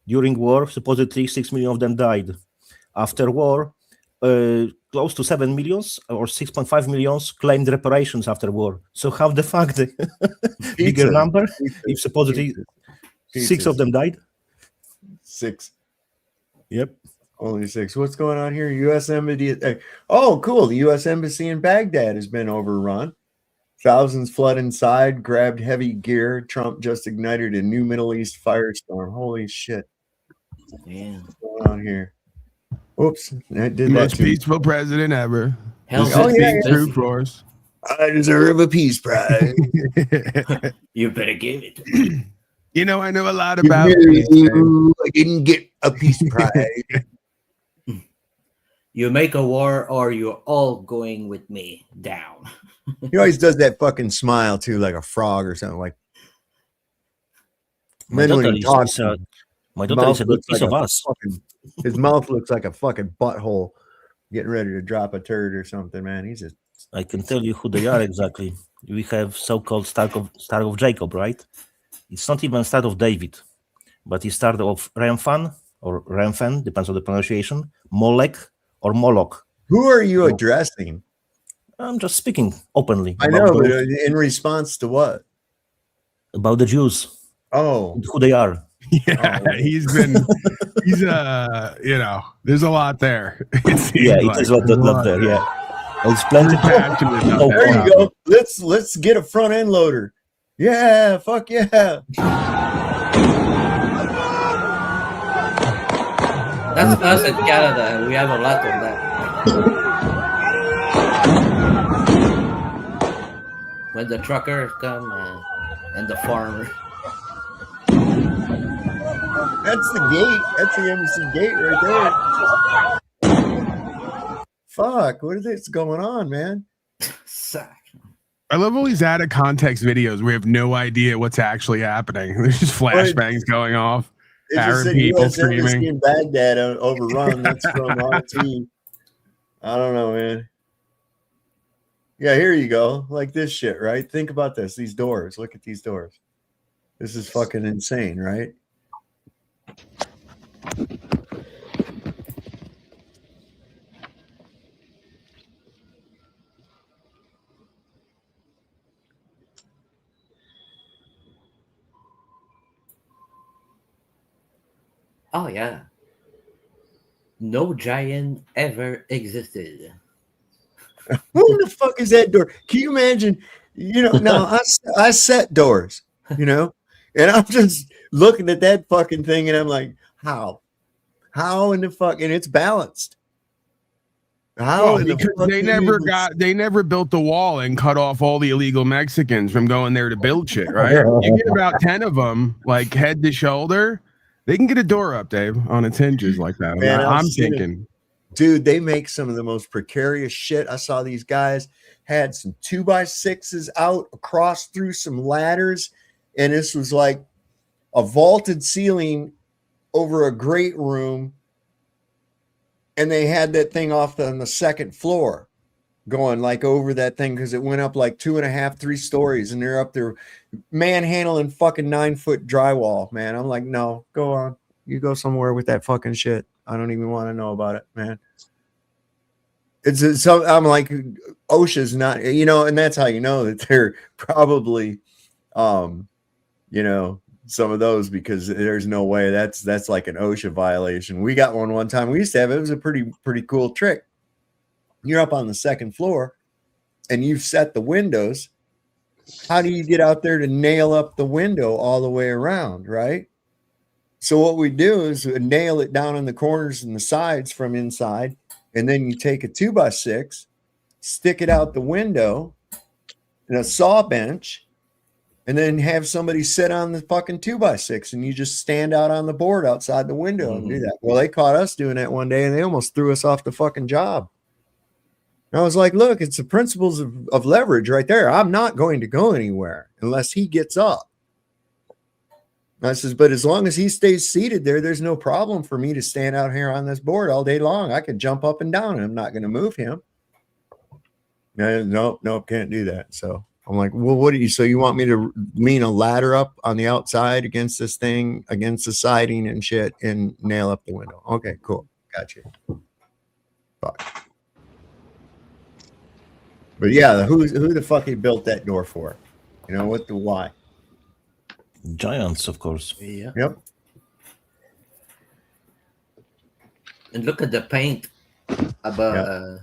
During war, supposedly 6 million of them died. After war, close to 7 millions or 6.5 millions claimed reparations after war. So how the fuck the bigger number, if supposedly 6 of them died? 6. Yep. Only 6. What's going on here? U.S. Embassy. Oh, cool. The U.S. Embassy in Baghdad has been overrun. Thousands flood inside, grabbed heavy gear. Trump just ignited a new Middle East firestorm. Holy shit. Yeah. What's going on here? Oops. I did Most that too. peaceful president ever. True force. I deserve a peace prize. You better give it. You know, I know a lot about peace. I didn't get a peace prize. You make a war or you're all going with me down. He always does that fucking smile too, like a frog or something. Like My then when daughter he is, talks, my daughter is a good piece of us. His mouth looks like a fucking butthole getting ready to drop a turd or something, man. He's just I can tell you who they are exactly. We have so-called Star of Jacob, right? It's not even Star of David, but it's Star of Remphan or Remphan, depends on the pronunciation, Molech or Moloch. Who are you addressing? I'm just speaking openly. I know, but in response to what? About the Jews. Oh, who they are. Yeah, he's you know, there's a lot there. Yeah, it is a lot there. Yeah, it's plenty. There you go. Let's get a front end loader. Yeah, fuck yeah. That's us in Canada. We have a lot of that. When the truckers come and the farmer. That's the gate. That's the embassy gate right there. Fuck, what is going on, man? I love all these out of context videos. We have no idea what's actually happening. There's just flashbangs going off. It's just Arab a people US embassy screaming. in Baghdad overrun. That's from RT. I don't know, man. Yeah, here you go. Like this shit, right? Think about this. These doors. Look at these doors. This is fucking insane, right? Oh yeah. No giant ever existed. Who the fuck is that door? Can you imagine? You know, now I set doors, you know, and I'm just looking at that fucking thing and I'm like, how in the fuck? And it's balanced. How? In the Because fuck they never built the wall and cut off all the illegal Mexicans from going there to build shit, right? You get about 10 of them, like head to shoulder, they can get a door up, Dave, on its hinges like that. Man, I'm thinking. Dude, they make some of the most precarious shit. I saw these guys had some 2x6s out across through some ladders, and this was like a vaulted ceiling over a great room, and they had that thing off on the second floor going like over that thing because it went up like 2.5, 3 stories, and they're up there manhandling fucking 9-foot drywall, man. I'm like, no, go on. You go somewhere with that fucking shit. I don't even want to know about it, man. It's so I'm like, OSHA's not, you know, and that's how you know that they're probably, you know, some of those, because there's no way that's like an OSHA violation. We got one time. We used to have it. It was a pretty cool trick. You're up on the second floor, and you've set the windows. How do you get out there to nail up the window all the way around, right? So what we do is we nail it down on the corners and the sides from inside, and then you take a 2x6, stick it out the window in a saw bench, and then have somebody sit on the fucking 2x6, and you just stand out on the board outside the window and do that. Well, they caught us doing that one day, and they almost threw us off the fucking job. And I was like, look, it's the principles of leverage right there. I'm not going to go anywhere unless he gets up. I says, but as long as he stays seated there, there's no problem for me to stand out here on this board all day long. I could jump up and down, and I'm not going to move him. Nope, can't do that. So I'm like, well, what do you? So you want me to lean a ladder up on the outside against this thing, against the siding and shit, and nail up the window? Okay, cool, got you. Fuck. But yeah, who the fuck he built that door for? You know what the why? Giants, of course. Yeah. Yep. And look at the paint about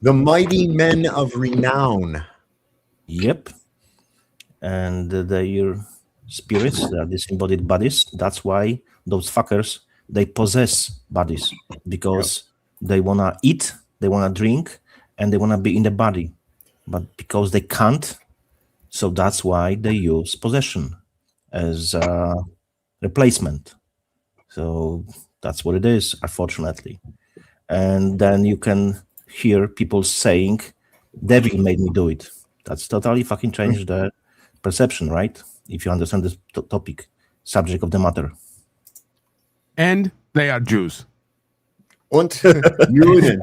the mighty men of renown. Yep. And their spirits, they are disembodied bodies. That's why those fuckers, they possess bodies, because they want to eat, they want to drink, and they want to be in the body. But because they can't, so that's why they use possession as a replacement. So that's what it is, unfortunately. And then you can hear people saying, devil made me do it. That's totally fucking changed the perception, right? If you understand this topic, subject of the matter. And they are Jews. Und Juden.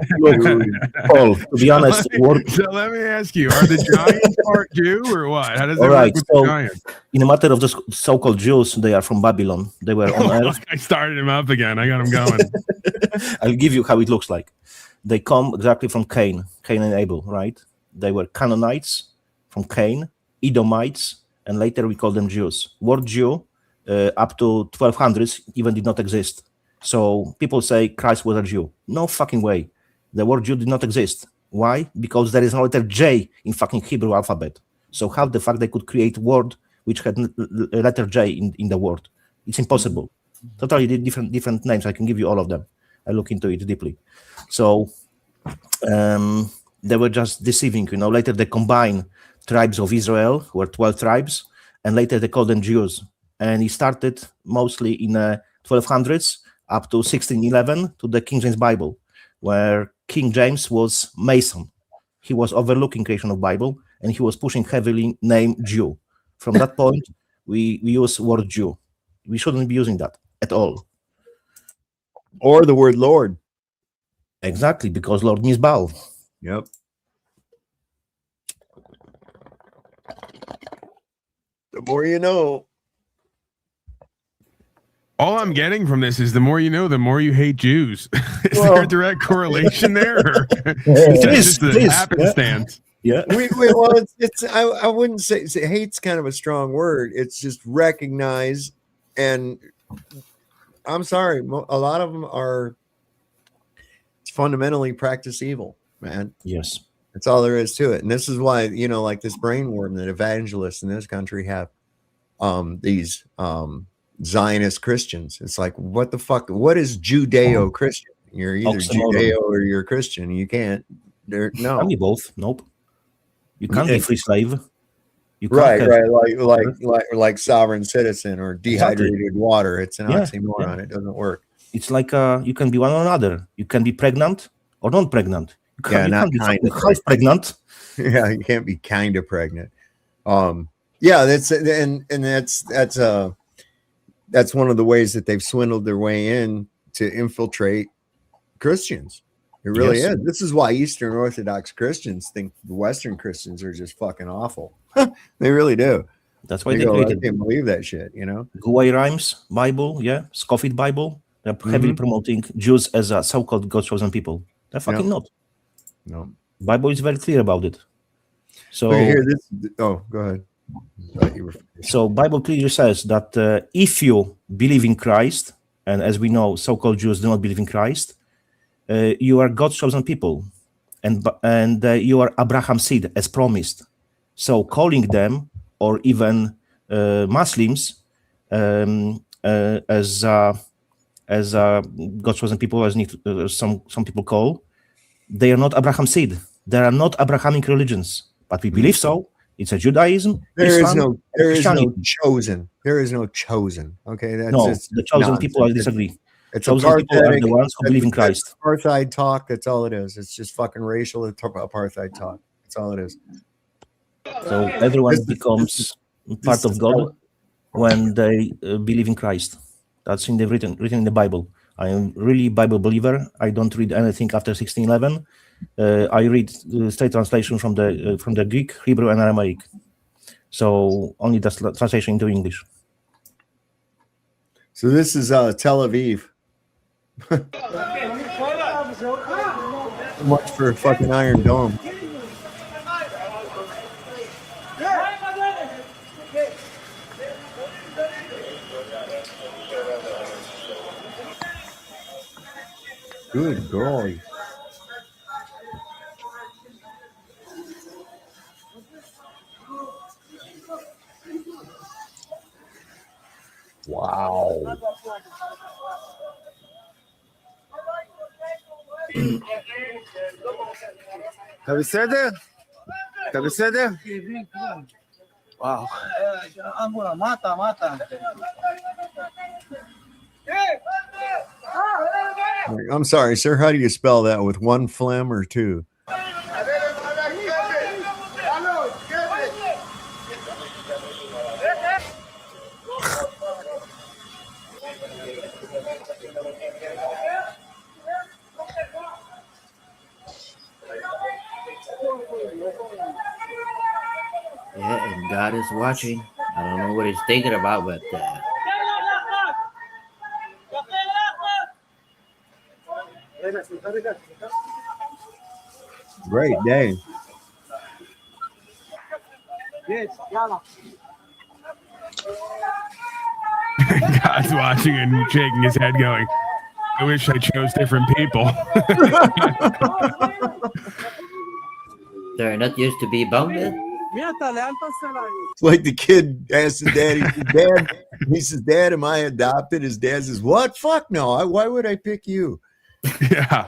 Paul, to be honest, so let me ask you: are the giants part Jew or what? How does that all right, work with so the giants? in the matter of the so-called Jews, they are from Babylon. They were on Earth. I started him up again. I got him going. I'll give you how it looks like. They come exactly from Cain and Abel, right? They were Canaanites from Cain, Edomites, and later we call them Jews. Word Jew up to 1200s even did not exist. So people say Christ was a Jew. No fucking way. The word Jew did not exist. Why? Because there is no letter J in fucking Hebrew alphabet. So how the fuck they could create word which had letter J in the word? It's impossible. Totally different names. I can give you all of them. I look into it deeply. So they were just deceiving. Later they combine tribes of Israel, who were 12 tribes, and later they called them Jews. And it started mostly in 1200s up to 1611 to the King James Bible, where King James was Mason. He was overlooking creation of Bible, and he was pushing heavily name Jew. From that point, we use word Jew. We shouldn't be using that at all. Or the word Lord. Exactly, because Lord means Baal. Yep. The more you know. All I'm getting from this is the more you know, the more you hate Jews. Is there a direct correlation there? Or It is just a happenstance? Yeah. Well, it's I wouldn't say hate's kind of a strong word. It's just recognize, and I'm sorry, a lot of them are fundamentally practice evil, man. Yes. That's all there is to it. And this is why, like this brainworm that evangelists in this country have, these Zionist Christians. It's like, what the fuck? What is Judeo-Christian? You're either Judeo or you're Christian. You can't. No. Can't be both. Nope. You can't be free slave. You can't right. Like sovereign citizen or dehydrated water. It's an oxymoron. It doesn't work. It's like you can be one or another. You can be pregnant or not pregnant. You can't be half pregnant. Yeah, you can't be kind of pregnant. That's one of the ways that they've swindled their way in to infiltrate Christians. It really is. This is why Eastern Orthodox Christians think the Western Christians are just fucking awful. They really do. That's why they created. I can't believe that shit, Guay Rhymes Bible, Scofield Bible. They're heavily promoting Jews as a so-called God-chosen people. They're fucking not. No. Bible is very clear about it. So here, go ahead. So Bible clearly says that if you believe in Christ, and as we know, so-called Jews do not believe in Christ, you are God's chosen people, and you are Abraham's seed as promised. So calling them, or even Muslims, as God's chosen people, as some people call, they are not Abraham's seed. There are not Abrahamic religions, but we believe so. It's a Judaism. There is no chosen. There is no chosen. Okay, that's the chosen nonsense. People. I disagree. It's chosen people are the ones who believe in Christ. Apartheid talk. That's all it is. It's just fucking racial apartheid talk. That's all it is. So everyone becomes part of God when they believe in Christ. That's written in the Bible. I am really Bible believer. I don't read anything after 1611. I read the straight translation from the Greek, Hebrew, and Aramaic. So only the translation into English. So this is Tel Aviv. So much for a fucking Iron Dome. Good God. Wow. אתה בסדר? אתה בסדר? וואו. מה אתה? I'm sorry, sir. How do you spell that? With one phlegm or two? Yeah, and God is watching. I don't know what he's thinking about, but Great day. God's watching and shaking his head, going, "I wish I chose different people." they're not used to be bounded. It's like the kid asks his dad, he says, Dad, am I adopted? His dad says, what? Fuck no. Why would I pick you? Yeah.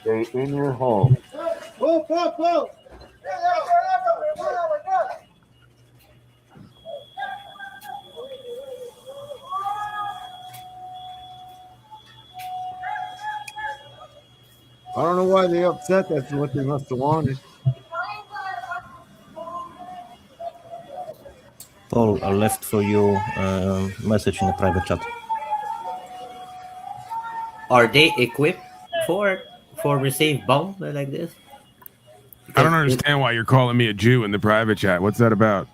Stay in your home. Whoa. I don't know why they upset. That's what they must have wanted. Paul, I left for you a message in a private chat. Are they equipped for receive bomb like this? I don't understand why you're calling me a Jew in the private chat. What's that about?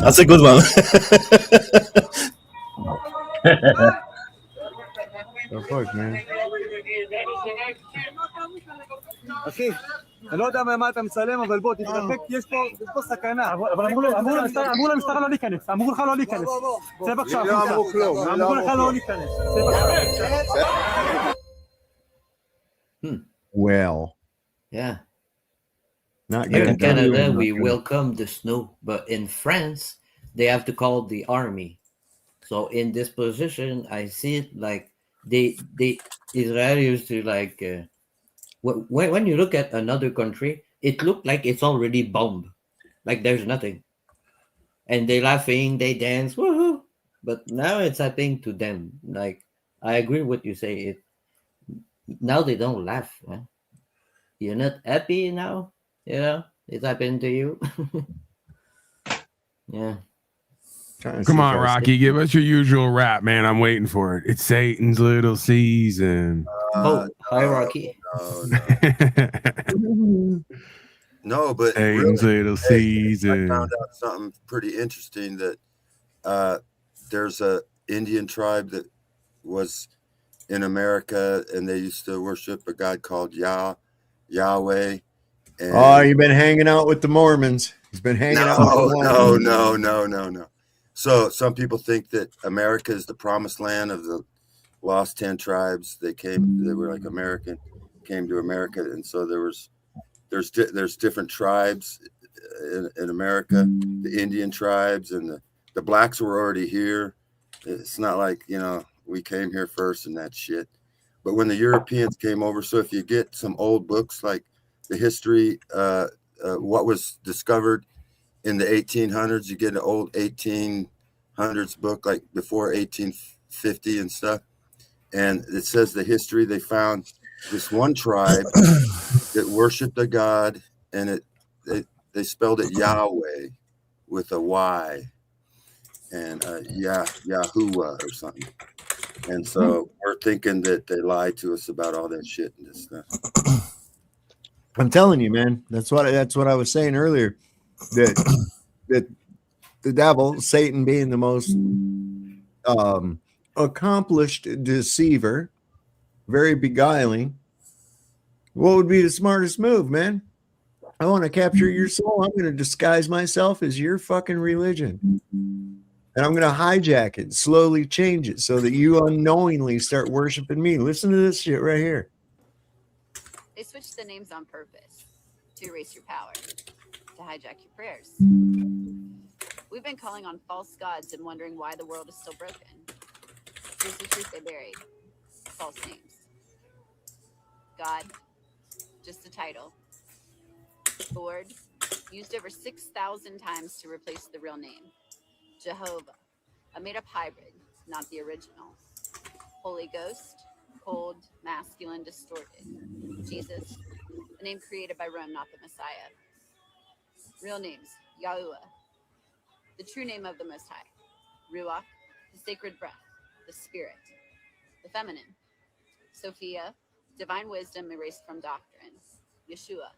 That's a good one. Oh, fuck, man. אחי, אני לא יודע מה אתה מצלם, אבל בוא, תתרחק, יש פה סכנה. אבל אמרו למשטרה לא להיכנס, אמרו לך לא להיכנס. צא בבקשה, אמרו לך לא להיכנס. Well. Yeah. Not Here good. in Canada, we welcome the snow, but in France, they have to call the army. So in this position, I see it like the Israelis to like when you look at another country, it looked like it's already bombed, like there's nothing, and they laughing, they dance, woohoo! But now it's happening to them. Like I agree with what you say. It now they don't laugh. Huh? You're not happy now. You know it's happened to you. Yeah. Come on, Rocky, give us your usual rap, man. I'm waiting for it. It's Satan's little season. Hi, Rocky. No, but Satan's little season. I found out something pretty interesting that there's a Indian tribe that was in America, and they used to worship a god called Yahweh. And Oh, you've been hanging out with the Mormons. He's been hanging out with the Mormons. No. So some people think that America is the promised land of the lost 10 tribes. They were like American, came to America. And so there's different tribes in America, the Indian tribes, and the blacks were already here. It's not like, we came here first and that shit. But when the Europeans came over, so if you get some old books like the history, what was discovered in the 1800s, you get an old 1800s book, like before 1850 and stuff. And it says the history, they found this one tribe that worshiped a god, and they spelled it Yahweh with a Y, and Yahuwah or something. And so we're thinking that they lied to us about all that shit and this stuff. I'm telling you, man. That's what I was saying earlier. That the devil, Satan, being the most accomplished deceiver, very beguiling. What would be the smartest move, man? I want to capture your soul. I'm going to disguise myself as your fucking religion. And I'm going to hijack it, slowly change it so that you unknowingly start worshiping me. Listen to this shit right here. They switched the names on purpose to erase your power, to hijack your prayers. We've been calling on false gods and wondering why the world is still broken. Here's the truth they buried. False names. God, just a title. Lord, used over 6,000 times to replace the real name. Jehovah, a made-up hybrid, not the original. Holy Ghost, cold, masculine, distorted. Jesus, a name created by Rome, not the Messiah. Real names, Yahuwah, the true name of the Most High. Ruach, the sacred breath, the spirit. The feminine. Sophia, divine wisdom erased from doctrine. Yeshua,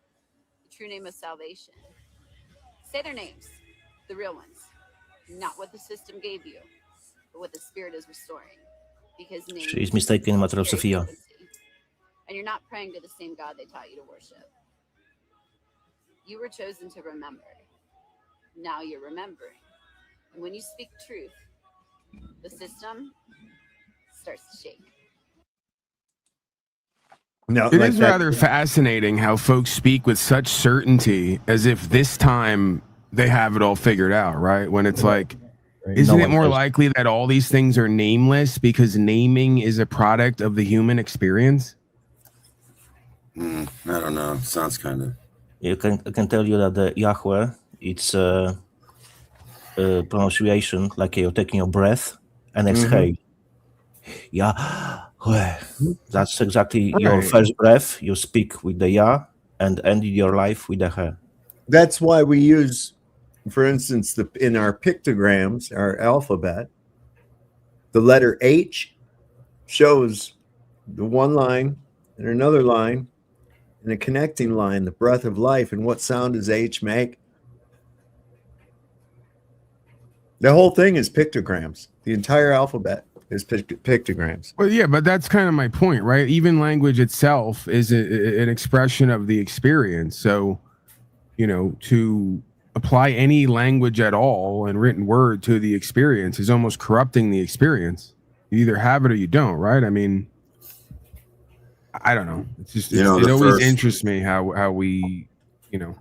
the true name of salvation. Say their names, the real ones. Not what the system gave you, but what the spirit is restoring. Because names She is mistaken in matter of carry Sophia. frequency. And you're not praying to the same God they taught you to worship. You were chosen to remember. Now you're remembering. And when you speak truth, the system starts to shake. No, It is rather fascinating how folks speak with such certainty as if this time they have it all figured out, right? When it's like, isn't it more likely that all these things are nameless because naming is a product of the human experience? I don't know. Sounds kind of. I can tell you that the Yahweh, it's a pronunciation like you're taking your breath and exhale. Yahweh. That's exactly your first breath. You speak with the Yah and end your life with the He. That's why we use, for instance, in our pictograms, our alphabet, the letter H shows the one line and another line and a connecting line, the breath of life. And what sound does H make? The whole thing is pictograms. The entire alphabet is pictograms. Well, yeah, but that's kind of my point, right? Even language itself is an expression of the experience. So, you know, to apply any language at all and written word to the experience is almost corrupting the experience. You either have it or you don't, right? I mean, I don't know. It's just it always interests me how we, you know,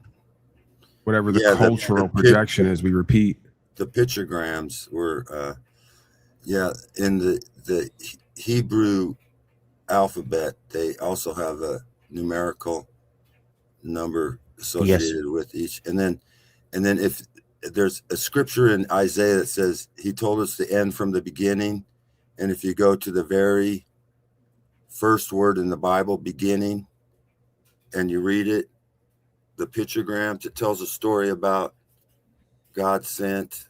whatever the cultural projection is, we repeat. The pictograms were, in the Hebrew alphabet, they also have a numerical number associated with each. And then if there's a scripture in Isaiah that says he told us to end from the beginning. And if you go to the very first word in the Bible, beginning, and you read it, the pictograms, it tells a story about God sent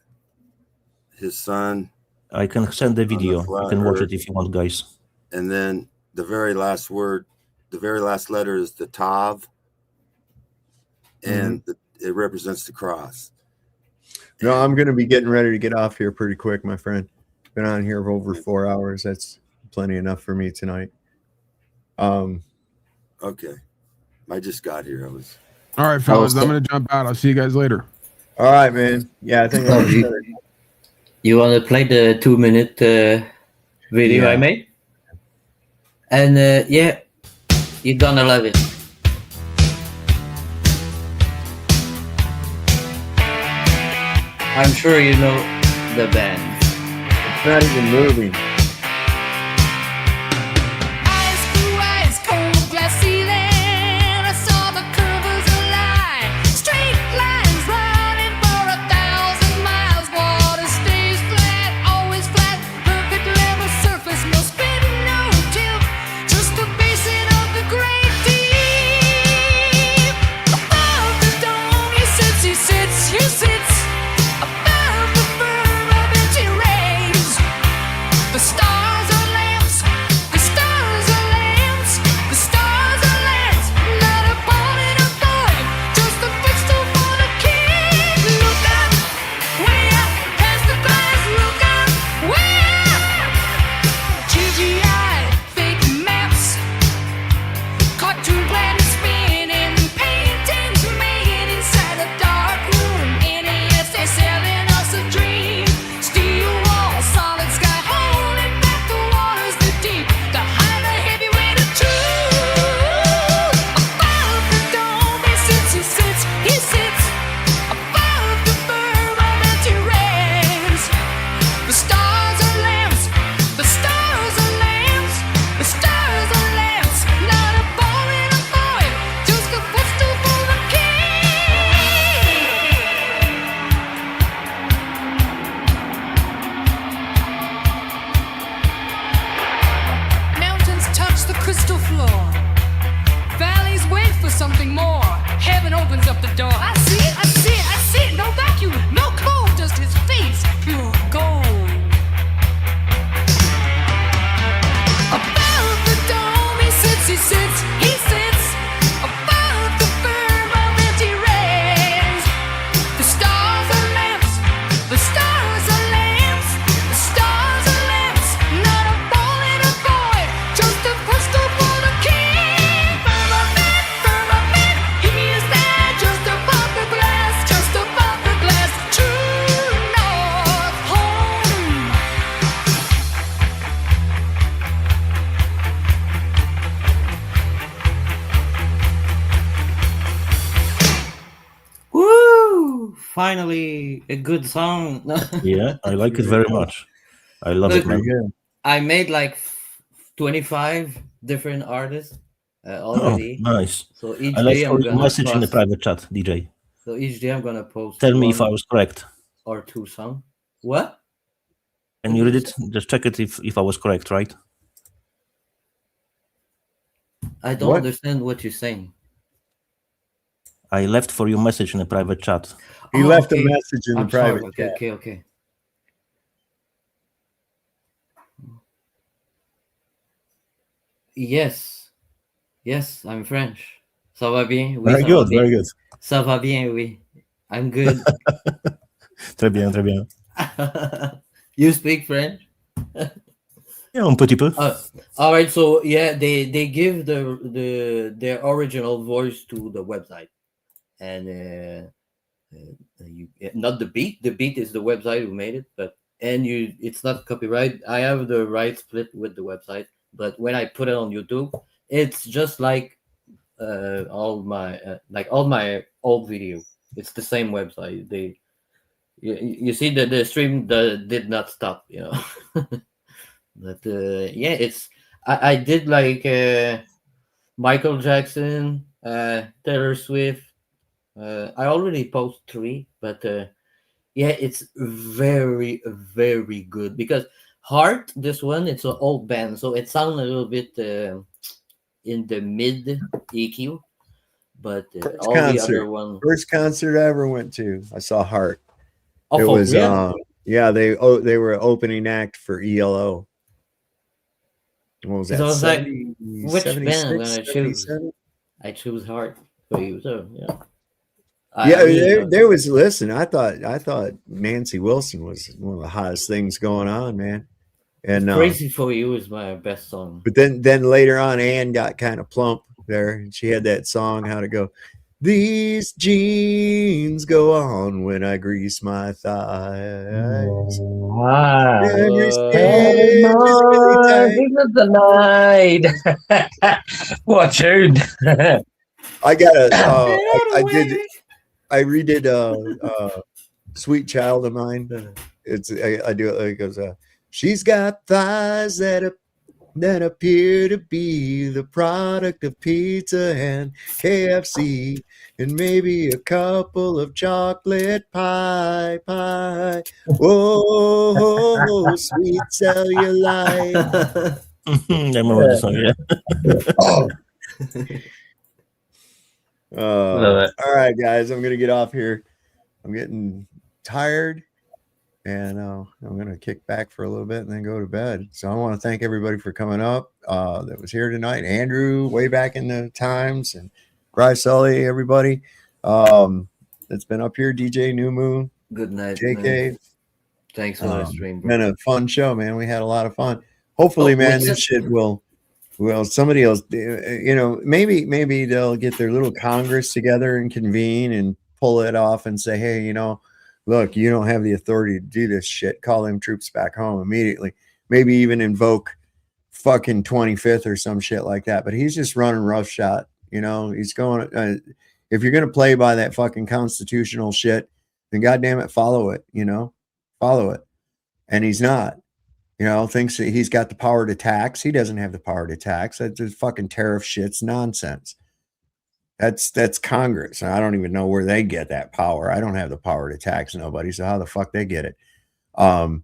his son. I can send the video. You can watch it if you want, guys. And then the very last word, the very last letter is the Tav, and it represents the cross. No, I'm going to be getting ready to get off here pretty quick, my friend. Been on here for over 4 hours. That's plenty enough for me tonight. Okay. I just got here. All right, fellas, I'm going to jump out. I'll see you guys later. All right, man. Yeah, I think you want to play the 2-minute video I made? And you're gonna love it. I'm sure you know the band. It's not even moving. The finally a good song. Yeah, I like it very much. I love Look, it, man. I made like 25 different artists Oh, already. nice. So each I left day for I'm you a gonna message in the post. private chat, DJ. So each day I'm gonna post. Tell me if I one was correct. or two songs. What? Can you read it? Just check it if I was correct, right? I don't understand what you're saying. I left for you a message in a private chat. He left a message in the I'm private sorry. chat. Okay. Yes, I'm French. Ça va bien? Oui, Very ça va good, bien. very good. Ça va bien, oui. I'm good. Très bien, très bien. You speak French? Yeah, un petit peu. All right, so yeah, they give their original voice to the website, and not the beat. The beat is the website who made it, but it's not copyright. I have the right split with the website, but when I put it on YouTube, it's just like all my old video. It's the same website. You see that the stream did not stop, you know. But yeah, I did like Michael Jackson, Taylor Swift. I already post 3, but yeah, it's very, very good because Heart, this one, it's an old band, so it sounds a little bit in the mid EQ, but all the other one. First concert I ever went to, I saw Heart. Oh, it for was real? yeah, they were opening act for ELO. What was that? So I was like, 70, which band 76, I'm gonna choose? 77? I choose Heart for you, so yeah. Yeah, I mean, there was. Listen, I thought Nancy Wilson was one of the hottest things going on, man. And Crazy for You is my best song. but then later on, Anne got kind of plump there, and she had that song, how to go. These jeans go on when I grease my thighs. Wow. And your skin is really tight. Of the night. What tune? I got I redid Sweet Child of Mine. I do it. It goes, she's got thighs that appear to be the product of pizza and KFC and maybe a couple of chocolate pie. Whoa, sweet cellulite. I remember the song, yeah. All right, guys, I'm gonna get off here. I'm getting tired, and I'm gonna kick back for a little bit and then go to bed. So I want to thank everybody for coming up that was here tonight. Andrew, way back in the times, and Bryce Sully, everybody that's been up here. DJ New Moon, good night, JK. man. Thanks for the stream, bro. Been a fun show, man. We had a lot of fun. Hopefully, man, this shit will. Well, somebody else, maybe they'll get their little Congress together and convene and pull it off and say, hey, look, you don't have the authority to do this shit. Call them troops back home immediately. Maybe even invoke fucking 25th or some shit like that. But he's just running roughshod. He's going, if you're going to play by that fucking constitutional shit, then goddamn it, follow it, follow it. And he's not. Thinks that he's got the power to tax. He doesn't have the power to tax. That's just fucking tariff shit's nonsense. That's Congress. I don't even know where they get that power. I don't have the power to tax nobody. So how the fuck they get it? And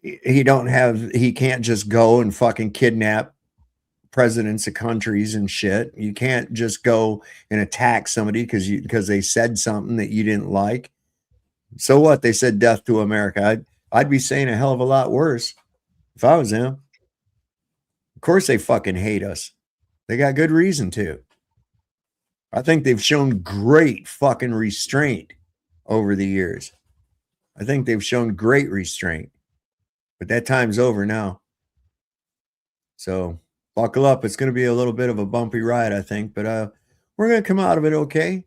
he can't just go and fucking kidnap presidents of countries and shit. You can't just go and attack somebody because they said something that you didn't like. So what? They said death to America. I'd be saying a hell of a lot worse if I was them. Of course they fucking hate us. They got good reason to. I think they've shown great fucking restraint over the years. I think they've shown great restraint. But that time's over now. So buckle up. It's going to be a little bit of a bumpy ride, I think. But we're going to come out of it okay.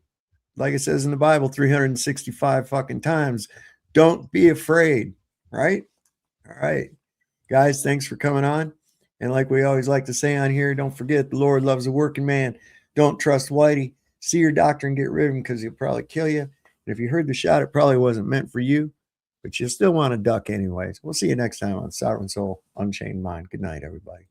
Like it says in the Bible 365 fucking times. Don't be afraid. Right? All right. Guys, thanks for coming on. And like we always like to say on here, don't forget the Lord loves a working man. Don't trust Whitey. See your doctor and get rid of him because he'll probably kill you. And if you heard the shot, it probably wasn't meant for you, but you still want to duck anyways. We'll see you next time on Sovereign Soul, Unchained Mind. Good night, everybody.